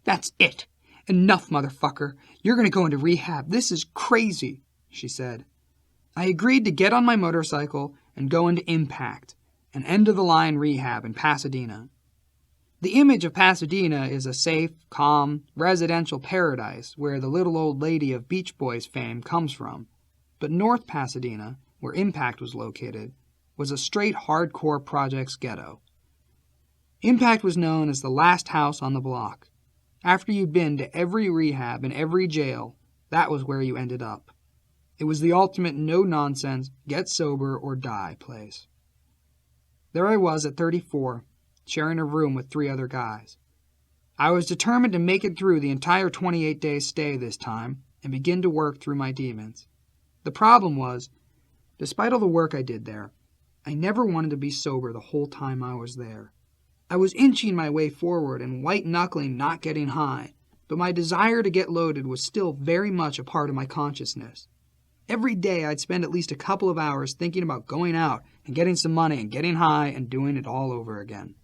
"That's it. Enough, motherfucker. You're going to go into rehab. This is crazy," she said. I agreed to get on my motorcycle and go into Impact, an end-of-the-line rehab in Pasadena. The image of Pasadena is a safe, calm, residential paradise where the little old lady of Beach Boys fame comes from. But North Pasadena, where Impact was located, was a straight hardcore projects ghetto. Impact was known as the last house on the block. After you'd been to every rehab and every jail, that was where you ended up. It was the ultimate no-nonsense, get sober or die place. There I was at 34, sharing a room with 3 other guys. I was determined to make it through the entire 28-day stay this time and begin to work through my demons. The problem was, despite all the work I did there, I never wanted to be sober the whole time I was there. I was inching my way forward and white-knuckling not getting high, but my desire to get loaded was still very much a part of my consciousness. Every day I'd spend at least a couple of hours thinking about going out and getting some money and getting high and doing it all over again.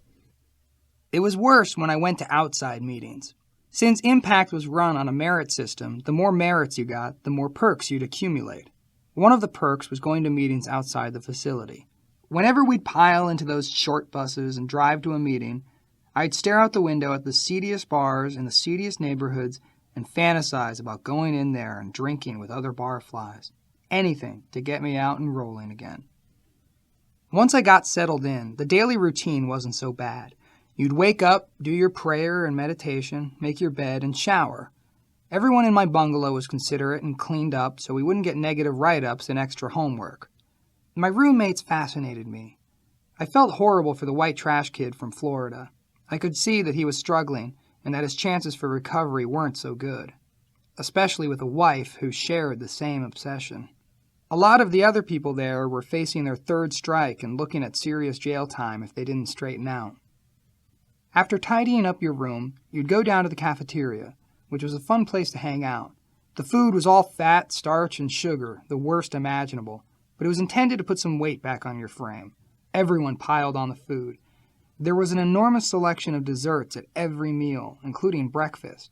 It was worse when I went to outside meetings. Since Impact was run on a merit system, the more merits you got, the more perks you'd accumulate. One of the perks was going to meetings outside the facility. Whenever we'd pile into those short buses and drive to a meeting, I'd stare out the window at the seediest bars in the seediest neighborhoods and fantasize about going in there and drinking with other barflies. Anything to get me out and rolling again. Once I got settled in, the daily routine wasn't so bad. You'd wake up, do your prayer and meditation, make your bed, and shower. Everyone in my bungalow was considerate and cleaned up so we wouldn't get negative write-ups and extra homework. My roommates fascinated me. I felt horrible for the white trash kid from Florida. I could see that he was struggling and that his chances for recovery weren't so good, especially with a wife who shared the same obsession. A lot of the other people there were facing their third strike and looking at serious jail time if they didn't straighten out. After tidying up your room, you'd go down to the cafeteria, which was a fun place to hang out. The food was all fat, starch, and sugar, the worst imaginable, but it was intended to put some weight back on your frame. Everyone piled on the food. There was an enormous selection of desserts at every meal, including breakfast.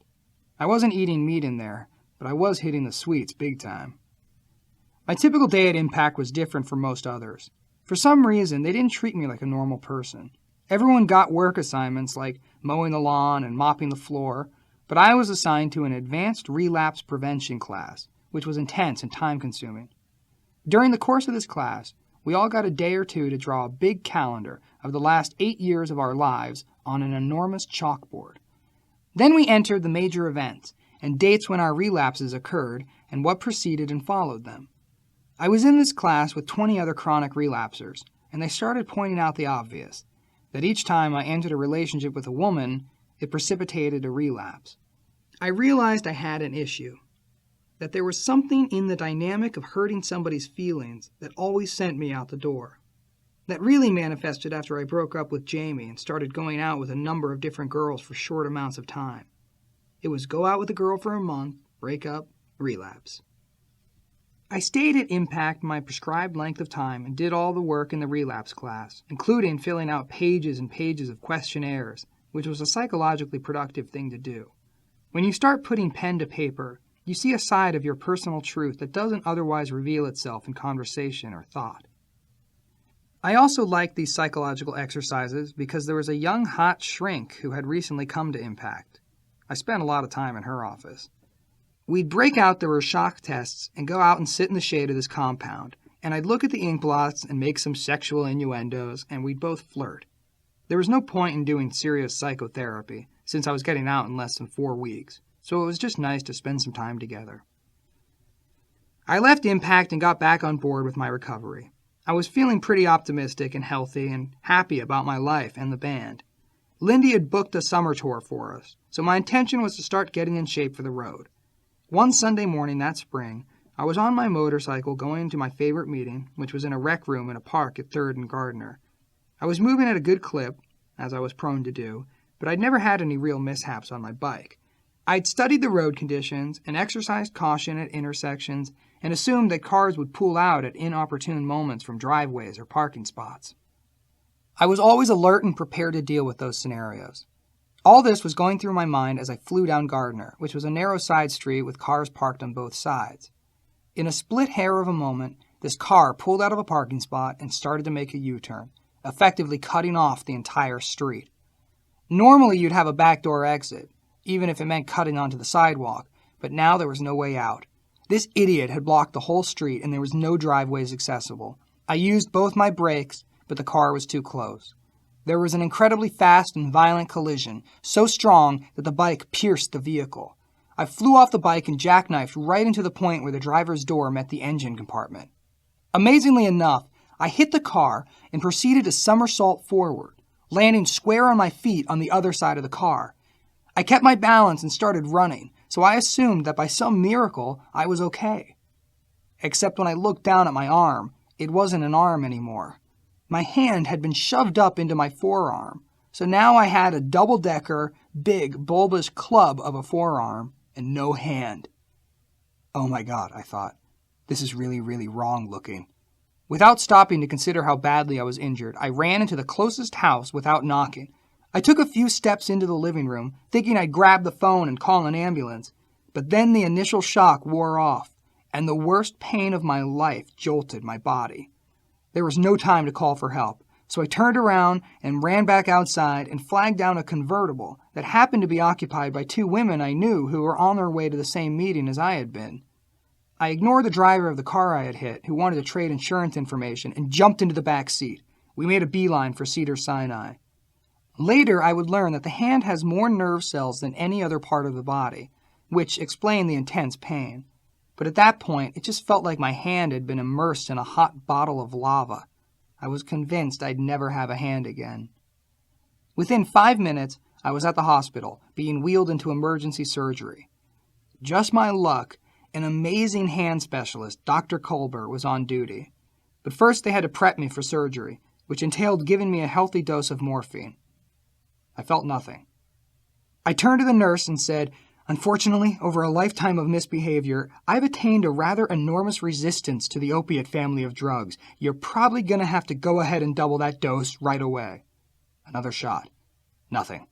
I wasn't eating meat in there, but I was hitting the sweets big time. My typical day at Impact was different from most others. For some reason, they didn't treat me like a normal person. Everyone got work assignments like mowing the lawn and mopping the floor, but I was assigned to an advanced relapse prevention class, which was intense and time-consuming. During the course of this class, we all got a day or two to draw a big calendar of the last 8 years of our lives on an enormous chalkboard. Then we entered the major events and dates when our relapses occurred and what preceded and followed them. I was in this class with 20 other chronic relapsers, and they started pointing out the obvious, that each time I entered a relationship with a woman, it precipitated a relapse. I realized I had an issue, that there was something in the dynamic of hurting somebody's feelings that always sent me out the door. That really manifested after I broke up with Jamie and started going out with a number of different girls for short amounts of time. It was go out with a girl for a month, break up, relapse. I stayed at Impact my prescribed length of time and did all the work in the relapse class, including filling out pages and pages of questionnaires, which was a psychologically productive thing to do. When you start putting pen to paper, you see a side of your personal truth that doesn't otherwise reveal itself in conversation or thought. I also liked these psychological exercises because there was a young hot shrink who had recently come to Impact. I spent a lot of time in her office. We'd break out the Rorschach tests and go out and sit in the shade of this compound, and I'd look at the ink blots and make some sexual innuendos, and we'd both flirt. There was no point in doing serious psychotherapy, since I was getting out in less than 4 weeks, so it was just nice to spend some time together. I left Impact and got back on board with my recovery. I was feeling pretty optimistic and healthy and happy about my life and the band. Lindy had booked a summer tour for us, so my intention was to start getting in shape for the road. One Sunday morning that spring, I was on my motorcycle going to my favorite meeting, which was in a rec room in a park at 3rd and Gardner. I was moving at a good clip, as I was prone to do, but I'd never had any real mishaps on my bike. I'd studied the road conditions and exercised caution at intersections and assumed that cars would pull out at inopportune moments from driveways or parking spots. I was always alert and prepared to deal with those scenarios. All this was going through my mind as I flew down Gardner, which was a narrow side street with cars parked on both sides. In a split hair of a moment, this car pulled out of a parking spot and started to make a U-turn, effectively cutting off the entire street. Normally you'd have a backdoor exit, even if it meant cutting onto the sidewalk, but now there was no way out. This idiot had blocked the whole street and there was no driveways accessible. I used both my brakes, but the car was too close. There was an incredibly fast and violent collision, so strong that the bike pierced the vehicle. I flew off the bike and jackknifed right into the point where the driver's door met the engine compartment. Amazingly enough, I hit the car and proceeded to somersault forward, landing square on my feet on the other side of the car. I kept my balance and started running, so I assumed that by some miracle I was okay. Except when I looked down at my arm, it wasn't an arm anymore. My hand had been shoved up into my forearm, so now I had a double-decker, big, bulbous club of a forearm and no hand. Oh my God, I thought. This is really, really wrong looking. Without stopping to consider how badly I was injured, I ran into the closest house without knocking. I took a few steps into the living room, thinking I'd grab the phone and call an ambulance, but then the initial shock wore off, and the worst pain of my life jolted my body. There was no time to call for help, so I turned around and ran back outside and flagged down a convertible that happened to be occupied by two women I knew who were on their way to the same meeting as I had been. I ignored the driver of the car I had hit, who wanted to trade insurance information, and jumped into the back seat. We made a beeline for Cedars-Sinai. Later, I would learn that the hand has more nerve cells than any other part of the body, which explained the intense pain. But at that point, it just felt like my hand had been immersed in a hot bottle of lava. I was convinced I'd never have a hand again. Within 5 minutes, I was at the hospital, being wheeled into emergency surgery. Just my luck, an amazing hand specialist, Dr. Colbert, was on duty. But first they had to prep me for surgery, which entailed giving me a healthy dose of morphine. I felt nothing. I turned to the nurse and said, "Unfortunately, over a lifetime of misbehavior, I've attained a rather enormous resistance to the opiate family of drugs. You're probably going to have to go ahead and double that dose right away." Another shot. Nothing.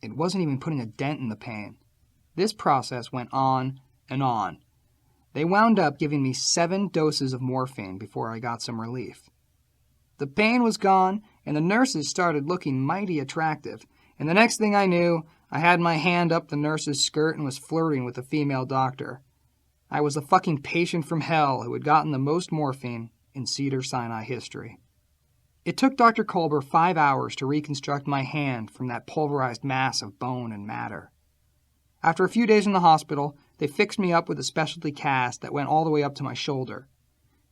It wasn't even putting a dent in the pain. This process went on and on. They wound up giving me 7 doses of morphine before I got some relief. The pain was gone, and the nurses started looking mighty attractive, and the next thing I knew, I had my hand up the nurse's skirt and was flirting with a female doctor. I was the fucking patient from hell who had gotten the most morphine in Cedars-Sinai history. It took Dr. Colbert 5 hours to reconstruct my hand from that pulverized mass of bone and matter. After a few days in the hospital, they fixed me up with a specialty cast that went all the way up to my shoulder.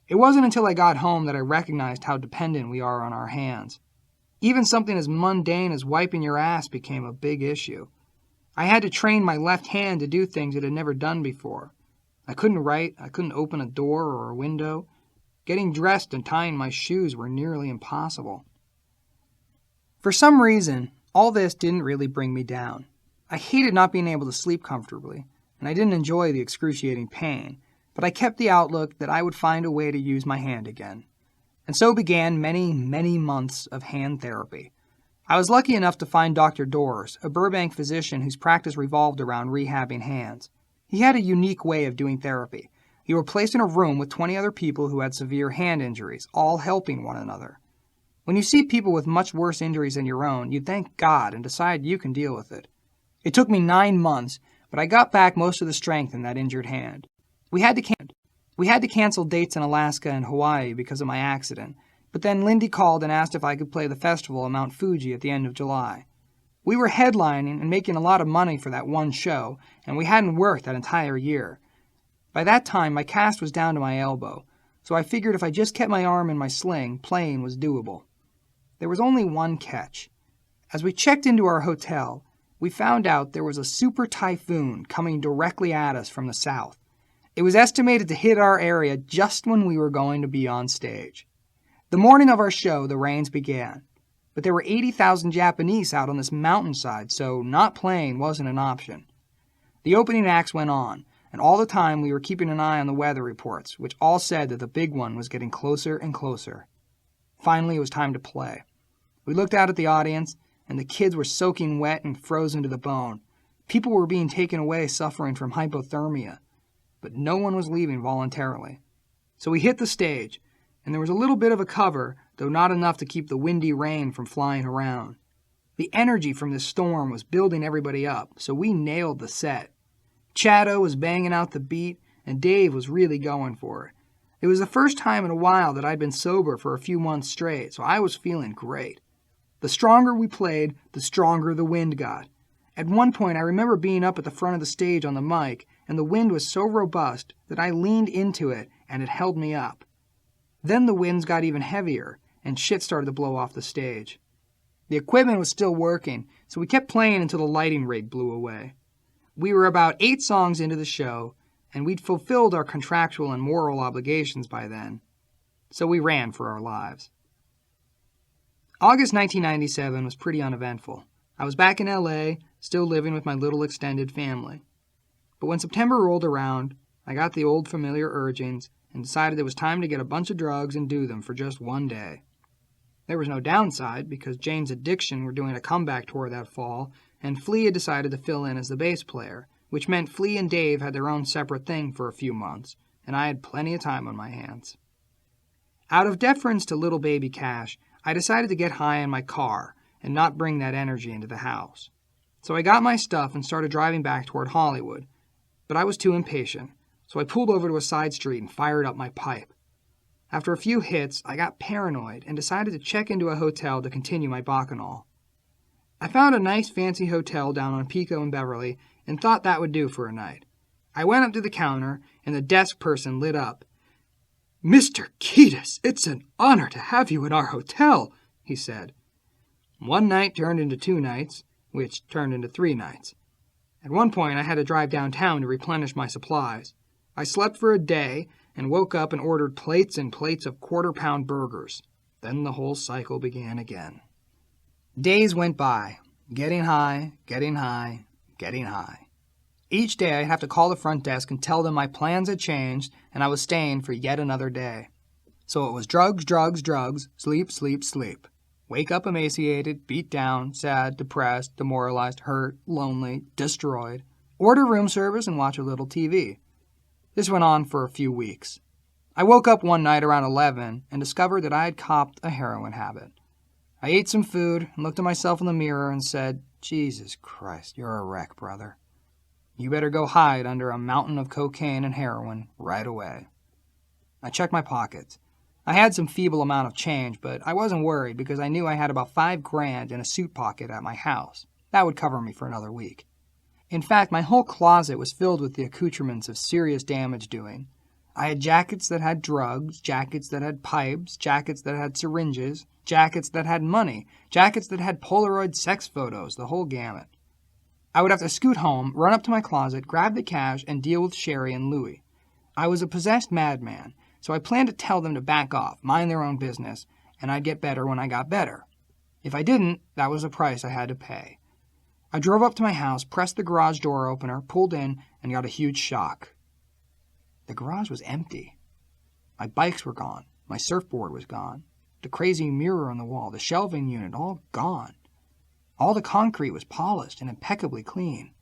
It wasn't until I got home that I recognized how dependent we are on our hands. Even something as mundane as wiping your ass became a big issue. I had to train my left hand to do things it had never done before. I couldn't write, I couldn't open a door or a window. Getting dressed and tying my shoes were nearly impossible. For some reason, all this didn't really bring me down. I hated not being able to sleep comfortably, and I didn't enjoy the excruciating pain, but I kept the outlook that I would find a way to use my hand again. And so began many, many months of hand therapy. I was lucky enough to find Dr. Doors, a Burbank physician whose practice revolved around rehabbing hands. He had a unique way of doing therapy. You were placed in a room with 20 other people who had severe hand injuries, all helping one another. When you see people with much worse injuries than your own, you thank God and decide you can deal with it. It took me 9 months, but I got back most of the strength in that injured hand. We had to cancel dates in Alaska and Hawaii because of my accident, but then Lindy called and asked if I could play the festival at Mount Fuji at the end of July. We were headlining and making a lot of money for that one show, and we hadn't worked that entire year. By that time, my cast was down to my elbow, so I figured if I just kept my arm in my sling, playing was doable. There was only one catch. As we checked into our hotel, we found out there was a super typhoon coming directly at us from the south. It was estimated to hit our area just when we were going to be on stage. The morning of our show, the rains began, but there were 80,000 Japanese out on this mountainside, so not playing wasn't an option. The opening acts went on, and all the time we were keeping an eye on the weather reports, which all said that the big one was getting closer and closer. Finally, it was time to play. We looked out at the audience, and the kids were soaking wet and frozen to the bone. People were being taken away suffering from hypothermia, but no one was leaving voluntarily. So we hit the stage, and there was a little bit of a cover, though not enough to keep the windy rain from flying around. The energy from this storm was building everybody up, so we nailed the set. Chado was banging out the beat, and Dave was really going for it. It was the first time in a while that I'd been sober for a few months straight, so I was feeling great. The stronger we played, the stronger the wind got. At one point, I remember being up at the front of the stage on the mic, and the wind was so robust that I leaned into it, and it held me up. Then the winds got even heavier, and shit started to blow off the stage. The equipment was still working, so we kept playing until the lighting rig blew away. We were about 8 songs into the show, and we'd fulfilled our contractual and moral obligations by then, so we ran for our lives. August 1997 was pretty uneventful. I was back in LA, still living with my little extended family. But when September rolled around, I got the old familiar urgings and decided it was time to get a bunch of drugs and do them for just one day. There was no downside because Jane's Addiction were doing a comeback tour that fall, and Flea had decided to fill in as the bass player, which meant Flea and Dave had their own separate thing for a few months, and I had plenty of time on my hands. Out of deference to little baby Cash, I decided to get high in my car and not bring that energy into the house. So I got my stuff and started driving back toward Hollywood, but I was too impatient, so I pulled over to a side street and fired up my pipe. After a few hits, I got paranoid and decided to check into a hotel to continue my bacchanal. I found a nice fancy hotel down on Pico and Beverly and thought that would do for a night. I went up to the counter and the desk person lit up. "Mr. Kiedis, it's an honor to have you in our hotel," he said. One night turned into 2 nights, which turned into 3 nights. At one point, I had to drive downtown to replenish my supplies. I slept for a day and woke up and ordered plates and plates of quarter-pound burgers. Then the whole cycle began again. Days went by, getting high, getting high, getting high. Each day I'd have to call the front desk and tell them my plans had changed and I was staying for yet another day. So it was drugs, drugs, drugs, sleep, sleep, sleep. Wake up emaciated, beat down, sad, depressed, demoralized, hurt, lonely, destroyed. Order room service and watch a little TV. This went on for a few weeks. I woke up one night around 11 and discovered that I had copped a heroin habit. I ate some food and looked at myself in the mirror and said, "Jesus Christ, you're a wreck, brother. You better go hide under a mountain of cocaine and heroin right away." I checked my pockets. I had some feeble amount of change, but I wasn't worried because I knew I had about $5,000 in a suit pocket at my house. That would cover me for another week. In fact, my whole closet was filled with the accoutrements of serious damage doing. I had jackets that had drugs, jackets that had pipes, jackets that had syringes, jackets that had money, jackets that had Polaroid sex photos, the whole gamut. I would have to scoot home, run up to my closet, grab the cash, and deal with Sherry and Louie. I was a possessed madman, so I planned to tell them to back off, mind their own business, and I'd get better when I got better. If I didn't, that was the price I had to pay. I drove up to my house, pressed the garage door opener, pulled in, and got a huge shock. The garage was empty. My bikes were gone. My surfboard was gone. The crazy mirror on the wall, the shelving unit, all gone. All the concrete was polished and impeccably clean.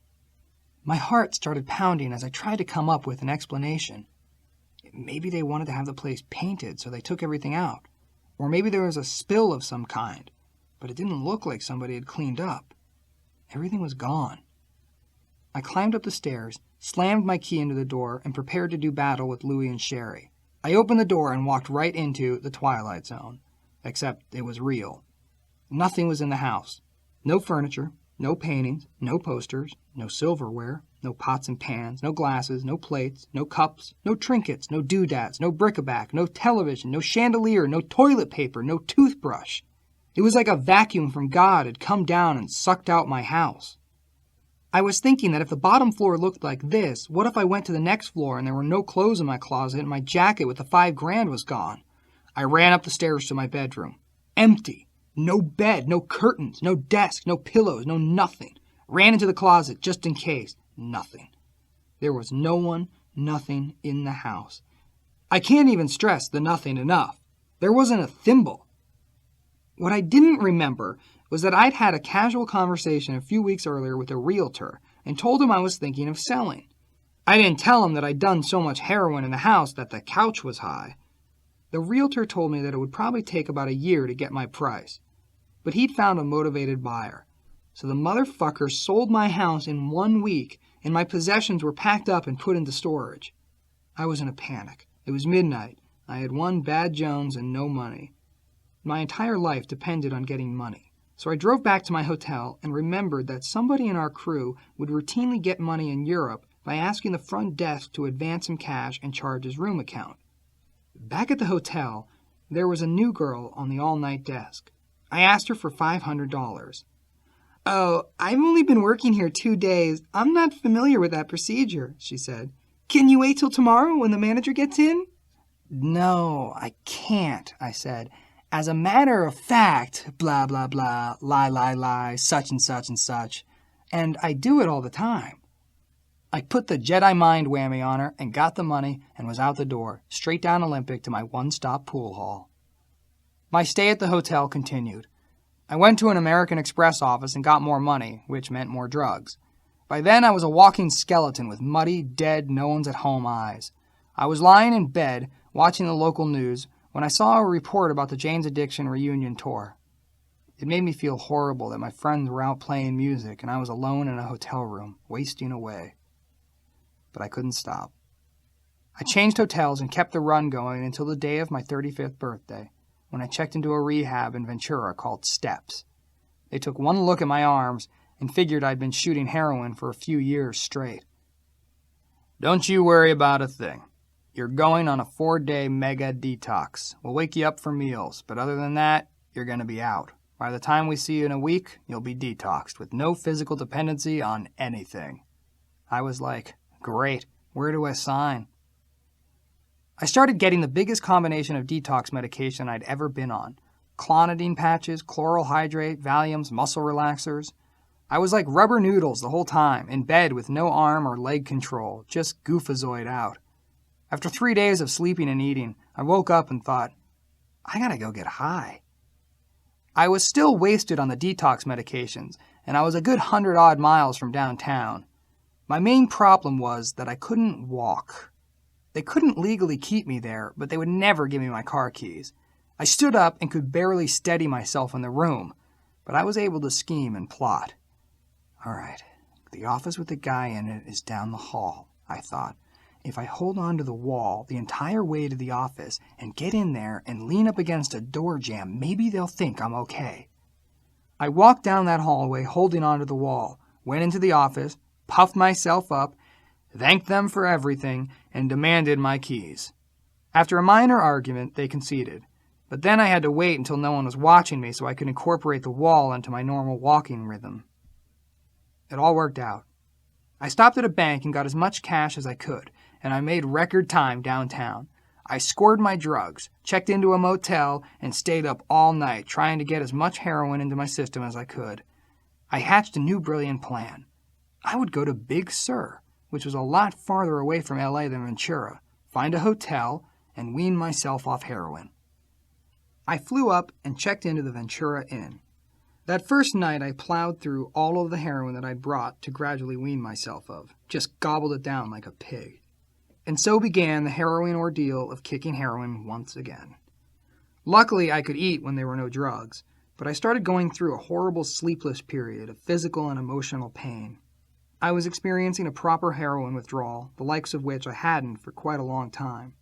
My heart started pounding as I tried to come up with an explanation. Maybe they wanted to have the place painted, so they took everything out. Or maybe there was a spill of some kind, but it didn't look like somebody had cleaned up. Everything was gone. I climbed up the stairs, slammed my key into the door, and prepared to do battle with Louie and Sherry. I opened the door and walked right into the Twilight Zone, except it was real. Nothing was in the house. No furniture, no paintings, no posters, no silverware, no pots and pans, no glasses, no plates, no cups, no trinkets, no doodads, no bric-a-brac, no television, no chandelier, no toilet paper, no toothbrush. It was like a vacuum from God had come down and sucked out my house. I was thinking that if the bottom floor looked like this, what if I went to the next floor and there were no clothes in my closet and my jacket with the $5,000 was gone? I ran up the stairs to my bedroom. Empty. No bed, no curtains, no desk, no pillows, no nothing. Ran into the closet just in case. Nothing. There was no one, nothing in the house. I can't even stress the nothing enough. There wasn't a thimble. What I didn't remember was that I'd had a casual conversation a few weeks earlier with a realtor and told him I was thinking of selling. I didn't tell him that I'd done so much heroin in the house that the couch was high. The realtor told me that it would probably take about a year to get my price, but he'd found a motivated buyer. So the motherfucker sold my house in 1 week and my possessions were packed up and put into storage. I was in a panic. It was midnight. I had one bad Jones and no money. My entire life depended on getting money. So I drove back to my hotel and remembered that somebody in our crew would routinely get money in Europe by asking the front desk to advance him cash and charge his room account. Back at the hotel, there was a new girl on the all-night desk. I asked her for $500. "Oh, I've only been working here 2 days. I'm not familiar with that procedure," she said. "Can you wait till tomorrow when the manager gets in?" "No, I can't," I said. "As a matter of fact, blah, blah, blah, lie, such and such and such. And I do it all the time." I put the Jedi mind whammy on her and got the money and was out the door, straight down Olympic to my one-stop pool hall. My stay at the hotel continued. I went to an American Express office and got more money, which meant more drugs. By then I was a walking skeleton with muddy, dead, no-one's-at-home eyes. I was lying in bed, watching the local news, when I saw a report about the Jane's Addiction reunion tour. It made me feel horrible that my friends were out playing music and I was alone in a hotel room, wasting away. But I couldn't stop. I changed hotels and kept the run going until the day of my 35th birthday, when I checked into a rehab in Ventura called Steps. They took one look at my arms and figured I'd been shooting heroin for a few years straight. Don't you worry about a thing. You're going on a 4-day mega detox. We'll wake you up for meals, but other than that, you're going to be out. By the time we see you in a week, you'll be detoxed with no physical dependency on anything. I was like, great, where do I sign? I started getting the biggest combination of detox medication I'd ever been on. Clonidine patches, chloral hydrate, Valiums, muscle relaxers. I was like rubber noodles the whole time, in bed with no arm or leg control, just goofazoid out. After 3 days of sleeping and eating, I woke up and thought, I gotta go get high. I was still wasted on the detox medications, and I was a good 100-odd miles from downtown. My main problem was that I couldn't walk. They couldn't legally keep me there, but they would never give me my car keys. I stood up and could barely steady myself in the room, but I was able to scheme and plot. All right, the office with the guy in it is down the hall, I thought. If I hold on to the wall the entire way to the office and get in there and lean up against a door jamb, maybe they'll think I'm okay. I walked down that hallway holding onto the wall, went into the office, puffed myself up, thanked them for everything, and demanded my keys. After a minor argument, they conceded, but then I had to wait until no one was watching me so I could incorporate the wall into my normal walking rhythm. It all worked out. I stopped at a bank and got as much cash as I could, and I made record time downtown. I scored my drugs, checked into a motel, and stayed up all night trying to get as much heroin into my system as I could. I hatched a new brilliant plan. I would go to Big Sur, which was a lot farther away from LA than Ventura, find a hotel, and wean myself off heroin. I flew up and checked into the Ventura Inn. That first night I plowed through all of the heroin that I'd brought to gradually wean myself of, just gobbled it down like a pig. And so began the harrowing ordeal of kicking heroin once again. Luckily, I could eat when there were no drugs, but I started going through a horrible sleepless period of physical and emotional pain. I was experiencing a proper heroin withdrawal, the likes of which I hadn't for quite a long time.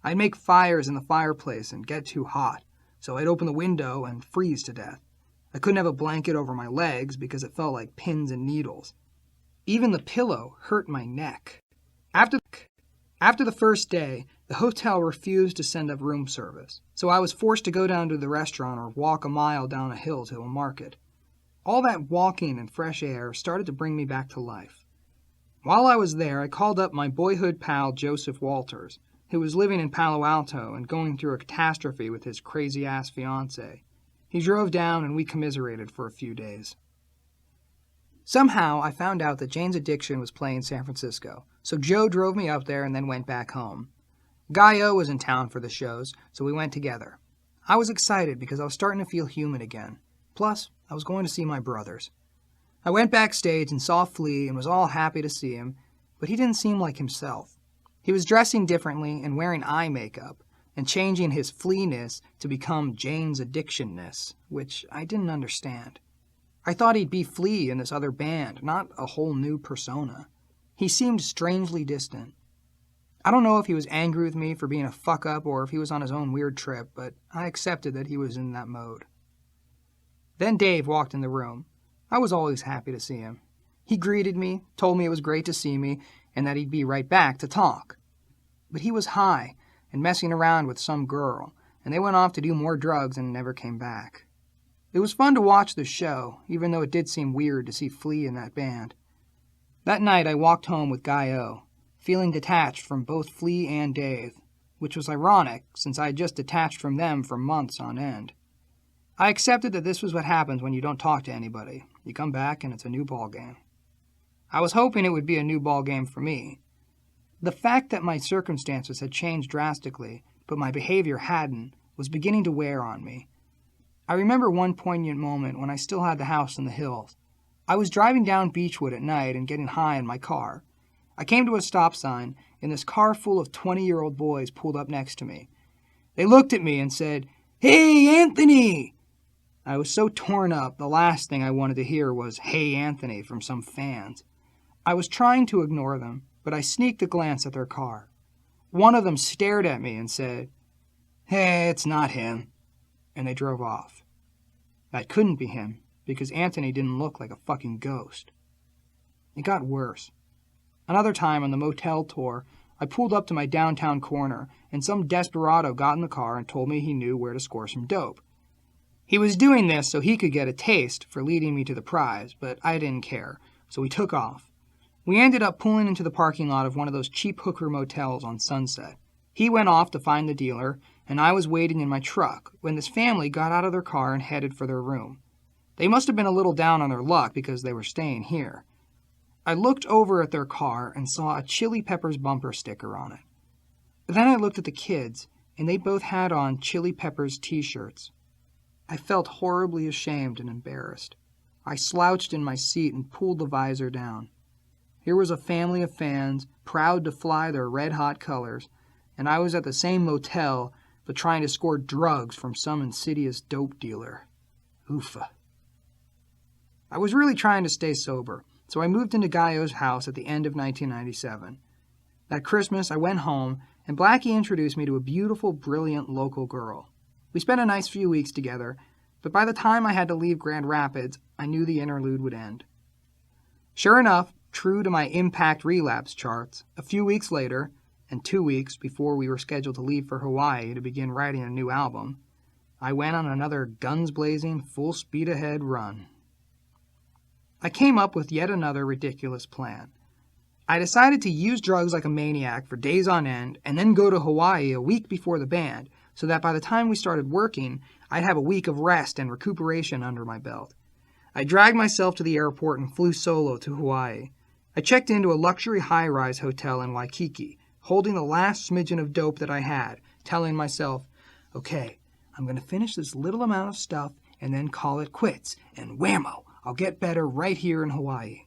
I'd make fires in the fireplace and get too hot, so I'd open the window and freeze to death. I couldn't have a blanket over my legs because it felt like pins and needles. Even the pillow hurt my neck. After the first day, the hotel refused to send up room service, so I was forced to go down to the restaurant or walk a mile down a hill to a market. All that walking and fresh air started to bring me back to life. While I was there, I called up my boyhood pal Joseph Walters, who was living in Palo Alto and going through a catastrophe with his crazy-ass fiancée. He drove down and we commiserated for a few days. Somehow, I found out that Jane's Addiction was playing in San Francisco, so Joe drove me up there and then went back home. Guy O was in town for the shows, so we went together. I was excited because I was starting to feel human again. Plus, I was going to see my brothers. I went backstage and saw Flea and was all happy to see him, but he didn't seem like himself. He was dressing differently and wearing eye makeup, and changing his Flea-ness to become Jane's Addiction-ness, which I didn't understand. I thought he'd be Flea in this other band, not a whole new persona. He seemed strangely distant. I don't know if he was angry with me for being a fuck-up or if he was on his own weird trip, but I accepted that he was in that mode. Then Dave walked in the room. I was always happy to see him. He greeted me, told me it was great to see me, and that he'd be right back to talk. But he was high and messing around with some girl, and they went off to do more drugs and never came back. It was fun to watch the show, even though it did seem weird to see Flea in that band. That night I walked home with Guy O, feeling detached from both Flea and Dave, which was ironic since I had just detached from them for months on end. I accepted that this was what happens when you don't talk to anybody. You come back and it's a new ballgame. I was hoping it would be a new ballgame for me. The fact that my circumstances had changed drastically, but my behavior hadn't, was beginning to wear on me. I remember one poignant moment when I still had the house in the hills. I was driving down Beechwood at night and getting high in my car. I came to a stop sign, and this car full of 20-year-old boys pulled up next to me. They looked at me and said, "Hey, Anthony!" I was so torn up, the last thing I wanted to hear was, "Hey, Anthony," from some fans. I was trying to ignore them, but I sneaked a glance at their car. One of them stared at me and said, "Hey, it's not him," and they drove off. That couldn't be him, because Anthony didn't look like a fucking ghost. It got worse. Another time on the motel tour, I pulled up to my downtown corner, and some desperado got in the car and told me he knew where to score some dope. He was doing this so he could get a taste for leading me to the prize, but I didn't care, so we took off. We ended up pulling into the parking lot of one of those cheap hooker motels on Sunset. He went off to find the dealer, and I was waiting in my truck when this family got out of their car and headed for their room. They must have been a little down on their luck because they were staying here. I looked over at their car and saw a Chili Peppers bumper sticker on it. Then I looked at the kids, and they both had on Chili Peppers t-shirts. I felt horribly ashamed and embarrassed. I slouched in my seat and pulled the visor down. Here was a family of fans, proud to fly their red-hot colors, and I was at the same motel, but trying to score drugs from some insidious dope dealer. Oofa. I was really trying to stay sober, so I moved into Gaio's house at the end of 1997. That Christmas, I went home, and Blackie introduced me to a beautiful, brilliant local girl. We spent a nice few weeks together, but by the time I had to leave Grand Rapids, I knew the interlude would end. Sure enough, true to my impact relapse charts, a few weeks later, and 2 weeks before we were scheduled to leave for Hawaii to begin writing a new album, I went on another guns-blazing, full-speed-ahead run. I came up with yet another ridiculous plan. I decided to use drugs like a maniac for days on end and then go to Hawaii a week before the band so that by the time we started working, I'd have a week of rest and recuperation under my belt. I dragged myself to the airport and flew solo to Hawaii. I checked into a luxury high-rise hotel in Waikiki, holding the last smidgen of dope that I had, telling myself, okay, I'm going to finish this little amount of stuff and then call it quits, and whammo, I'll get better right here in Hawaii.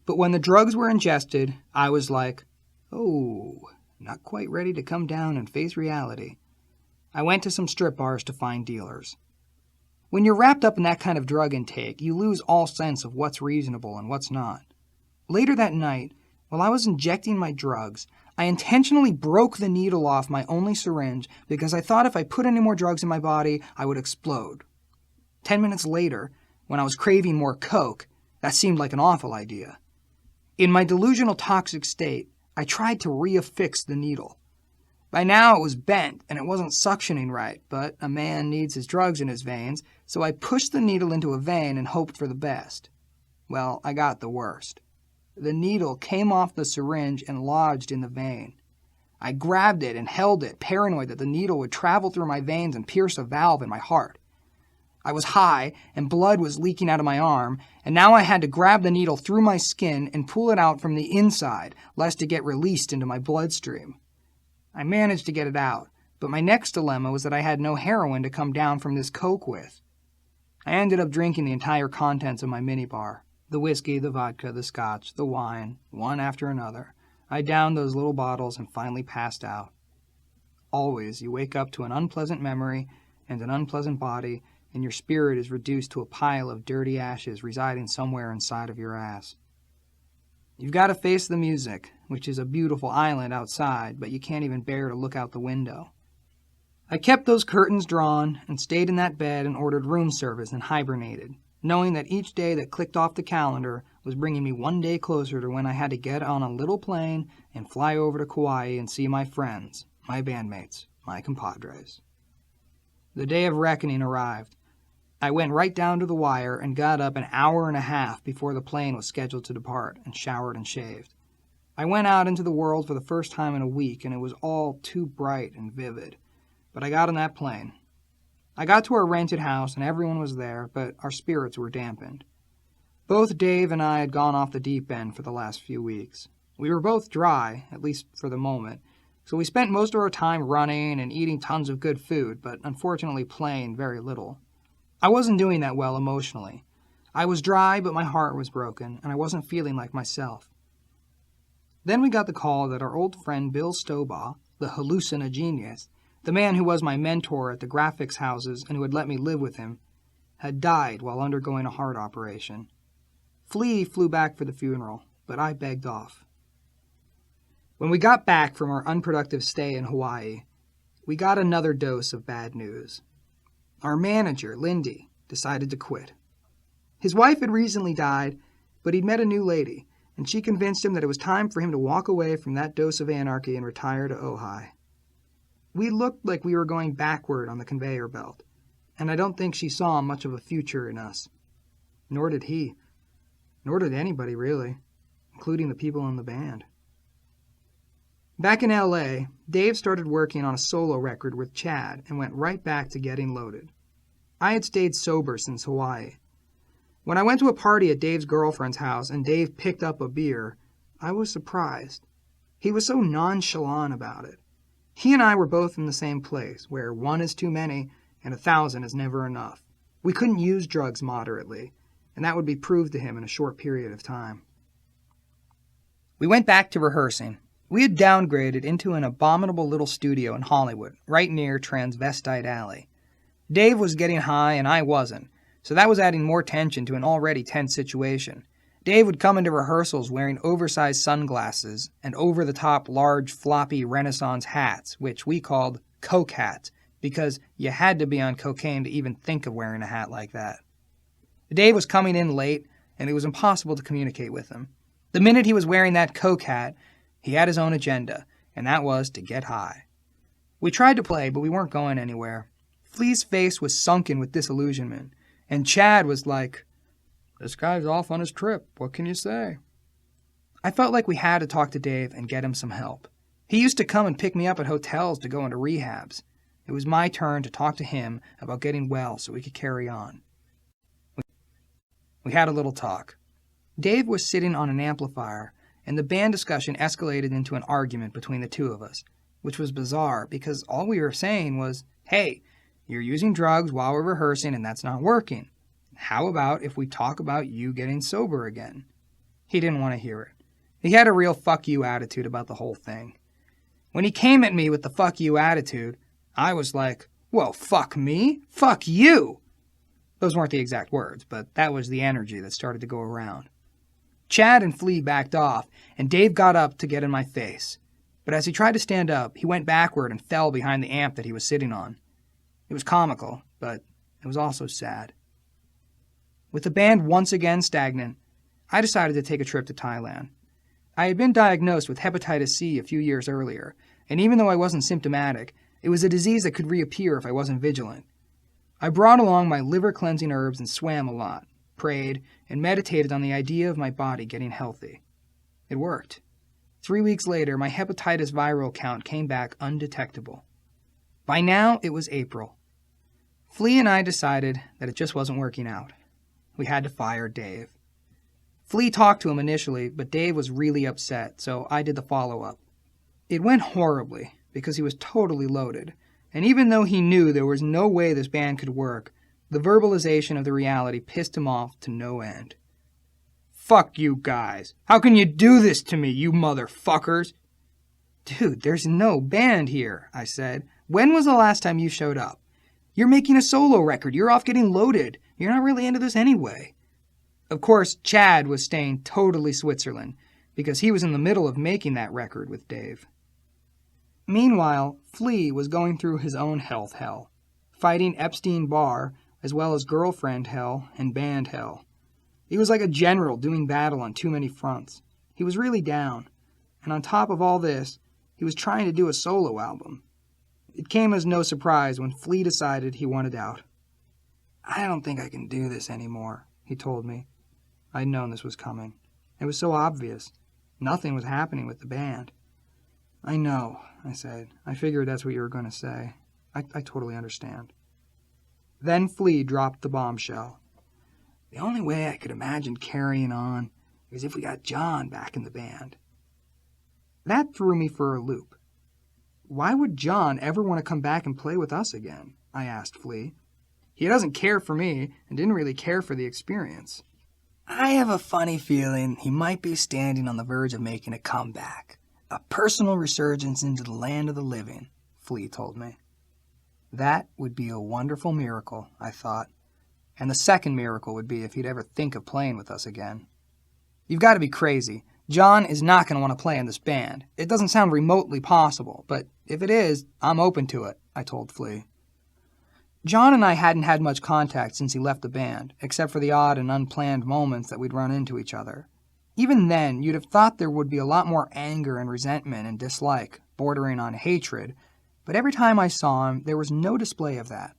But when the drugs were ingested, I was like, oh, not quite ready to come down and face reality. I went to some strip bars to find dealers. When you're wrapped up in that kind of drug intake, you lose all sense of what's reasonable and what's not. Later that night, while I was injecting my drugs, I intentionally broke the needle off my only syringe because I thought if I put any more drugs in my body, I would explode. 10 minutes later, when I was craving more coke, that seemed like an awful idea. In my delusional toxic state, I tried to reaffix the needle. By now it was bent and it wasn't suctioning right, but a man needs his drugs in his veins, so I pushed the needle into a vein and hoped for the best. Well, I got the worst. The needle came off the syringe and lodged in the vein. I grabbed it and held it, paranoid that the needle would travel through my veins and pierce a valve in my heart. I was high, and blood was leaking out of my arm, and now I had to grab the needle through my skin and pull it out from the inside, lest it get released into my bloodstream. I managed to get it out, but my next dilemma was that I had no heroin to come down from this coke with. I ended up drinking the entire contents of my minibar. The whiskey, the vodka, the scotch, the wine, one after another. I downed those little bottles and finally passed out. Always, you wake up to an unpleasant memory and an unpleasant body, and your spirit is reduced to a pile of dirty ashes residing somewhere inside of your ass. You've got to face the music, which is a beautiful island outside, but you can't even bear to look out the window. I kept those curtains drawn and stayed in that bed and ordered room service and hibernated, knowing that each day that clicked off the calendar was bringing me one day closer to when I had to get on a little plane and fly over to Kauai and see my friends, my bandmates, my compadres. The day of reckoning arrived. I went right down to the wire and got up an hour and a half before the plane was scheduled to depart and showered and shaved. I went out into the world for the first time in a week, and it was all too bright and vivid. But I got on that plane. I got to our rented house, and everyone was there, but our spirits were dampened. Both Dave and I had gone off the deep end for the last few weeks. We were both dry, at least for the moment, so we spent most of our time running and eating tons of good food, but unfortunately playing very little. I wasn't doing that well emotionally. I was dry, but my heart was broken, and I wasn't feeling like myself. Then we got the call that our old friend Bill Stobaugh, the hallucinogenius, The man who was my mentor at the graphics houses and who had let me live with him, had died while undergoing a heart operation. Flea flew back for the funeral, but I begged off. When we got back from our unproductive stay in Hawaii, we got another dose of bad news. Our manager, Lindy, decided to quit. His wife had recently died, but he'd met a new lady, and she convinced him that it was time for him to walk away from that dose of anarchy and retire to Ojai. We looked like we were going backward on the conveyor belt, and I don't think she saw much of a future in us. Nor did he. Nor did anybody, really, including the people in the band. Back in L.A., Dave started working on a solo record with Chad and went right back to getting loaded. I had stayed sober since Hawaii. When I went to a party at Dave's girlfriend's house and Dave picked up a beer, I was surprised. He was so nonchalant about it. He and I were both in the same place, where 1 is too many and 1,000 is never enough. We couldn't use drugs moderately, and that would be proved to him in a short period of time. We went back to rehearsing. We had downgraded into an abominable little studio in Hollywood, right near Transvestite Alley. Dave was getting high and I wasn't, so that was adding more tension to an already tense situation. Dave would come into rehearsals wearing oversized sunglasses and over-the-top large floppy Renaissance hats, which we called coke hats, because you had to be on cocaine to even think of wearing a hat like that. Dave was coming in late, and it was impossible to communicate with him. The minute he was wearing that coke hat, he had his own agenda, and that was to get high. We tried to play, but we weren't going anywhere. Flea's face was sunken with disillusionment, and Chad was like, "This guy's off on his trip. What can you say?" I felt like we had to talk to Dave and get him some help. He used to come and pick me up at hotels to go into rehabs. It was my turn to talk to him about getting well so we could carry on. We had a little talk. Dave was sitting on an amplifier, and the band discussion escalated into an argument between the two of us, which was bizarre because all we were saying was, "Hey, you're using drugs while we're rehearsing and that's not working. How about if we talk about you getting sober again?" He didn't want to hear it. He had a real fuck you attitude about the whole thing. When he came at me with the fuck you attitude, I was like, "Whoa, fuck me? Fuck you!" Those weren't the exact words, but that was the energy that started to go around. Chad and Flea backed off, and Dave got up to get in my face. But as he tried to stand up, he went backward and fell behind the amp that he was sitting on. It was comical, but it was also sad. With the band once again stagnant, I decided to take a trip to Thailand. I had been diagnosed with hepatitis C a few years earlier, and even though I wasn't symptomatic, it was a disease that could reappear if I wasn't vigilant. I brought along my liver-cleansing herbs and swam a lot, prayed, and meditated on the idea of my body getting healthy. It worked. 3 weeks later, my hepatitis viral count came back undetectable. By now, it was April. Flea and I decided that it just wasn't working out. We had to fire Dave. Flea talked to him initially, but Dave was really upset, so I did the follow-up. It went horribly, because he was totally loaded, and even though he knew there was no way this band could work, the verbalization of the reality pissed him off to no end. "Fuck you guys. How can you do this to me, you motherfuckers?" "Dude, there's no band here," I said. "When was the last time you showed up? You're making a solo record. You're off getting loaded. You're not really into this anyway." Of course, Chad was staying totally Switzerland, because he was in the middle of making that record with Dave. Meanwhile, Flea was going through his own health hell, fighting Epstein-Barr, as well as girlfriend hell and band hell. He was like a general doing battle on too many fronts. He was really down, and on top of all this, he was trying to do a solo album. It came as no surprise when Flea decided he wanted out. "I don't think I can do this anymore," he told me. I'd known this was coming. It was so obvious. Nothing was happening with the band. "I know," I said. "I figured that's what you were going to say. I totally understand." Then Flea dropped the bombshell. "The only way I could imagine carrying on is if we got John back in the band." That threw me for a loop. "Why would John ever want to come back and play with us again?" I asked Flea. "He doesn't care for me and didn't really care for the experience." "I have a funny feeling he might be standing on the verge of making a comeback. A personal resurgence into the land of the living," Flea told me. That would be a wonderful miracle, I thought. And the second miracle would be if he'd ever think of playing with us again. You've got to be crazy. John is not going to want to play in this band. It doesn't sound remotely possible, but if it is, I'm open to it, I told Flea. John and I hadn't had much contact since he left the band, except for the odd and unplanned moments that we'd run into each other. Even then, you'd have thought there would be a lot more anger and resentment and dislike, bordering on hatred, but every time I saw him, there was no display of that.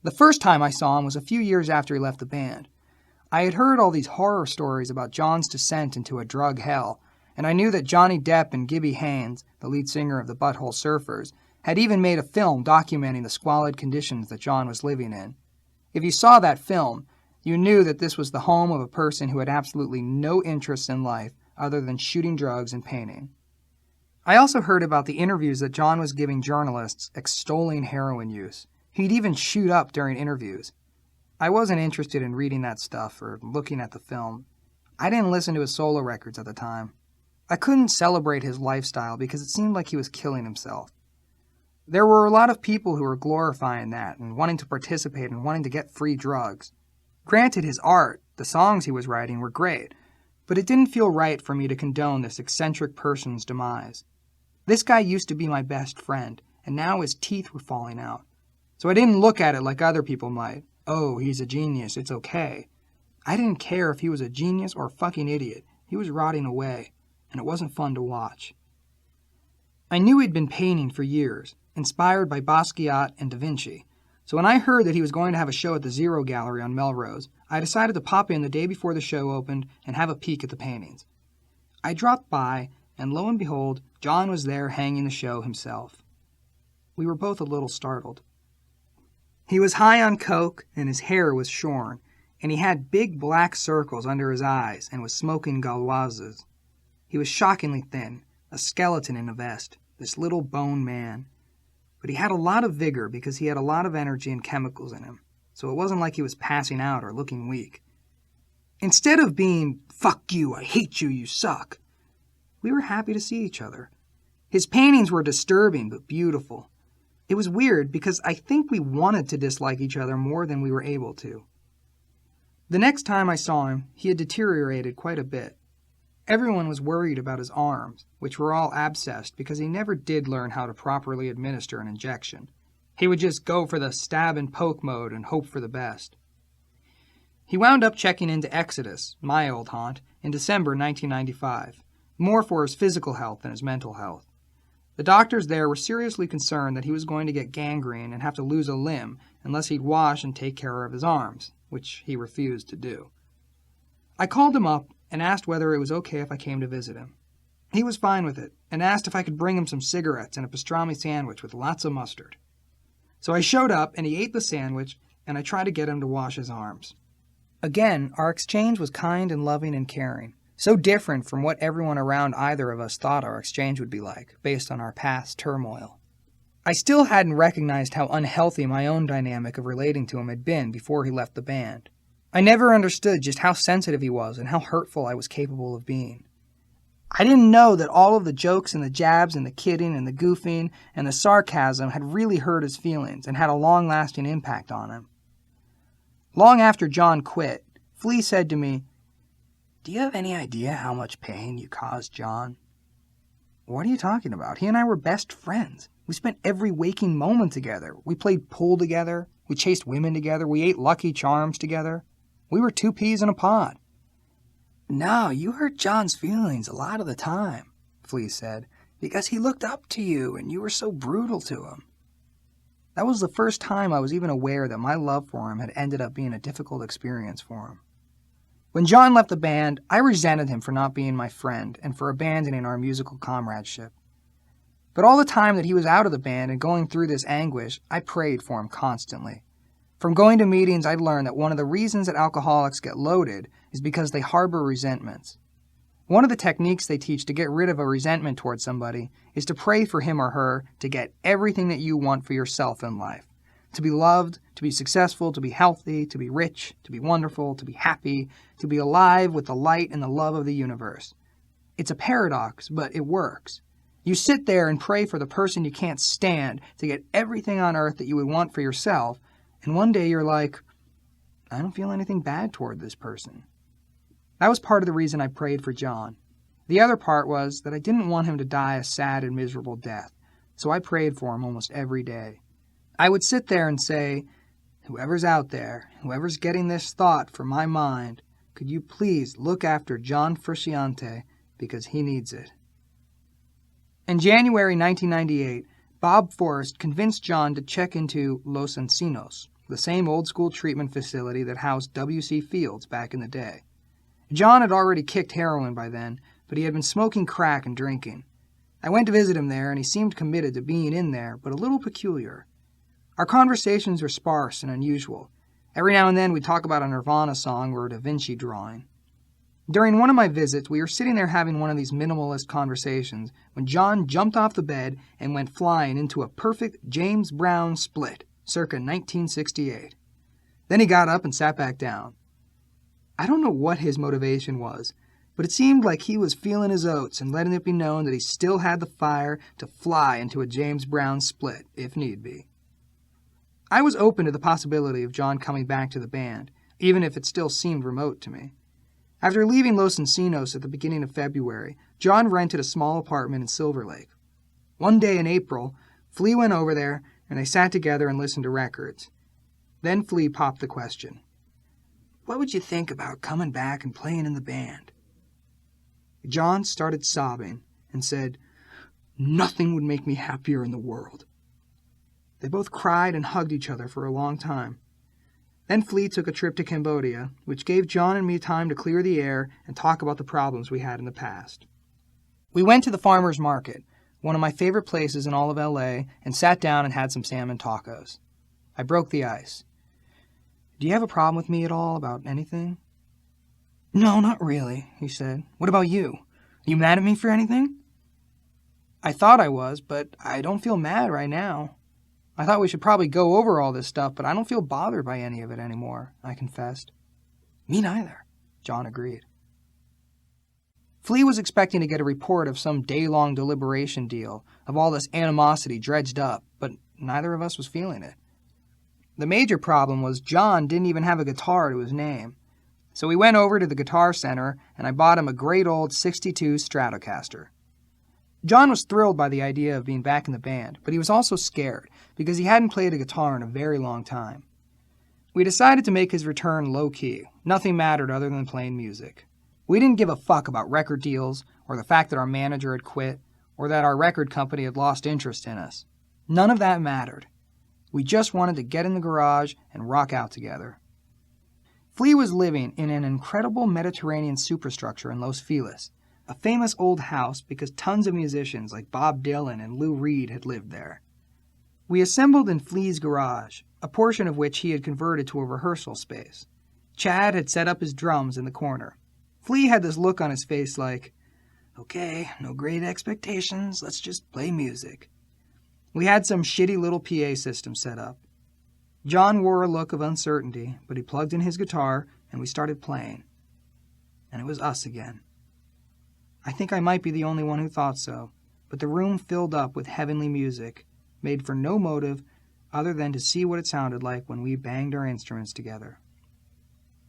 The first time I saw him was a few years after he left the band. I had heard all these horror stories about John's descent into a drug hell, and I knew that Johnny Depp and Gibby Haynes, the lead singer of the Butthole Surfers, had even made a film documenting the squalid conditions that John was living in. If you saw that film, you knew that this was the home of a person who had absolutely no interest in life other than shooting drugs and painting. I also heard about the interviews that John was giving journalists extolling heroin use. He'd even shoot up during interviews. I wasn't interested in reading that stuff or looking at the film. I didn't listen to his solo records at the time. I couldn't celebrate his lifestyle because it seemed like he was killing himself. There were a lot of people who were glorifying that and wanting to participate and wanting to get free drugs. Granted, his art, the songs he was writing, were great, but it didn't feel right for me to condone this eccentric person's demise. This guy used to be my best friend, and now his teeth were falling out. So I didn't look at it like other people might. Oh, he's a genius, it's okay. I didn't care if he was a genius or a fucking idiot. He was rotting away, and it wasn't fun to watch. I knew he'd been painting for years, inspired by Basquiat and Da Vinci. So when I heard that he was going to have a show at the Zero Gallery on Melrose, I decided to pop in the day before the show opened and have a peek at the paintings. I dropped by, and lo and behold, John was there hanging the show himself. We were both a little startled. He was high on coke, and his hair was shorn, and he had big black circles under his eyes and was smoking Gauloises. He was shockingly thin, a skeleton in a vest, this little bone man. But he had a lot of vigor because he had a lot of energy and chemicals in him, so it wasn't like he was passing out or looking weak. Instead of being, "Fuck you, I hate you, you suck," we were happy to see each other. His paintings were disturbing but beautiful. It was weird because I think we wanted to dislike each other more than we were able to. The next time I saw him, he had deteriorated quite a bit. Everyone was worried about his arms, which were all abscessed because he never did learn how to properly administer an injection. He would just go for the stab and poke mode and hope for the best. He wound up checking into Exodus, my old haunt, in December 1995, more for his physical health than his mental health. The doctors there were seriously concerned that he was going to get gangrene and have to lose a limb unless he'd wash and take care of his arms, which he refused to do. I called him up and asked whether it was okay if I came to visit him. He was fine with it and asked if I could bring him some cigarettes and a pastrami sandwich with lots of mustard. So I showed up and he ate the sandwich and I tried to get him to wash his arms. Again, our exchange was kind and loving and caring. So different from what everyone around either of us thought our exchange would be like, based on our past turmoil. I still hadn't recognized how unhealthy my own dynamic of relating to him had been before he left the band. I never understood just how sensitive he was and how hurtful I was capable of being. I didn't know that all of the jokes and the jabs and the kidding and the goofing and the sarcasm had really hurt his feelings and had a long-lasting impact on him. Long after John quit, Flea said to me, "Do you have any idea how much pain you caused John?" "What are you talking about? He and I were best friends. We spent every waking moment together. We played pool together. We chased women together. We ate Lucky Charms together. We were two peas in a pod." "No, you hurt John's feelings a lot of the time," Flea said, "because he looked up to you and you were so brutal to him." That was the first time I was even aware that my love for him had ended up being a difficult experience for him. When John left the band, I resented him for not being my friend and for abandoning our musical comradeship. But all the time that he was out of the band and going through this anguish, I prayed for him constantly. From going to meetings, I'd learned that one of the reasons that alcoholics get loaded is because they harbor resentments. One of the techniques they teach to get rid of a resentment towards somebody is to pray for him or her to get everything that you want for yourself in life. To be loved, to be successful, to be healthy, to be rich, to be wonderful, to be happy, to be alive with the light and the love of the universe. It's a paradox, but it works. You sit there and pray for the person you can't stand to get everything on earth that you would want for yourself, and one day you're like, I don't feel anything bad toward this person. That was part of the reason I prayed for John. The other part was that I didn't want him to die a sad and miserable death, so I prayed for him almost every day. I would sit there and say, whoever's out there, whoever's getting this thought from my mind, could you please look after John Frusciante because he needs it. In January 1998, Bob Forrest convinced John to check into Los Encinos, the same old-school treatment facility that housed W.C. Fields back in the day. John had already kicked heroin by then, but he had been smoking crack and drinking. I went to visit him there, and he seemed committed to being in there, but a little peculiar. Our conversations were sparse and unusual. Every now and then we'd talk about a Nirvana song or a Da Vinci drawing. During one of my visits, we were sitting there having one of these minimalist conversations when John jumped off the bed and went flying into a perfect James Brown split, circa 1968. Then he got up and sat back down. I don't know what his motivation was, but it seemed like he was feeling his oats and letting it be known that he still had the fire to fly into a James Brown split, if need be. I was open to the possibility of John coming back to the band, even if it still seemed remote to me. After leaving Los Encinos at the beginning of February, John rented a small apartment in Silver Lake. One day in April, Flea went over there, and they sat together and listened to records. Then Flea popped the question, "What would you think about coming back and playing in the band?" John started sobbing and said, "Nothing would make me happier in the world." They both cried and hugged each other for a long time. Then Flea took a trip to Cambodia, which gave John and me time to clear the air and talk about the problems we had in the past. We went to the farmer's market, one of my favorite places in all of L.A., and sat down and had some salmon tacos. I broke the ice. "Do you have a problem with me at all about anything?" "No, not really," he said. "What about you? Are you mad at me for anything?" I thought I was, but I don't feel mad right now. I thought we should probably go over all this stuff, but I don't feel bothered by any of it anymore, I confessed. "Me neither," John agreed. Flea was expecting to get a report of some day-long deliberation deal, of all this animosity dredged up, but neither of us was feeling it. The major problem was John didn't even have a guitar to his name. So we went over to the Guitar Center, and I bought him a great old '62 Stratocaster. John was thrilled by the idea of being back in the band, but he was also scared, because he hadn't played a guitar in a very long time. We decided to make his return low-key. Nothing mattered other than playing music. We didn't give a fuck about record deals, or the fact that our manager had quit, or that our record company had lost interest in us. None of that mattered. We just wanted to get in the garage and rock out together. Flea was living in an incredible Mediterranean superstructure in Los Feliz, a famous old house because tons of musicians like Bob Dylan and Lou Reed had lived there. We assembled in Flea's garage, a portion of which he had converted to a rehearsal space. Chad had set up his drums in the corner. Flea had this look on his face like, "Okay, no great expectations, let's just play music." We had some shitty little PA system set up. John wore a look of uncertainty, but he plugged in his guitar and we started playing. And it was us again. I think I might be the only one who thought so, but the room filled up with heavenly music, made for no motive other than to see what it sounded like when we banged our instruments together.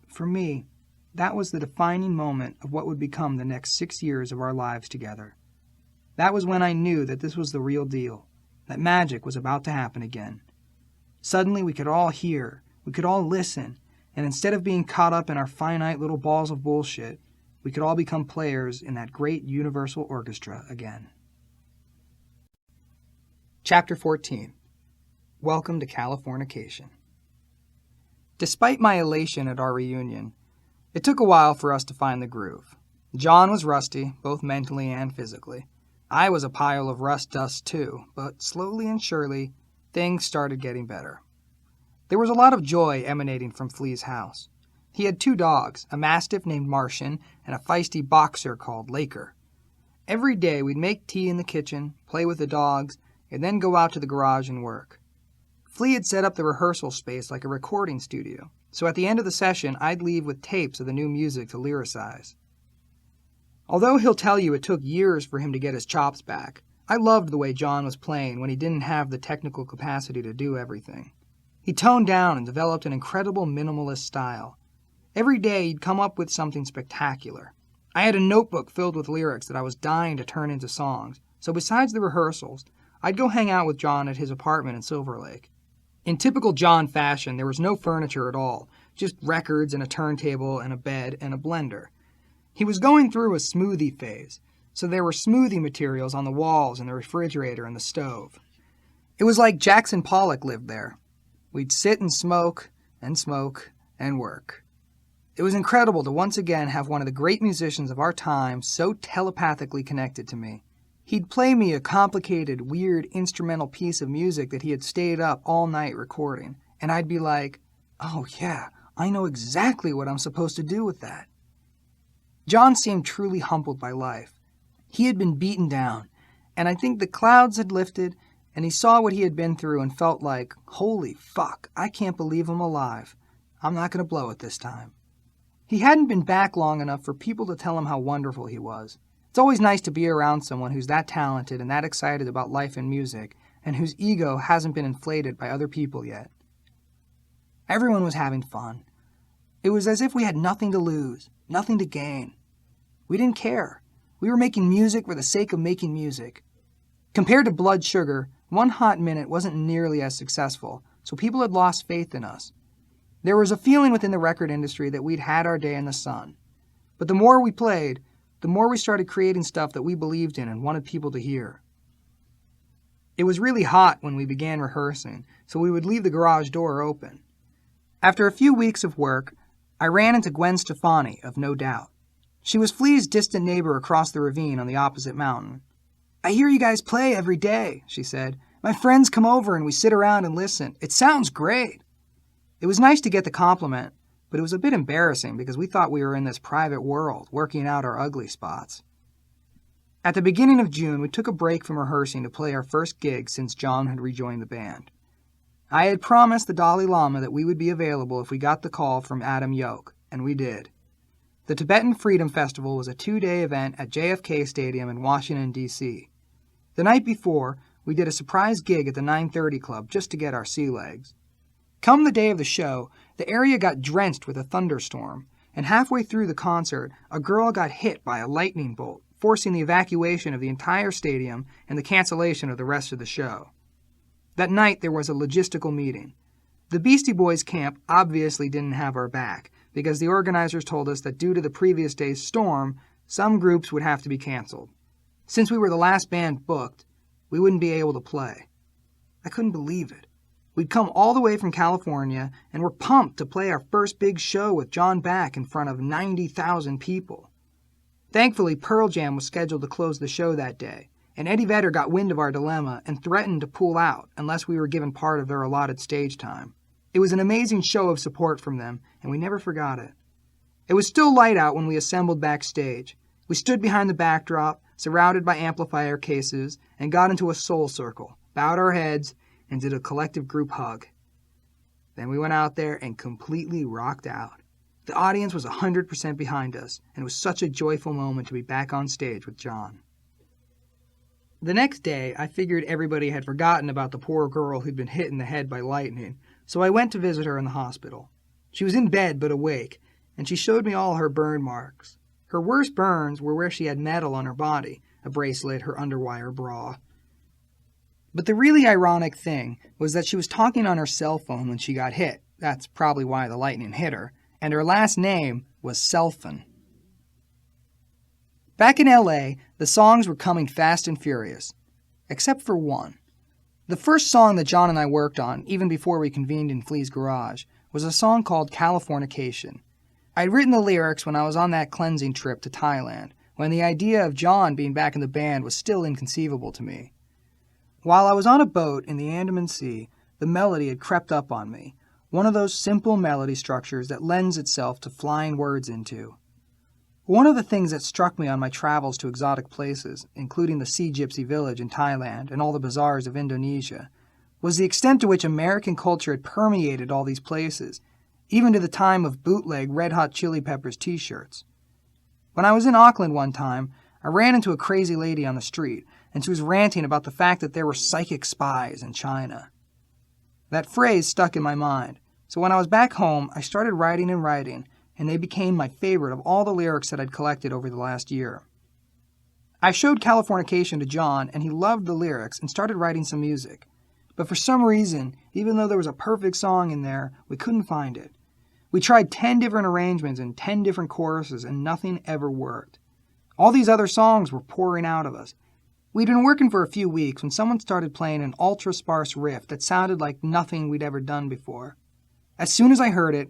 For me, that was the defining moment of what would become the next 6 years of our lives together. That was when I knew that this was the real deal, that magic was about to happen again. Suddenly we could all hear, we could all listen, and instead of being caught up in our finite little balls of bullshit, we could all become players in that great universal orchestra again. Chapter 14. Welcome to Californication. Despite my elation at our reunion, it took a while for us to find the groove. John was rusty, both mentally and physically. I was a pile of rust dust too, but slowly and surely, things started getting better. There was a lot of joy emanating from Flea's house. He had 2 dogs, a mastiff named Martian and a feisty boxer called Laker. Every day we'd make tea in the kitchen, play with the dogs, and then go out to the garage and work. Flea had set up the rehearsal space like a recording studio, so at the end of the session I'd leave with tapes of the new music to lyricize. Although he'll tell you it took years for him to get his chops back, I loved the way John was playing when he didn't have the technical capacity to do everything. He toned down and developed an incredible minimalist style. Every day he'd come up with something spectacular. I had a notebook filled with lyrics that I was dying to turn into songs, so besides the rehearsals, I'd go hang out with John at his apartment in Silver Lake. In typical John fashion, there was no furniture at all, just records and a turntable and a bed and a blender. He was going through a smoothie phase, so there were smoothie materials on the walls and the refrigerator and the stove. It was like Jackson Pollock lived there. We'd sit and smoke and work. It was incredible to once again have one of the great musicians of our time so telepathically connected to me. He'd play me a complicated, weird instrumental piece of music that he had stayed up all night recording, and I'd be like, oh yeah, I know exactly what I'm supposed to do with that. John seemed truly humbled by life. He had been beaten down, and I think the clouds had lifted, and he saw what he had been through and felt like, holy fuck, I can't believe I'm alive. I'm not going to blow it this time. He hadn't been back long enough for people to tell him how wonderful he was. It's always nice to be around someone who's that talented and that excited about life and music, and whose ego hasn't been inflated by other people yet. Everyone was having fun. It was as if we had nothing to lose, nothing to gain. We didn't care. We were making music for the sake of making music. Compared to Blood Sugar, One Hot Minute wasn't nearly as successful, so people had lost faith in us. There was a feeling within the record industry that we'd had our day in the sun. But the more we played, the more we started creating stuff that we believed in and wanted people to hear. It was really hot when we began rehearsing, so we would leave the garage door open. After a few weeks of work, I ran into Gwen Stefani of No Doubt. She was Flea's distant neighbor across the ravine on the opposite mountain. "I hear you guys play every day," she said. "My friends come over and we sit around and listen. It sounds great." It was nice to get the compliment, but it was a bit embarrassing because we thought we were in this private world, working out our ugly spots. At the beginning of June, we took a break from rehearsing to play our first gig since John had rejoined the band. I had promised the Dalai Lama that we would be available if we got the call from Adam Yoke, and we did. The Tibetan Freedom Festival was a 2-day event at JFK Stadium in Washington, D.C. The night before, we did a surprise gig at the 930 Club just to get our sea legs. Come the day of the show, the area got drenched with a thunderstorm, and halfway through the concert, a girl got hit by a lightning bolt, forcing the evacuation of the entire stadium and the cancellation of the rest of the show. That night, there was a logistical meeting. The Beastie Boys camp obviously didn't have our back, because the organizers told us that due to the previous day's storm, some groups would have to be canceled. Since we were the last band booked, we wouldn't be able to play. I couldn't believe it. We'd come all the way from California and were pumped to play our first big show with John back in front of 90,000 people. Thankfully, Pearl Jam was scheduled to close the show that day, and Eddie Vedder got wind of our dilemma and threatened to pull out unless we were given part of their allotted stage time. It was an amazing show of support from them, and we never forgot it. It was still light out when we assembled backstage. We stood behind the backdrop, surrounded by amplifier cases, and got into a soul circle, bowed our heads, and did a collective group hug. Then we went out there and completely rocked out. The audience was 100% behind us, and it was such a joyful moment to be back on stage with John. The next day, I figured everybody had forgotten about the poor girl who'd been hit in the head by lightning, so I went to visit her in the hospital. She was in bed but awake, and she showed me all her burn marks. Her worst burns were where she had metal on her body, a bracelet, her underwire bra. But the really ironic thing was that she was talking on her cell phone when she got hit. That's probably why the lightning hit her. And her last name was Selfin. Back in L.A., the songs were coming fast and furious. Except for one. The first song that John and I worked on, even before we convened in Flea's garage, was a song called Californication. I'd written the lyrics when I was on that cleansing trip to Thailand, when the idea of John being back in the band was still inconceivable to me. While I was on a boat in the Andaman Sea, the melody had crept up on me, one of those simple melody structures that lends itself to flying words into. One of the things that struck me on my travels to exotic places, including the Sea Gypsy Village in Thailand and all the bazaars of Indonesia, was the extent to which American culture had permeated all these places, even to the time of bootleg Red Hot Chili Peppers t-shirts. When I was in Auckland one time, I ran into a crazy lady on the street, and she was ranting about the fact that there were psychic spies in China. That phrase stuck in my mind, so when I was back home, I started writing, and they became my favorite of all the lyrics that I'd collected over the last year. I showed Californication to John, and he loved the lyrics and started writing some music. But for some reason, even though there was a perfect song in there, we couldn't find it. We tried 10 different arrangements and 10 different choruses, and nothing ever worked. All these other songs were pouring out of us. We'd been working for a few weeks when someone started playing an ultra-sparse riff that sounded like nothing we'd ever done before. As soon as I heard it,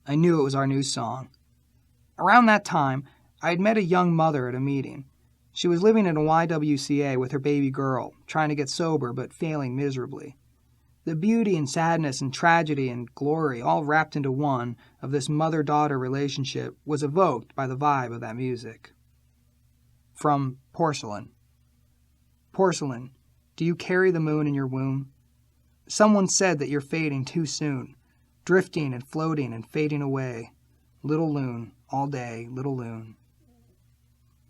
I knew it was our new song. Around that time, I had met a young mother at a meeting. She was living in a YWCA with her baby girl, trying to get sober but failing miserably. The beauty and sadness and tragedy and glory, all wrapped into one, of this mother-daughter relationship was evoked by the vibe of that music. From Porcelain. Porcelain, do you carry the moon in your womb? Someone said that you're fading too soon, drifting and floating and fading away. Little loon, all day, little loon.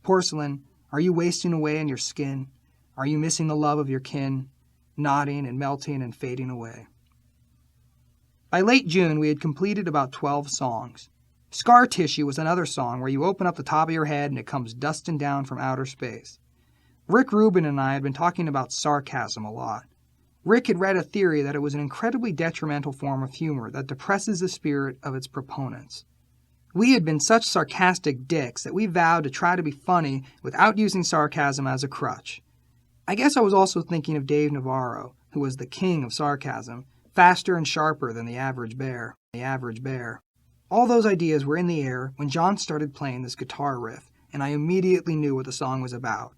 Porcelain, are you wasting away in your skin? Are you missing the love of your kin, nodding and melting and fading away? By late June, we had completed about 12 songs. Scar Tissue was another song where you open up the top of your head and it comes dusting down from outer space. Rick Rubin and I had been talking about sarcasm a lot. Rick had read a theory that it was an incredibly detrimental form of humor that depresses the spirit of its proponents. We had been such sarcastic dicks that we vowed to try to be funny without using sarcasm as a crutch. I guess I was also thinking of Dave Navarro, who was the king of sarcasm, faster and sharper than the average bear. All those ideas were in the air when John started playing this guitar riff, and I immediately knew what the song was about.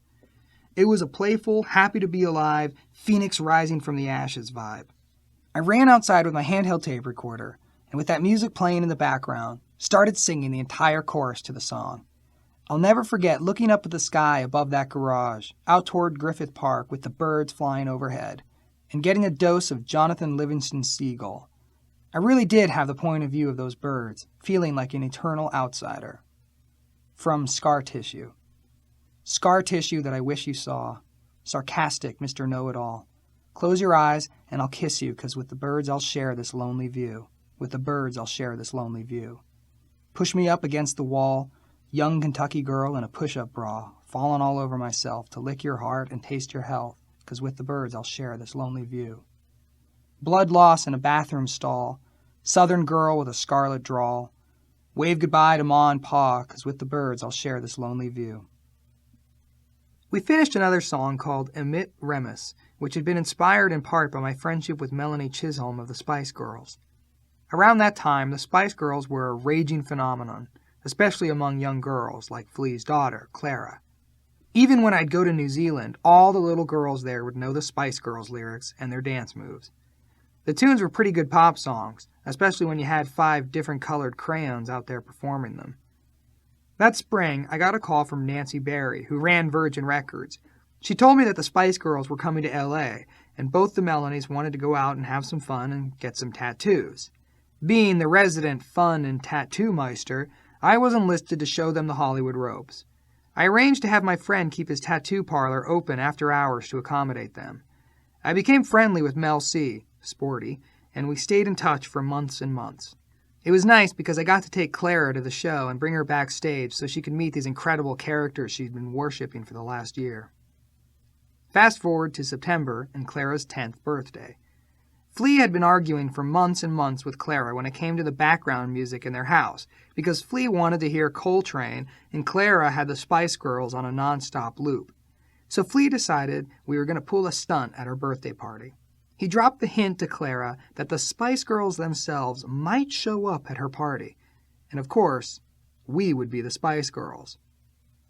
It was a playful, happy to be alive, phoenix rising from the ashes vibe. I ran outside with my handheld tape recorder, and with that music playing in the background, started singing the entire chorus to the song. I'll never forget looking up at the sky above that garage, out toward Griffith Park with the birds flying overhead, and getting a dose of Jonathan Livingston's seagull. I really did have the point of view of those birds, feeling like an eternal outsider. From Scar Tissue. Scar tissue that I wish you saw. Sarcastic Mr. Know-It-All. Close your eyes and I'll kiss you, 'cause with the birds I'll share this lonely view. With the birds I'll share this lonely view. Push me up against the wall, young Kentucky girl in a push-up bra, falling all over myself to lick your heart and taste your health, 'cause with the birds I'll share this lonely view. Blood loss in a bathroom stall, southern girl with a scarlet drawl. Wave goodbye to Ma and Pa, 'cause with the birds I'll share this lonely view. We finished another song called Emit Remus, which had been inspired in part by my friendship with Melanie Chisholm of the Spice Girls. Around that time, the Spice Girls were a raging phenomenon, especially among young girls like Flea's daughter, Clara. Even when I'd go to New Zealand, all the little girls there would know the Spice Girls lyrics and their dance moves. The tunes were pretty good pop songs, especially when you had 5 different colored crayons out there performing them. That spring, I got a call from Nancy Berry, who ran Virgin Records. She told me that the Spice Girls were coming to L.A., and both the Melanies wanted to go out and have some fun and get some tattoos. Being the resident fun and tattoo meister, I was enlisted to show them the Hollywood ropes. I arranged to have my friend keep his tattoo parlor open after hours to accommodate them. I became friendly with Mel C., Sporty, and we stayed in touch for months and months. It was nice because I got to take Clara to the show and bring her backstage so she could meet these incredible characters she'd been worshipping for the last year. Fast forward to September and Clara's 10th birthday. Flea had been arguing for months and months with Clara when it came to the background music in their house, because Flea wanted to hear Coltrane and Clara had the Spice Girls on a non-stop loop. So Flea decided we were going to pull a stunt at her birthday party. He dropped the hint to Clara that the Spice Girls themselves might show up at her party. And of course, we would be the Spice Girls.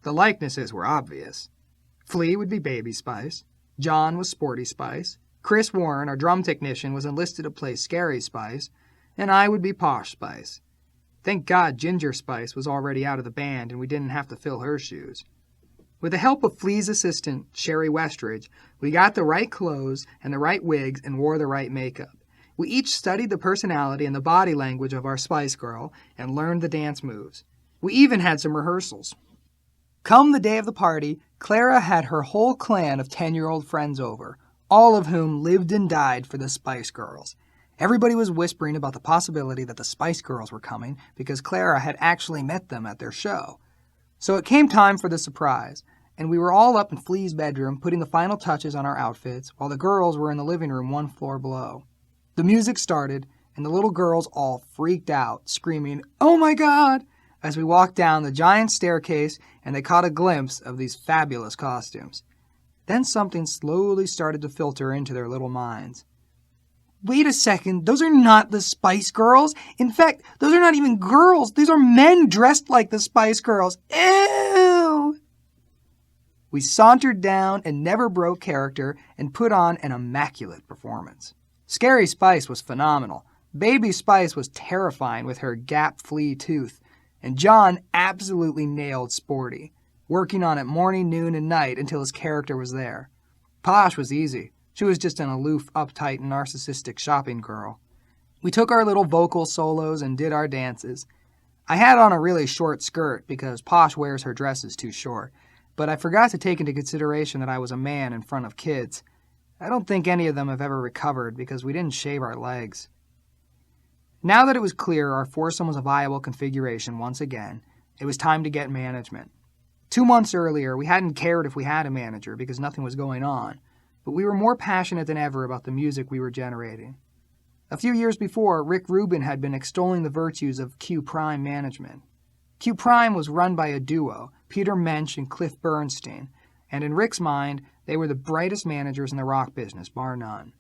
The likenesses were obvious. Flea would be Baby Spice. John was Sporty Spice. Chris Warren, our drum technician, was enlisted to play Scary Spice. And I would be Posh Spice. Thank God Ginger Spice was already out of the band and we didn't have to fill her shoes. With the help of Flea's assistant, Sherry Westridge, we got the right clothes and the right wigs and wore the right makeup. We each studied the personality and the body language of our Spice Girl and learned the dance moves. We even had some rehearsals. Come the day of the party, Clara had her whole clan of 10-year-old friends over, all of whom lived and died for the Spice Girls. Everybody was whispering about the possibility that the Spice Girls were coming because Clara had actually met them at their show. So it came time for the surprise, and we were all up in Flea's bedroom putting the final touches on our outfits while the girls were in the living room one floor below. The music started, and the little girls all freaked out, screaming, "Oh my God!" as we walked down the giant staircase and they caught a glimpse of these fabulous costumes. Then something slowly started to filter into their little minds. Wait a second, those are not the Spice Girls. In fact, those are not even girls. These are men dressed like the Spice Girls. Ew! We sauntered down and never broke character and put on an immaculate performance. Scary Spice was phenomenal. Baby Spice was terrifying with her gap flea tooth. And John absolutely nailed Sporty, working on it morning, noon, and night until his character was there. Posh was easy. She was just an aloof, uptight, narcissistic shopping girl. We took our little vocal solos and did our dances. I had on a really short skirt because Posh wears her dresses too short, but I forgot to take into consideration that I was a man in front of kids. I don't think any of them have ever recovered because we didn't shave our legs. Now that it was clear our foursome was a viable configuration once again, it was time to get management. 2 months earlier, we hadn't cared if we had a manager because nothing was going on, but we were more passionate than ever about the music we were generating. A few years before, Rick Rubin had been extolling the virtues of Q Prime management. Q Prime was run by a duo, Peter Mensch and Cliff Bernstein, and in Rick's mind, they were the brightest managers in the rock business, bar none.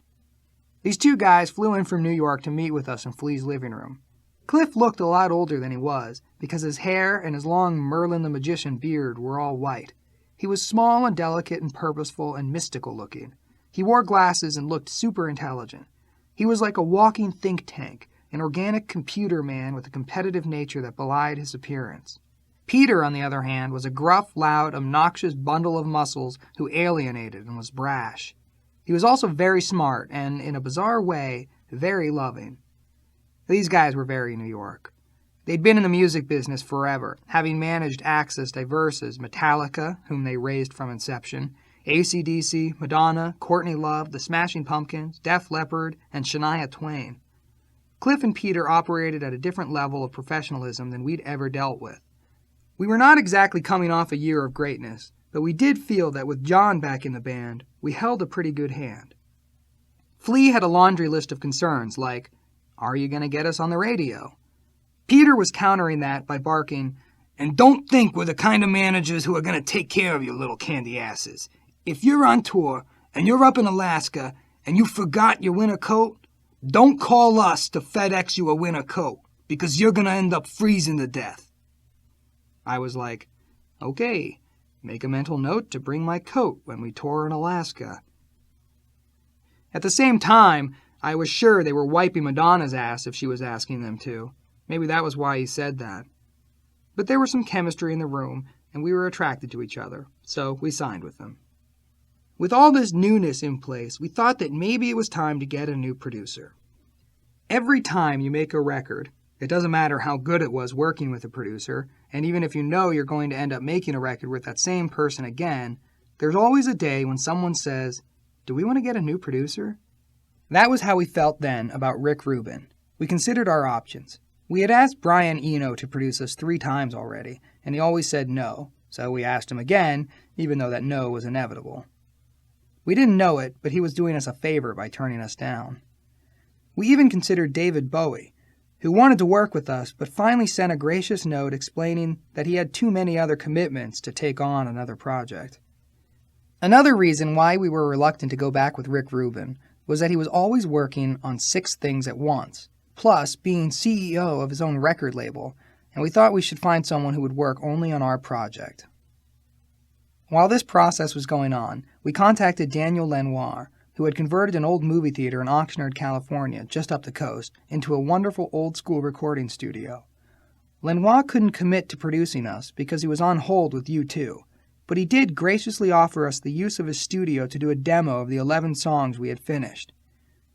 These two guys flew in from New York to meet with us in Flea's living room. Cliff looked a lot older than he was, because his hair and his long Merlin the Magician beard were all white. He was small and delicate and purposeful and mystical looking. He wore glasses and looked super intelligent. He was like a walking think tank, an organic computer man with a competitive nature that belied his appearance. Peter, on the other hand, was a gruff, loud, obnoxious bundle of muscles who alienated and was brash. He was also very smart and, in a bizarre way, very loving. These guys were very New York. They'd been in the music business forever, having managed acts as diverse as Metallica, whom they raised from inception, AC/DC, Madonna, Courtney Love, the Smashing Pumpkins, Def Leppard, and Shania Twain. Cliff and Peter operated at a different level of professionalism than we'd ever dealt with. We were not exactly coming off a year of greatness, but we did feel that with John back in the band, we held a pretty good hand. Flea had a laundry list of concerns like, "Are you going to get us on the radio?" Peter was countering that by barking, "And don't think we're the kind of managers who are going to take care of you little candy asses. If you're on tour and you're up in Alaska and you forgot your winter coat, don't call us to FedEx you a winter coat because you're going to end up freezing to death." I was like, "Okay, make a mental note to bring my coat when we tour in Alaska." At the same time, I was sure they were wiping Madonna's ass if she was asking them to. Maybe that was why he said that. But there was some chemistry in the room, and we were attracted to each other, so we signed with them. With all this newness in place, we thought that maybe it was time to get a new producer. Every time you make a record, it doesn't matter how good it was working with a producer, and even if you know you're going to end up making a record with that same person again, there's always a day when someone says, "Do we want to get a new producer?" That was how we felt then about Rick Rubin. We considered our options. We had asked Brian Eno to produce us 3 times already, and he always said no, so we asked him again, even though that no was inevitable. We didn't know it, but he was doing us a favor by turning us down. We even considered David Bowie, who wanted to work with us, but finally sent a gracious note explaining that he had too many other commitments to take on another project. Another reason why we were reluctant to go back with Rick Rubin was that he was always working on 6 things at once, plus being CEO of his own record label, and we thought we should find someone who would work only on our project. While this process was going on, we contacted Daniel Lenoir, who had converted an old movie theater in Oxnard, California, just up the coast, into a wonderful old-school recording studio. Lenoir couldn't commit to producing us because he was on hold with U2, but he did graciously offer us the use of his studio to do a demo of the 11 songs we had finished.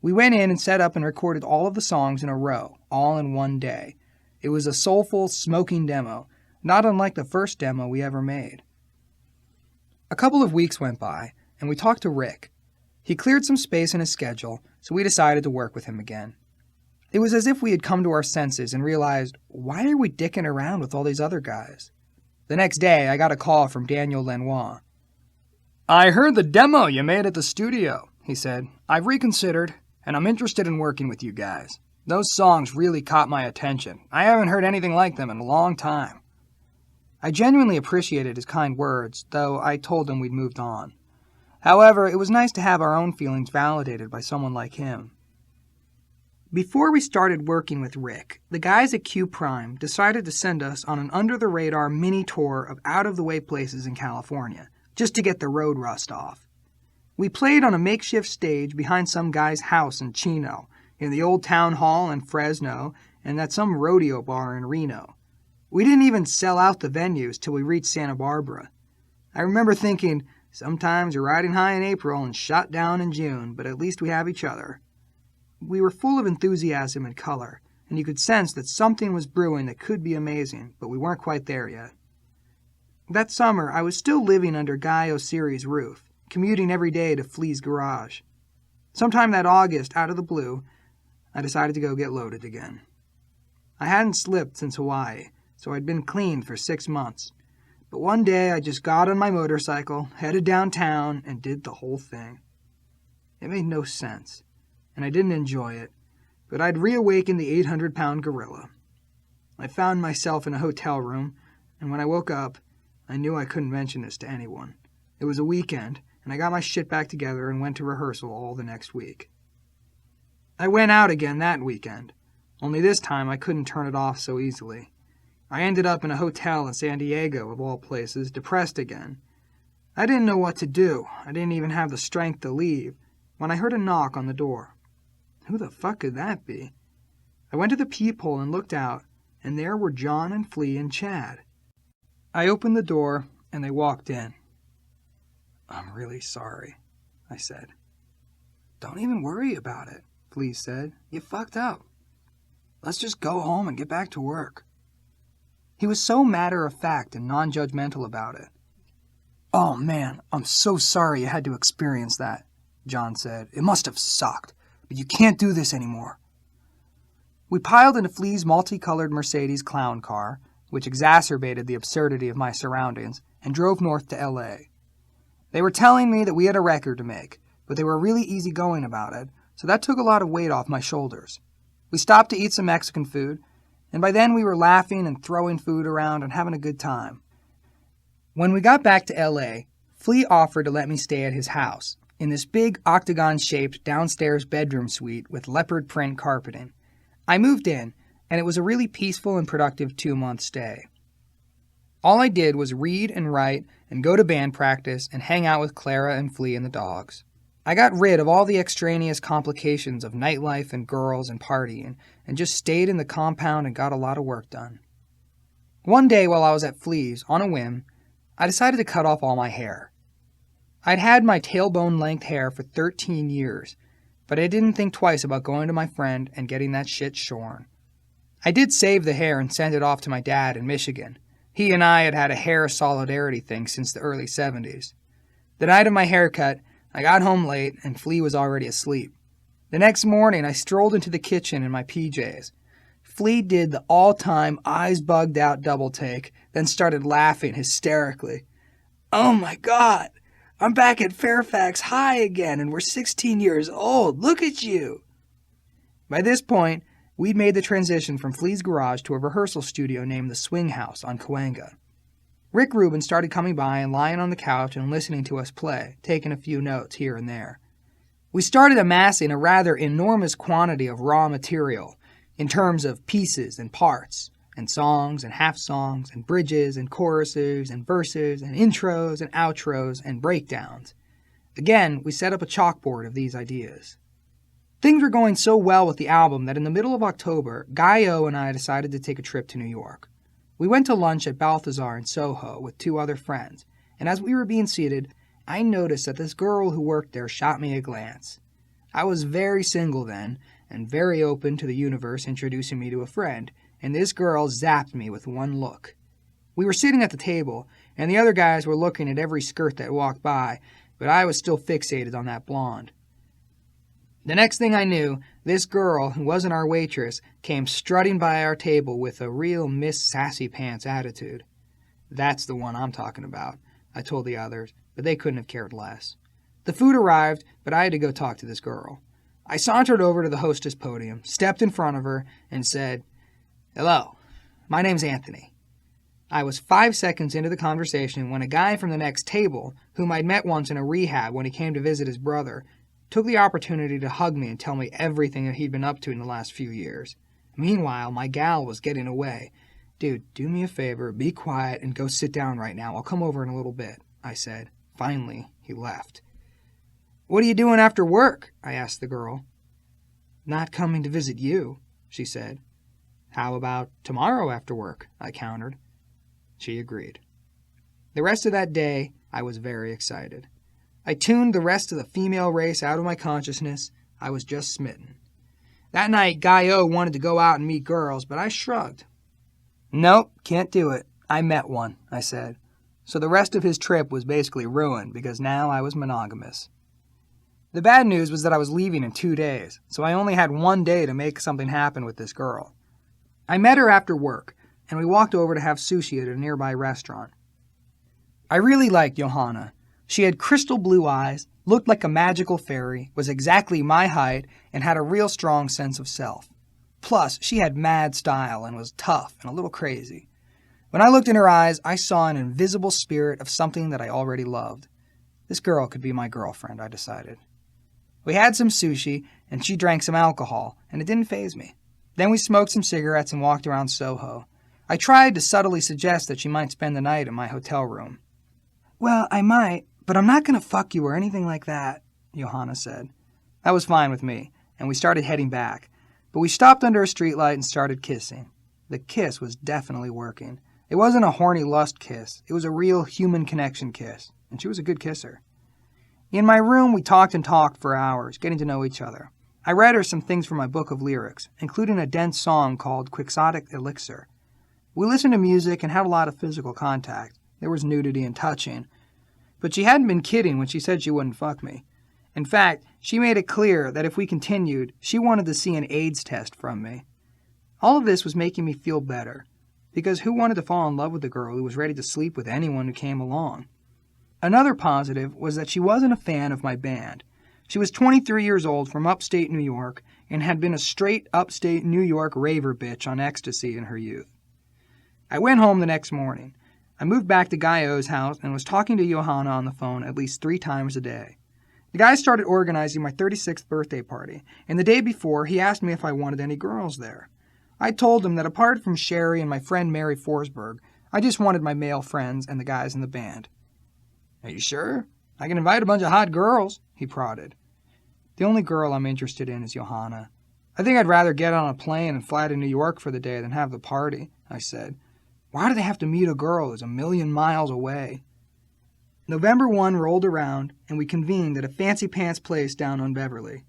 We went in and set up and recorded all of the songs in a row, all in one day. It was a soulful, smoking demo, not unlike the first demo we ever made. A couple of weeks went by, and we talked to Rick. He cleared some space in his schedule, so we decided to work with him again. It was as if we had come to our senses and realized, why are we dicking around with all these other guys? The next day, I got a call from Daniel Lenoir. "I heard the demo you made at the studio," he said. "I've reconsidered, and I'm interested in working with you guys. Those songs really caught my attention. I haven't heard anything like them in a long time." I genuinely appreciated his kind words, though I told him we'd moved on. However, it was nice to have our own feelings validated by someone like him. Before we started working with Rick, the guys at Q Prime decided to send us on an under-the-radar mini tour of out-of-the-way places in California, just to get the road rust off. We played on a makeshift stage behind some guy's house in Chino, in the old town hall in Fresno, and at some rodeo bar in Reno. We didn't even sell out the venues till we reached Santa Barbara. I remember thinking, sometimes you're riding high in April and shot down in June, but at least we have each other. We were full of enthusiasm and color, and you could sense that something was brewing that could be amazing, but we weren't quite there yet. That summer, I was still living under Guy O'Siri's roof, commuting every day to Flea's garage. Sometime that August, out of the blue, I decided to go get loaded again. I hadn't slipped since Hawaii, so I'd been clean for 6 months. But one day I just got on my motorcycle, headed downtown, and did the whole thing. It made no sense, and I didn't enjoy it, but I'd reawakened the 800-pound gorilla. I found myself in a hotel room, and when I woke up, I knew I couldn't mention this to anyone. It was a weekend, and I got my shit back together and went to rehearsal all the next week. I went out again that weekend, only this time I couldn't turn it off so easily. I ended up in a hotel in San Diego, of all places, depressed again. I didn't know what to do. I didn't even have the strength to leave, when I heard a knock on the door. Who the fuck could that be? I went to the peephole and looked out, and there were John and Flea and Chad. I opened the door, and they walked in. "I'm really sorry," I said. "Don't even worry about it," Flea said. "You fucked up. Let's just go home and get back to work." He was so matter-of-fact and non-judgmental about it. "Oh man, I'm so sorry you had to experience that," John said. "It must have sucked, but you can't do this anymore." We piled into Flea's multicolored Mercedes clown car, which exacerbated the absurdity of my surroundings, and drove north to L.A. They were telling me that we had a record to make, but they were really easygoing about it, so that took a lot of weight off my shoulders. We stopped to eat some Mexican food, and by then we were laughing and throwing food around and having a good time. When we got back to L.A., Flea offered to let me stay at his house, in this big octagon-shaped downstairs bedroom suite with leopard print carpeting. I moved in, and it was a really peaceful and productive 2-month stay. All I did was read and write and go to band practice and hang out with Clara and Flea and the dogs. I got rid of all the extraneous complications of nightlife and girls and partying, and just stayed in the compound and got a lot of work done. One day while I was at Flea's, on a whim, I decided to cut off all my hair. I'd had my tailbone-length hair for 13 years, but I didn't think twice about going to my friend and getting that shit shorn. I did save the hair and send it off to my dad in Michigan. He and I had had a hair solidarity thing since the early 70s. The night of my haircut, I got home late, and Flea was already asleep. The next morning, I strolled into the kitchen in my PJs. Flea did the all-time eyes-bugged-out double take, then started laughing hysterically. "Oh my God! I'm back at Fairfax High again, and we're 16 years old. Look at you!" By this point, we'd made the transition from Flea's garage to a rehearsal studio named the Swing House on Cahuenga. Rick Rubin started coming by and lying on the couch and listening to us play, taking a few notes here and there. We started amassing a rather enormous quantity of raw material, in terms of pieces and parts, and songs and half-songs, and bridges and choruses and verses and intros and outros and breakdowns. Again, we set up a chalkboard of these ideas. Things were going so well with the album that in the middle of October, Guy O and I decided to take a trip to New York. We went to lunch at Balthazar in Soho with 2 other friends, and as we were being seated, I noticed that this girl who worked there shot me a glance. I was very single then, and very open to the universe introducing me to a friend, and this girl zapped me with one look. We were sitting at the table, and the other guys were looking at every skirt that walked by, but I was still fixated on that blonde. The next thing I knew, this girl, who wasn't our waitress, came strutting by our table with a real Miss Sassy Pants attitude. That's the one I'm talking about, I told the others, but they couldn't have cared less. The food arrived, but I had to go talk to this girl. I sauntered over to the hostess podium, stepped in front of her, and said, "Hello, my name's Anthony." I was 5 seconds into the conversation when a guy from the next table, whom I'd met once in a rehab when he came to visit his brother, took the opportunity to hug me and tell me everything that he'd been up to in the last few years. Meanwhile, my gal was getting away. "Dude, do me a favor, be quiet, and go sit down right now. I'll come over in a little bit," I said. Finally, he left. "What are you doing after work?" I asked the girl. "Not coming to visit you," she said. "How about tomorrow after work?" I countered. She agreed. The rest of that day, I was very excited. I tuned the rest of the female race out of my consciousness. I was just smitten. That night, Guy O wanted to go out and meet girls, but I shrugged. "Nope, can't do it. I met one," I said. So the rest of his trip was basically ruined because now I was monogamous. The bad news was that I was leaving in 2 days, so I only had 1 day to make something happen with this girl. I met her after work, and we walked over to have sushi at a nearby restaurant. I really liked Johanna. She had crystal blue eyes, looked like a magical fairy, was exactly my height, and had a real strong sense of self. Plus, she had mad style and was tough and a little crazy. When I looked in her eyes, I saw an invisible spirit of something that I already loved. This girl could be my girlfriend, I decided. We had some sushi, and she drank some alcohol, and it didn't faze me. Then we smoked some cigarettes and walked around Soho. I tried to subtly suggest that she might spend the night in my hotel room. "Well, I might, but I'm not going to fuck you or anything like that," Johanna said. That was fine with me, and we started heading back. But we stopped under a streetlight and started kissing. The kiss was definitely working. It wasn't a horny lust kiss. It was a real human connection kiss, and she was a good kisser. In my room, we talked and talked for hours, getting to know each other. I read her some things from my book of lyrics, including a dense song called Quixotic Elixir. We listened to music and had a lot of physical contact. There was nudity and touching. But she hadn't been kidding when she said she wouldn't fuck me. In fact, she made it clear that if we continued, she wanted to see an AIDS test from me. All of this was making me feel better, because who wanted to fall in love with a girl who was ready to sleep with anyone who came along? Another positive was that she wasn't a fan of my band. She was 23 years old from upstate New York and had been a straight upstate New York raver bitch on ecstasy in her youth. I went home the next morning. I moved back to Guy O's house and was talking to Johanna on the phone at least 3 times a day. The guy started organizing my 36th birthday party, and the day before he asked me if I wanted any girls there. I told him that apart from Sherry and my friend Mary Forsberg, I just wanted my male friends and the guys in the band. "Are you sure? I can invite a bunch of hot girls," he prodded. "The only girl I'm interested in is Johanna. I think I'd rather get on a plane and fly to New York for the day than have the party," I said. "Why do they have to meet a girl who's 1,000,000 miles away?" November 1 rolled around, and we convened at a fancy pants place down on Beverly.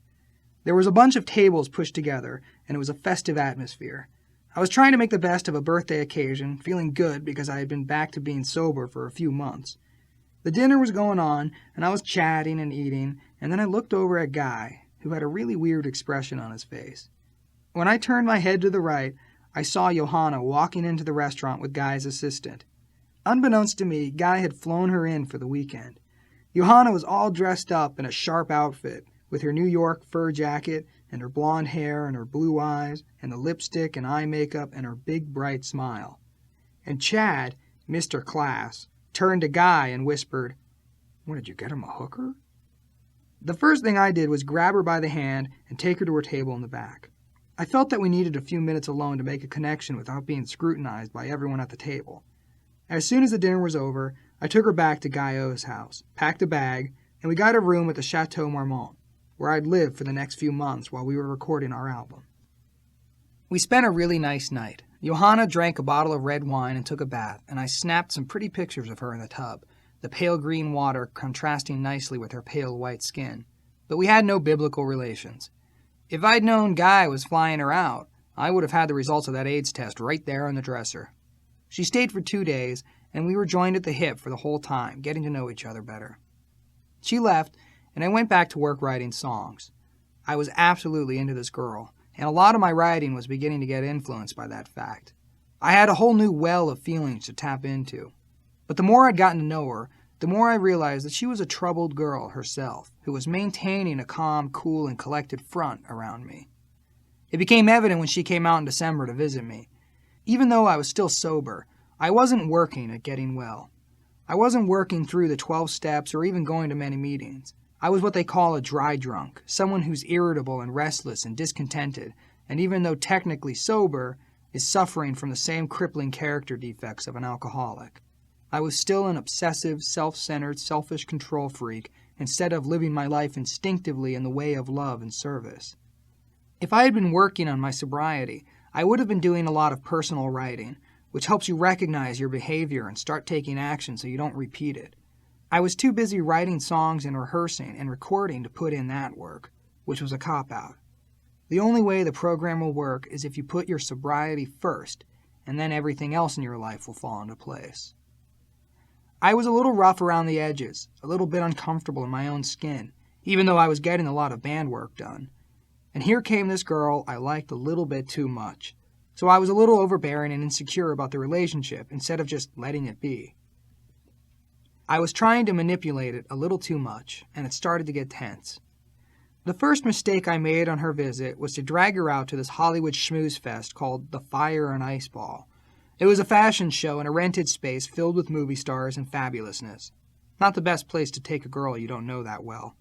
There was a bunch of tables pushed together, and it was a festive atmosphere. I was trying to make the best of a birthday occasion, feeling good because I had been back to being sober for a few months. The dinner was going on, and I was chatting and eating, and then I looked over at Guy, who had a really weird expression on his face. When I turned my head to the right, I saw Johanna walking into the restaurant with Guy's assistant. Unbeknownst to me, Guy had flown her in for the weekend. Johanna was all dressed up in a sharp outfit, with her New York fur jacket, and her blonde hair, and her blue eyes, and the lipstick and eye makeup, and her big, bright smile. And Chad, Mr. Class, turned to Guy and whispered, "What, did you get him a hooker?" The first thing I did was grab her by the hand and take her to her table in the back. I felt that we needed a few minutes alone to make a connection without being scrutinized by everyone at the table. As soon as the dinner was over, I took her back to Guy O's house, packed a bag, and we got a room at the Chateau Marmont, where I'd live for the next few months while we were recording our album. We spent a really nice night. Johanna drank a bottle of red wine and took a bath, and I snapped some pretty pictures of her in the tub, the pale green water contrasting nicely with her pale white skin. But we had no biblical relations. If I'd known Guy was flying her out, I would have had the results of that AIDS test right there on the dresser. She stayed for 2 days, and we were joined at the hip for the whole time, getting to know each other better. She left, and I went back to work writing songs. I was absolutely into this girl, and a lot of my writing was beginning to get influenced by that fact. I had a whole new well of feelings to tap into. But the more I'd gotten to know her, the more I realized that she was a troubled girl herself, who was maintaining a calm, cool, and collected front around me. It became evident when she came out in December to visit me. Even though I was still sober, I wasn't working at getting well. I wasn't working through the 12 steps or even going to many meetings. I was what they call a dry drunk, someone who's irritable and restless and discontented, and even though technically sober, is suffering from the same crippling character defects of an alcoholic. I was still an obsessive, self-centered, selfish control freak instead of living my life instinctively in the way of love and service. If I had been working on my sobriety, I would have been doing a lot of personal writing, which helps you recognize your behavior and start taking action so you don't repeat it. I was too busy writing songs and rehearsing and recording to put in that work, which was a cop-out. The only way the program will work is if you put your sobriety first, and then everything else in your life will fall into place. I was a little rough around the edges, a little bit uncomfortable in my own skin, even though I was getting a lot of band work done. And here came this girl I liked a little bit too much, so I was a little overbearing and insecure about the relationship instead of just letting it be. I was trying to manipulate it a little too much, and it started to get tense. The first mistake I made on her visit was to drag her out to this Hollywood schmooze fest called the Fire and Ice Ball. It was a fashion show in a rented space filled with movie stars and fabulousness. Not the best place to take a girl you don't know that well.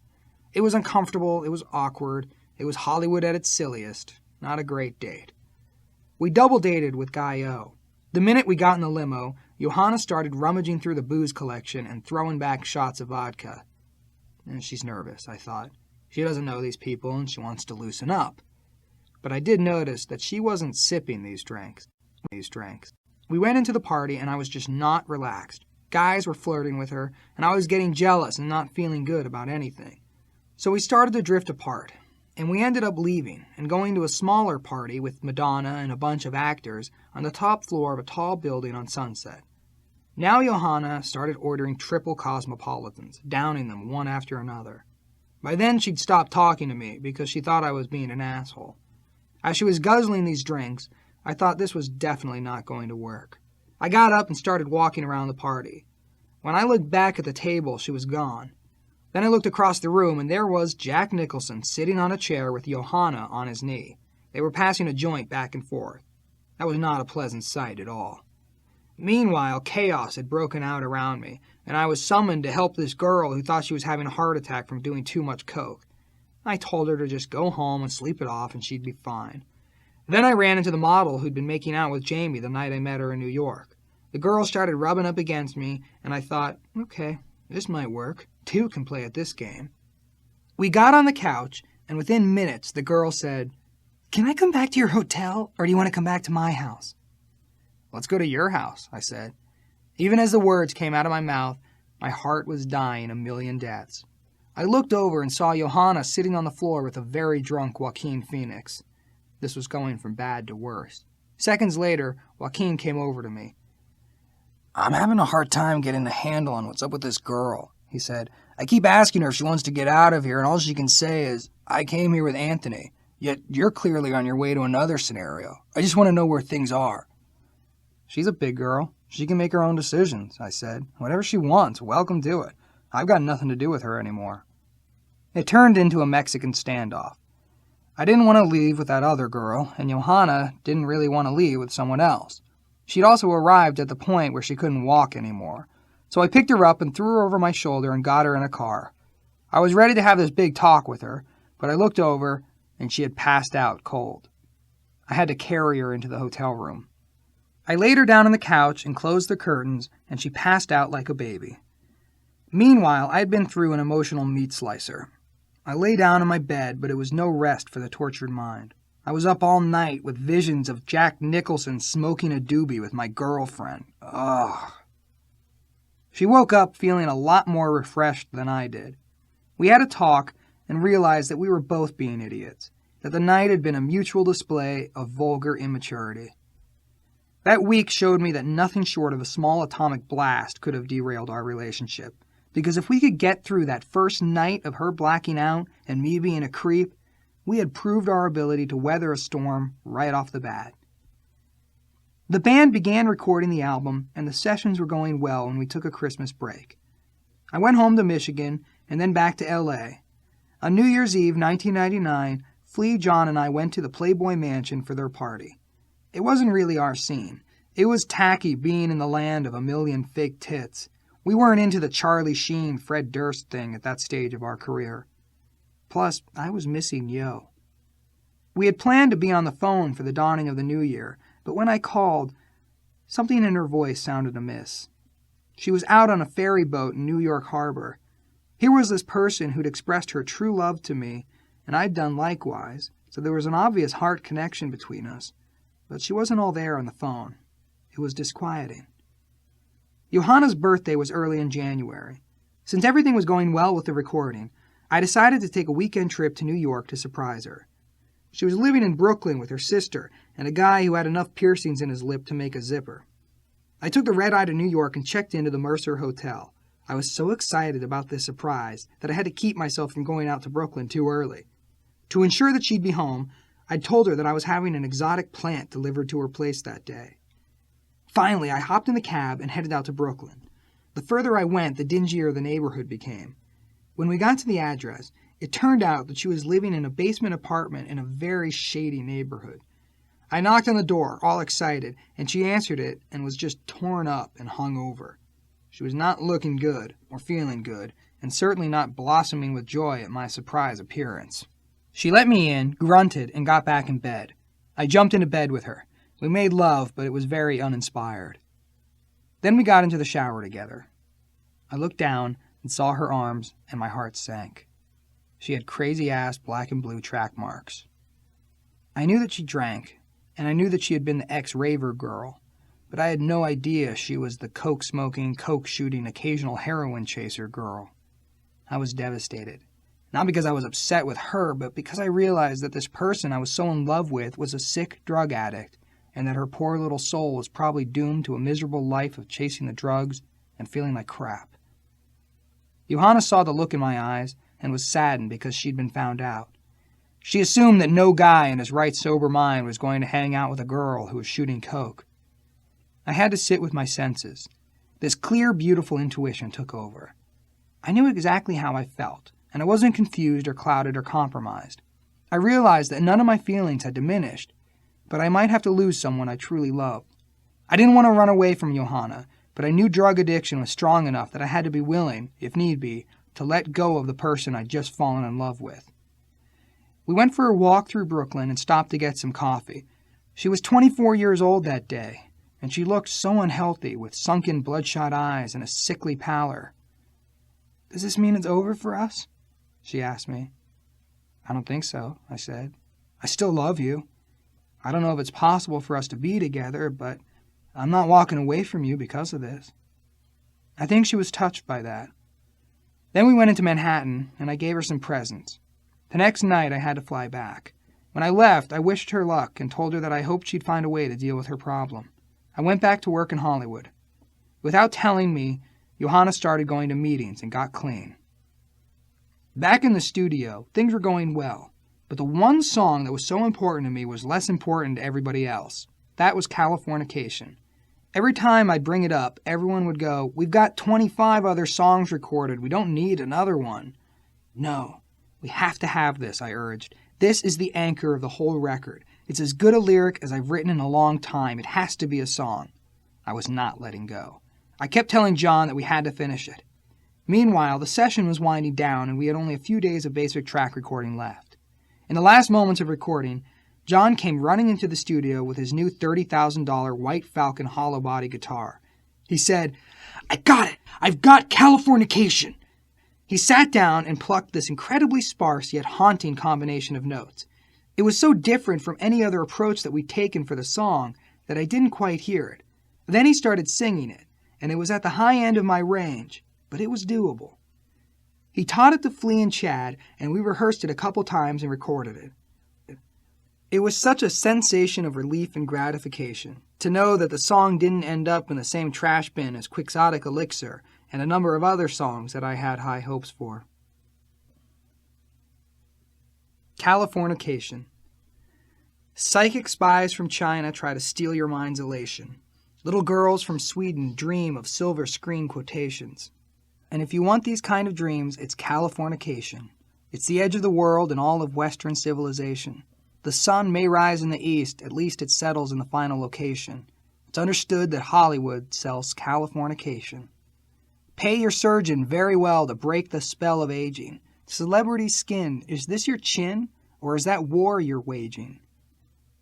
It was uncomfortable, it was awkward, it was Hollywood at its silliest. Not a great date. We double dated with Guy O. The minute we got in the limo, Johanna started rummaging through the booze collection and throwing back shots of vodka. She's nervous, I thought. She doesn't know these people and she wants to loosen up. But I did notice that she wasn't sipping these drinks. We went into the party and I was just not relaxed. Guys were flirting with her and I was getting jealous and not feeling good about anything. So we started to drift apart, and we ended up leaving and going to a smaller party with Madonna and a bunch of actors on the top floor of a tall building on Sunset. Now Johanna started ordering triple cosmopolitans, downing them one after another. By then she'd stopped talking to me because she thought I was being an asshole. As she was guzzling these drinks, I thought this was definitely not going to work. I got up and started walking around the party. When I looked back at the table, she was gone. Then I looked across the room, and there was Jack Nicholson sitting on a chair with Johanna on his knee. They were passing a joint back and forth. That was not a pleasant sight at all. Meanwhile, chaos had broken out around me, and I was summoned to help this girl who thought she was having a heart attack from doing too much coke. I told her to just go home and sleep it off and she'd be fine. Then I ran into the model who'd been making out with Jamie the night I met her in New York. The girl started rubbing up against me, and I thought, okay, this might work. Two can play at this game. We got on the couch, and within minutes the girl said, "Can I come back to your hotel, or do you want to come back to my house?" "Let's go to your house," I said. Even as the words came out of my mouth, my heart was dying a million deaths. I looked over and saw Johanna sitting on the floor with a very drunk Joaquin Phoenix. This was going from bad to worse. Seconds later, Joaquin came over to me. "I'm having a hard time getting a handle on what's up with this girl," he said. "I keep asking her if she wants to get out of here, and all she can say is, 'I came here with Anthony,' yet you're clearly on your way to another scenario. I just want to know where things are." "She's a big girl. She can make her own decisions," I said. "Whatever she wants, welcome to it. I've got nothing to do with her anymore." It turned into a Mexican standoff. I didn't want to leave with that other girl, and Johanna didn't really want to leave with someone else. She'd also arrived at the point where she couldn't walk anymore. So I picked her up and threw her over my shoulder and got her in a car. I was ready to have this big talk with her, but I looked over and she had passed out cold. I had to carry her into the hotel room. I laid her down on the couch and closed the curtains, and she passed out like a baby. Meanwhile, I had been through an emotional meat slicer. I lay down in my bed, but it was no rest for the tortured mind. I was up all night with visions of Jack Nicholson smoking a doobie with my girlfriend. Ugh. She woke up feeling a lot more refreshed than I did. We had a talk and realized that we were both being idiots, that the night had been a mutual display of vulgar immaturity. That week showed me that nothing short of a small atomic blast could have derailed our relationship. Because if we could get through that first night of her blacking out and me being a creep, we had proved our ability to weather a storm right off the bat. The band began recording the album, and the sessions were going well when we took a Christmas break. I went home to Michigan and then back to L.A. On New Year's Eve, 1999, Flea, John, and I went to the Playboy Mansion for their party. It wasn't really our scene. It was tacky being in the land of a million fake tits. We weren't into the Charlie Sheen, Fred Durst thing at that stage of our career. Plus, I was missing Yo. We had planned to be on the phone for the dawning of the new year, but when I called, something in her voice sounded amiss. She was out on a ferry boat in New York Harbor. Here was this person who'd expressed her true love to me, and I'd done likewise, so there was an obvious heart connection between us. But she wasn't all there on the phone. It was disquieting. Johanna's birthday was early in January. Since everything was going well with the recording, I decided to take a weekend trip to New York to surprise her. She was living in Brooklyn with her sister and a guy who had enough piercings in his lip to make a zipper. I took the red-eye to New York and checked into the Mercer Hotel. I was so excited about this surprise that I had to keep myself from going out to Brooklyn too early. To ensure that she'd be home, I'd told her that I was having an exotic plant delivered to her place that day. Finally, I hopped in the cab and headed out to Brooklyn. The further I went, the dingier the neighborhood became. When we got to the address, it turned out that she was living in a basement apartment in a very shady neighborhood. I knocked on the door, all excited, and she answered it and was just torn up and hung over. She was not looking good or feeling good, and certainly not blossoming with joy at my surprise appearance. She let me in, grunted, and got back in bed. I jumped into bed with her. We made love, but it was very uninspired. Then we got into the shower together. I looked down and saw her arms, and my heart sank. She had crazy-ass black and blue track marks. I knew that she drank, and I knew that she had been the ex-raver girl, but I had no idea she was the coke-smoking, coke-shooting, occasional heroin chaser girl. I was devastated. Not because I was upset with her, but because I realized that this person I was so in love with was a sick drug addict, and that her poor little soul was probably doomed to a miserable life of chasing the drugs and feeling like crap. Johanna saw the look in my eyes and was saddened because she'd been found out. She assumed that no guy in his right sober mind was going to hang out with a girl who was shooting coke. I had to sit with my senses. This clear, beautiful intuition took over. I knew exactly how I felt, and I wasn't confused or clouded or compromised. I realized that none of my feelings had diminished, but I might have to lose someone I truly loved. I didn't want to run away from Johanna, but I knew drug addiction was strong enough that I had to be willing, if need be, to let go of the person I'd just fallen in love with. We went for a walk through Brooklyn and stopped to get some coffee. She was 24 years old that day, and she looked so unhealthy with sunken, bloodshot eyes and a sickly pallor. "Does this mean it's over for us?" she asked me. "I don't think so," I said. "I still love you. I don't know if it's possible for us to be together, but I'm not walking away from you because of this." I think she was touched by that. Then we went into Manhattan, and I gave her some presents. The next night, I had to fly back. When I left, I wished her luck and told her that I hoped she'd find a way to deal with her problem. I went back to work in Hollywood. Without telling me, Johanna started going to meetings and got clean. Back in the studio, things were going well, but the one song that was so important to me was less important to everybody else. That was Californication. Every time I'd bring it up, everyone would go, "We've got 25 other songs recorded. We don't need another one." "No, we have to have this," I urged. "This is the anchor of the whole record. It's as good a lyric as I've written in a long time. It has to be a song." I was not letting go. I kept telling John that we had to finish it. Meanwhile, the session was winding down, and we had only a few days of basic track recording left. In the last moments of recording, John came running into the studio with his new $30,000 White Falcon hollow body guitar. He said, "I got it! I've got Californication!" He sat down and plucked this incredibly sparse yet haunting combination of notes. It was so different from any other approach that we'd taken for the song that I didn't quite hear it. Then he started singing it, and it was at the high end of my range, but it was doable. He taught it to Flea and Chad, and we rehearsed it a couple times and recorded it. It was such a sensation of relief and gratification to know that the song didn't end up in the same trash bin as Quixotic Elixir and a number of other songs that I had high hopes for. Californication. Psychic spies from China try to steal your mind's elation. Little girls from Sweden dream of silver screen quotations. And if you want these kind of dreams, it's Californication. It's the edge of the world and all of Western civilization. The sun may rise in the east, at least it settles in the final location. It's understood that Hollywood sells Californication. Pay your surgeon very well to break the spell of aging. Celebrity skin, is this your chin, or is that war you're waging?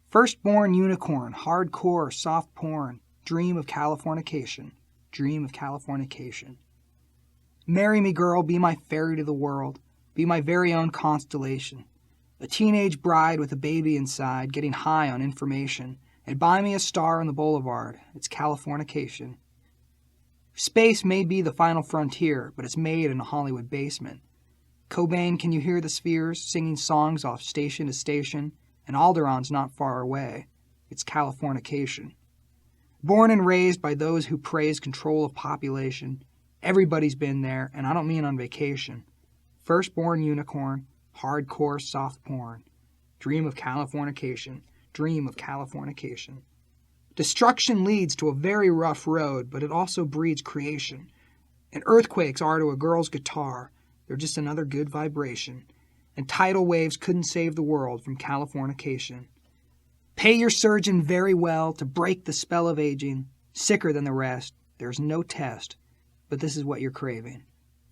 Firstborn unicorn, hardcore, soft porn, dream of Californication, dream of Californication. Marry me, girl, be my fairy to the world, be my very own constellation. A teenage bride with a baby inside, getting high on information, and buy me a star on the boulevard. It's Californication. Space may be the final frontier, but it's made in a Hollywood basement. Cobain, can you hear the spheres singing songs off station to station? And Alderon's not far away. It's Californication. Born and raised by those who praise control of population, everybody's been there, and I don't mean on vacation. Firstborn unicorn, hardcore soft porn. Dream of Californication. Dream of Californication. Destruction leads to a very rough road, but it also breeds creation. And earthquakes are to a girl's guitar. They're just another good vibration. And tidal waves couldn't save the world from Californication. Pay your surgeon very well to break the spell of aging. Sicker than the rest. There's no test. But this is what you're craving.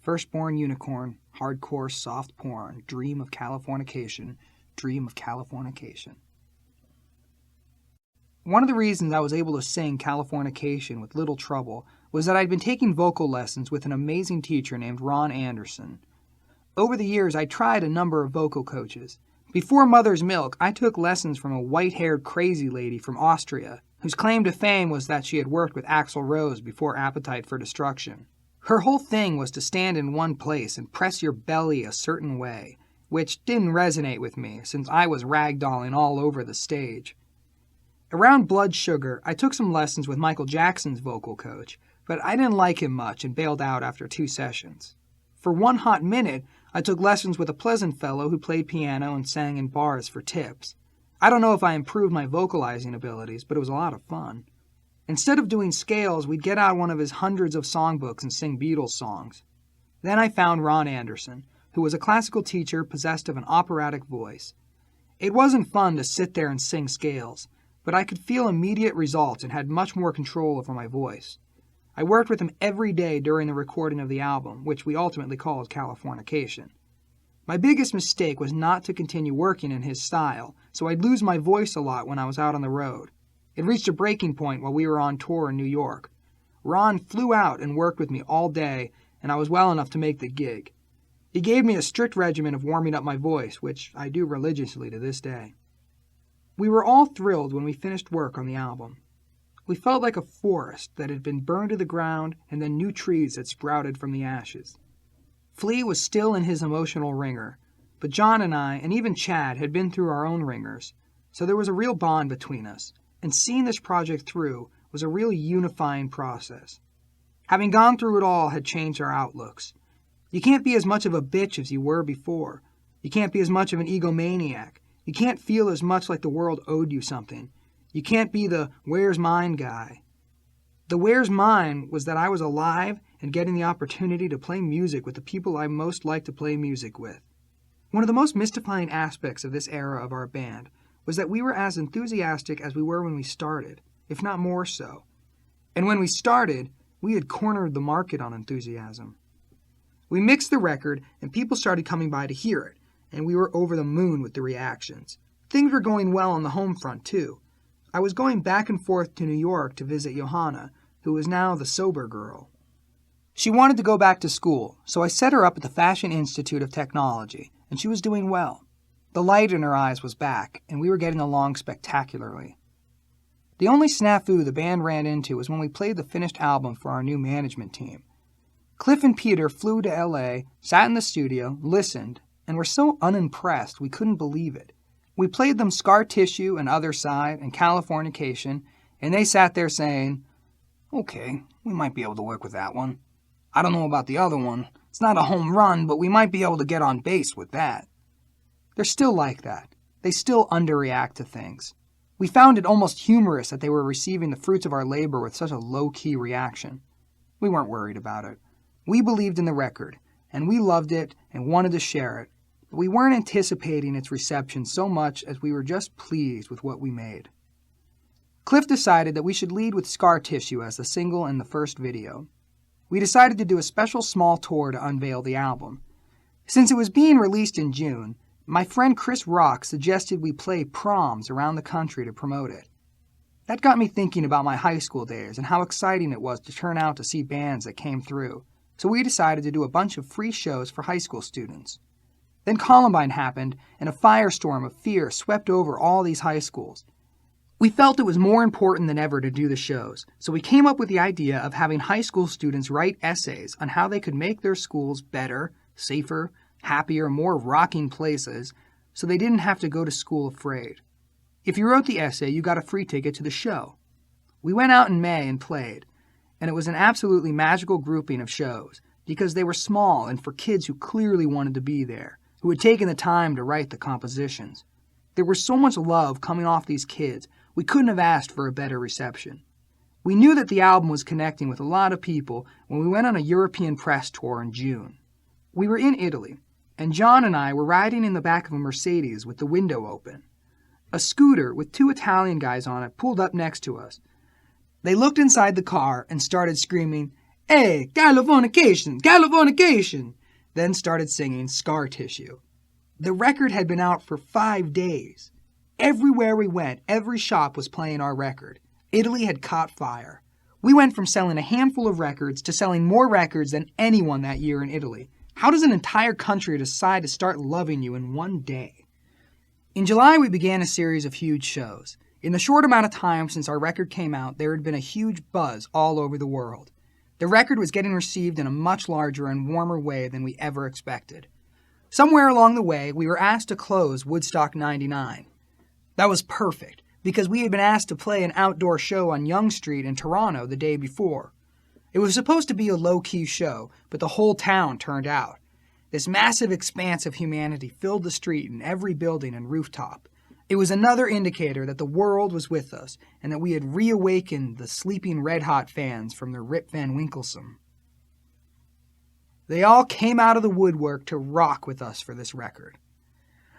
Firstborn unicorn, hardcore soft porn, dream of Californication, dream of Californication. One of the reasons I was able to sing Californication with little trouble was that I'd been taking vocal lessons with an amazing teacher named Ron Anderson. Over the years, I tried a number of vocal coaches. Before Mother's Milk, I took lessons from a white-haired crazy lady from Austria, whose claim to fame was that she had worked with Axl Rose before Appetite for Destruction. Her whole thing was to stand in one place and press your belly a certain way, which didn't resonate with me since I was ragdolling all over the stage. Around Blood Sugar, I took some lessons with Michael Jackson's vocal coach, but I didn't like him much and bailed out after 2 sessions. For One Hot Minute, I took lessons with a pleasant fellow who played piano and sang in bars for tips. I don't know if I improved my vocalizing abilities, but it was a lot of fun. Instead of doing scales, we'd get out one of his hundreds of songbooks and sing Beatles songs. Then I found Ron Anderson, who was a classical teacher possessed of an operatic voice. It wasn't fun to sit there and sing scales, but I could feel immediate results and had much more control over my voice. I worked with him every day during the recording of the album, which we ultimately called Californication. My biggest mistake was not to continue working in his style, so I'd lose my voice a lot when I was out on the road. It reached a breaking point while we were on tour in New York. Ron flew out and worked with me all day, and I was well enough to make the gig. He gave me a strict regimen of warming up my voice, which I do religiously to this day. We were all thrilled when we finished work on the album. We felt like a forest that had been burned to the ground and then new trees had sprouted from the ashes. Flea was still in his emotional ringer, but John and I, and even Chad, had been through our own ringers, so there was a real bond between us, and seeing this project through was a real unifying process. Having gone through it all had changed our outlooks. You can't be as much of a bitch as you were before. You can't be as much of an egomaniac. You can't feel as much like the world owed you something. You can't be the where's mine guy. The where's mine was that I was alive and getting the opportunity to play music with the people I most like to play music with. One of the most mystifying aspects of this era of our band was that we were as enthusiastic as we were when we started, if not more so. And when we started, we had cornered the market on enthusiasm. We mixed the record, and people started coming by to hear it, and we were over the moon with the reactions. Things were going well on the home front, too. I was going back and forth to New York to visit Johanna, who was now the sober girl. She wanted to go back to school, so I set her up at the Fashion Institute of Technology, and she was doing well. The light in her eyes was back, and we were getting along spectacularly. The only snafu the band ran into was when we played the finished album for our new management team. Cliff and Peter flew to L.A., sat in the studio, listened, and were so unimpressed we couldn't believe it. We played them Scar Tissue and Other Side and Californication, and they sat there saying, "Okay, we might be able to work with that one. I don't know about the other one. It's not a home run, but we might be able to get on base with that." They're still like that. They still underreact to things. We found it almost humorous that they were receiving the fruits of our labor with such a low-key reaction. We weren't worried about it. We believed in the record, and we loved it and wanted to share it, but we weren't anticipating its reception so much as we were just pleased with what we made. Cliff decided that we should lead with Scar Tissue as the single and the first video. We decided to do a special small tour to unveil the album. Since it was being released in June, my friend Chris Rock suggested we play proms around the country to promote it. That got me thinking about my high school days and how exciting it was to turn out to see bands that came through, so we decided to do a bunch of free shows for high school students. Then Columbine happened, and a firestorm of fear swept over all these high schools. We felt it was more important than ever to do the shows, so we came up with the idea of having high school students write essays on how they could make their schools better, safer, happier, more rocking places, so they didn't have to go to school afraid. If you wrote the essay, you got a free ticket to the show. We went out in May and played, and it was an absolutely magical grouping of shows, because they were small and for kids who clearly wanted to be there, who had taken the time to write the compositions. There was so much love coming off these kids, we couldn't have asked for a better reception. We knew that the album was connecting with a lot of people when we went on a European press tour in June. We were in Italy, and John and I were riding in the back of a Mercedes with the window open. A scooter with 2 Italian guys on it pulled up next to us. They looked inside the car and started screaming, "Hey, Californication, Californication!" Then started singing Scar Tissue. The record had been out for 5 days. Everywhere we went, every shop was playing our record. Italy had caught fire. We went from selling a handful of records to selling more records than anyone that year in Italy. How does an entire country decide to start loving you in one day? In July, we began a series of huge shows. In the short amount of time since our record came out, there had been a huge buzz all over the world. The record was getting received in a much larger and warmer way than we ever expected. Somewhere along the way, we were asked to close Woodstock 99. That was perfect, because we had been asked to play an outdoor show on Yonge Street in Toronto the day before. It was supposed to be a low-key show, but the whole town turned out. This massive expanse of humanity filled the street in every building and rooftop. It was another indicator that the world was with us, and that we had reawakened the sleeping red-hot fans from their Rip Van Winkelsome. They all came out of the woodwork to rock with us for this record.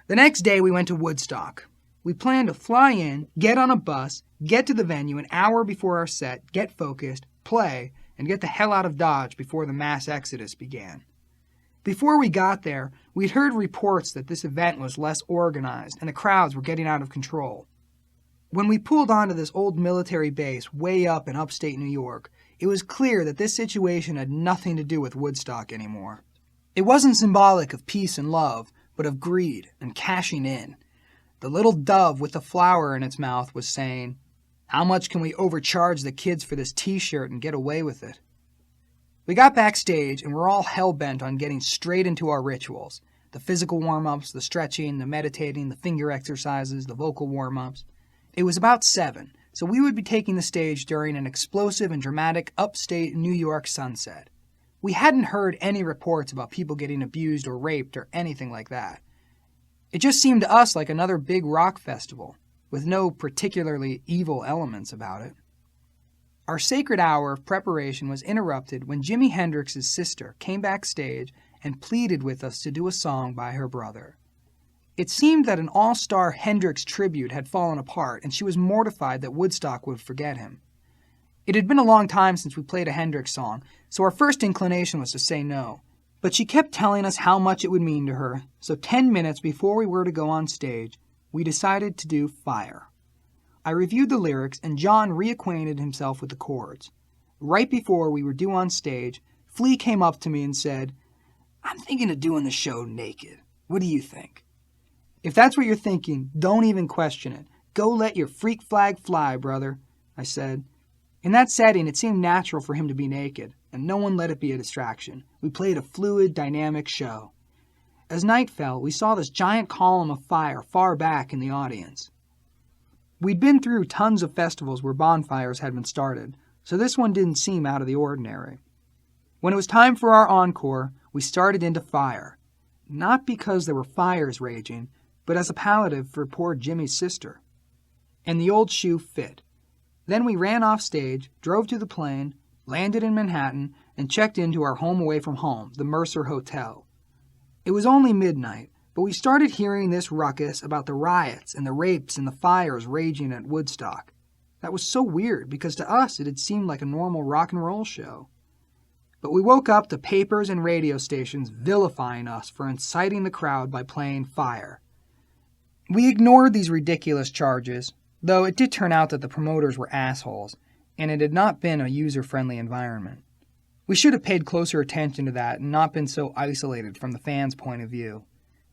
The next day we went to Woodstock. We planned to fly in, get on a bus, get to the venue an hour before our set, get focused, play, and get the hell out of Dodge before the mass exodus began. Before we got there, we'd heard reports that this event was less organized and the crowds were getting out of control. When we pulled onto this old military base way up in upstate New York, it was clear that this situation had nothing to do with Woodstock anymore. It wasn't symbolic of peace and love, but of greed and cashing in. The little dove with the flower in its mouth was saying, "How much can we overcharge the kids for this t-shirt and get away with it?" We got backstage and were all hell-bent on getting straight into our rituals. The physical warm-ups, the stretching, the meditating, the finger exercises, the vocal warm-ups. It was about 7, so we would be taking the stage during an explosive and dramatic upstate New York sunset. We hadn't heard any reports about people getting abused or raped or anything like that. It just seemed to us like another big rock festival, with no particularly evil elements about it. Our sacred hour of preparation was interrupted when Jimi Hendrix's sister came backstage and pleaded with us to do a song by her brother. It seemed that an all-star Hendrix tribute had fallen apart, and she was mortified that Woodstock would forget him. It had been a long time since we played a Hendrix song, so our first inclination was to say no. But she kept telling us how much it would mean to her, so 10 minutes before we were to go on stage, we decided to do Fire. I reviewed the lyrics, and John reacquainted himself with the chords. Right before we were due on stage, Flea came up to me and said, "I'm thinking of doing the show naked. What do you think?" "If that's what you're thinking, don't even question it. Go let your freak flag fly, brother," I said. In that setting, it seemed natural for him to be naked, and no one let it be a distraction. We played a fluid, dynamic show. As night fell, we saw this giant column of fire far back in the audience. We'd been through tons of festivals where bonfires had been started, so this one didn't seem out of the ordinary. When it was time for our encore, we started into fire. Not because there were fires raging, but as a palliative for poor Jimmy's sister. And the old shoe fit. Then we ran off stage, drove to the plane, landed in Manhattan, and checked into our home away from home, the Mercer Hotel. It was only midnight, but we started hearing this ruckus about the riots and the rapes and the fires raging at Woodstock. That was so weird because to us it had seemed like a normal rock and roll show. But we woke up to papers and radio stations vilifying us for inciting the crowd by playing Fire. We ignored these ridiculous charges, though it did turn out that the promoters were assholes, and it had not been a user-friendly environment. We should have paid closer attention to that and not been so isolated from the fans' point of view.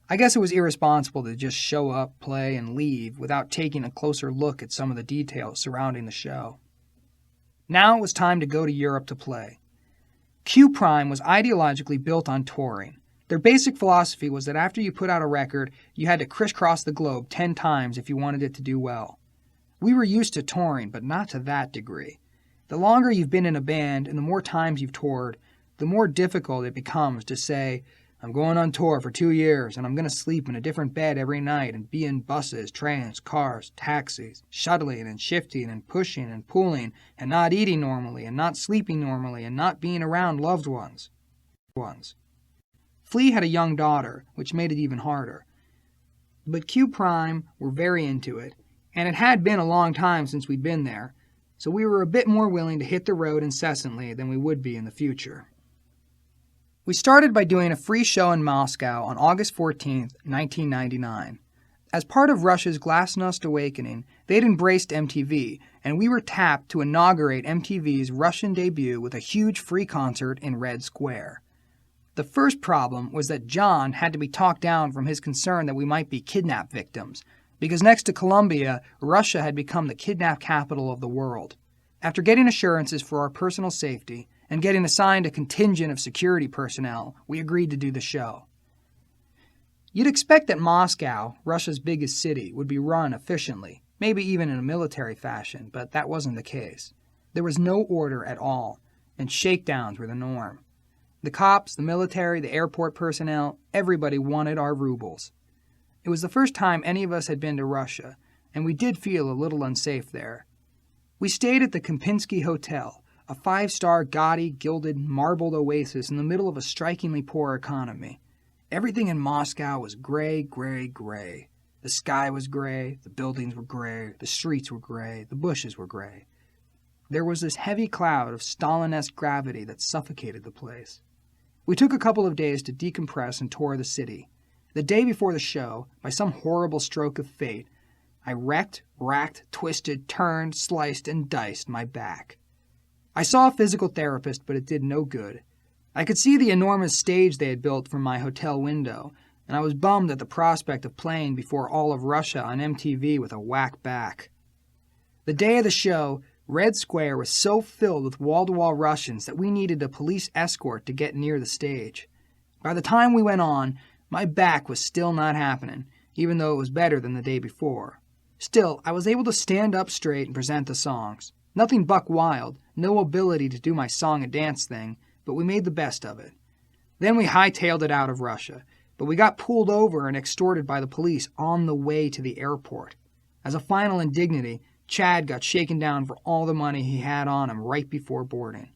I guess it was irresponsible to just show up, play, and leave without taking a closer look at some of the details surrounding the show. Now it was time to go to Europe to play. Q Prime was ideologically built on touring. Their basic philosophy was that after you put out a record, you had to crisscross the globe 10 times if you wanted it to do well. We were used to touring, but not to that degree. The longer you've been in a band and the more times you've toured, the more difficult it becomes to say, I'm going on tour for 2 years and I'm going to sleep in a different bed every night and be in buses, trains, cars, taxis, shuttling and shifting and pushing and pulling and not eating normally and not sleeping normally and not being around loved ones. Flea had a young daughter, which made it even harder. But Q Prime were very into it, and it had been a long time since we'd been there, so we were a bit more willing to hit the road incessantly than we would be in the future. We started by doing a free show in Moscow on August 14, 1999. As part of Russia's Glasnost awakening, they'd embraced MTV, and we were tapped to inaugurate MTV's Russian debut with a huge free concert in Red Square. The first problem was that John had to be talked down from his concern that we might be kidnap victims, because next to Colombia, Russia had become the kidnap capital of the world. After getting assurances for our personal safety and getting assigned a contingent of security personnel, we agreed to do the show. You'd expect that Moscow, Russia's biggest city, would be run efficiently, maybe even in a military fashion, but that wasn't the case. There was no order at all, and shakedowns were the norm. The cops, the military, the airport personnel, everybody wanted our rubles. It was the first time any of us had been to Russia, and we did feel a little unsafe there. We stayed at the Kempinski Hotel, a 5-star, gaudy, gilded, marbled oasis in the middle of a strikingly poor economy. Everything in Moscow was gray, gray, gray. The sky was gray, the buildings were gray, the streets were gray, the bushes were gray. There was this heavy cloud of Stalin-esque gravity that suffocated the place. We took a couple of days to decompress and tour the city. The day before the show, by some horrible stroke of fate, I wrecked, racked, twisted, turned, sliced, and diced my back. I saw a physical therapist, but it did no good. I could see the enormous stage they had built from my hotel window, and I was bummed at the prospect of playing before all of Russia on MTV with a whack back. The day of the show, Red Square was so filled with wall-to-wall Russians that we needed a police escort to get near the stage. By the time we went on, my back was still not happening, even though it was better than the day before. Still, I was able to stand up straight and present the songs. Nothing buck wild, no ability to do my song and dance thing, but we made the best of it. Then we hightailed it out of Russia, but we got pulled over and extorted by the police on the way to the airport. As a final indignity, Chad got shaken down for all the money he had on him right before boarding.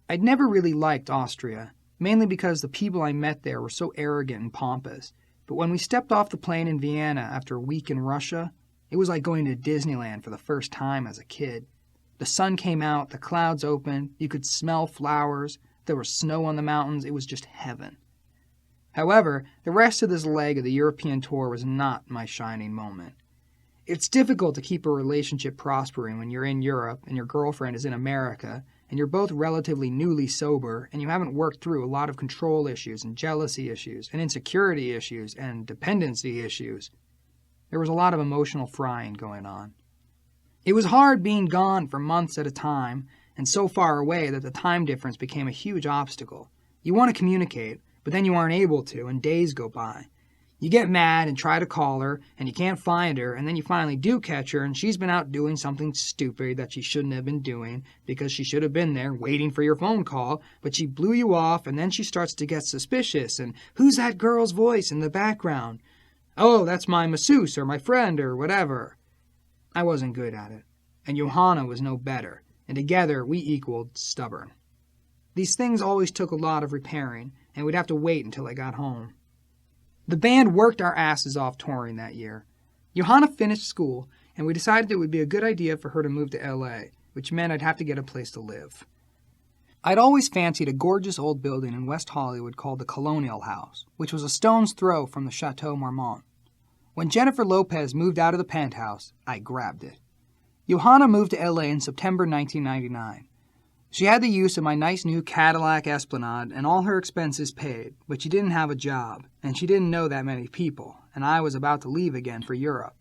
I'd never really liked Austria, mainly because the people I met there were so arrogant and pompous, but when we stepped off the plane in Vienna after a week in Russia, it was like going to Disneyland for the first time as a kid. The sun came out, the clouds opened, you could smell flowers, there was snow on the mountains, it was just heaven. However, the rest of this leg of the European tour was not my shining moment. It's difficult to keep a relationship prospering when you're in Europe and your girlfriend is in America, and you're both relatively newly sober, and you haven't worked through a lot of control issues and jealousy issues and insecurity issues and dependency issues. There was a lot of emotional frying going on. It was hard being gone for months at a time and so far away that the time difference became a huge obstacle. You want to communicate, but then you aren't able to, and days go by. You get mad and try to call her, and you can't find her, and then you finally do catch her, and she's been out doing something stupid that she shouldn't have been doing because she should have been there waiting for your phone call, but she blew you off, and then she starts to get suspicious, and who's that girl's voice in the background? Oh, that's my masseuse or my friend or whatever. I wasn't good at it, and Johanna was no better, and together we equaled stubborn. These things always took a lot of repairing, and we'd have to wait until I got home. The band worked our asses off touring that year. Johanna finished school, and we decided it would be a good idea for her to move to L.A., which meant I'd have to get a place to live. I'd always fancied a gorgeous old building in West Hollywood called the Colonial House, which was a stone's throw from the Chateau Marmont. When Jennifer Lopez moved out of the penthouse, I grabbed it. Johanna moved to L.A. in September 1999. She had the use of my nice new Cadillac Esplanade and all her expenses paid, but she didn't have a job, and she didn't know that many people, and I was about to leave again for Europe.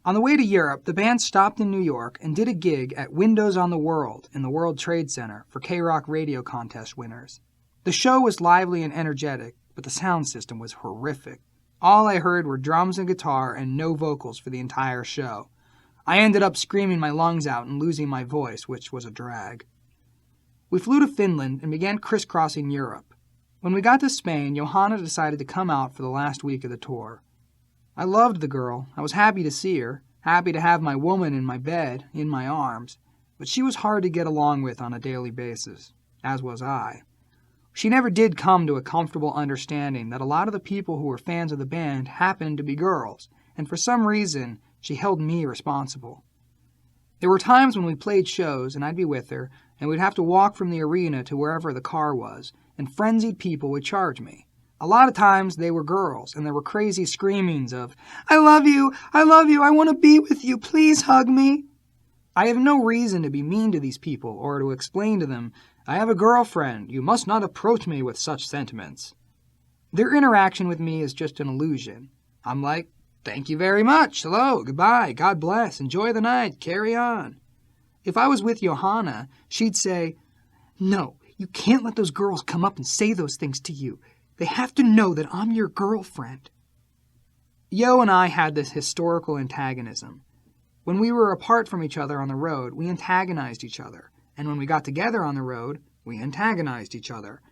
On the way to Europe, the band stopped in New York and did a gig at Windows on the World in the World Trade Center for K-Rock radio contest winners. The show was lively and energetic, but the sound system was horrific. All I heard were drums and guitar and no vocals for the entire show. I ended up screaming my lungs out and losing my voice, which was a drag. We flew to Finland and began crisscrossing Europe. When we got to Spain, Johanna decided to come out for the last week of the tour. I loved the girl. I was happy to see her, happy to have my woman in my bed, in my arms, but she was hard to get along with on a daily basis, as was I. She never did come to a comfortable understanding that a lot of the people who were fans of the band happened to be girls, and for some reason, she held me responsible. There were times when we played shows, and I'd be with her, and we'd have to walk from the arena to wherever the car was, and frenzied people would charge me. A lot of times they were girls, and there were crazy screamings of, I love you, I want to be with you, please hug me. I have no reason to be mean to these people or to explain to them, I have a girlfriend, you must not approach me with such sentiments. Their interaction with me is just an illusion. I'm like, thank you very much, hello, goodbye, God bless, enjoy the night, carry on. If I was with Johanna, she'd say, no, you can't let those girls come up and say those things to you. They have to know that I'm your girlfriend. Yo and I had this historical antagonism. When we were apart from each other on the road, we antagonized each other. And when we got together on the road, we antagonized each other.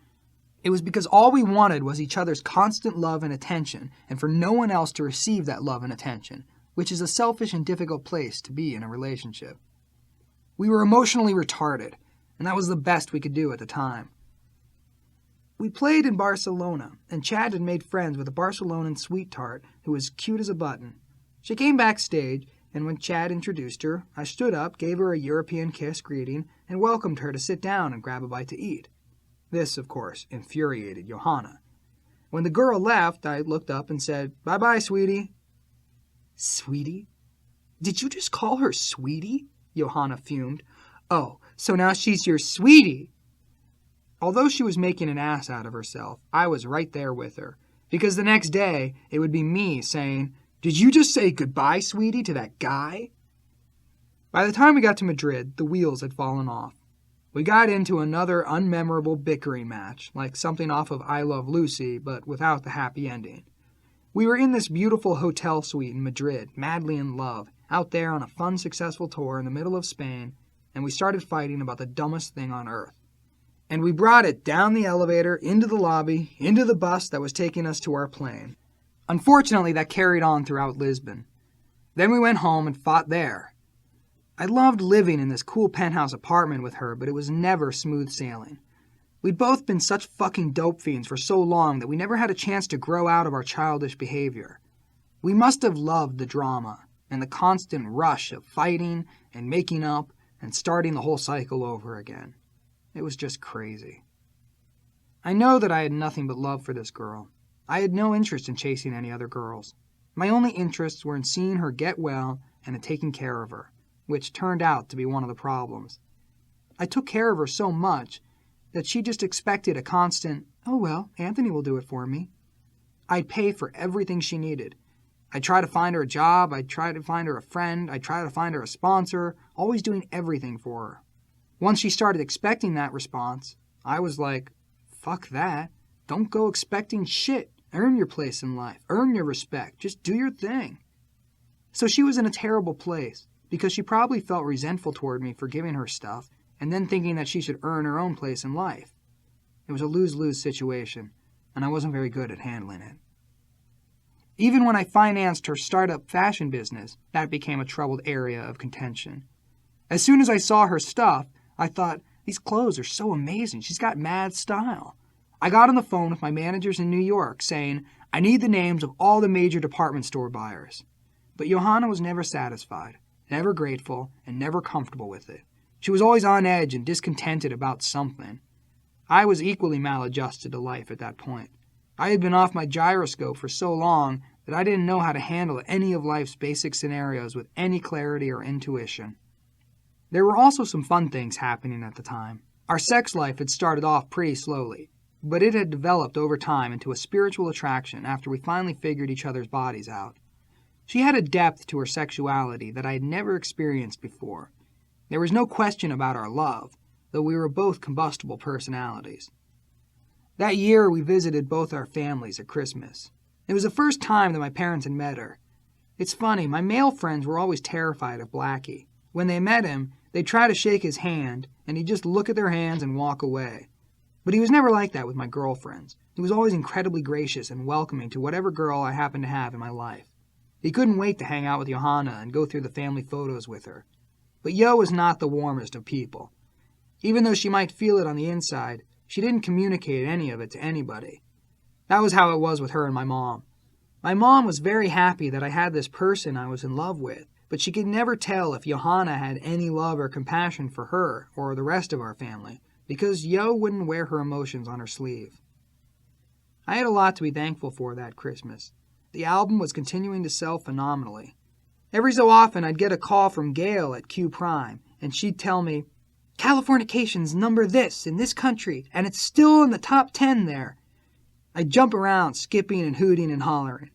It was because all we wanted was each other's constant love and attention, and for no one else to receive that love and attention, which is a selfish and difficult place to be in a relationship. We were emotionally retarded, and that was the best we could do at the time. We played in Barcelona, and Chad had made friends with a Barcelonan sweetheart who was cute as a button. She came backstage, and when Chad introduced her, I stood up, gave her a European kiss greeting, and welcomed her to sit down and grab a bite to eat. This, of course, infuriated Johanna. When the girl left, I looked up and said, Bye-bye, sweetie. Sweetie? Did you just call her sweetie? Johanna fumed. Oh, so now she's your sweetie. Although she was making an ass out of herself, I was right there with her, because the next day it would be me saying, Did you just say goodbye, sweetie, to that guy? By the time we got to Madrid, the wheels had fallen off. We got into another unmemorable bickering match, like something off of I Love Lucy, but without the happy ending. We were in this beautiful hotel suite in Madrid, madly in love, out there on a fun, successful tour in the middle of Spain, and we started fighting about the dumbest thing on earth. And we brought it down the elevator, into the lobby, into the bus that was taking us to our plane. Unfortunately, that carried on throughout Lisbon. Then we went home and fought there. I loved living in this cool penthouse apartment with her, but it was never smooth sailing. We'd both been such fucking dope fiends for so long that we never had a chance to grow out of our childish behavior. We must have loved the drama and the constant rush of fighting and making up and starting the whole cycle over again. It was just crazy. I know that I had nothing but love for this girl. I had no interest in chasing any other girls. My only interests were in seeing her get well and in taking care of her, which turned out to be one of the problems. I took care of her so much that she just expected a constant, oh well, Anthony will do it for me. I'd pay for everything she needed. I'd try to find her a job, I'd try to find her a friend, I'd try to find her a sponsor, always doing everything for her. Once she started expecting that response, I was like, fuck that. Don't go expecting shit. Earn your place in life. Earn your respect. Just do your thing. So she was in a terrible place, because she probably felt resentful toward me for giving her stuff, and then thinking that she should earn her own place in life. It was a lose-lose situation, and I wasn't very good at handling it. Even when I financed her startup fashion business, that became a troubled area of contention. As soon as I saw her stuff, I thought, these clothes are so amazing. She's got mad style. I got on the phone with my managers in New York saying, I need the names of all the major department store buyers. But Johanna was never satisfied, never grateful, and never comfortable with it. She was always on edge and discontented about something. I was equally maladjusted to life at that point. I had been off my gyroscope for so long that I didn't know how to handle any of life's basic scenarios with any clarity or intuition. There were also some fun things happening at the time. Our sex life had started off pretty slowly, but it had developed over time into a spiritual attraction after we finally figured each other's bodies out. She had a depth to her sexuality that I had never experienced before. There was no question about our love, though we were both combustible personalities. That year, we visited both our families at Christmas. It was the first time that my parents had met her. It's funny, my male friends were always terrified of Blackie. When they met him, they'd try to shake his hand, and he'd just look at their hands and walk away. But he was never like that with my girlfriends. He was always incredibly gracious and welcoming to whatever girl I happened to have in my life. He couldn't wait to hang out with Johanna and go through the family photos with her. But Yo was not the warmest of people. Even though she might feel it on the inside, she didn't communicate any of it to anybody. That was how it was with her and my mom. My mom was very happy that I had this person I was in love with, but she could never tell if Johanna had any love or compassion for her or the rest of our family, because Yo wouldn't wear her emotions on her sleeve. I had a lot to be thankful for that Christmas. The album was continuing to sell phenomenally. Every so often I'd get a call from Gail at Q Prime, and she'd tell me, Californication's number this in this country, and it's still in the top 10 there. I'd jump around, skipping and hooting and hollering.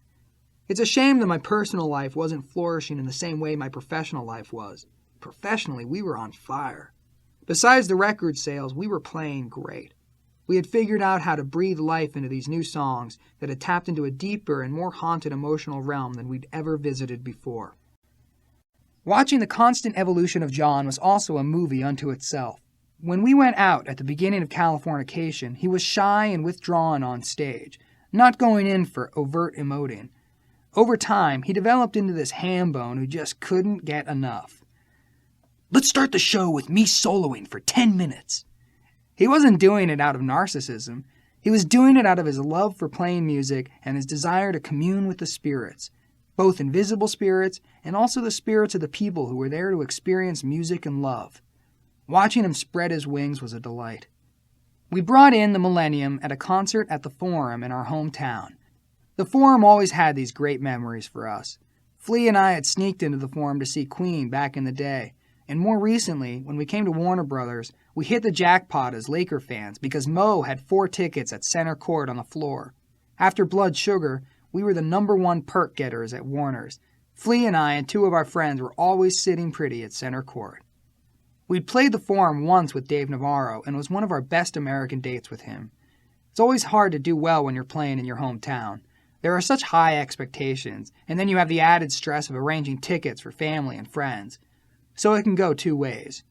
It's a shame that my personal life wasn't flourishing in the same way my professional life was. Professionally, we were on fire. Besides the record sales, we were playing great. We had figured out how to breathe life into these new songs that had tapped into a deeper and more haunted emotional realm than we'd ever visited before. Watching the constant evolution of John was also a movie unto itself. When we went out at the beginning of Californication, he was shy and withdrawn on stage, not going in for overt emoting. Over time, he developed into this ham-bone who just couldn't get enough. Let's start the show with me soloing for 10 minutes. He wasn't doing it out of narcissism. He was doing it out of his love for playing music and his desire to commune with the spirits, both invisible spirits and also the spirits of the people who were there to experience music and love. Watching him spread his wings was a delight. We brought in the Millennium at a concert at the Forum in our hometown. The Forum always had these great memories for us. Flea and I had sneaked into the Forum to see Queen back in the day, and more recently, when we came to Warner Brothers, we hit the jackpot as Laker fans because Mo had 4 tickets at center court on the floor. After Blood Sugar, we were the #1 perk getters at Warner's. Flea and I and 2 of our friends were always sitting pretty at center court. We'd played the Forum once with Dave Navarro, and it was one of our best American dates with him. It's always hard to do well when you're playing in your hometown. There are such high expectations, and then you have the added stress of arranging tickets for family and friends. So it can go 2 ways.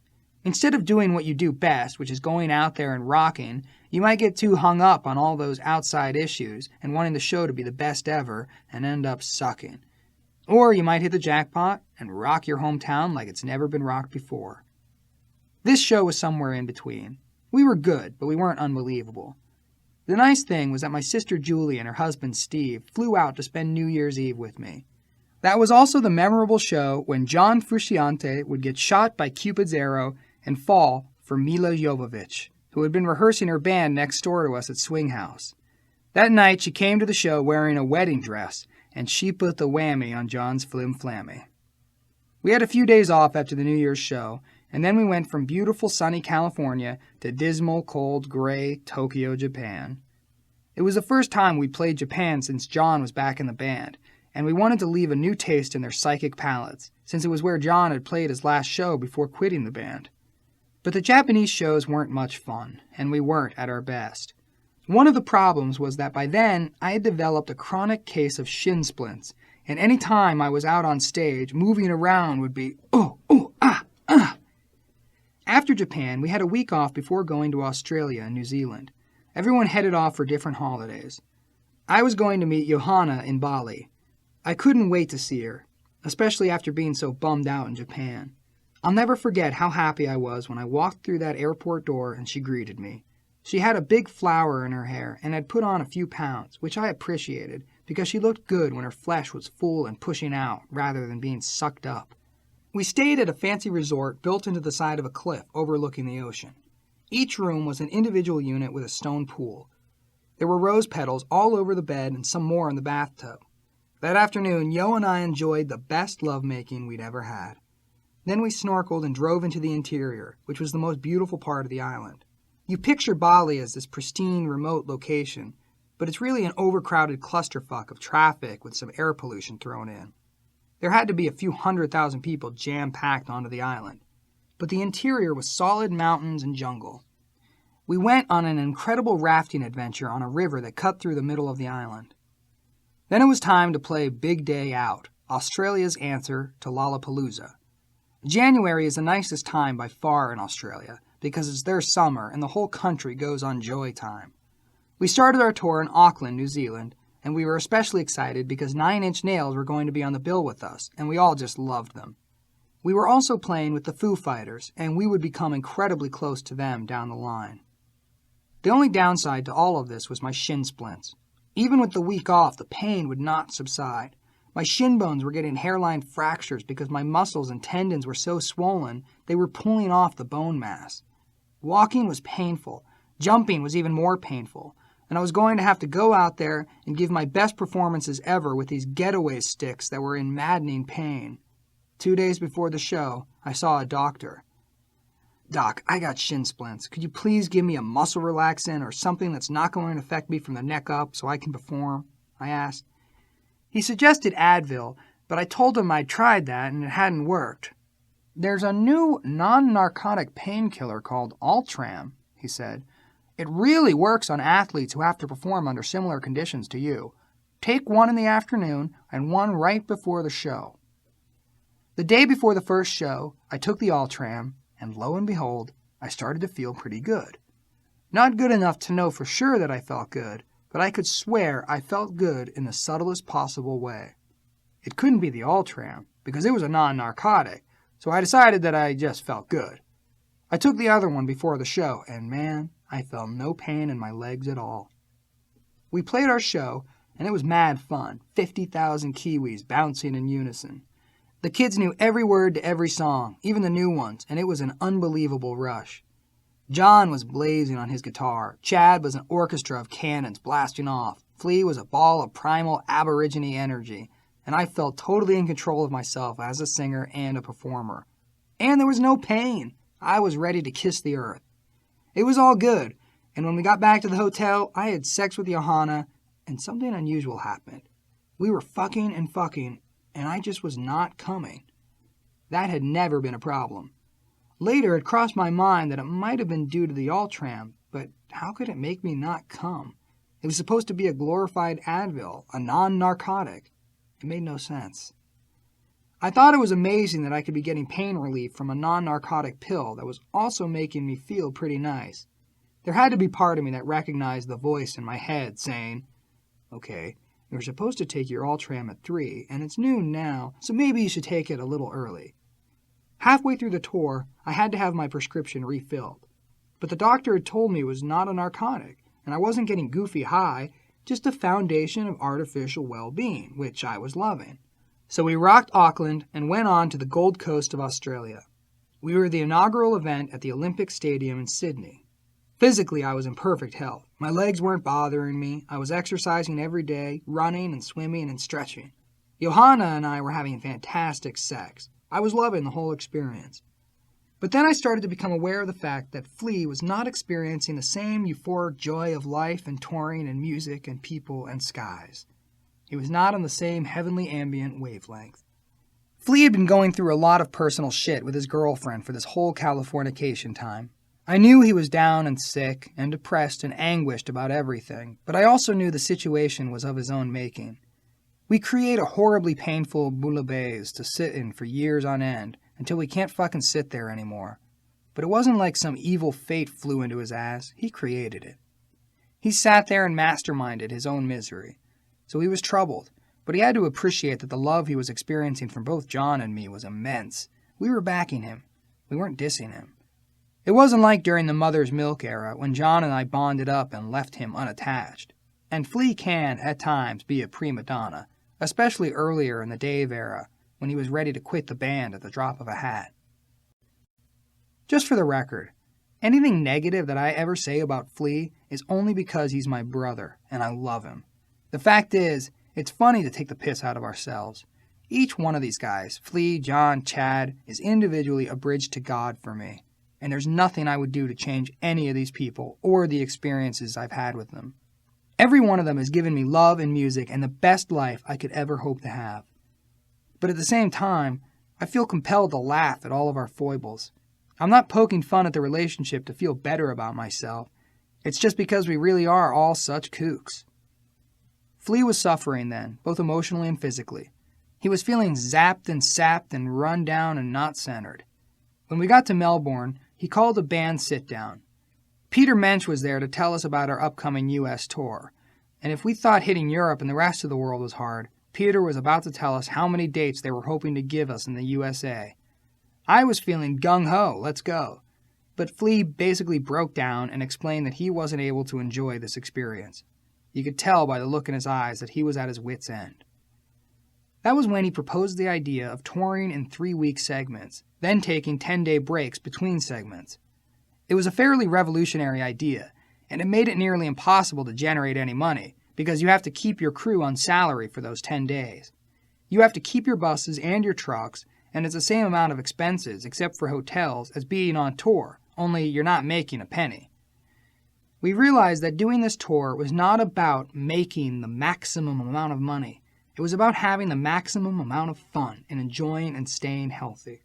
Instead of doing what you do best, which is going out there and rocking, you might get too hung up on all those outside issues and wanting the show to be the best ever and end up sucking. Or you might hit the jackpot and rock your hometown like it's never been rocked before. This show was somewhere in between. We were good, but we weren't unbelievable. The nice thing was that my sister Julie and her husband Steve flew out to spend New Year's Eve with me. That was also the memorable show when John Frusciante would get shot by Cupid's arrow and fall for Mila Jovovich, who had been rehearsing her band next door to us at Swing House. That night she came to the show wearing a wedding dress, and she put the whammy on John's flim-flammy. We had a few days off after the New Year's show, and then we went from beautiful sunny California to dismal, cold, gray Tokyo, Japan. It was the first time we played Japan since John was back in the band, and we wanted to leave a new taste in their psychic palates, since it was where John had played his last show before quitting the band. But the Japanese shows weren't much fun, and we weren't at our best. One of the problems was that by then I had developed a chronic case of shin splints, and any time I was out on stage, moving around would be, oh, oh, ah, ah. After Japan, we had a week off before going to Australia and New Zealand. Everyone headed off for different holidays. I was going to meet Johanna in Bali. I couldn't wait to see her, especially after being so bummed out in Japan. I'll never forget how happy I was when I walked through that airport door and she greeted me. She had a big flower in her hair and had put on a few pounds, which I appreciated because she looked good when her flesh was full and pushing out rather than being sucked up. We stayed at a fancy resort built into the side of a cliff overlooking the ocean. Each room was an individual unit with a stone pool. There were rose petals all over the bed and some more in the bathtub. That afternoon, Yo and I enjoyed the best lovemaking we'd ever had. Then we snorkeled and drove into the interior, which was the most beautiful part of the island. You picture Bali as this pristine, remote location, but it's really an overcrowded clusterfuck of traffic with some air pollution thrown in. There had to be a few 100,000 people jam-packed onto the island, but the interior was solid mountains and jungle. We went on an incredible rafting adventure on a river that cut through the middle of the island. Then it was time to play Big Day Out, Australia's answer to Lollapalooza. January is the nicest time by far in Australia because it's their summer and the whole country goes on joy time. We started our tour in Auckland, New Zealand, and we were especially excited because 9 Inch Nails were going to be on the bill with us, and we all just loved them. We were also playing with the Foo Fighters, and we would become incredibly close to them down the line. The only downside to all of this was my shin splints. Even with the week off, the pain would not subside. My shin bones were getting hairline fractures because my muscles and tendons were so swollen they were pulling off the bone mass. Walking was painful. Jumping was even more painful. And I was going to have to go out there and give my best performances ever with these getaway sticks that were in maddening pain. 2 days before the show, I saw a doctor. "Doc, I got shin splints. Could you please give me a muscle relaxant or something that's not going to affect me from the neck up so I can perform?" I asked. He suggested Advil, but I told him I'd tried that and it hadn't worked. "There's a new non-narcotic painkiller called Ultram," he said. "It really works on athletes who have to perform under similar conditions to you. Take one in the afternoon and one right before the show." The day before the first show, I took the Ultram, and lo and behold, I started to feel pretty good. Not good enough to know for sure that I felt good, but I could swear I felt good in the subtlest possible way. It couldn't be the Ultram, because it was a non-narcotic, so I decided that I just felt good. I took the other one before the show, and man, I felt no pain in my legs at all. We played our show, and it was mad fun, 50,000 Kiwis bouncing in unison. The kids knew every word to every song, even the new ones, and it was an unbelievable rush. John was blazing on his guitar. Chad was an orchestra of cannons blasting off. Flea was a ball of primal aborigine energy, and I felt totally in control of myself as a singer and a performer. And there was no pain. I was ready to kiss the earth. It was all good, and when we got back to the hotel, I had sex with Johanna, and something unusual happened. We were fucking, and I just was not coming. That had never been a problem. Later, it crossed my mind that it might have been due to the Ultram, but how could it make me not come? It was supposed to be a glorified Advil, a non-narcotic. It made no sense. I thought it was amazing that I could be getting pain relief from a non-narcotic pill that was also making me feel pretty nice. There had to be part of me that recognized the voice in my head saying, "Okay, you're supposed to take your Ultram at 3, and it's noon now, so maybe you should take it a little early." Halfway through the tour, I had to have my prescription refilled. But the doctor had told me it was not a narcotic, and I wasn't getting goofy high, just a foundation of artificial well-being, which I was loving. So we rocked Auckland and went on to the Gold Coast of Australia. We were the inaugural event at the Olympic Stadium in Sydney. Physically, I was in perfect health. My legs weren't bothering me. I was exercising every day, running and swimming and stretching. Johanna and I were having fantastic sex. I was loving the whole experience. But then I started to become aware of the fact that Flea was not experiencing the same euphoric joy of life and touring and music and people and skies. He was not on the same heavenly ambient wavelength. Flea had been going through a lot of personal shit with his girlfriend for this whole Californication time. I knew he was down and sick and depressed and anguished about everything, but I also knew the situation was of his own making. We create a horribly painful bouillabaisse to sit in for years on end until we can't fucking sit there anymore. But it wasn't like some evil fate flew into his ass. He created it. He sat there and masterminded his own misery. So he was troubled, but he had to appreciate that the love he was experiencing from both John and me was immense. We were backing him. We weren't dissing him. It wasn't like during the mother's milk era when John and I bonded up and left him unattached. And Flea can, at times, be a prima donna, especially earlier in the Dave era when he was ready to quit the band at the drop of a hat. Just for the record, anything negative that I ever say about Flea is only because he's my brother and I love him. The fact is, it's funny to take the piss out of ourselves. Each one of these guys, Flea, John, Chad, is individually a bridge to God for me. And there's nothing I would do to change any of these people or the experiences I've had with them. Every one of them has given me love and music and the best life I could ever hope to have. But at the same time, I feel compelled to laugh at all of our foibles. I'm not poking fun at the relationship to feel better about myself. It's just because we really are all such kooks. Flea was suffering then, both emotionally and physically. He was feeling zapped and sapped and run down and not centered. When we got to Melbourne, he called a band sit-down. Peter Mensch was there to tell us about our upcoming U.S. tour. And if we thought hitting Europe and the rest of the world was hard, Peter was about to tell us how many dates they were hoping to give us in the USA. I was feeling gung-ho, let's go. But Flea basically broke down and explained that he wasn't able to enjoy this experience. You could tell by the look in his eyes that he was at his wit's end. That was when he proposed the idea of touring in 3-week segments, then taking 10-day breaks between segments. It was a fairly revolutionary idea, and it made it nearly impossible to generate any money, because you have to keep your crew on salary for those 10 days. You have to keep your buses and your trucks, and it's the same amount of expenses, except for hotels, as being on tour, only you're not making a penny. We realized that doing this tour was not about making the maximum amount of money. It was about having the maximum amount of fun and enjoying and staying healthy.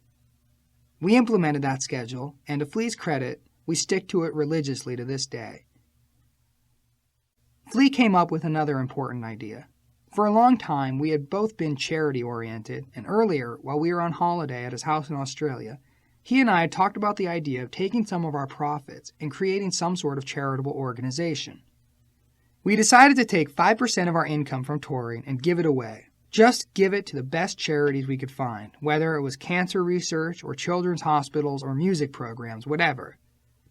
We implemented that schedule, and to Flea's credit, we stick to it religiously to this day. Flea came up with another important idea. For a long time, we had both been charity-oriented, and earlier, while we were on holiday at his house in Australia, he and I had talked about the idea of taking some of our profits and creating some sort of charitable organization. We decided to take 5% of our income from touring and give it away. Just give it to the best charities we could find, whether it was cancer research or children's hospitals or music programs, whatever.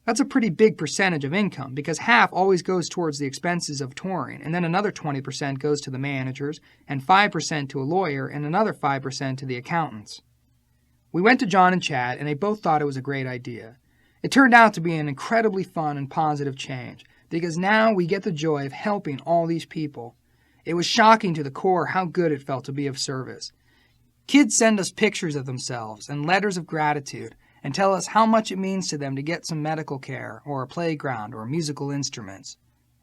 That's a pretty big percentage of income because half always goes towards the expenses of touring, and then another 20% goes to the managers, and 5% to a lawyer, and another 5% to the accountants. We went to John and Chad, and they both thought it was a great idea. It turned out to be an incredibly fun and positive change, because now we get the joy of helping all these people. It was shocking to the core how good it felt to be of service. Kids send us pictures of themselves and letters of gratitude and tell us how much it means to them to get some medical care or a playground or musical instruments.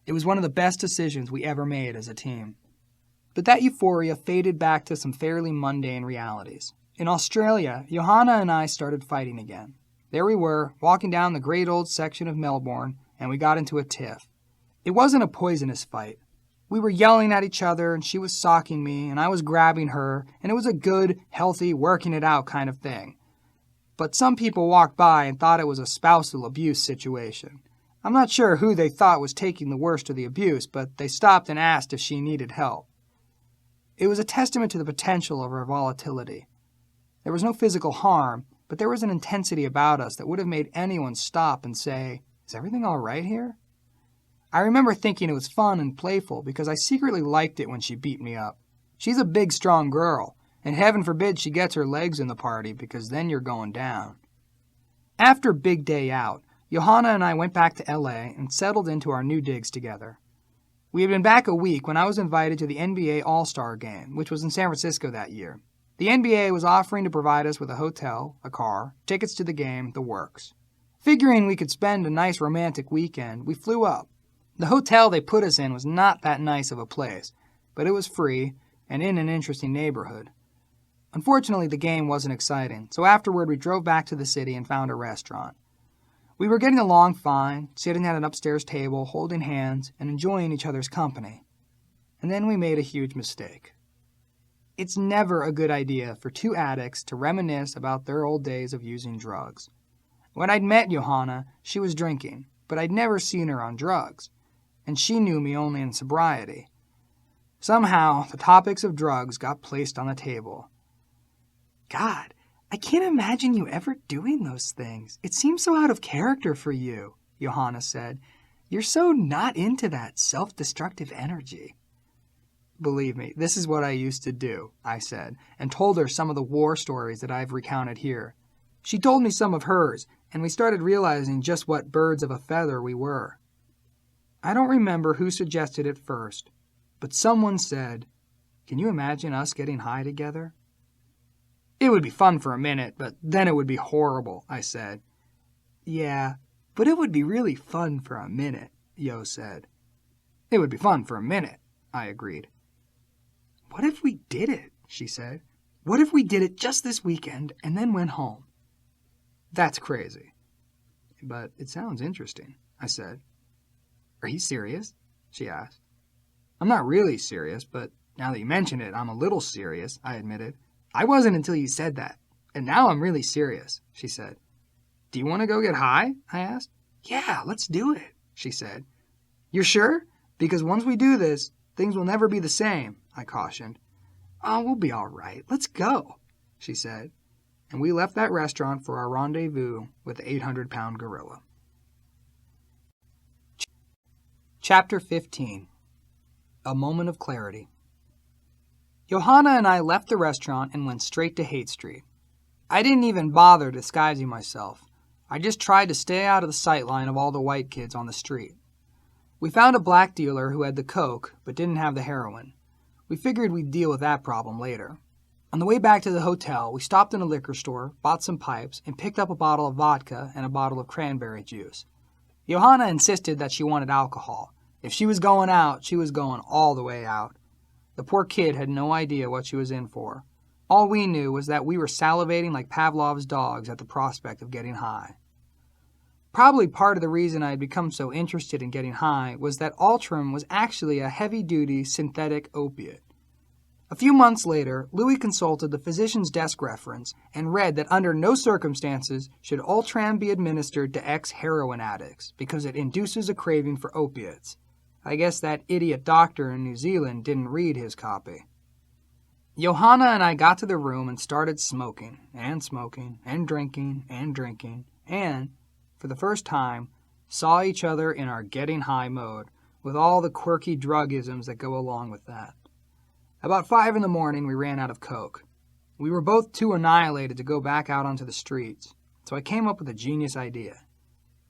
It was one of the best decisions we ever made as a team. But that euphoria faded back to some fairly mundane realities. In Australia, Johanna and I started fighting again. There we were, walking down the great old section of Melbourne, and we got into a tiff. It wasn't a poisonous fight. We were yelling at each other, and she was socking me, and I was grabbing her, and it was a good, healthy, working it out kind of thing. But some people walked by and thought it was a spousal abuse situation. I'm not sure who they thought was taking the worst of the abuse, but they stopped and asked if she needed help. It was a testament to the potential of our volatility. There was no physical harm, but there was an intensity about us that would have made anyone stop and say, "Is everything all right here?" I remember thinking it was fun and playful because I secretly liked it when she beat me up. She's a big, strong girl, and heaven forbid she gets her legs in the party because then you're going down. After Big Day Out, Johanna and I went back to L.A. and settled into our new digs together. We had been back a week when I was invited to the NBA All-Star Game, which was in San Francisco that year. The NBA was offering to provide us with a hotel, a car, tickets to the game, the works. Figuring we could spend a nice romantic weekend, we flew up. The hotel they put us in was not that nice of a place, but it was free and in an interesting neighborhood. Unfortunately, the game wasn't exciting, so afterward we drove back to the city and found a restaurant. We were getting along fine, sitting at an upstairs table, holding hands, and enjoying each other's company. And then we made a huge mistake. It's never a good idea for two addicts to reminisce about their old days of using drugs. When I'd met Johanna, she was drinking, but I'd never seen her on drugs, and she knew me only in sobriety. Somehow, the topics of drugs got placed on the table. God, I can't imagine you ever doing those things. It seems so out of character for you, Johanna said. You're so not into that self-destructive energy. Believe me, this is what I used to do, I said, and told her some of the war stories that I've recounted here. She told me some of hers, and we started realizing just what birds of a feather we were. I don't remember who suggested it first, but someone said, "Can you imagine us getting high together?" "It would be fun for a minute, but then it would be horrible," I said. "Yeah, but it would be really fun for a minute," Yo said. "It would be fun for a minute," I agreed. "What if we did it?" she said. "What if we did it just this weekend and then went home?" "That's crazy." "But it sounds interesting," I said. "Are you serious?" she asked. "I'm not really serious, but now that you mention it, I'm a little serious," I admitted. "I wasn't until you said that, and now I'm really serious," she said. "Do you want to go get high?" I asked. "Yeah, let's do it," she said. "You're sure? Because once we do this, things will never be the same," I cautioned. "Oh, we'll be all right. Let's go," she said. And we left that restaurant for our rendezvous with the 800-pound gorilla. Chapter 15. A Moment of Clarity. Johanna and I left the restaurant and went straight to Haight Street. I didn't even bother disguising myself. I just tried to stay out of the sight line of all the white kids on the street. We found a black dealer who had the coke but didn't have the heroin. We figured we'd deal with that problem later. On the way back to the hotel, we stopped in a liquor store, bought some pipes, and picked up a bottle of vodka and a bottle of cranberry juice. Johanna insisted that she wanted alcohol. If she was going out, she was going all the way out. The poor kid had no idea what she was in for. All we knew was that we were salivating like Pavlov's dogs at the prospect of getting high. Probably part of the reason I had become so interested in getting high was that Altrum was actually a heavy-duty synthetic opiate. A few months later, Louis consulted the physician's desk reference and read that under no circumstances should Ultram be administered to ex-heroin addicts because it induces a craving for opiates. I guess that idiot doctor in New Zealand didn't read his copy. Johanna and I got to the room and started smoking, and drinking, and, for the first time, saw each other in our getting high mode, with all the quirky drugisms that go along with that. About 5 a.m, we ran out of coke. We were both too annihilated to go back out onto the streets, so I came up with a genius idea.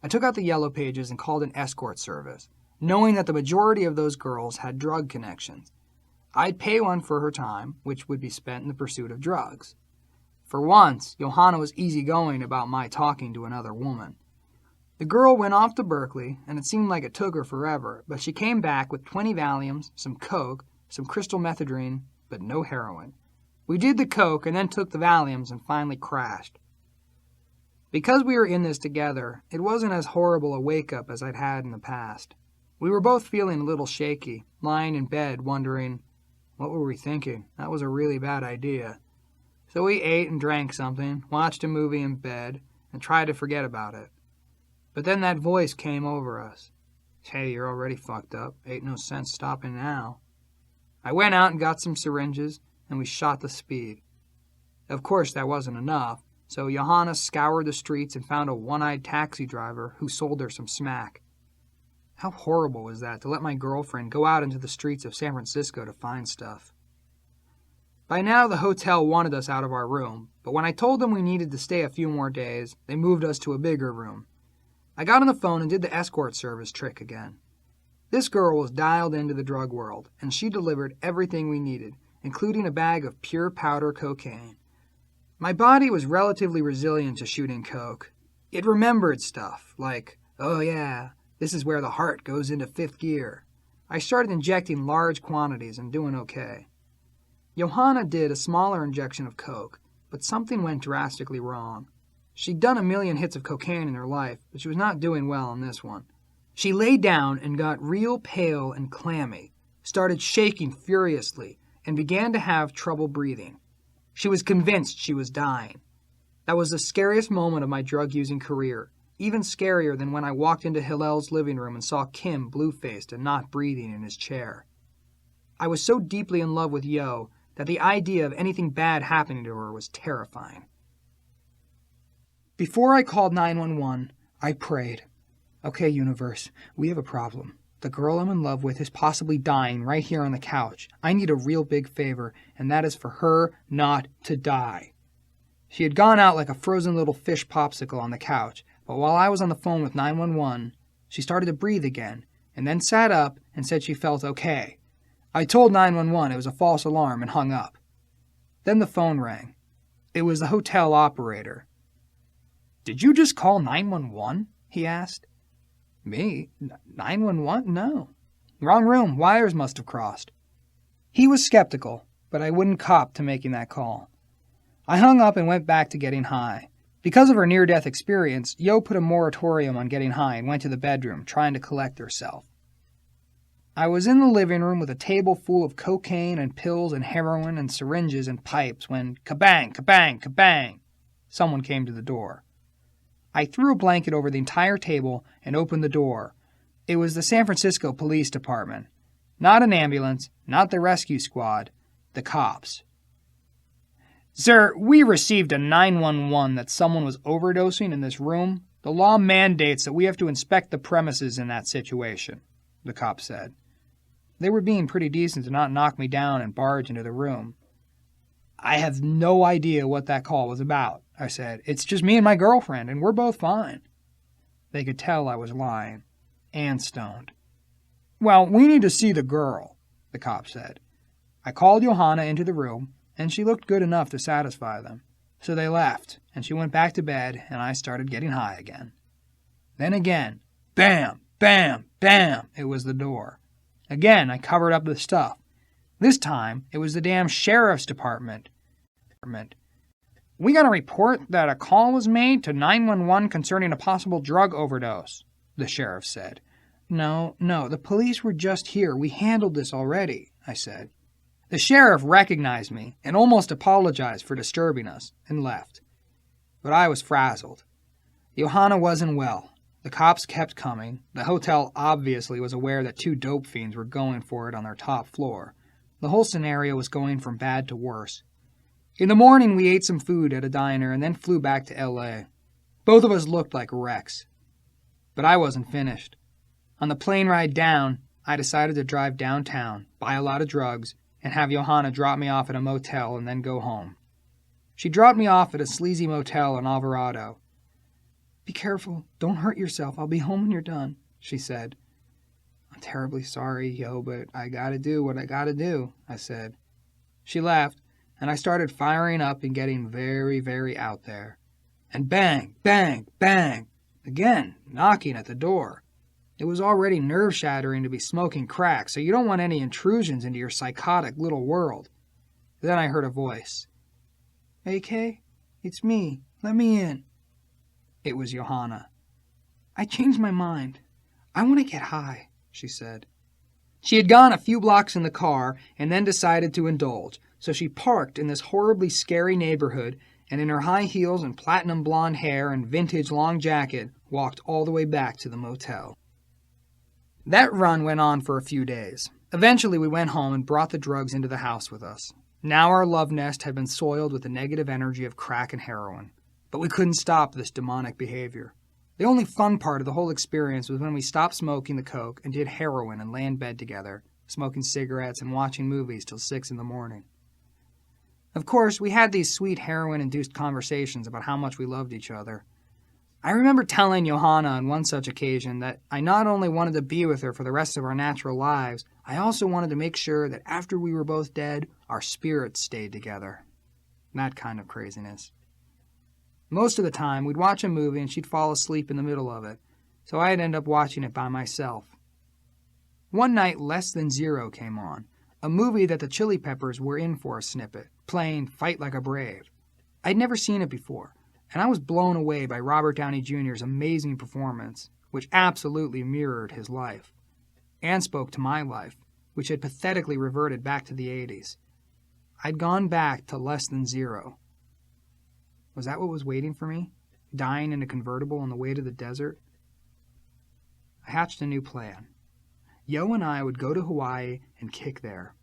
I took out the yellow pages and called an escort service, knowing that the majority of those girls had drug connections. I'd pay one for her time, which would be spent in the pursuit of drugs. For once, Johanna was easygoing about my talking to another woman. The girl went off to Berkeley, and it seemed like it took her forever, but she came back with 20 Valiums, some coke, some crystal methadone, but no heroin. We did the coke and then took the Valiums and finally crashed. Because we were in this together, it wasn't as horrible a wake-up as I'd had in the past. We were both feeling a little shaky, lying in bed wondering, what were we thinking? That was a really bad idea. So we ate and drank something, watched a movie in bed, and tried to forget about it. But then that voice came over us. "Hey, you're already fucked up. Ain't no sense stopping now." I went out and got some syringes, and we shot the speed. Of course, that wasn't enough, so Johanna scoured the streets and found a one-eyed taxi driver who sold her some smack. How horrible was that, to let my girlfriend go out into the streets of San Francisco to find stuff? By now, the hotel wanted us out of our room, but when I told them we needed to stay a few more days, they moved us to a bigger room. I got on the phone and did the escort service trick again. This girl was dialed into the drug world, and she delivered everything we needed, including a bag of pure powder cocaine. My body was relatively resilient to shooting coke. It remembered stuff, like, oh yeah, this is where the heart goes into fifth gear. I started injecting large quantities and doing okay. Johanna did a smaller injection of coke, but something went drastically wrong. She'd done a million hits of cocaine in her life, but she was not doing well on this one. She lay down and got real pale and clammy, started shaking furiously, and began to have trouble breathing. She was convinced she was dying. That was the scariest moment of my drug-using career, even scarier than when I walked into Hillel's living room and saw Kim blue-faced and not breathing in his chair. I was so deeply in love with Yo that the idea of anything bad happening to her was terrifying. Before I called 911, I prayed. Okay, universe, we have a problem. The girl I'm in love with is possibly dying right here on the couch. I need a real big favor, and that is for her not to die. She had gone out like a frozen little fish popsicle on the couch, but while I was on the phone with 911, she started to breathe again, and then sat up and said she felt okay. I told 911 it was a false alarm and hung up. Then the phone rang. It was the hotel operator. "Did you just call 911? He asked. Me? 911? No. Wrong room. Wires must have crossed. He was skeptical, but I wouldn't cop to making that call. I hung up and went back to getting high. Because of her near-death experience, Yo put a moratorium on getting high and went to the bedroom, trying to collect herself. I was in the living room with a table full of cocaine and pills and heroin and syringes and pipes when kabang, kabang, kabang, someone came to the door. I threw a blanket over the entire table and opened the door. It was the San Francisco Police Department. Not an ambulance, not the rescue squad, the cops. "Sir, we received a 911 that someone was overdosing in this room. The law mandates that we have to inspect the premises in that situation," the cop said. They were being pretty decent to not knock me down and barge into the room. "I have no idea what that call was about," I said. "It's just me and my girlfriend, and we're both fine." They could tell I was lying, and stoned. "Well, we need to see the girl," the cop said. I called Johanna into the room, and she looked good enough to satisfy them. So they left, and she went back to bed, and I started getting high again. Then again, bam, bam, bam, it was the door. Again, I covered up the stuff. This time, it was the damn sheriff's department. "We got a report that a call was made to 911 concerning a possible drug overdose," the sheriff said. No, the police were just here. We handled this already," I said. The sheriff recognized me and almost apologized for disturbing us and left. But I was frazzled. Johanna wasn't well. The cops kept coming. The hotel obviously was aware that 2 dope fiends were going for it on their top floor. The whole scenario was going from bad to worse. In the morning, we ate some food at a diner and then flew back to L.A. Both of us looked like wrecks. But I wasn't finished. On the plane ride down, I decided to drive downtown, buy a lot of drugs, and have Johanna drop me off at a motel and then go home. She dropped me off at a sleazy motel in Alvarado. "Be careful. Don't hurt yourself. I'll be home when you're done," she said. "I'm terribly sorry, Yo, but I gotta do what I gotta do," I said. She laughed, and I started firing up and getting very, very out there. And bang, bang, bang, again, knocking at the door. It was already nerve-shattering to be smoking crack, so you don't want any intrusions into your psychotic little world. Then I heard a voice. "AK, it's me. Let me in." It was Johanna. "I changed my mind. I want to get high," she said. She had gone a few blocks in the car and then decided to indulge, so she parked in this horribly scary neighborhood and in her high heels and platinum blonde hair and vintage long jacket walked all the way back to the motel. That run went on for a few days. Eventually we went home and brought the drugs into the house with us. Now our love nest had been soiled with the negative energy of crack and heroin. But we couldn't stop this demonic behavior. The only fun part of the whole experience was when we stopped smoking the coke and did heroin and lay in bed together, smoking cigarettes and watching movies till 6 in the morning. Of course, we had these sweet heroin-induced conversations about how much we loved each other. I remember telling Johanna on one such occasion that I not only wanted to be with her for the rest of our natural lives, I also wanted to make sure that after we were both dead, our spirits stayed together. That kind of craziness. Most of the time, we'd watch a movie and she'd fall asleep in the middle of it, so I'd end up watching it by myself. One night, Less Than Zero came on, a movie that the Chili Peppers were in for a snippet, playing Fight Like a Brave. I'd never seen it before, and I was blown away by Robert Downey Jr.'s amazing performance, which absolutely mirrored his life, and spoke to my life, which had pathetically reverted back to the 80s. I'd gone back to less than zero. Was that what was waiting for me? Dying in a convertible on the way to the desert? I hatched a new plan. Yo and I would go to Hawaii and kick there.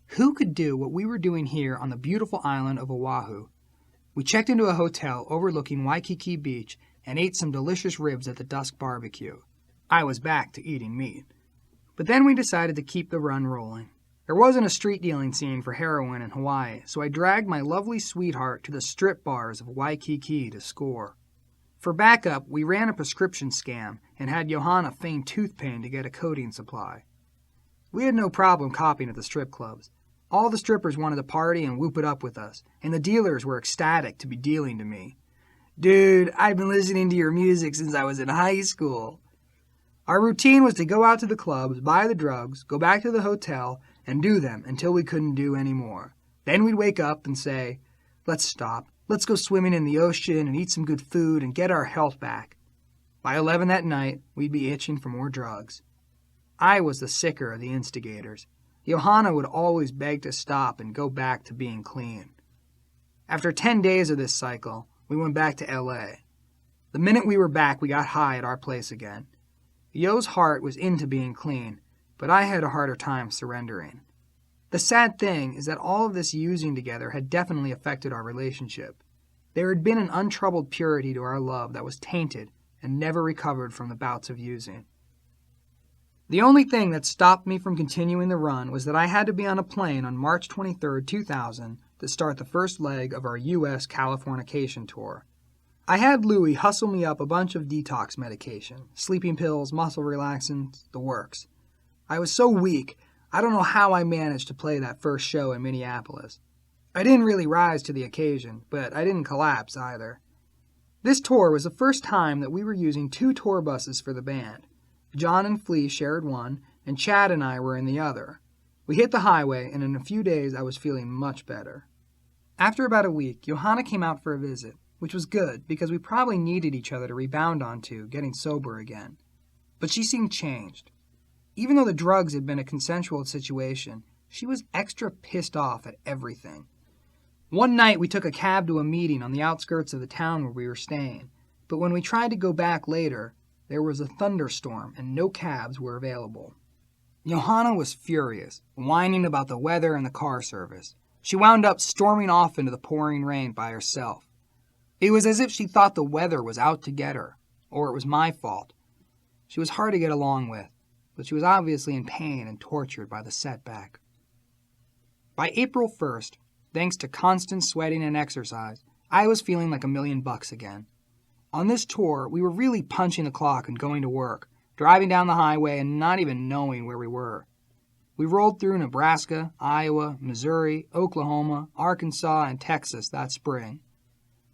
Who could do what we were doing here on the beautiful island of Oahu? We checked into a hotel overlooking Waikiki Beach and ate some delicious ribs at the Dusk Barbecue. I was back to eating meat. But then we decided to keep the run rolling. There wasn't a street dealing scene for heroin in Hawaii, so I dragged my lovely sweetheart to the strip bars of Waikiki to score. For backup, we ran a prescription scam and had Johanna feign tooth pain to get a codeine supply. We had no problem copying at the strip clubs. All the strippers wanted to party and whoop it up with us, and the dealers were ecstatic to be dealing to me. Dude, I've been listening to your music since I was in high school. Our routine was to go out to the clubs, buy the drugs, go back to the hotel, and do them until we couldn't do any more. Then we'd wake up and say, let's stop. Let's go swimming in the ocean and eat some good food and get our health back. By 11 that night, we'd be itching for more drugs. I was the sicker of the instigators. Johanna would always beg to stop and go back to being clean. After 10 days of this cycle, we went back to L.A. The minute we were back, we got high at our place again. Yo's heart was into being clean, but I had a harder time surrendering. The sad thing is that all of this using together had definitely affected our relationship. There had been an untroubled purity to our love that was tainted and never recovered from the bouts of using. The only thing that stopped me from continuing the run was that I had to be on a plane on March 23, 2000 to start the first leg of our U.S. Californication tour. I had Louie hustle me up a bunch of detox medication, sleeping pills, muscle relaxants, the works. I was so weak, I don't know how I managed to play that first show in Minneapolis. I didn't really rise to the occasion, but I didn't collapse either. This tour was the first time that we were using 2 tour buses for the band. John and Flea shared one, and Chad and I were in the other. We hit the highway, and in a few days I was feeling much better. After about a week, Johanna came out for a visit, which was good because we probably needed each other to rebound onto getting sober again. But she seemed changed. Even though the drugs had been a consensual situation, she was extra pissed off at everything. One night we took a cab to a meeting on the outskirts of the town where we were staying, but when we tried to go back later, there was a thunderstorm and no cabs were available. Johanna was furious, whining about the weather and the car service. She wound up storming off into the pouring rain by herself. It was as if she thought the weather was out to get her, or it was my fault. She was hard to get along with, but she was obviously in pain and tortured by the setback. By April 1st, thanks to constant sweating and exercise, I was feeling like $1,000,000 again. On this tour, we were really punching the clock and going to work, driving down the highway and not even knowing where we were. We rolled through Nebraska, Iowa, Missouri, Oklahoma, Arkansas, and Texas that spring.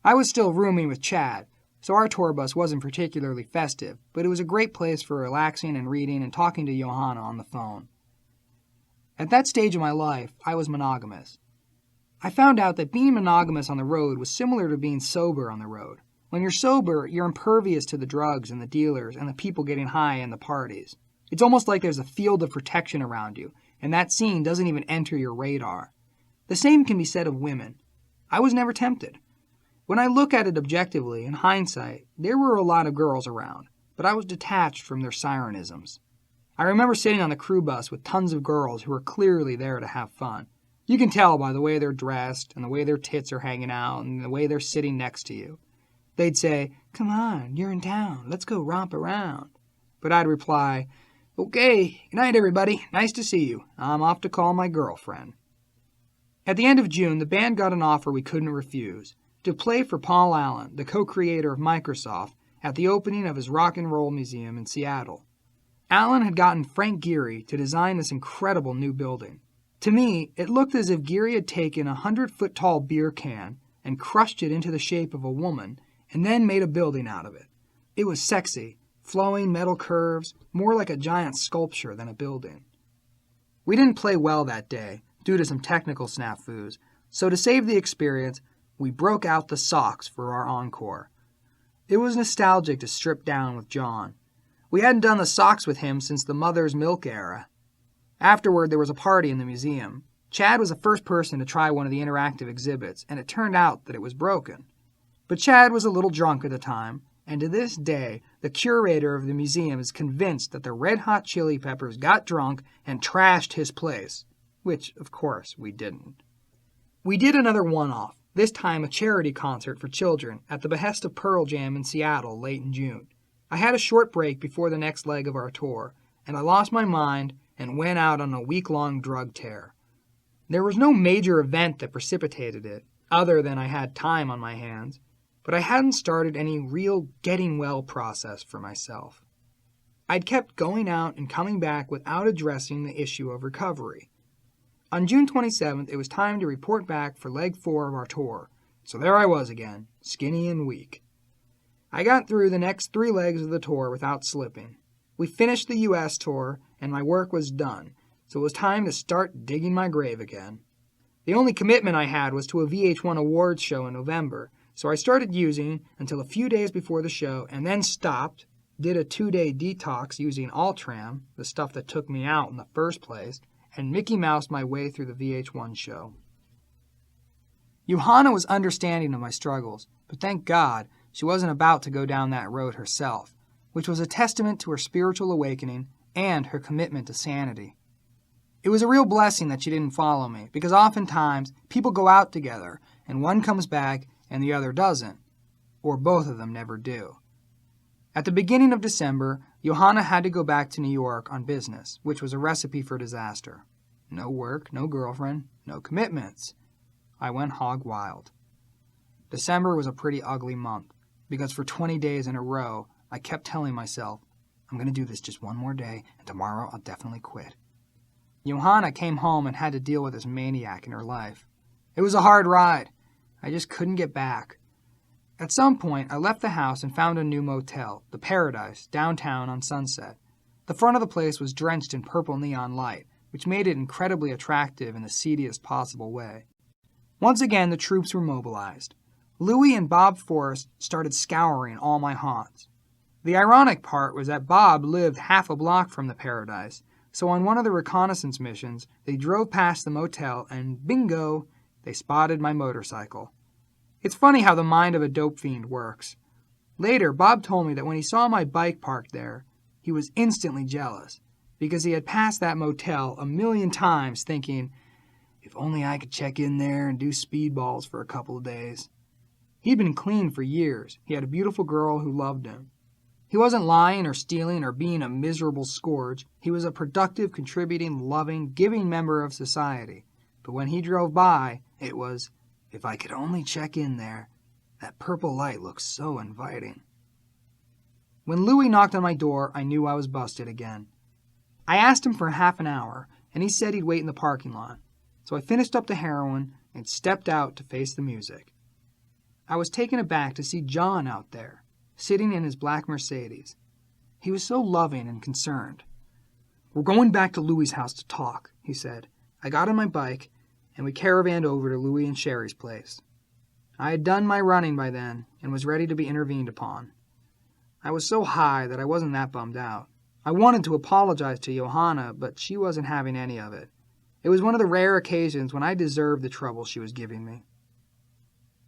I was still rooming with Chad, so our tour bus wasn't particularly festive, but it was a great place for relaxing and reading and talking to Johanna on the phone. At that stage of my life, I was monogamous. I found out that being monogamous on the road was similar to being sober on the road. When you're sober, you're impervious to the drugs and the dealers and the people getting high and the parties. It's almost like there's a field of protection around you, and that scene doesn't even enter your radar. The same can be said of women. I was never tempted. When I look at it objectively, in hindsight, there were a lot of girls around, but I was detached from their sirenisms. I remember sitting on the crew bus with tons of girls who were clearly there to have fun. You can tell by the way they're dressed and the way their tits are hanging out and the way they're sitting next to you. They'd say, "Come on, you're in town, let's go romp around." But I'd reply, "Okay, good night everybody, nice to see you. I'm off to call my girlfriend." At the end of June, the band got an offer we couldn't refuse, to play for Paul Allen, the co-creator of Microsoft, at the opening of his rock and roll museum in Seattle. Allen had gotten Frank Gehry to design this incredible new building. To me, it looked as if Gehry had taken a 100-foot-tall beer can and crushed it into the shape of a woman and then made a building out of it. It was sexy, flowing metal curves, more like a giant sculpture than a building. We didn't play well that day, due to some technical snafus, so to save the experience, we broke out the socks for our encore. It was nostalgic to strip down with John. We hadn't done the socks with him since the mother's milk era. Afterward, there was a party in the museum. Chad was the first person to try one of the interactive exhibits, and it turned out that it was broken. But Chad was a little drunk at the time, and to this day, the curator of the museum is convinced that the Red Hot Chili Peppers got drunk and trashed his place, which, of course, we didn't. We did another one-off, this time a charity concert for children at the behest of Pearl Jam in Seattle late in June. I had a short break before the next leg of our tour, and I lost my mind and went out on a week-long drug tear. There was no major event that precipitated it, other than I had time on my hands, but I hadn't started any real getting well process for myself. I'd kept going out and coming back without addressing the issue of recovery. On June 27th, it was time to report back for leg 4 of our tour, so there I was again, skinny and weak. I got through the next 3 legs of the tour without slipping. We finished the U.S. tour, and my work was done, so it was time to start digging my grave again. The only commitment I had was to a VH1 awards show in November, so I started using until a few days before the show and then stopped, did a 2-day detox using Altram, the stuff that took me out in the first place, and Mickey Moused my way through the VH1 show. Johanna was understanding of my struggles, but thank God she wasn't about to go down that road herself, which was a testament to her spiritual awakening and her commitment to sanity. It was a real blessing that she didn't follow me, because oftentimes people go out together and one comes back and the other doesn't, or both of them never do. At the beginning of December, Johanna had to go back to New York on business, which was a recipe for disaster. No work, no girlfriend, no commitments. I went hog wild. December was a pretty ugly month, because for 20 days in a row, I kept telling myself, I'm going to do this just one more day, and tomorrow I'll definitely quit. Johanna came home and had to deal with this maniac in her life. It was a hard ride. I just couldn't get back. At some point, I left the house and found a new motel, the Paradise, downtown on Sunset. The front of the place was drenched in purple neon light, which made it incredibly attractive in the seediest possible way. Once again, the troops were mobilized. Louie and Bob Forrest started scouring all my haunts. The ironic part was that Bob lived half a block from the Paradise, so on one of the reconnaissance missions, they drove past the motel and, bingo, they spotted my motorcycle. It's funny how the mind of a dope fiend works. Later, Bob told me that when he saw my bike parked there, he was instantly jealous, because he had passed that motel 1,000,000 times thinking, if only I could check in there and do speedballs for a couple of days. He'd been clean for years. He had a beautiful girl who loved him. He wasn't lying or stealing or being a miserable scourge. He was a productive, contributing, loving, giving member of society. But when he drove by, it was, if I could only check in there. That purple light looks so inviting. When Louie knocked on my door, I knew I was busted again. I asked him for half an hour, and he said he'd wait in the parking lot. So I finished up the heroin and stepped out to face the music. I was taken aback to see John out there, sitting in his black Mercedes. He was so loving and concerned. We're going back to Louie's house to talk, he said. I got on my bike, and we caravanned over to Louie and Sherry's place. I had done my running by then and was ready to be intervened upon. I was so high that I wasn't that bummed out. I wanted to apologize to Johanna, but she wasn't having any of it. It was one of the rare occasions when I deserved the trouble she was giving me.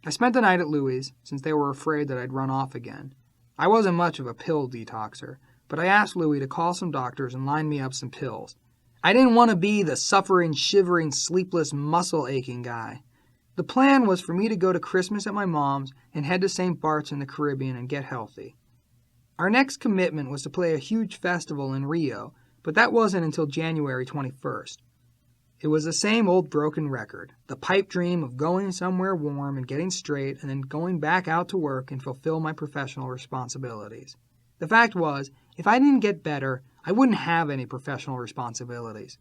I spent the night at Louie's, since they were afraid that I'd run off again. I wasn't much of a pill detoxer, but I asked Louie to call some doctors and line me up some pills. I didn't want to be the suffering, shivering, sleepless, muscle-aching guy. The plan was for me to go to Christmas at my mom's and head to St. Bart's in the Caribbean and get healthy. Our next commitment was to play a huge festival in Rio, but that wasn't until January 21st. It was the same old broken record, the pipe dream of going somewhere warm and getting straight and then going back out to work and fulfill my professional responsibilities. The fact was, if I didn't get better, I wouldn't have any professional responsibilities.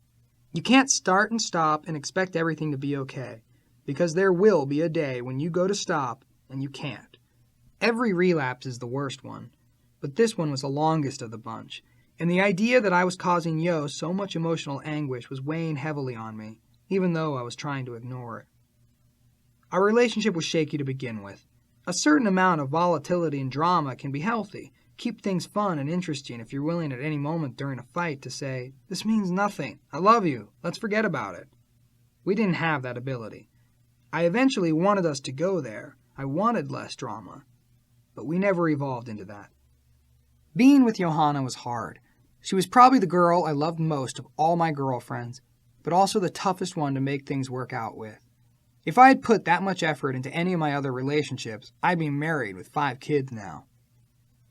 You can't start and stop and expect everything to be okay, because there will be a day when you go to stop and you can't. Every relapse is the worst one, but this one was the longest of the bunch, and the idea that I was causing Yo so much emotional anguish was weighing heavily on me, even though I was trying to ignore it. Our relationship was shaky to begin with. A certain amount of volatility and drama can be healthy, keep things fun and interesting if you're willing at any moment during a fight to say, "This means nothing. I love you. Let's forget about it." We didn't have that ability. I eventually wanted us to go there. I wanted less drama. But we never evolved into that. Being with Johanna was hard. She was probably the girl I loved most of all my girlfriends, but also the toughest one to make things work out with. If I had put that much effort into any of my other relationships, I'd be married with 5 kids now.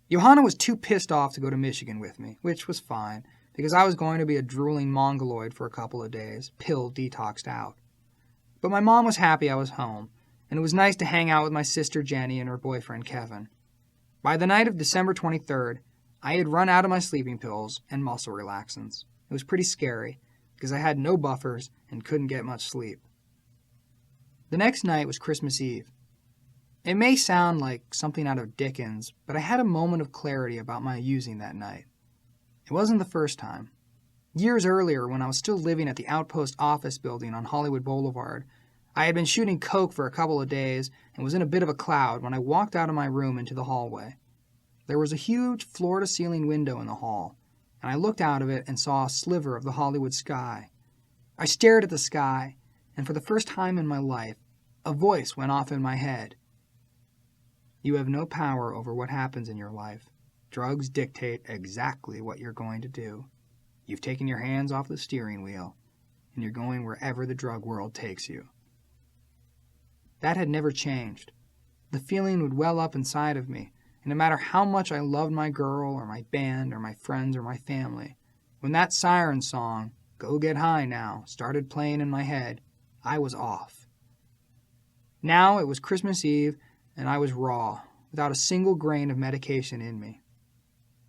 Johanna was too pissed off to go to Michigan with me, which was fine, because I was going to be a drooling mongoloid for a couple of days, pill detoxed out. But my mom was happy I was home, and it was nice to hang out with my sister Jenny and her boyfriend Kevin. By the night of December 23rd, I had run out of my sleeping pills and muscle relaxants. It was pretty scary, because I had no buffers and couldn't get much sleep. The next night was Christmas Eve. It may sound like something out of Dickens, but I had a moment of clarity about my using that night. It wasn't the first time. Years earlier, when I was still living at the Outpost office building on Hollywood Boulevard, I had been shooting coke for a couple of days and was in a bit of a cloud when I walked out of my room into the hallway. There was a huge floor-to-ceiling window in the hall, and I looked out of it and saw a sliver of the Hollywood sky. I stared at the sky, and for the first time in my life, a voice went off in my head. "You have no power over what happens in your life. Drugs dictate exactly what you're going to do. You've taken your hands off the steering wheel, and you're going wherever the drug world takes you." That had never changed. The feeling would well up inside of me, and no matter how much I loved my girl or my band or my friends or my family, when that siren song, "Go Get High Now," started playing in my head, I was off. Now it was Christmas Eve, and I was raw, without a single grain of medication in me.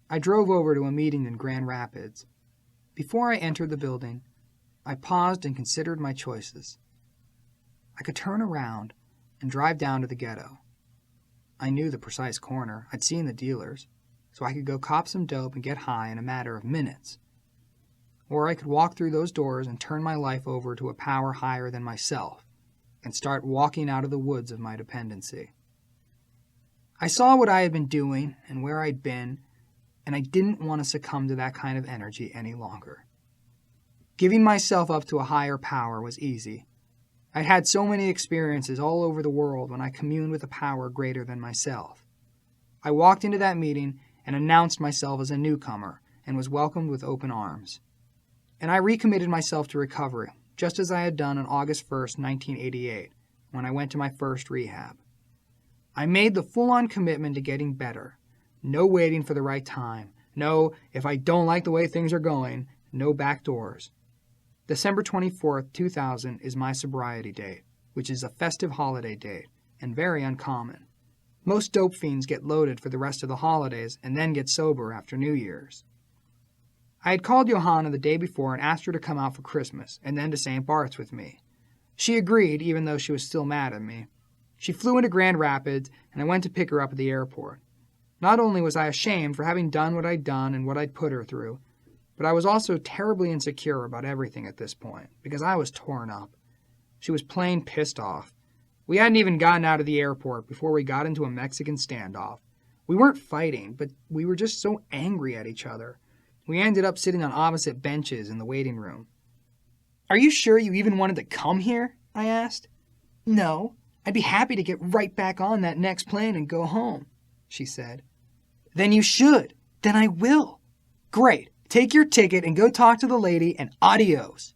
I drove over to a meeting in Grand Rapids. Before I entered the building, I paused and considered my choices. I could turn around and drive down to the ghetto. I knew the precise corner. I'd seen the dealers, so I could go cop some dope and get high in a matter of minutes. Or I could walk through those doors and turn my life over to a power higher than myself and start walking out of the woods of my dependency. I saw what I had been doing and where I'd been, and I didn't want to succumb to that kind of energy any longer. Giving myself up to a higher power was easy. I'd had so many experiences all over the world when I communed with a power greater than myself. I walked into that meeting and announced myself as a newcomer and was welcomed with open arms. And I recommitted myself to recovery, just as I had done on August 1st, 1988, when I went to my first rehab. I made the full-on commitment to getting better. No waiting for the right time. No, if I don't like the way things are going, no back doors. December 24th, 2000 is my sobriety date, which is a festive holiday date, and very uncommon. Most dope fiends get loaded for the rest of the holidays and then get sober after New Year's. I had called Johanna the day before and asked her to come out for Christmas and then to St. Bart's with me. She agreed, even though she was still mad at me. She flew into Grand Rapids, and I went to pick her up at the airport. Not only was I ashamed for having done what I'd done and what I'd put her through, but I was also terribly insecure about everything at this point, because I was torn up. She was plain pissed off. We hadn't even gotten out of the airport before we got into a Mexican standoff. We weren't fighting, but we were just so angry at each other. We ended up sitting on opposite benches in the waiting room. "Are you sure you even wanted to come here?" I asked. "No, I'd be happy to get right back on that next plane and go home," she said. "Then you should. Then I will." "Great. Take your ticket and go talk to the lady, and adios."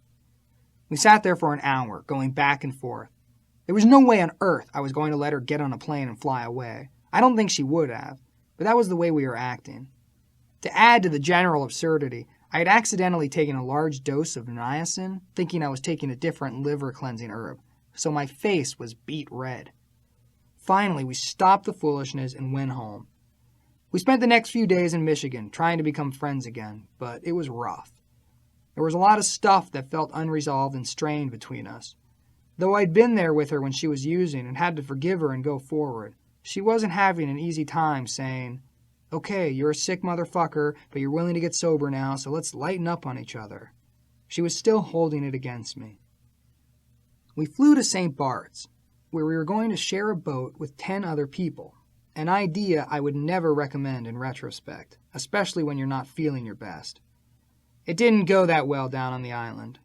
We sat there for an hour, going back and forth. There was no way on earth I was going to let her get on a plane and fly away. I don't think she would have, but that was the way we were acting. To add to the general absurdity, I had accidentally taken a large dose of niacin, thinking I was taking a different liver-cleansing herb, so my face was beet red. Finally, we stopped the foolishness and went home. We spent the next few days in Michigan, trying to become friends again, but it was rough. There was a lot of stuff that felt unresolved and strained between us. Though I'd been there with her when she was using and had to forgive her and go forward, she wasn't having an easy time saying, "Okay, you're a sick motherfucker, but you're willing to get sober now, so let's lighten up on each other." She was still holding it against me. We flew to St. Bart's. where we were going to share a boat with 10 other people, an idea I would never recommend in retrospect, especially when you're not feeling your best. It didn't go that well down on the island.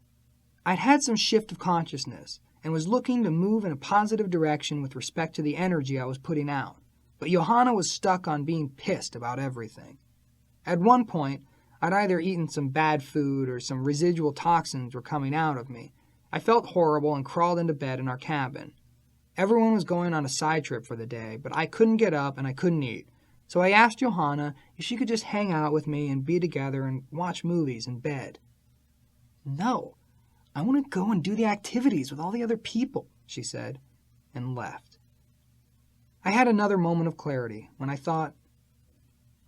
I'd had some shift of consciousness and was looking to move in a positive direction with respect to the energy I was putting out, but Johanna was stuck on being pissed about everything. At one point, I'd either eaten some bad food or some residual toxins were coming out of me. I felt horrible and crawled into bed in our cabin. Everyone was going on a side trip for the day, but I couldn't get up and I couldn't eat. So I asked Johanna if she could just hang out with me and be together and watch movies in bed. "No, I want to go and do the activities with all the other people," she said, and left. I had another moment of clarity when I thought,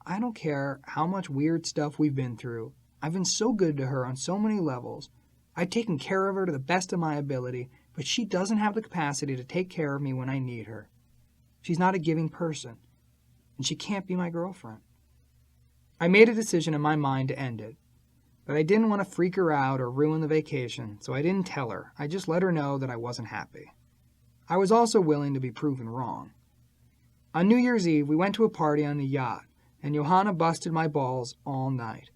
I don't care how much weird stuff we've been through. I've been so good to her on so many levels. I've taken care of her to the best of my ability, but she doesn't have the capacity to take care of me when I need her. She's not a giving person, and she can't be my girlfriend. I made a decision in my mind to end it, but I didn't want to freak her out or ruin the vacation, so I didn't tell her. I just let her know that I wasn't happy. I was also willing to be proven wrong. On New Year's Eve, we went to a party on the yacht, and Johanna busted my balls all night.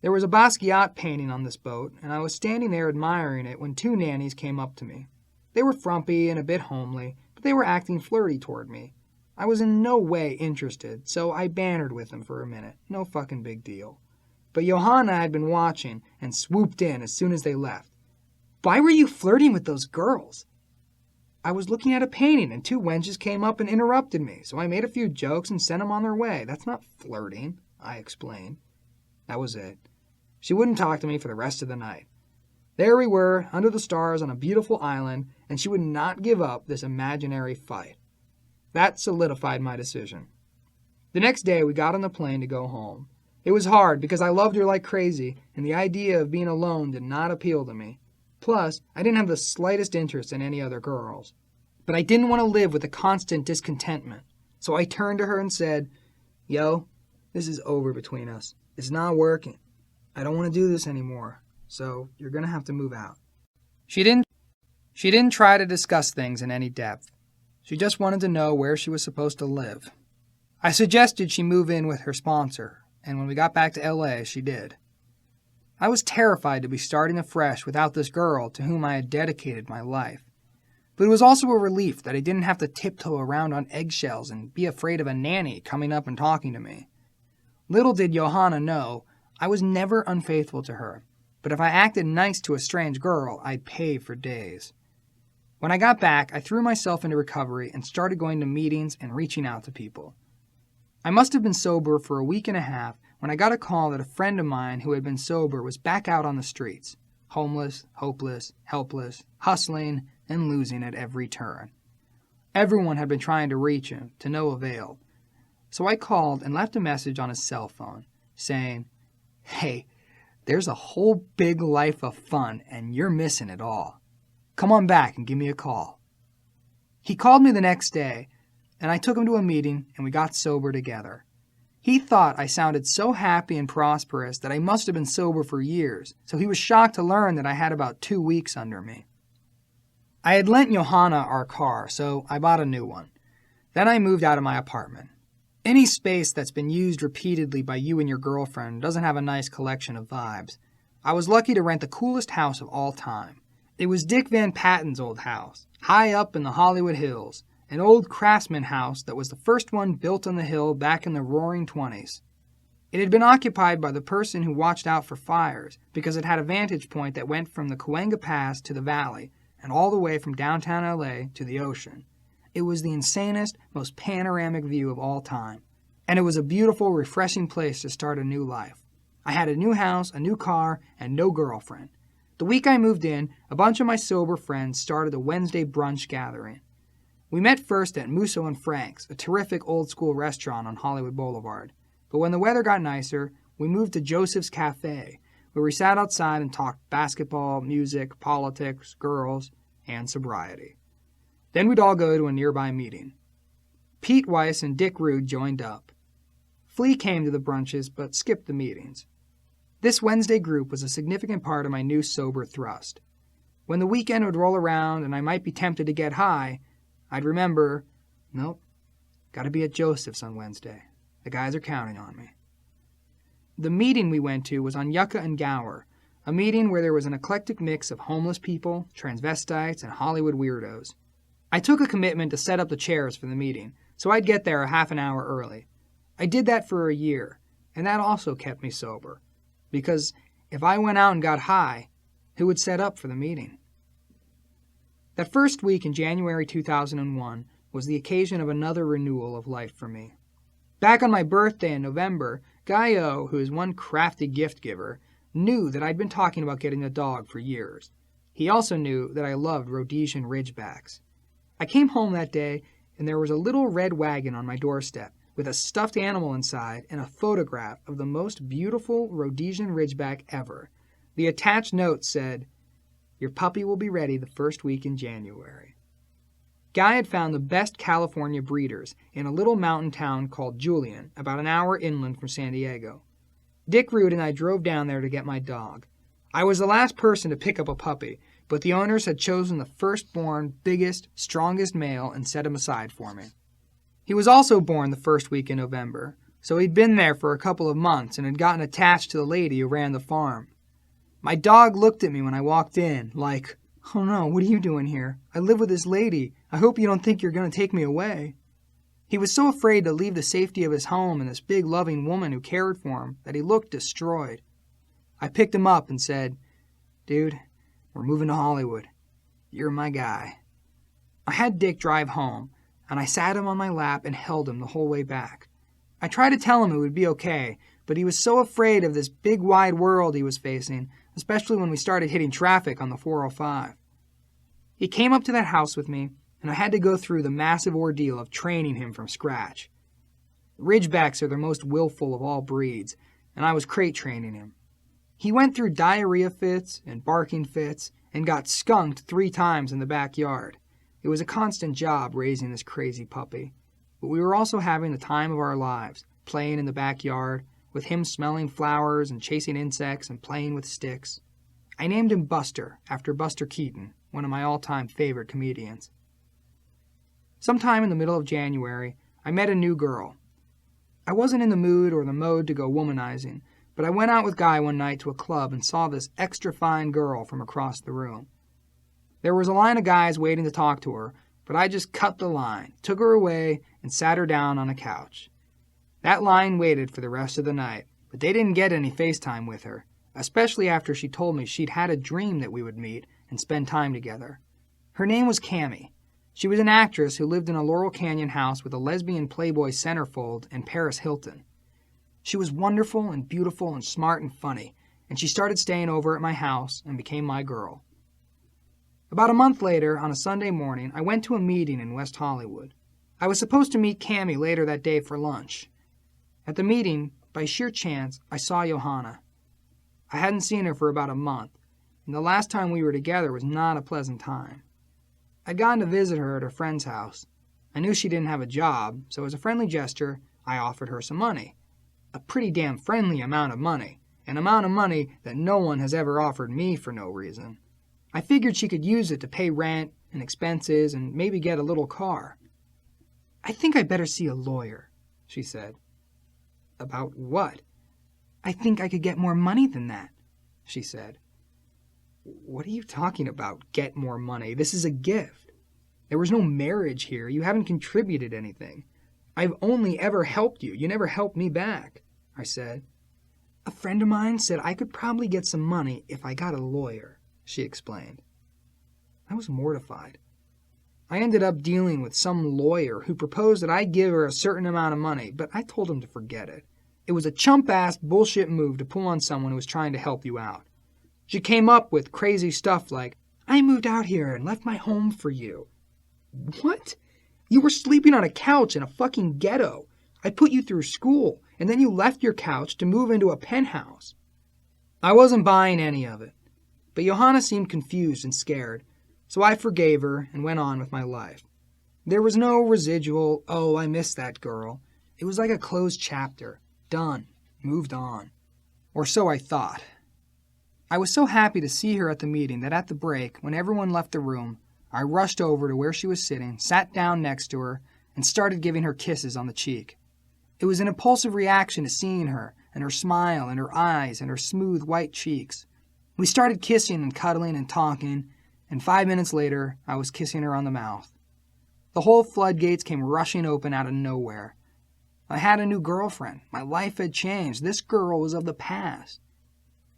There was a Basquiat painting on this boat, and I was standing there admiring it when two nannies came up to me. They were frumpy and a bit homely, but they were acting flirty toward me. I was in no way interested, so I bantered with them for a minute. No fucking big deal. But Johanna had been watching and swooped in as soon as they left. "Why were you flirting with those girls?" "I was looking at a painting and two wenches came up and interrupted me, so I made a few jokes and sent them on their way. That's not flirting," I explained. That was it. She wouldn't talk to me for the rest of the night. There we were, under the stars on a beautiful island, and she would not give up this imaginary fight. That solidified my decision. The next day we got on the plane to go home. It was hard because I loved her like crazy, and the idea of being alone did not appeal to me. Plus, I didn't have the slightest interest in any other girls. But I didn't want to live with a constant discontentment, so I turned to her and said, "Yo, this is over between us. It's not working. I don't want to do this anymore, so you're going to have to move out." She didn't try to discuss things in any depth. She just wanted to know where she was supposed to live. I suggested she move in with her sponsor, and when we got back to LA, she did. I was terrified to be starting afresh without this girl to whom I had dedicated my life. But it was also a relief that I didn't have to tiptoe around on eggshells and be afraid of a nanny coming up and talking to me. Little did Johanna know, I was never unfaithful to her, but if I acted nice to a strange girl, I'd pay for days. When I got back, I threw myself into recovery and started going to meetings and reaching out to people. I must have been sober for a week and a half when I got a call that a friend of mine who had been sober was back out on the streets, homeless, hopeless, helpless, hustling, and losing at every turn. Everyone had been trying to reach him, to no avail. So I called and left a message on his cell phone, saying, "Hey, there's a whole big life of fun, and you're missing it all. Come on back and give me a call." He called me the next day, and I took him to a meeting, and we got sober together. He thought I sounded so happy and prosperous that I must have been sober for years, so he was shocked to learn that I had about 2 weeks under me. I had lent Johanna our car, so I bought a new one. Then I moved out of my apartment. Any space that's been used repeatedly by you and your girlfriend doesn't have a nice collection of vibes. I was lucky to rent the coolest house of all time. It was Dick Van Patten's old house, high up in the Hollywood Hills, an old craftsman house that was the first one built on the hill back in the roaring 20s. It had been occupied by the person who watched out for fires because it had a vantage point that went from the Cahuenga Pass to the valley and all the way from downtown LA to the ocean. It was the insanest, most panoramic view of all time, and it was a beautiful, refreshing place to start a new life. I had a new house, a new car, and no girlfriend. The week I moved in, a bunch of my sober friends started a Wednesday brunch gathering. We met first at Musso and Frank's, a terrific old-school restaurant on Hollywood Boulevard. But when the weather got nicer, we moved to Joseph's Cafe, where we sat outside and talked basketball, music, politics, girls, and sobriety. Then we'd all go to a nearby meeting. Pete Weiss and Dick Rude joined up. Flea came to the brunches, but skipped the meetings. This Wednesday group was a significant part of my new sober thrust. When the weekend would roll around and I might be tempted to get high, I'd remember, nope, gotta be at Joseph's on Wednesday. The guys are counting on me. The meeting we went to was on Yucca and Gower, a meeting where there was an eclectic mix of homeless people, transvestites, and Hollywood weirdos. I took a commitment to set up the chairs for the meeting, so I'd get there a half an hour early. I did that for a year, and that also kept me sober, because if I went out and got high, who would set up for the meeting? That first week in January 2001 was the occasion of another renewal of life for me. Back on my birthday in November, Guy O, who is one crafty gift giver, knew that I'd been talking about getting a dog for years. He also knew that I loved Rhodesian Ridgebacks. I came home that day, and there was a little red wagon on my doorstep with a stuffed animal inside and a photograph of the most beautiful Rhodesian Ridgeback ever. The attached note said, "Your puppy will be ready the first week in January." Guy had found the best California breeders in a little mountain town called Julian, about an hour inland from San Diego. Dick Root and I drove down there to get my dog. I was the last person to pick up a puppy, but the owners had chosen the firstborn, biggest, strongest male and set him aside for me. He was also born the first week in November, so he'd been there for a couple of months and had gotten attached to the lady who ran the farm. My dog looked at me when I walked in, like, "Oh no, what are you doing here? I live with this lady. I hope you don't think you're going to take me away." He was so afraid to leave the safety of his home and this big loving woman who cared for him that he looked destroyed. I picked him up and said, "Dude, we're moving to Hollywood. You're my guy." I had Dick drive home, and I sat him on my lap and held him the whole way back. I tried to tell him it would be okay, but he was so afraid of this big wide world he was facing, especially when we started hitting traffic on the 405. He came up to that house with me, and I had to go through the massive ordeal of training him from scratch. Ridgebacks are the most willful of all breeds, and I was crate training him. He went through diarrhea fits and barking fits and got skunked 3 times in the backyard. It was a constant job raising this crazy puppy, but we were also having the time of our lives, playing in the backyard, with him smelling flowers and chasing insects and playing with sticks. I named him Buster, after Buster Keaton, one of my all-time favorite comedians. Sometime in the middle of January, I met a new girl. I wasn't in the mood or the mode to go womanizing, but I went out with Guy one night to a club and saw this extra fine girl from across the room. There was a line of guys waiting to talk to her, but I just cut the line, took her away, and sat her down on a couch. That line waited for the rest of the night, but they didn't get any FaceTime with her, especially after she told me she'd had a dream that we would meet and spend time together. Her name was Cammie. She was an actress who lived in a Laurel Canyon house with a lesbian Playboy centerfold and Paris Hilton. She was wonderful and beautiful and smart and funny, and she started staying over at my house and became my girl. About a month later, on a Sunday morning, I went to a meeting in West Hollywood. I was supposed to meet Cammie later that day for lunch. At the meeting, by sheer chance, I saw Johanna. I hadn't seen her for about a month, and the last time we were together was not a pleasant time. I'd gone to visit her at her friend's house. I knew she didn't have a job, so as a friendly gesture, I offered her some money. A pretty damn friendly amount of money, an amount of money that no one has ever offered me for no reason. I figured she could use it to pay rent and expenses and maybe get a little car. "I think I'd better see a lawyer," she said. "About what?" "I think I could get more money than that," she said. "What are you talking about, get more money? This is a gift. There was no marriage here. You haven't contributed anything. I've only ever helped you. You never helped me back," I said. "A friend of mine said I could probably get some money if I got a lawyer," she explained. I was mortified. I ended up dealing with some lawyer who proposed that I give her a certain amount of money, but I told him to forget it. It was a chump-ass bullshit move to pull on someone who was trying to help you out. She came up with crazy stuff like, "I moved out here and left my home for you." What? You were sleeping on a couch in a fucking ghetto. I put you through school, and then you left your couch to move into a penthouse. I wasn't buying any of it, but Johanna seemed confused and scared, so I forgave her and went on with my life. There was no residual, "Oh, I miss that girl." It was like a closed chapter. Done. Moved on. Or so I thought. I was so happy to see her at the meeting that at the break, when everyone left the room, I rushed over to where she was sitting, sat down next to her, and started giving her kisses on the cheek. It was an impulsive reaction to seeing her, and her smile, and her eyes, and her smooth white cheeks. We started kissing and cuddling and talking, and 5 minutes later, I was kissing her on the mouth. The whole floodgates came rushing open out of nowhere. I had a new girlfriend. My life had changed. This girl was of the past.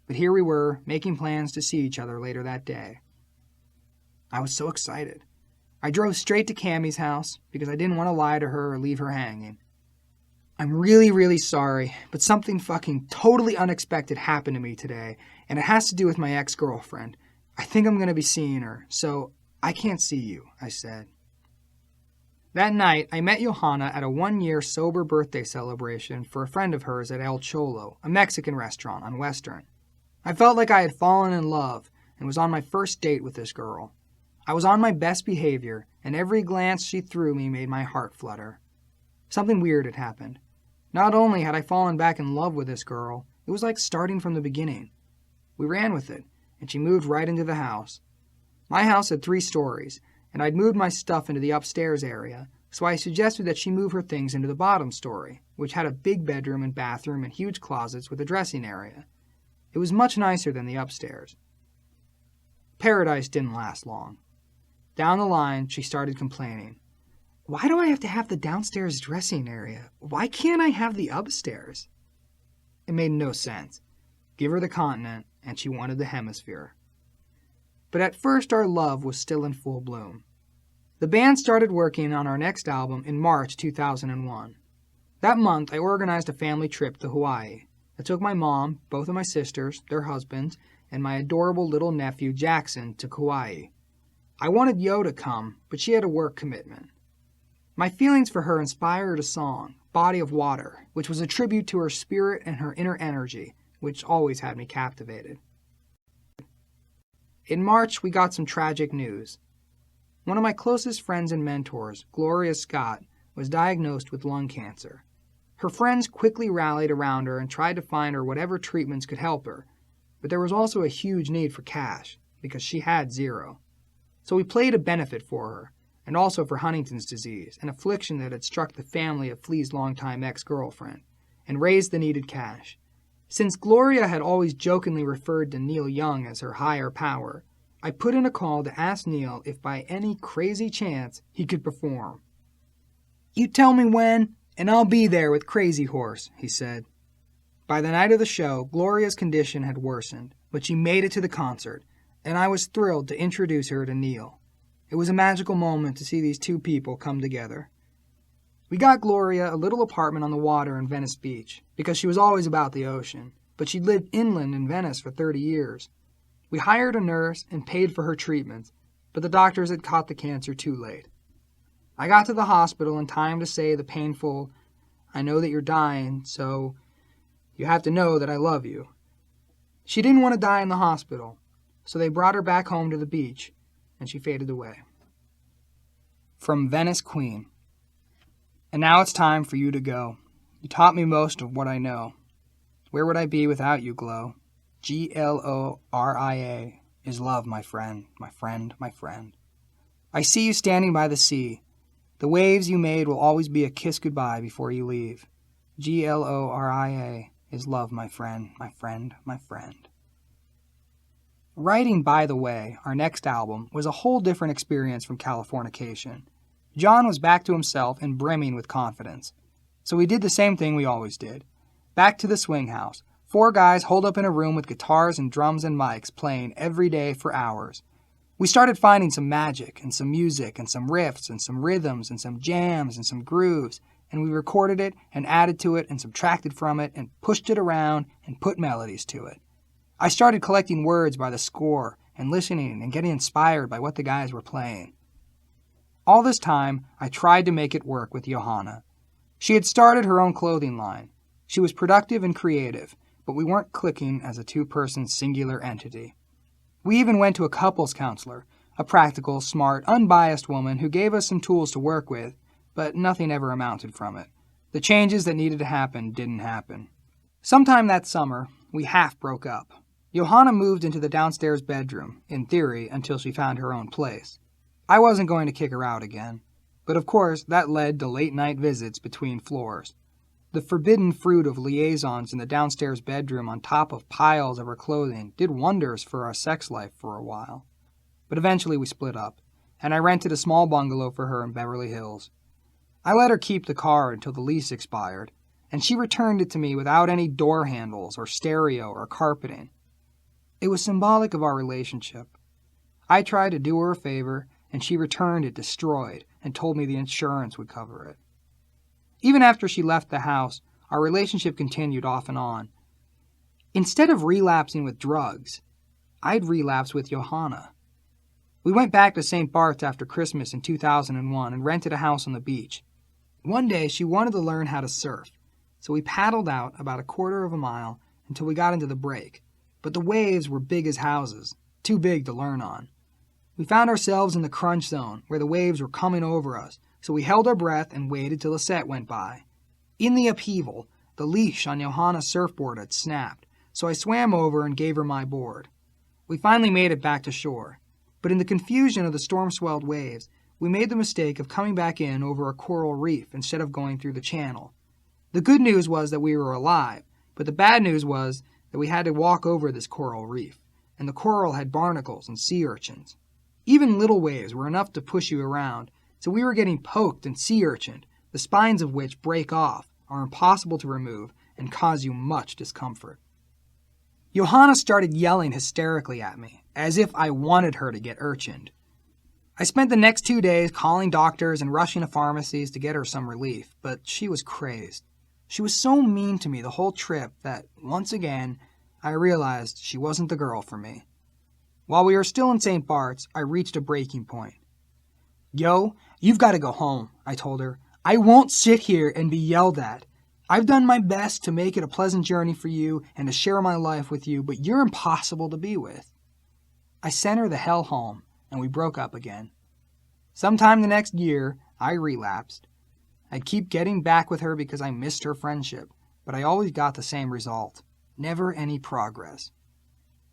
But here we were, making plans to see each other later that day. I was so excited. I drove straight to Cammie's house because I didn't want to lie to her or leave her hanging. I'm really, really sorry, but something fucking totally unexpected happened to me today, and it has to do with my ex-girlfriend. I think I'm going to be seeing her, so I can't see you, I said. That night, I met Johanna at a 1-year sober birthday celebration for a friend of hers at El Cholo, a Mexican restaurant on Western. I felt like I had fallen in love and was on my first date with this girl. I was on my best behavior, and every glance she threw me made my heart flutter. Something weird had happened. Not only had I fallen back in love with this girl, it was like starting from the beginning. We ran with it, and she moved right into the house. My house had 3 stories, and I'd moved my stuff into the upstairs area, so I suggested that she move her things into the bottom story, which had a big bedroom and bathroom and huge closets with a dressing area. It was much nicer than the upstairs. Paradise didn't last long. Down the line, she started complaining. Why do I have to have the downstairs dressing area? Why can't I have the upstairs? It made no sense. Give her the continent, and she wanted the hemisphere. But at first our love was still in full bloom. The band started working on our next album in March 2001. That month, I organized a family trip to Hawaii. I took my mom, both of my sisters, their husbands, and my adorable little nephew Jackson to Kauai. I wanted Yo to come, but she had a work commitment. My feelings for her inspired a song, Body of Water, which was a tribute to her spirit and her inner energy, which always had me captivated. In March, we got some tragic news. One of my closest friends and mentors, Gloria Scott, was diagnosed with lung cancer. Her friends quickly rallied around her and tried to find her whatever treatments could help her, but there was also a huge need for cash, because she had zero. So we played a benefit for her, and also for Huntington's disease, an affliction that had struck the family of Flea's longtime ex-girlfriend, and raised the needed cash. Since Gloria had always jokingly referred to Neil Young as her higher power, I put in a call to ask Neil if by any crazy chance he could perform. "You tell me when, and I'll be there with Crazy Horse," he said. By the night of the show, Gloria's condition had worsened, but she made it to the concert, and I was thrilled to introduce her to Neil. It was a magical moment to see these 2 people come together. We got Gloria a little apartment on the water in Venice Beach, because she was always about the ocean, but she'd lived inland in Venice for 30 years. We hired a nurse and paid for her treatments, but the doctors had caught the cancer too late. I got to the hospital in time to say the painful, "I know that you're dying, so you have to know that I love you." She didn't want to die in the hospital, so they brought her back home to the beach, and she faded away. From Venice Queen. And now it's time for you to go. You taught me most of what I know. Where would I be without you, Glow? Gloria is love, my friend, my friend, my friend. I see you standing by the sea. The waves you made will always be a kiss goodbye before you leave. Gloria is love, my friend, my friend, my friend. Writing By the Way, our next album, was a whole different experience from Californication. John was back to himself and brimming with confidence. So we did the same thing we always did. Back to the swing house. 4 guys holed up in a room with guitars and drums and mics playing every day for hours. We started finding some magic and some music and some riffs and some rhythms and some jams and some grooves, and we recorded it and added to it and subtracted from it and pushed it around and put melodies to it. I started collecting words by the score and listening and getting inspired by what the guys were playing. All this time, I tried to make it work with Johanna. She had started her own clothing line. She was productive and creative, but we weren't clicking as a 2-person singular entity. We even went to a couples counselor, a practical, smart, unbiased woman who gave us some tools to work with, but nothing ever amounted from it. The changes that needed to happen didn't happen. Sometime that summer, we half broke up. Johanna moved into the downstairs bedroom, in theory, until she found her own place. I wasn't going to kick her out again, but of course that led to late-night visits between floors. The forbidden fruit of liaisons in the downstairs bedroom on top of piles of her clothing did wonders for our sex life for a while. But eventually we split up, and I rented a small bungalow for her in Beverly Hills. I let her keep the car until the lease expired, and she returned it to me without any door handles or stereo or carpeting. It was symbolic of our relationship. I tried to do her a favor, and she returned it destroyed and told me the insurance would cover it. Even after she left the house, our relationship continued off and on. Instead of relapsing with drugs, I'd relapse with Johanna. We went back to St. Bart's after Christmas in 2001 and rented a house on the beach. One day she wanted to learn how to surf, so we paddled out about a quarter of a mile until we got into the break, but the waves were big as houses, too big to learn on. We found ourselves in the crunch zone where the waves were coming over us, so we held our breath and waited till the set went by. In the upheaval, the leash on Johanna's surfboard had snapped, so I swam over and gave her my board. We finally made it back to shore, but in the confusion of the storm-swelled waves, we made the mistake of coming back in over a coral reef instead of going through the channel. The good news was that we were alive, but the bad news was that we had to walk over this coral reef, and the coral had barnacles and sea urchins. Even little waves were enough to push you around, so we were getting poked and sea urchined, the spines of which break off, are impossible to remove, and cause you much discomfort. Johanna started yelling hysterically at me, as if I wanted her to get urchined. I spent the next 2 days calling doctors and rushing to pharmacies to get her some relief, but she was crazed. She was so mean to me the whole trip that, once again, I realized she wasn't the girl for me. While we were still in St. Bart's, I reached a breaking point. "Yo, you've got to go home," I told her. "I won't sit here and be yelled at. I've done my best to make it a pleasant journey for you and to share my life with you, but you're impossible to be with." I sent her the hell home, and we broke up again. Sometime the next year, I relapsed. I'd keep getting back with her because I missed her friendship, but I always got the same result. Never any progress.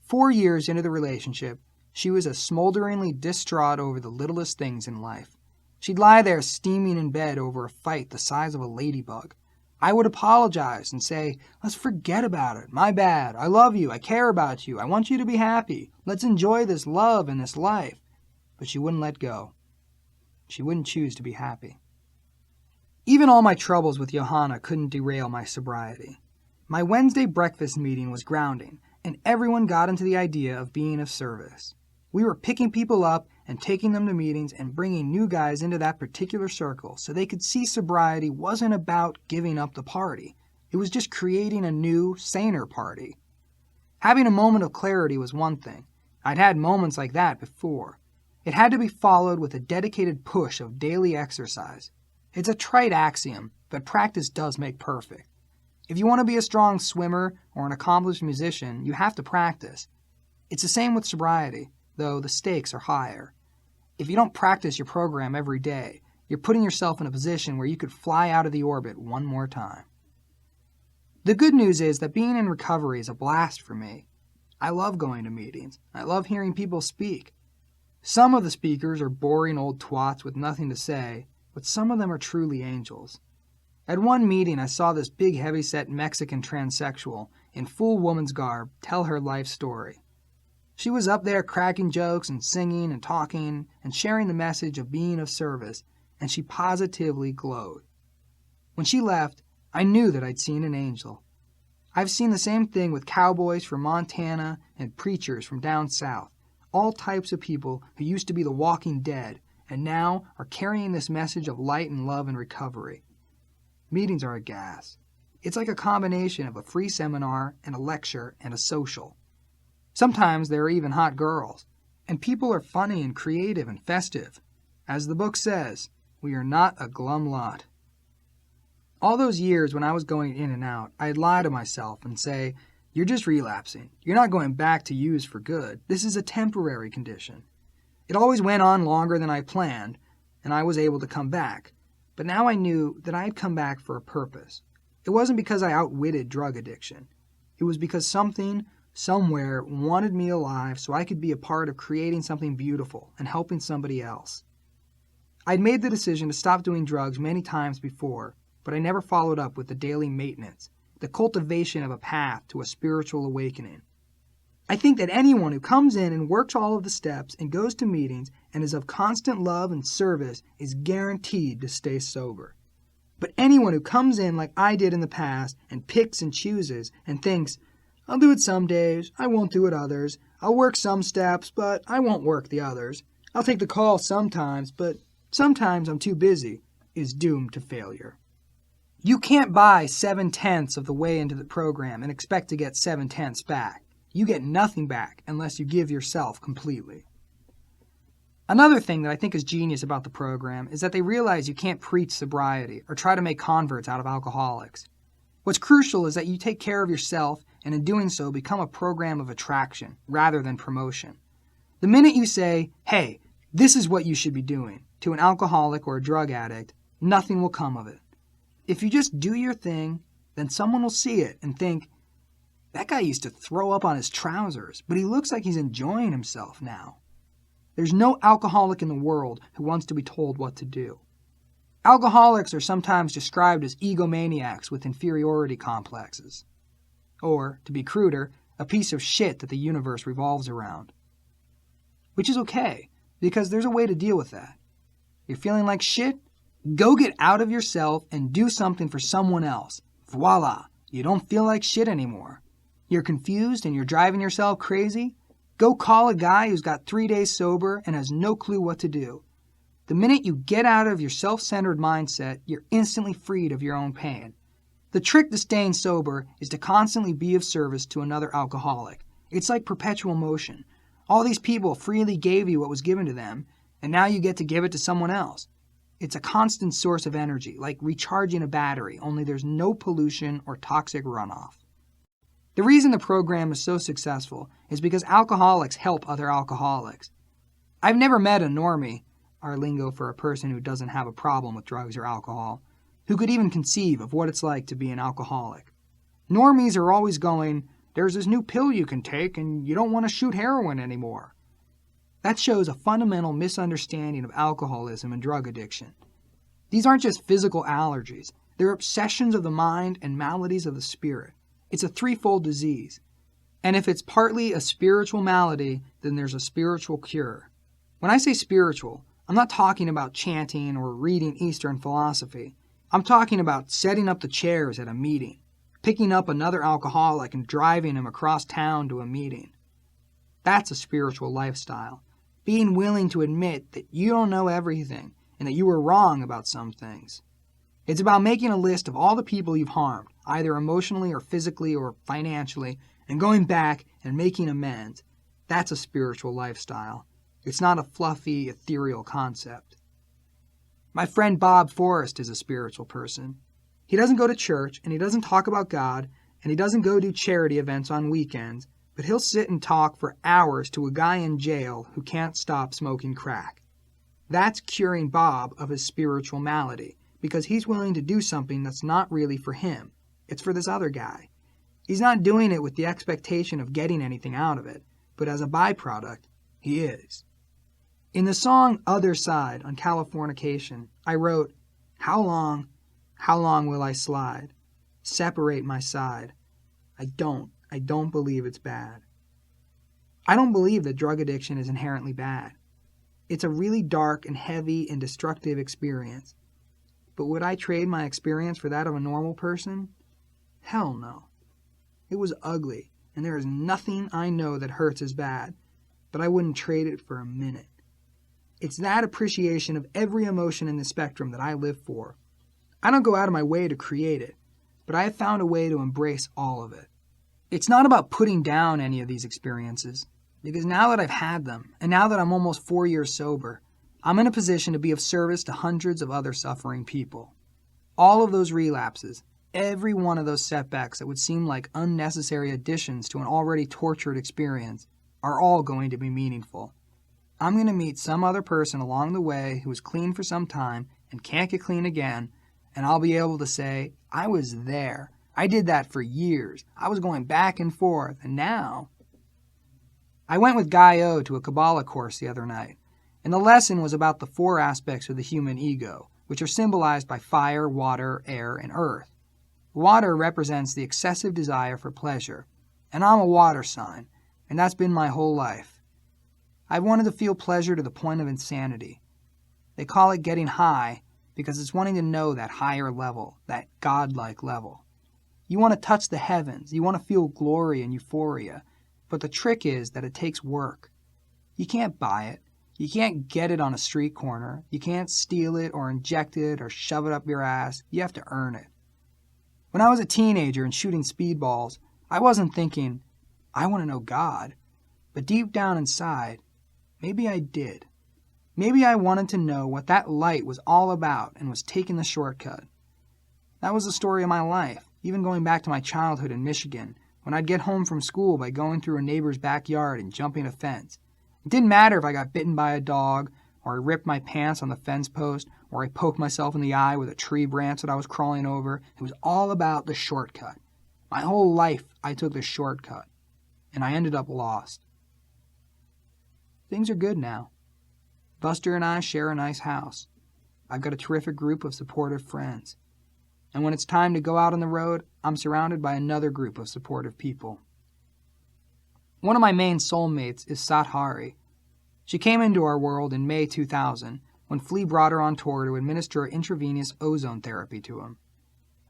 4 years into the relationship, she was as smolderingly distraught over the littlest things in life. She'd lie there steaming in bed over a fight the size of a ladybug. I would apologize and say, "Let's forget about it. My bad. I love you. I care about you. I want you to be happy. Let's enjoy this love and this life." But she wouldn't let go. She wouldn't choose to be happy. Even all my troubles with Johanna couldn't derail my sobriety. My Wednesday breakfast meeting was grounding, and everyone got into the idea of being of service. We were picking people up and taking them to meetings and bringing new guys into that particular circle so they could see sobriety wasn't about giving up the party. It was just creating a new, saner party. Having a moment of clarity was one thing. I'd had moments like that before. It had to be followed with a dedicated push of daily exercise. It's a trite axiom, but practice does make perfect. If you want to be a strong swimmer or an accomplished musician, you have to practice. It's the same with sobriety, though the stakes are higher. If you don't practice your program every day, you're putting yourself in a position where you could fly out of the orbit one more time. The good news is that being in recovery is a blast for me. I love going to meetings. I love hearing people speak. Some of the speakers are boring old twats with nothing to say, but some of them are truly angels. At one meeting, I saw this big, heavy-set Mexican transsexual in full woman's garb tell her life story. She was up there cracking jokes and singing and talking and sharing the message of being of service, and she positively glowed. When she left, I knew that I'd seen an angel. I've seen the same thing with cowboys from Montana and preachers from down south, all types of people who used to be the walking dead and now are carrying this message of light and love and recovery. Meetings are a gas. It's like a combination of a free seminar and a lecture and a social. Sometimes there are even hot girls, and people are funny and creative and festive. As the book says, we are not a glum lot. All those years when I was going in and out, I'd lie to myself and say, "You're just relapsing. You're not going back to use for good. This is a temporary condition." It always went on longer than I planned, and I was able to come back. But now I knew that I had come back for a purpose. It wasn't because I outwitted drug addiction. It was because something somewhere wanted me alive so I could be a part of creating something beautiful and helping somebody else. I'd made the decision to stop doing drugs many times before, but I never followed up with the daily maintenance, the cultivation of a path to a spiritual awakening. I think that anyone who comes in and works all of the steps and goes to meetings and is of constant love and service is guaranteed to stay sober. But anyone who comes in like I did in the past and picks and chooses and thinks, I'll do it some days, I won't do it others, I'll work some steps, but I won't work the others, I'll take the call sometimes, but sometimes I'm too busy, is doomed to failure. You can't buy 7/10 of the way into the program and expect to get 7/10 back. You get nothing back unless you give yourself completely. Another thing that I think is genius about the program is that they realize you can't preach sobriety or try to make converts out of alcoholics. What's crucial is that you take care of yourself and in doing so become a program of attraction rather than promotion. The minute you say, hey, this is what you should be doing, to an alcoholic or a drug addict, nothing will come of it. If you just do your thing, then someone will see it and think, that guy used to throw up on his trousers, but he looks like he's enjoying himself now. There's no alcoholic in the world who wants to be told what to do. Alcoholics are sometimes described as egomaniacs with inferiority complexes. Or, to be cruder, a piece of shit that the universe revolves around. Which is okay, because there's a way to deal with that. You're feeling like shit? Go get out of yourself and do something for someone else. Voila! You don't feel like shit anymore. You're confused and you're driving yourself crazy? Go call a guy who's got 3 days sober and has no clue what to do. The minute you get out of your self-centered mindset, you're instantly freed of your own pain. The trick to staying sober is to constantly be of service to another alcoholic. It's like perpetual motion. All these people freely gave you what was given to them, and now you get to give it to someone else. It's a constant source of energy, like recharging a battery, only there's no pollution or toxic runoff. The reason the program is so successful is because alcoholics help other alcoholics. I've never met a normie, our lingo for a person who doesn't have a problem with drugs or alcohol, who could even conceive of what it's like to be an alcoholic. Normies are always going, there's this new pill you can take and you don't want to shoot heroin anymore. That shows a fundamental misunderstanding of alcoholism and drug addiction. These aren't just physical allergies. They're obsessions of the mind and maladies of the spirit. It's a threefold disease. And if it's partly a spiritual malady, then there's a spiritual cure. When I say spiritual, I'm not talking about chanting or reading Eastern philosophy. I'm talking about setting up the chairs at a meeting, picking up another alcoholic and driving him across town to a meeting. That's a spiritual lifestyle. Being willing to admit that you don't know everything and that you were wrong about some things. It's about making a list of all the people you've harmed, either emotionally or physically or financially, and going back and making amends. That's a spiritual lifestyle. It's not a fluffy, ethereal concept. My friend Bob Forrest is a spiritual person. He doesn't go to church, and he doesn't talk about God, and he doesn't go do charity events on weekends, but he'll sit and talk for hours to a guy in jail who can't stop smoking crack. That's curing Bob of his spiritual malady, because he's willing to do something that's not really for him. It's for this other guy. He's not doing it with the expectation of getting anything out of it, but as a byproduct, he is. In the song Other Side on Californication, I wrote, how long will I slide? Separate my side. I don't believe it's bad. I don't believe that drug addiction is inherently bad. It's a really dark and heavy and destructive experience. But would I trade my experience for that of a normal person? Hell no. It was ugly, and there is nothing I know that hurts as bad, but I wouldn't trade it for a minute. It's that appreciation of every emotion in the spectrum that I live for. I don't go out of my way to create it, but I have found a way to embrace all of it. It's not about putting down any of these experiences, because now that I've had them, and now that I'm almost 4 years sober, I'm in a position to be of service to hundreds of other suffering people. All of those relapses, every one of those setbacks that would seem like unnecessary additions to an already tortured experience, are all going to be meaningful. I'm going to meet some other person along the way who was clean for some time and can't get clean again, and I'll be able to say, I was there. I did that for years. I was going back and forth, and now... I went with Guy O to a Kabbalah course the other night, and the lesson was about the 4 aspects of the human ego, which are symbolized by fire, water, air, and earth. Water represents the excessive desire for pleasure, and I'm a water sign, and that's been my whole life. I've wanted to feel pleasure to the point of insanity. They call it getting high because it's wanting to know that higher level, that godlike level. You want to touch the heavens, you want to feel glory and euphoria, but the trick is that it takes work. You can't buy it. You can't get it on a street corner. You can't steal it or inject it or shove it up your ass. You have to earn it. When I was a teenager and shooting speedballs, I wasn't thinking, I want to know God. But deep down inside, maybe I did. Maybe I wanted to know what that light was all about and was taking the shortcut. That was the story of my life, even going back to my childhood in Michigan, when I'd get home from school by going through a neighbor's backyard and jumping a fence. It didn't matter if I got bitten by a dog, or I ripped my pants on the fence post, or I poked myself in the eye with a tree branch that I was crawling over. It was all about the shortcut. My whole life I took the shortcut, and I ended up lost. Things are good now. Buster and I share a nice house. I've got a terrific group of supportive friends. And when it's time to go out on the road, I'm surrounded by another group of supportive people. One of my main soulmates is Sathari. She came into our world in May 2000 when Flea brought her on tour to administer intravenous ozone therapy to him.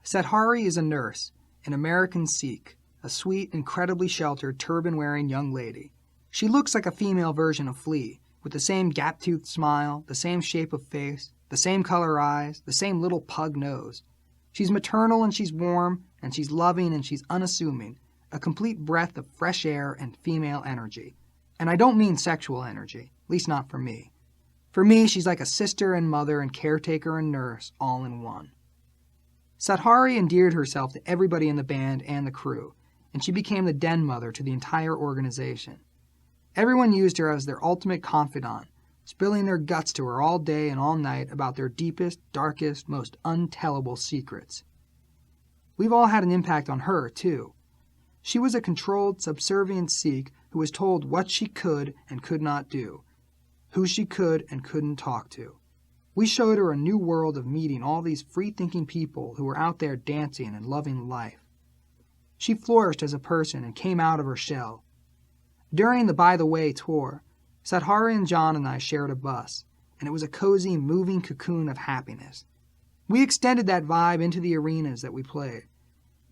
Sathari is a nurse, an American Sikh, a sweet, incredibly sheltered, turban-wearing young lady. She looks like a female version of Flea, with the same gap-toothed smile, the same shape of face, the same color eyes, the same little pug nose. She's maternal and she's warm, and she's loving and she's unassuming, a complete breath of fresh air and female energy. And I don't mean sexual energy, at least not for me. For me, she's like a sister and mother and caretaker and nurse all in one. Sathari endeared herself to everybody in the band and the crew, and she became the den mother to the entire organization. Everyone used her as their ultimate confidant, spilling their guts to her all day and all night about their deepest, darkest, most untellable secrets. We've all had an impact on her, too. She was a controlled, subservient Sikh who was told what she could and could not do, who she could and couldn't talk to. We showed her a new world of meeting all these free-thinking people who were out there dancing and loving life. She flourished as a person and came out of her shell. During the By the Way tour, Sathari and John and I shared a bus, and it was a cozy, moving cocoon of happiness. We extended that vibe into the arenas that we played.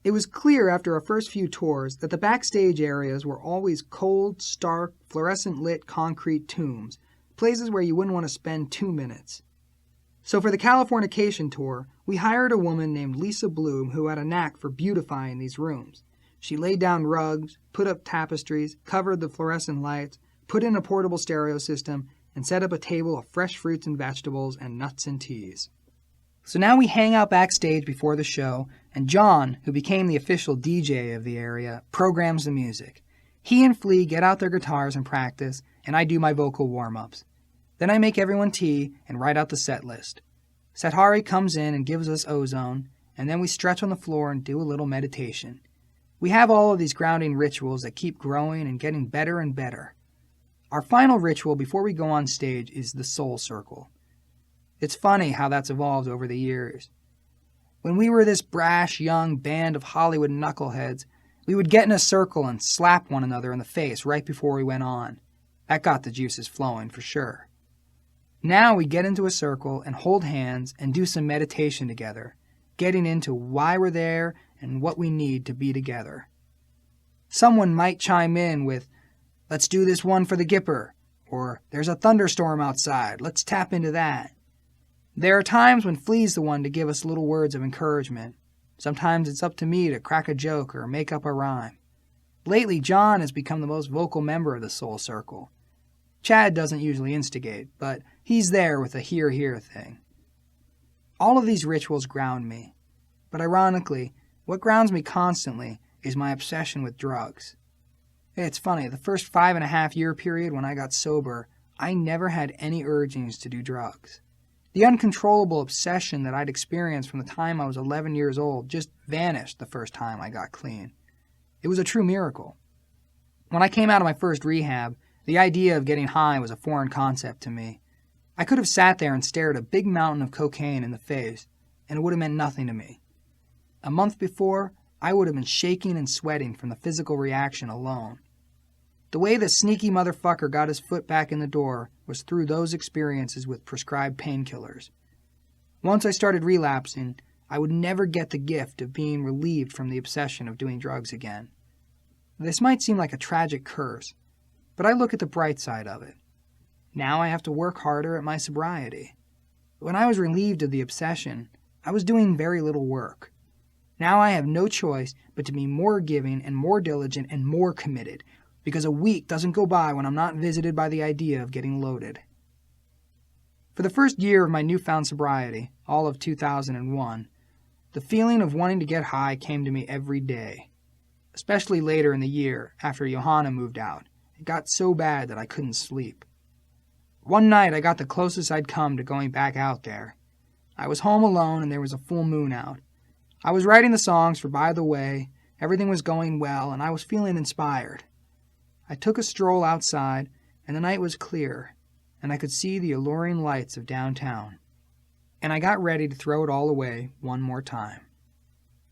It was clear after our first few tours that the backstage areas were always cold, stark, fluorescent-lit concrete tombs, places where you wouldn't want to spend 2 minutes. So for the Californication tour, we hired a woman named Lisa Bloom who had a knack for beautifying these rooms. She laid down rugs, put up tapestries, covered the fluorescent lights, put in a portable stereo system, and set up a table of fresh fruits and vegetables and nuts and teas. So now we hang out backstage before the show, and John, who became the official DJ of the area, programs the music. He and Flea get out their guitars and practice, and I do my vocal warm-ups. Then I make everyone tea and write out the set list. Sathari comes in and gives us ozone, and then we stretch on the floor and do a little meditation. We have all of these grounding rituals that keep growing and getting better and better. Our final ritual before we go on stage is the Soul Circle. It's funny how that's evolved over the years. When we were this brash, young band of Hollywood knuckleheads, we would get in a circle and slap one another in the face right before we went on. That got the juices flowing for sure. Now we get into a circle and hold hands and do some meditation together, getting into why we're there and what we need to be together. Someone might chime in with, "Let's do this one for the Gipper," or "There's a thunderstorm outside, let's tap into that." There are times when Flea's the one to give us little words of encouragement. Sometimes it's up to me to crack a joke or make up a rhyme. Lately, John has become the most vocal member of the Soul Circle. Chad doesn't usually instigate, but he's there with a hear thing. All of these rituals ground me, but ironically, what grounds me constantly is my obsession with drugs. It's funny, the first 5.5-year period when I got sober, I never had any urgings to do drugs. The uncontrollable obsession that I'd experienced from the time I was 11 years old just vanished the first time I got clean. It was a true miracle. When I came out of my first rehab, the idea of getting high was a foreign concept to me. I could have sat there and stared a big mountain of cocaine in the face, and it would have meant nothing to me. A month before, I would have been shaking and sweating from the physical reaction alone. The way the sneaky motherfucker got his foot back in the door was through those experiences with prescribed painkillers. Once I started relapsing, I would never get the gift of being relieved from the obsession of doing drugs again. This might seem like a tragic curse, but I look at the bright side of it. Now I have to work harder at my sobriety. When I was relieved of the obsession, I was doing very little work. Now I have no choice but to be more giving and more diligent and more committed, because a week doesn't go by when I'm not visited by the idea of getting loaded. For the first year of my newfound sobriety, all of 2001, the feeling of wanting to get high came to me every day. Especially later in the year, after Johanna moved out. It got so bad that I couldn't sleep. One night I got the closest I'd come to going back out there. I was home alone and there was a full moon out. I was writing the songs for By the Way, everything was going well, and I was feeling inspired. I took a stroll outside, and the night was clear, and I could see the alluring lights of downtown. And I got ready to throw it all away one more time.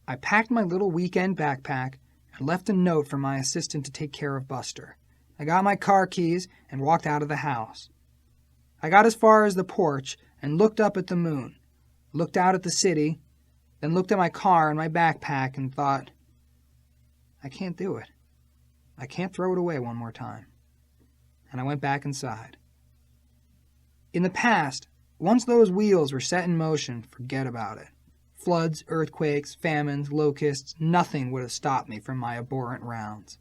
I packed my little weekend backpack and left a note for my assistant to take care of Buster. I got my car keys and walked out of the house. I got as far as the porch and looked up at the moon, looked out at the city, then looked at my car and my backpack and thought, I can't do it. I can't throw it away one more time. And I went back inside. In the past, once those wheels were set in motion, forget about it. Floods, earthquakes, famines, locusts, nothing would have stopped me from my abhorrent rounds.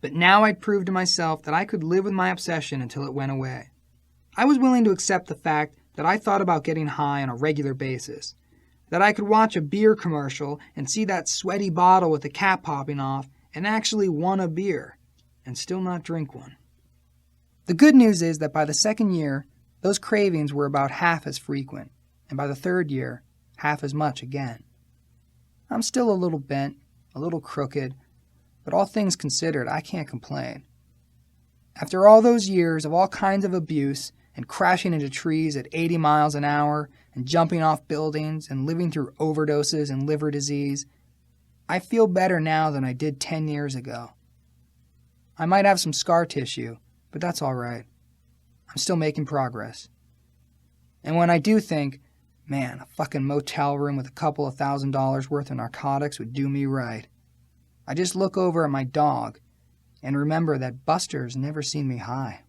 But now I'd proved to myself that I could live with my obsession until it went away. I was willing to accept the fact that I thought about getting high on a regular basis, that I could watch a beer commercial and see that sweaty bottle with the cap popping off and actually want a beer and still not drink one. The good news is that by the second year, those cravings were about half as frequent, and by the third year, half as much again. I'm still a little bent, a little crooked, but all things considered, I can't complain. After all those years of all kinds of abuse and crashing into trees at 80 miles an hour and jumping off buildings and living through overdoses and liver disease, I feel better now than I did 10 years ago. I might have some scar tissue, but that's all right. I'm still making progress. And when I do think, man, a fucking motel room with a couple of $1,000 worth of narcotics would do me right, I just look over at my dog and remember that Buster's never seen me high.